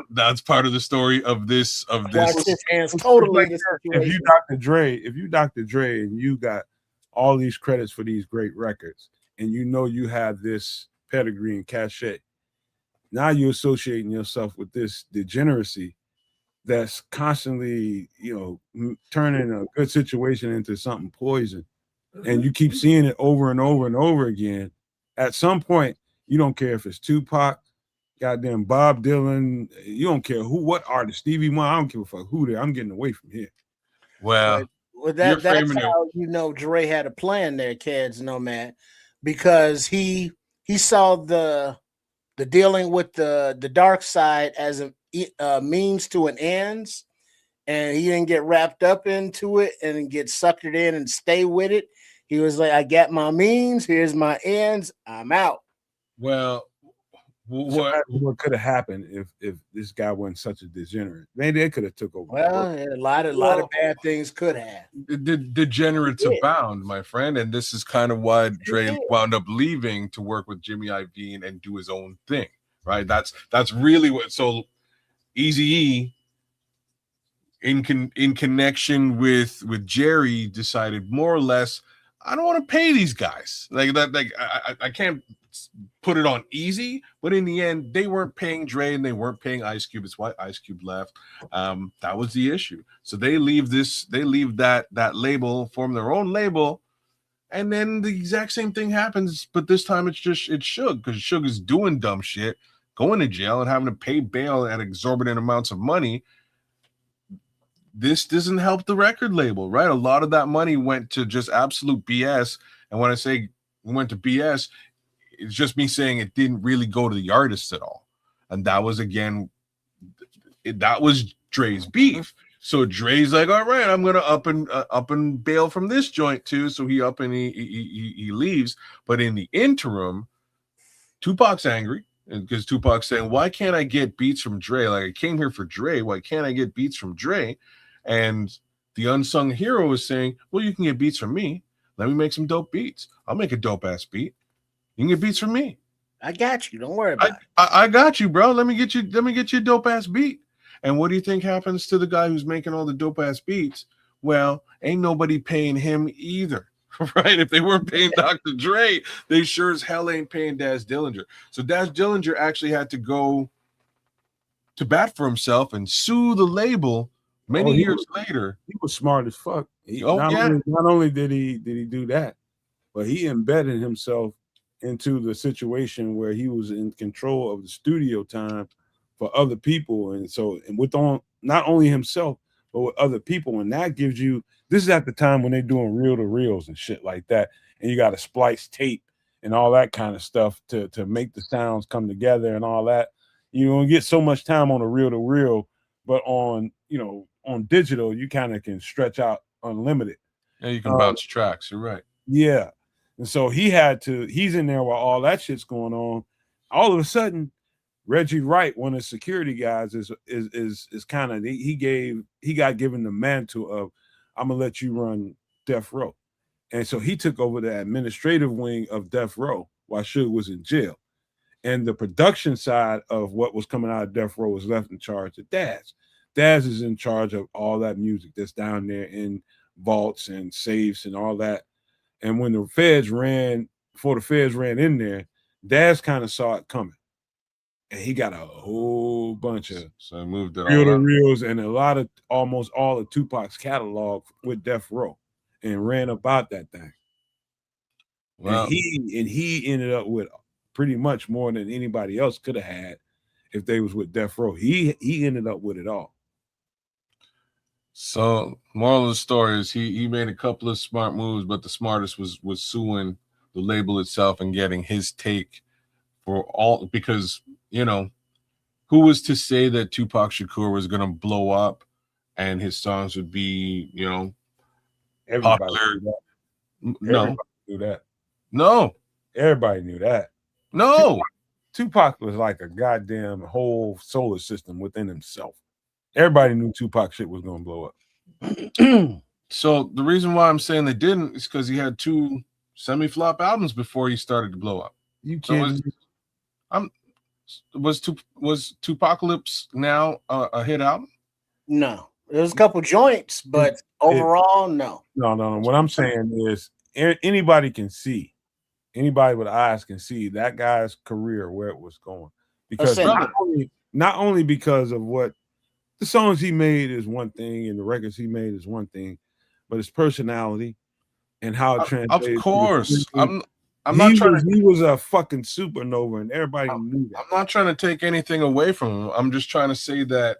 that's part of the story of this. His hands totally. If you Dr. Dre, and you got all these credits for these great records, and you have this pedigree and cachet, now you're associating yourself with this degeneracy that's constantly, turning a good situation into something poison. And you keep seeing it over and over and over again. At some point, you don't care if it's Tupac, goddamn Bob Dylan, you don't care what artist, Stevie Wonder, I don't give a fuck who they. I'm getting away from here. Well, that's how Dre had a plan there, kids, Nomad, because he saw the dealing with the dark side as a means to an ends, and he didn't get wrapped up into it and get suckered in and stay with it. He was like, I got my means, here's my ends, I'm out. Well, what could have happened if this guy wasn't such a degenerate? Maybe they could have took over. Well, a lot of bad things could have. The degenerates abound, my friend, and this is kind of why Dre wound up leaving to work with Jimmy Iovine and do his own thing, right? That's really what. So Eazy-E, in connection with Jerry, decided more or less, I don't want to pay these guys like that. Like I can't put it on Easy, but in the end, they weren't paying Dre and they weren't paying Ice Cube. It's why Ice Cube left. That was the issue. So they leave that label, form their own label, and then the exact same thing happens, but this time it's Suge, because Suge is doing dumb shit, going to jail and having to pay bail at exorbitant amounts of money. This doesn't help the record label, right? A lot of that money went to just absolute BS. And when I say we went to BS, it's just me saying it didn't really go to the artists at all. And that was, again, that was Dre's beef. So Dre's like, all right, I'm gonna up and bail from this joint too. So he up and he leaves. But in the interim, Tupac's angry because Tupac's saying, why can't I get beats from Dre? Like, I came here for Dre. Why can't I get beats from Dre? And the unsung hero is saying, well, you can get beats from me. Let me make some dope beats. I'll make a dope ass beat. You can get beats from me. I got you. Don't worry about it. I got you, bro. Let me get you a dope ass beat. And what do you think happens to the guy who's making all the dope ass beats? Well, ain't nobody paying him either. Right? If they weren't paying Dr. Dre, they sure as hell ain't paying Daz Dillinger. So Daz Dillinger actually had to go to bat for himself and sue the label many years later. He was smart as fuck. Not only did he do that, but he embedded himself into the situation where he was in control of the studio time for other people, and with not only himself but with other people, and that gives you. This is at the time when they're doing reel to reels and shit like that, and you got to splice tape and all that kind of stuff to make the sounds come together and all that. You don't get so much time on a reel to reel but on digital, you kind of can stretch out unlimited. Yeah, you can bounce tracks. You're right. Yeah. And so he's in there while all that shit's going on. All of a sudden, Reggie Wright, one of the security guys, is kind of he got given the mantle of, I'm gonna let you run Death Row. And so he took over the administrative wing of Death Row while Suge was in jail. And the production side of what was coming out of Death Row was left in charge of Daz. Daz is in charge of all that music that's down there in vaults and safes and all that. And when the feds ran in there, Daz kind of saw it coming. And he got a whole bunch of so I moved it reels and almost all of Tupac's catalog with Death Row and ran about that thing. Wow. And he ended up with pretty much more than anybody else could have had if they was with Death Row. He ended up with it all. So moral of the story is he made a couple of smart moves, but the smartest was suing the label itself and getting his take for all, because who was to say that Tupac Shakur was going to blow up and his songs would be popular? Everybody knew that. No, everybody knew that. No, Tupac was like a goddamn whole solar system within himself. Everybody knew Tupac shit was going to blow up. So the reason why I'm saying they didn't is because he had 2 semi-flop albums before he started to blow up. You kidding? Was Tupacalypse Now a hit album? No, there's a couple joints, but overall, no. No. What I'm saying is anybody can see. Anybody with eyes can see that guy's career, where it was going. Because not only because of what the songs he made is one thing and the records he made is one thing, but his personality and how it translated. Of course. He was a fucking supernova and everybody knew that. I'm not trying to take anything away from him. I'm just trying to say that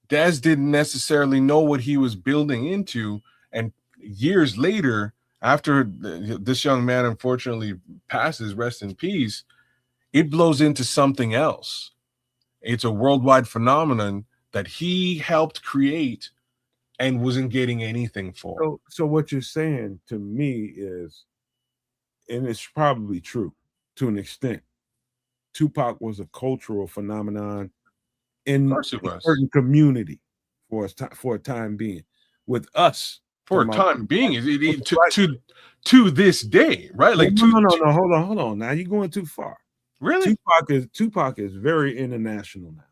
Daz didn't necessarily know what he was building into. And years later, after this young man unfortunately passes, rest in peace, it blows into something else. It's a worldwide phenomenon that he helped create and wasn't getting anything for. So what you're saying to me is, and it's probably true to an extent, Tupac was a cultural phenomenon in a certain community for a time being. With us, for a time being, to this day, right? Like no, hold on. Now you're going too far. Really? Tupac is very international now,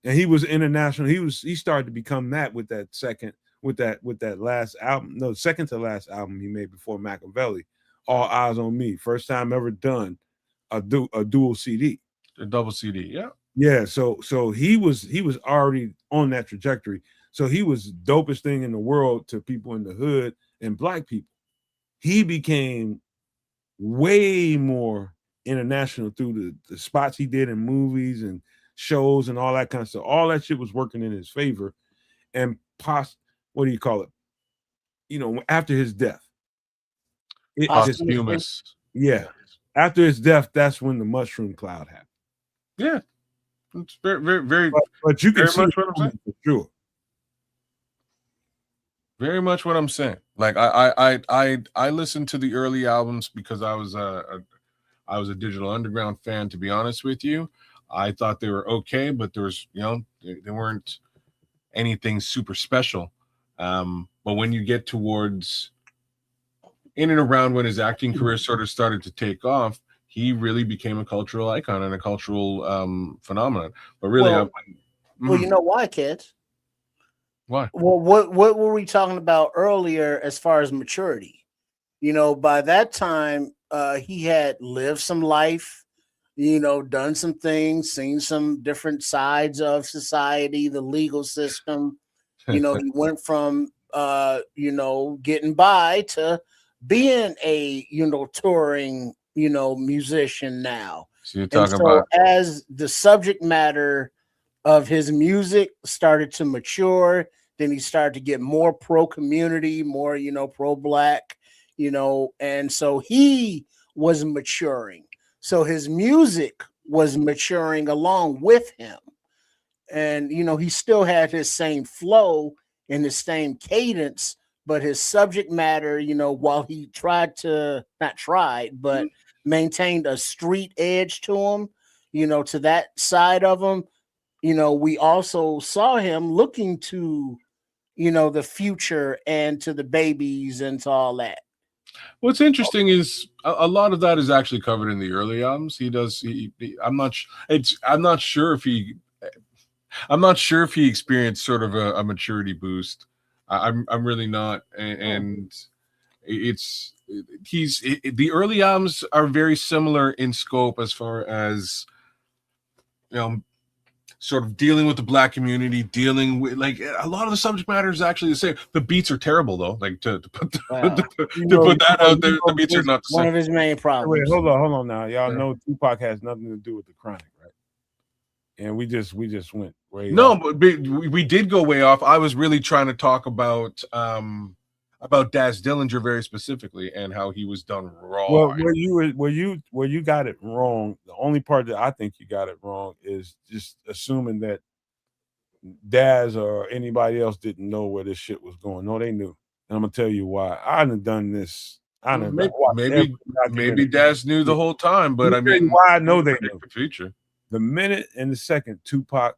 and he was international. He started to become that with that second last album. No, second to last album he made before Machiavelli. All Eyes on Me. First time ever done a dual CD. A double CD, yeah. Yeah, so he was already on that trajectory. So he was dopest thing in the world to people in the hood and black people. He became way more international through the spots he did in movies and shows and all that kind of stuff. All that shit was working in his favor. And what do you call it? After his death. Posthumous. Yeah. After his death, that's when the mushroom cloud happened. Yeah. It's very, very, very. But you can see much what I'm saying. For sure. Very much what I'm saying. Like I listened to the early albums because I was a Digital Underground fan. To be honest with you, I thought they were okay, but there was they weren't anything super special. But when you get towards in and around when his acting career sort of started to take off, he really became a cultural icon and a cultural phenomenon. But really, well, you know why, kids? Why? Well, what were we talking about earlier as far as maturity? By that time, he had lived some life, done some things, seen some different sides of society, the legal system. He went from getting by to being a touring musician now. So you're talking about as the subject matter of his music started to mature, then he started to get more pro community, more pro black, and so he was maturing. So his music was maturing along with him. and he still had his same flow and his same cadence, but his subject matter, while he but maintained a street edge to him, to that side of him. We also saw him looking to, the future and to the babies and to all that. What's interesting is a lot of that is actually covered in the early albums. I'm not sure if he experienced sort of a maturity boost. I'm really not, and the early albums are very similar in scope as far as sort of dealing with the Black community, dealing with like a lot of the subject matter is actually the same. The beats are terrible though. Like to put that out there, the beats are not the same. One of his main problems. Wait, hold on now. Y'all know Tupac has nothing to do with the Chronic, right? And we just went way off. But we did go way off. I was really trying to talk about Daz Dillinger very specifically and how he was done wrong. Well, where you got it wrong, the only part that I think you got it wrong is just assuming that Daz or anybody else didn't know where this shit was going. No, they knew. And I'm gonna tell you why. I done done this. Maybe Daz knew the whole time, but I mean, why I know they knew the future. The minute and the second Tupac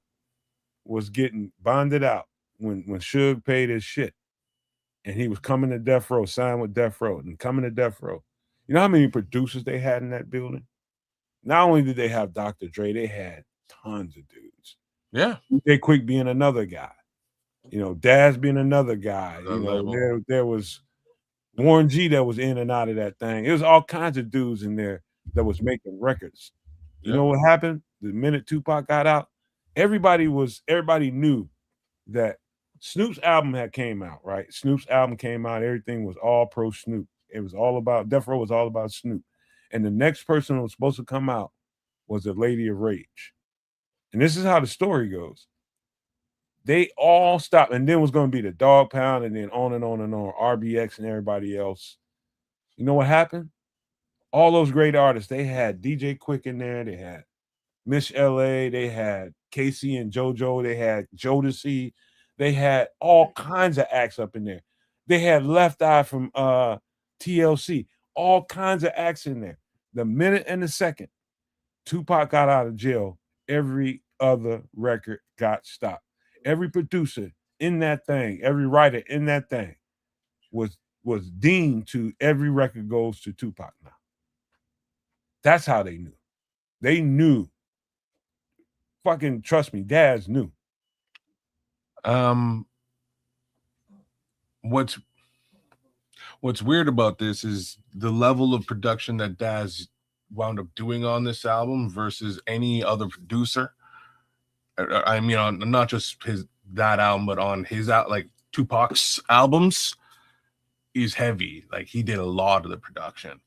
was getting bonded out when Suge paid his shit. And he was coming to Death Row, signed with Death Row, and coming to Death Row. You know how many producers they had in that building? Not only did they have Dr. Dre, they had tons of dudes. Yeah. DJ Quick being another guy. Daz being another guy. There was Warren G that was in and out of that thing. It was all kinds of dudes in there that was making records. You know what happened? The minute Tupac got out, everybody knew that Snoop's album had came out, right? Snoop's album came out. Everything was all pro Snoop. It was all about, Death Row was all about Snoop. And the next person that was supposed to come out was the Lady of Rage. And this is how the story goes. They all stopped. And then was going to be the Dog Pound and then on and on and on. RBX and everybody else. You know what happened? All those great artists, they had DJ Quick in there. They had Miss LA. They had Casey and JoJo. They had Jodeci. They had all kinds of acts up in there. They had Left Eye from TLC. All kinds of acts in there. The minute and the second Tupac got out of jail, every other record got stopped. Every producer in that thing, every writer in that thing was deemed to every record goes to Tupac now. That's how they knew. They knew. Fucking trust me, Daz knew. What's weird about this is the level of production that Daz wound up doing on this album versus any other producer. I mean, on not just that album, but on his like Tupac's albums, is heavy. Like he did a lot of the production.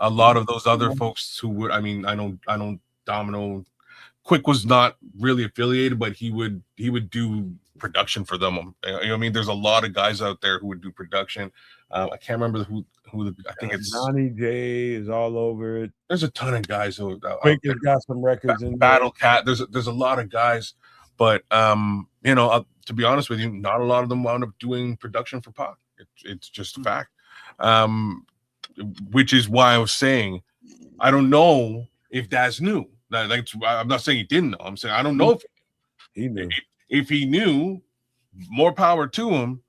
A lot of those other folks who would, I know Domino Quick was not really affiliated, but he would do production for them. I mean, there's a lot of guys out there who would do production. I can't remember who I think it's Johnny J is all over it. There's a ton of guys who Quick has got some records in Battle Cat. There's a lot of guys, but to be honest with you, not a lot of them wound up doing production for Pac. It's just a fact. Which is why I was saying I don't know if Daz knew. I'm not saying he didn't know. I'm saying I don't know if he knew. If he knew, more power to him.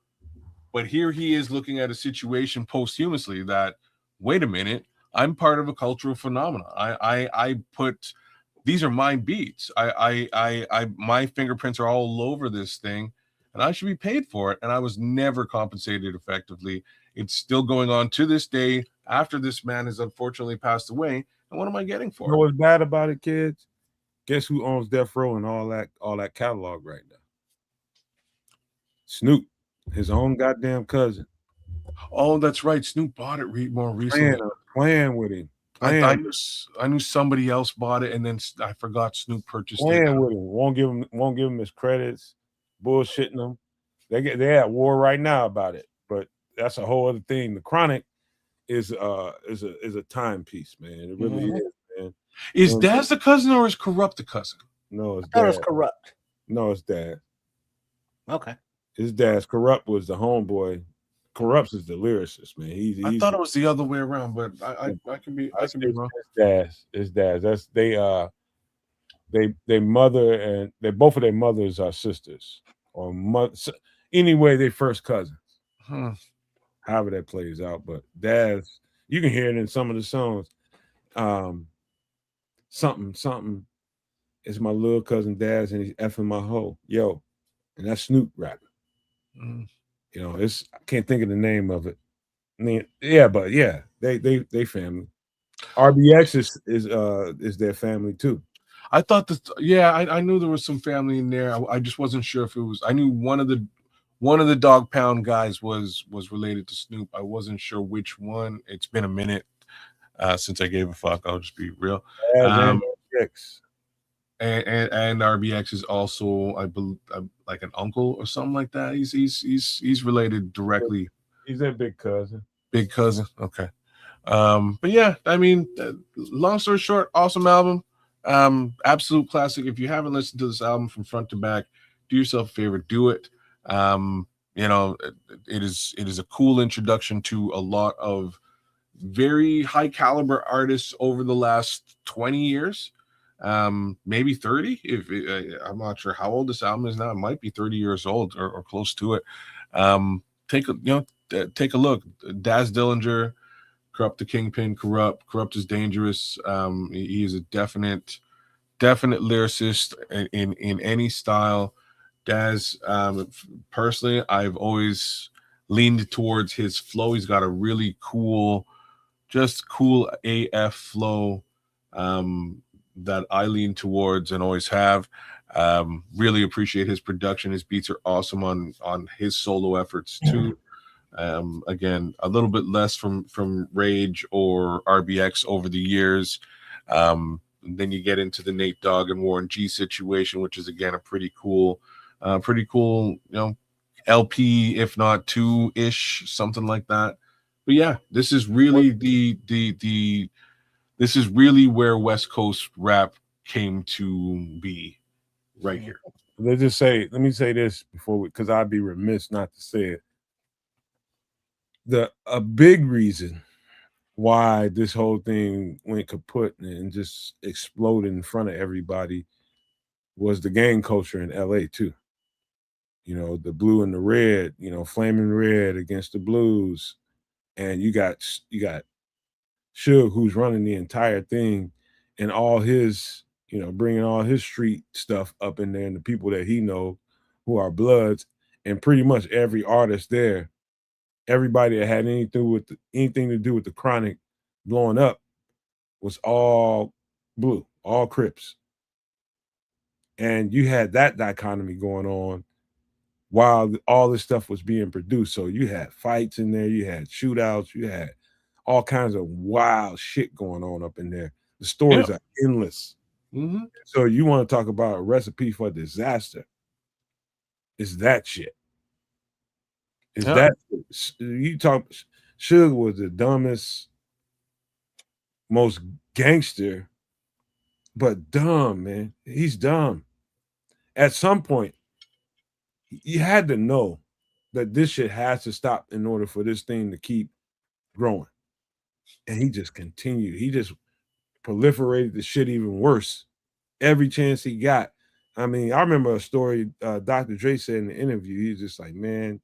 But here he is looking at a situation posthumously that, wait a minute, I'm part of a cultural phenomenon. I put, these are my beats. My fingerprints are all over this thing, and I should be paid for it. And I was never compensated effectively. It's still going on to this day after this man has unfortunately passed away. And what am I getting for it? You know what's bad about it, kids? Guess who owns Death Row and all that catalog right now? Snoop, his own goddamn cousin. Oh, that's right. Snoop bought it more recently. Playing with him. I knew somebody else bought it, and then I forgot Snoop purchased playing it. With him. Won't give him his credits. Bullshitting them. They're at war right now about it. But that's a whole other thing. The Chronic is a timepiece, man. It really is, man. Is Daz the cousin or is Corrupt the cousin? No, it's I thought it was Dad. Corrupt. No, it's Dad. Okay. His dad's Corrupt was the homeboy. Corrupts is the lyricist, man. I thought it was the other way around, but I can be wrong. It's Dad's. That's they mother and they both of their mothers are sisters or mother. Anyway, they first cousins. However that plays out, but Dad's, you can hear it in some of the songs. Something. It's my little cousin Dad's and he's effing my hoe, yo, and that's Snoop rapping. You know, I can't think of the name of it. I mean, yeah, but yeah, they family. RBX is their family too. I thought that. Yeah, I knew there was some family in there. I just wasn't sure if it was. I knew one of the Dog Pound guys was related to Snoop. I wasn't sure which one. It's been a minute since I gave a fuck. I'll just be real. And RBX is also, I believe, like an uncle or something like that. He's related directly. He's their big cousin. Big cousin. Okay. But yeah, I mean, long story short, awesome album. Absolute classic. If you haven't listened to this album from front to back, do yourself a favor, do it. You know, it is a cool introduction to a lot of very high caliber artists over the last 20 years. Maybe 30. I'm not sure how old this album is now. It might be 30 years old or close to it. Take a look. Daz Dillinger, Corrupt the Kingpin, Corrupt is dangerous. He is a definite lyricist in any style. Daz, personally, I've always leaned towards his flow. He's got a really cool AF flow that I lean towards and always have. Really appreciate his production. His beats are awesome on his solo efforts too. Again, a little bit less from Rage or RBX over the years. Then you get into the Nate Dogg and Warren G situation, which is again a pretty cool, you know, LP, if not 2-ish, something like that. But yeah, this is really this is really where West Coast rap came to be, right here. Let me say this before, because I'd be remiss not to say it. A big reason why this whole thing went kaput and just exploded in front of everybody was the gang culture in LA too. You know, the blue and the red, you know, flaming red against the blues. And you got Suge, who's running the entire thing, and all his, you know, bringing all his street stuff up in there, and the people that he know who are Bloods, and pretty much every artist there, everybody that had anything to do with the Chronic blowing up was all blue, all Crips. And you had that dichotomy going on while all this stuff was being produced. So you had fights in there, you had shootouts, you had all kinds of wild shit going on up in there. The stories are endless. Mm-hmm. So you want to talk about a recipe for disaster? It's that shit. Is that you talk? Suge was the dumbest, most gangster, but dumb, man. He's dumb. At some point, you had to know that this shit has to stop in order for this thing to keep growing. And he just continued. He just proliferated the shit even worse every chance he got. I mean, I remember a story Dr. Dre said in the interview. He's just like, man,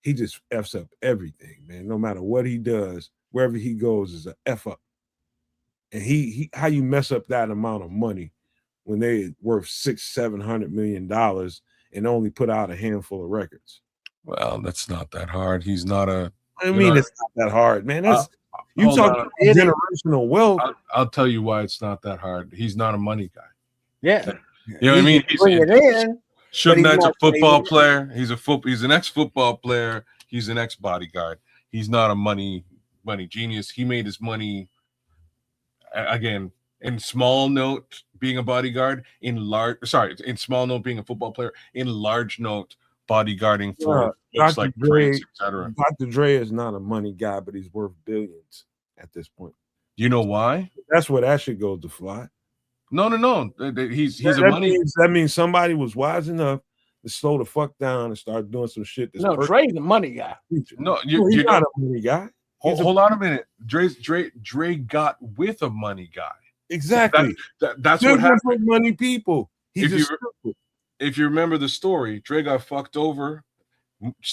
he just F's up everything, man. No matter what he does, wherever he goes is an F up. And he how you mess up that amount of money when they worth $600-700 million and only put out a handful of records? Well, that's not that hard. He's not a. I mean, it's not that hard, man. That's you talk about generational wealth. I'll tell you why it's not that hard. He's not a money guy. Yeah. You know what I mean? Suge Knight's a football player. He's an ex-football player. He's an ex-bodyguard. He's not a money genius. He made his money again in small note being a bodyguard, in small note being a football player, in large note bodyguarding for looks like Prince, etc. Dr. Dre is not a money guy, but he's worth billions at this point. You know why? That's where that shit goes to fly. No. He's a money. That means somebody was wise enough to slow the fuck down and start doing some shit. No, Dre's the money guy. No, he's not a money guy. Hold on a minute. Dre got with a money guy. Exactly. That's what happened. Money people. If you remember the story, Dre got fucked over,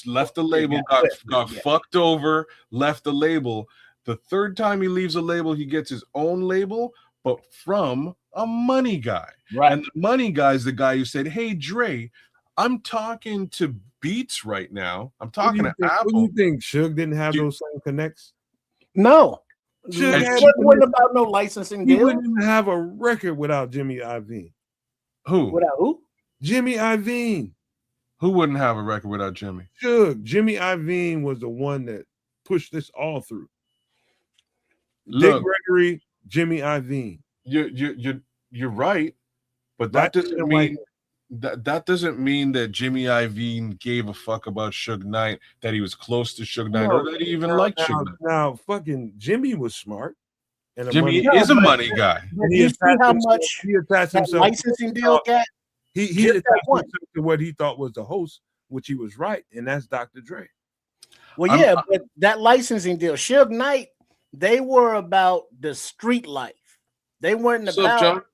left the label, got fucked over, left the label. The third time he leaves a label, he gets his own label, but from a money guy. Right. And the money guy is the guy who said, "Hey, Dre, I'm talking to Beats right now. I'm talking to Apple." What do you think? Suge didn't have those same connects? No. Suge wasn't about no licensing deal. He wouldn't even have a record without Jimmy Iovine. Who? Without who? Jimmy Iovine. Who wouldn't have a record without Jimmy? Suge. Jimmy Iovine was the one that pushed this all through. Look, Dick Gregory, Jimmy Iovine. You're right, but that doesn't mean that doesn't mean that Jimmy Iovine gave a fuck about Suge Knight, that he was close to Suge Knight, or that he even liked Suge Knight. Now, fucking Jimmy was smart. And Jimmy is a money guy. And you see how much he attached himself licensing deal got? He attached himself to what he thought was the host, which he was right, and that's Dr. Dre. Well, yeah, but that licensing deal, Suge Knight, they were about the street life. They weren't about,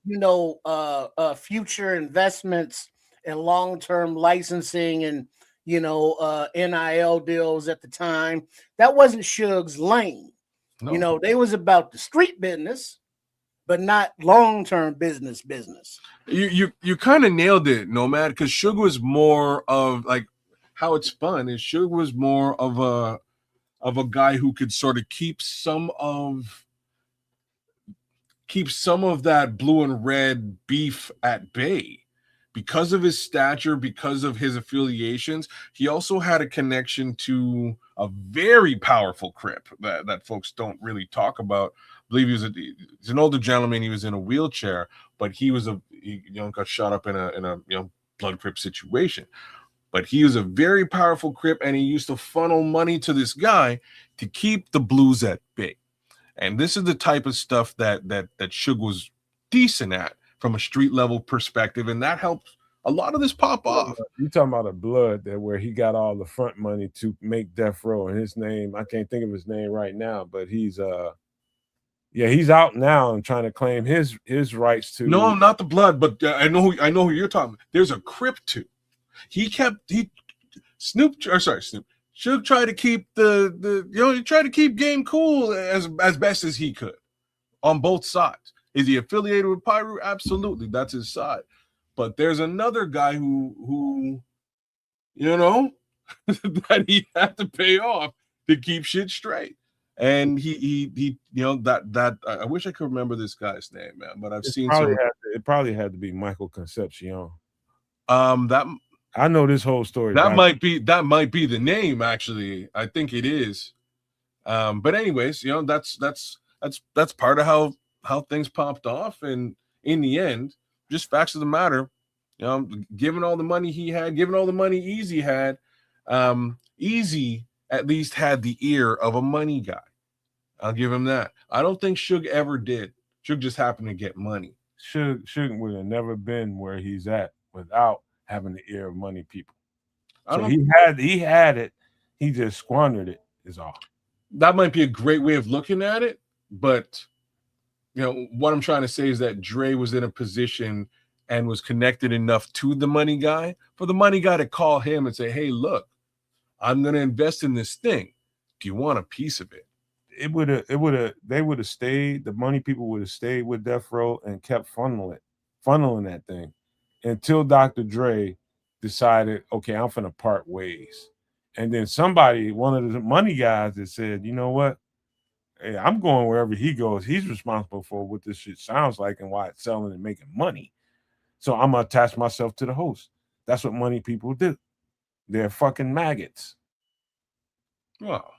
future investments and long-term licensing and, NIL deals at the time. That wasn't Suge's lane. No. They was about the street business, but not long-term business. You kind of nailed it, Nomad, because Suge was more of like how it's spun is Suge was more of a guy who could sort of keep some of that blue and red beef at bay. Because of his stature, because of his affiliations, he also had a connection to a very powerful Crip that folks don't really talk about. I believe he's an older gentleman. He was in a wheelchair, but he got shot up in a blood Crip situation. But he was a very powerful Crip, and he used to funnel money to this guy to keep the blues at bay. And this is the type of stuff that Suge was decent at from a street level perspective, and that helped a lot of this pop off. You talking about a blood that where he got all the front money to make Death Row, and his name, I can't think of his name right now, but he's out now and trying to claim his rights to. No, not the blood, but I know who you're talking about. There's a Crip too. Snoop. Suge tried to keep he tried to keep game cool as best as he could on both sides. Is he affiliated with Pyru? Absolutely, that's his side. But there's another guy who that he had to pay off to keep shit straight. And he that I wish I could remember this guy's name, man. But it probably had to be Michael Concepcion. That I know this whole story. That might be the name, actually. I think it is. But anyways, that's part of how things popped off. And in the end, just facts of the matter, given all the money he had, given all the money Easy had, Easy at least had the ear of a money guy. I'll give him that. I don't think Suge ever did. Suge just happened to get money. Suge would have never been where he's at without having the ear of money people. So he had it. He just squandered it, is all. That might be a great way of looking at it, but what I'm trying to say is that Dre was in a position and was connected enough to the money guy for the money guy to call him and say, "Hey, look, I'm going to invest in this thing. Do you want a piece of it?" They would have stayed. The money people would have stayed with Death Row and kept funneling that thing until Dr. Dre decided, okay, I'm finna part ways. And then one of the money guys that said, you know what? Hey, I'm going wherever he goes. He's responsible for what this shit sounds like and why it's selling and making money. So I'm going to attach myself to the host. That's what money people do. They're fucking maggots. Well,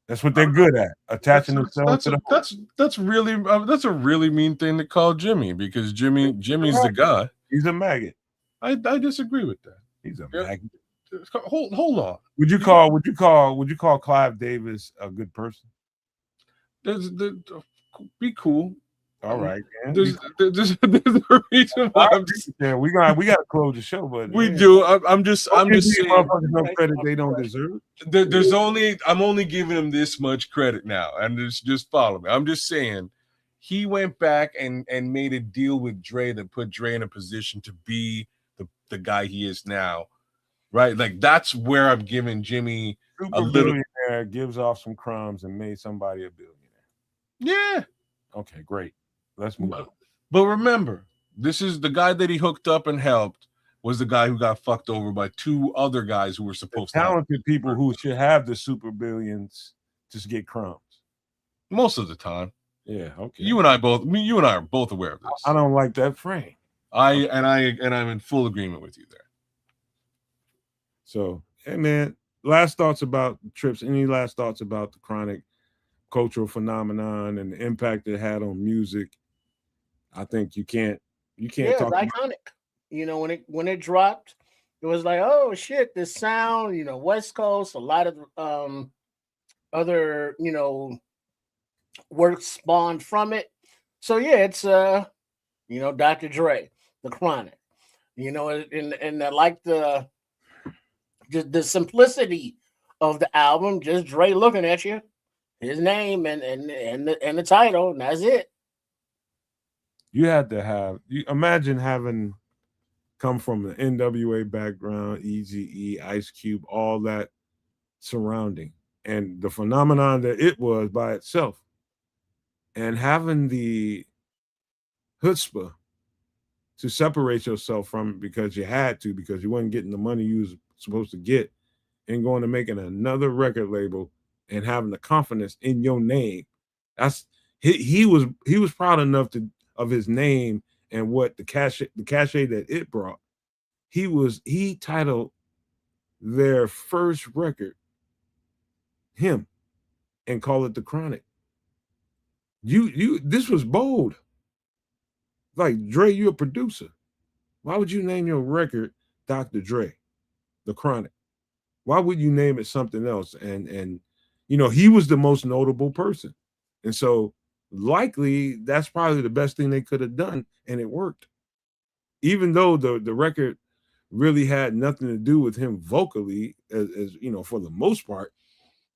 that's what they're good at, attaching themselves to the host. That's a really mean thing to call Jimmy, because Jimmy's the guy. He's a maggot. I disagree with that. He's a maggot. Hold on. Would you call Clive Davis a good person? Be cool. All right, man. There's a reason why we gotta close the show, but we do. I'm just saying. No credit they don't deserve. I'm only giving him this much credit now, and just follow me. I'm just saying, he went back and made a deal with Dre that put Dre in a position to be the guy he is now, right? Like that's where I'm giving Jimmy a little. Billionaire gives off some crumbs and made somebody a billionaire. Yeah. Okay, great. Let's move on. But remember, this is the guy that he hooked up and helped was the guy who got fucked over by two other guys who were supposed to talented people who should have the super billions just get crumbs. Most of the time. Yeah, okay. You and I are both aware of this. I don't like that frame. I'm in full agreement with you there. So, hey man, last thoughts about Trips. Any last thoughts about the Chronic cultural phenomenon and the impact it had on music? I think you can't talk. It's iconic. You know, when it dropped, it was like, oh shit, this sound, you know, West Coast, a lot of other, you know, work spawned from it. So yeah, it's you know, Dr. Dre, the Chronic. You know, and I like the simplicity of the album, just Dre looking at you, his name and the title, and that's it. You had to imagine having come from an NWA background, Eazy-E, Ice Cube, all that surrounding, and the phenomenon that it was by itself, and having the chutzpah to separate yourself from it because you had to, because you weren't getting the money you was supposed to get, and going to making another record label and having the confidence in your name. That's he was proud enough of his name and what the cachet that it brought. He titled their first record him and call it the Chronic. This was bold. Like, Dre, you're a producer. Why would you name your record Dr. Dre, the Chronic? Why would you name it something else? And you know, he was the most notable person. And so likely that's probably the best thing they could have done, and it worked. Even though the record really had nothing to do with him vocally, as you know, for the most part,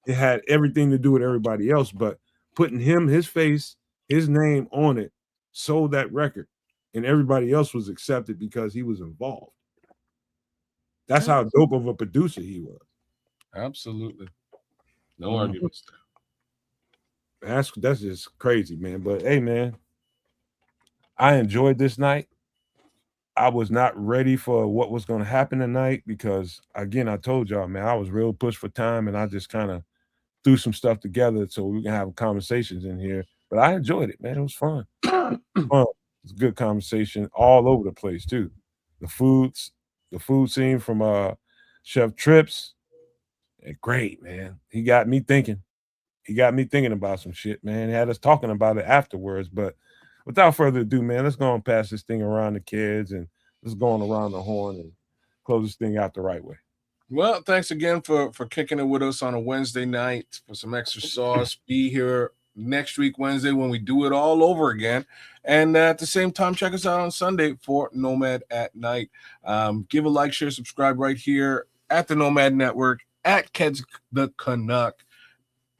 it had everything to do with everybody else, but putting him, his face, his name on it, sold that record, and everybody else was accepted because he was involved. That's how dope of a producer he was. Absolutely. No arguments there. That's just crazy, man. But hey, man, I enjoyed this night. I was not ready for what was going to happen tonight because, again, I told y'all, man, I was real pushed for time, and I just kind of threw some stuff together so we can have conversations in here. But I enjoyed it, man. It was fun. It was a good conversation all over the place too. The food scene from Chef Trips, great, man. He got me thinking. About some shit, man. He had us talking about it afterwards. But without further ado, man, let's go and pass this thing around the kids, and let's go on around the horn and close this thing out the right way. Well, thanks again for kicking it with us on a Wednesday night for some extra sauce. Be here next week, Wednesday, when we do it all over again. And at the same time, check us out on Sunday for Nomad at Night. Give a like, share, subscribe right here at the Nomad Network, at Keds the Canuck,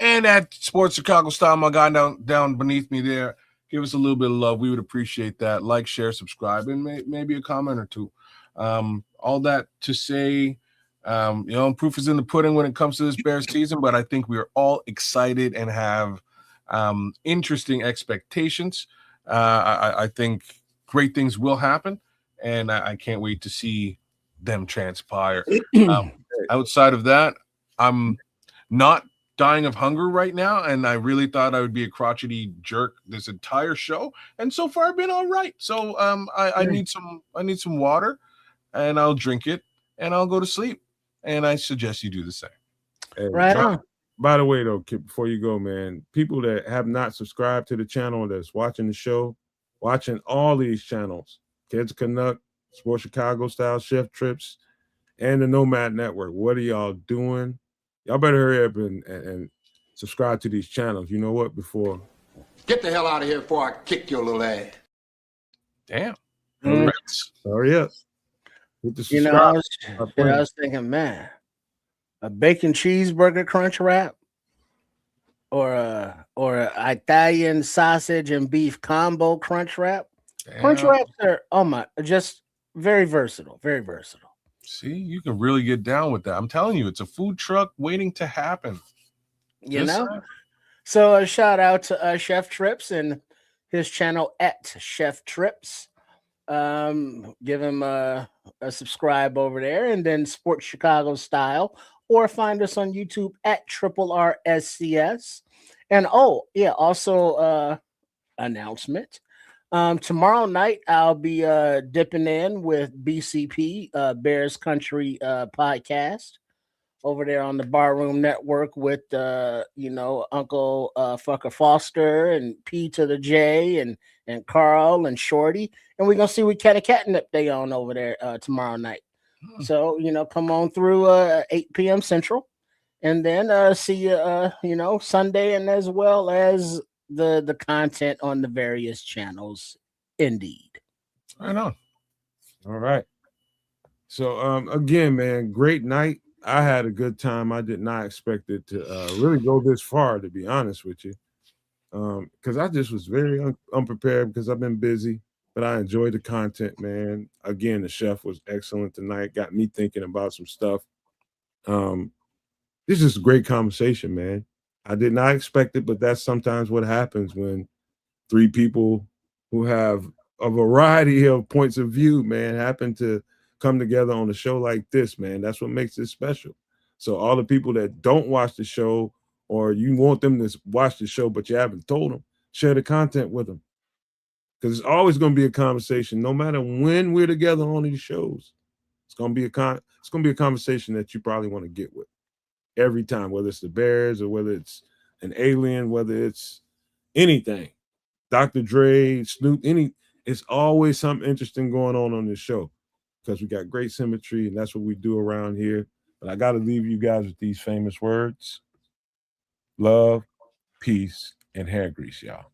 and at Sports Chicago Style, my guy down beneath me there. Give us a little bit of love. We would appreciate that. Like, share, subscribe, and maybe a comment or two. All that to say, you know, proof is in the pudding when it comes to this Bears season, but I think we are all excited and have interesting expectations. I think great things will happen, and I can't wait to see them transpire. Outside of that, I'm not dying of hunger right now, and I really thought I would be a crotchety jerk this entire show, and so far I've been all right. So I need some water, and I'll drink it, and I'll go to sleep. And I suggest you do the same. Hey, right on. By the way, though, before you go, man, people that have not subscribed to the channel that's watching the show, watching all these channels, Kids Canuck, Sports Chicago Style, Chef Trips, and the Nomad Network, what are y'all doing? Y'all better hurry up and subscribe to these channels. You know what? Before Get the hell out of here before I kick your little ass. Damn. Hurry up. Hit the You know, subscribe. I was thinking, man, a bacon cheeseburger crunch wrap or a Italian sausage and beef combo crunch wrap. Crunch wraps are just very versatile, very versatile. See, you can really get down with that. I'm telling you, it's a food truck waiting to happen. You know? So a shout out to Chef Trips and his channel at Chef Trips. Give him a subscribe over there, and then Sports Chicago Style, or find us on YouTube at RRSCS. And also announcement. Tomorrow night I'll be dipping in with BCP Bears Country podcast over there on the Barroom Network with Uncle Fucker Foster and P to the J and Carl and Shorty, and we're gonna see what kind of catnip they on over there tomorrow night. So come on through 8 p.m. Central, and then see you Sunday, and as well as the content on the various channels. Indeed. Right on. All right. So again, man, great night. I had a good time. I did not expect it to really go this far, to be honest with you, because I just was very unprepared because I've been busy, but I enjoyed the content, man. Again, the chef was excellent tonight. Got me thinking about some stuff. This is a great conversation, man. I did not expect it, but that's sometimes what happens when three people who have a variety of points of view, man, happen to come together on a show like this, man. That's what makes it special. So all the people that don't watch the show, or you want them to watch the show but you haven't told them, share the content with them, because it's always going to be a conversation no matter when we're together on these shows. It's going to be a conversation that you probably want to get with every time, whether it's the Bears or whether it's an alien, whether it's anything, Dr. Dre, Snoop, it's always something interesting going on this show, because we got great symmetry, and that's what we do around here. But I got to leave you guys with these famous words: love, peace, and hair grease, y'all.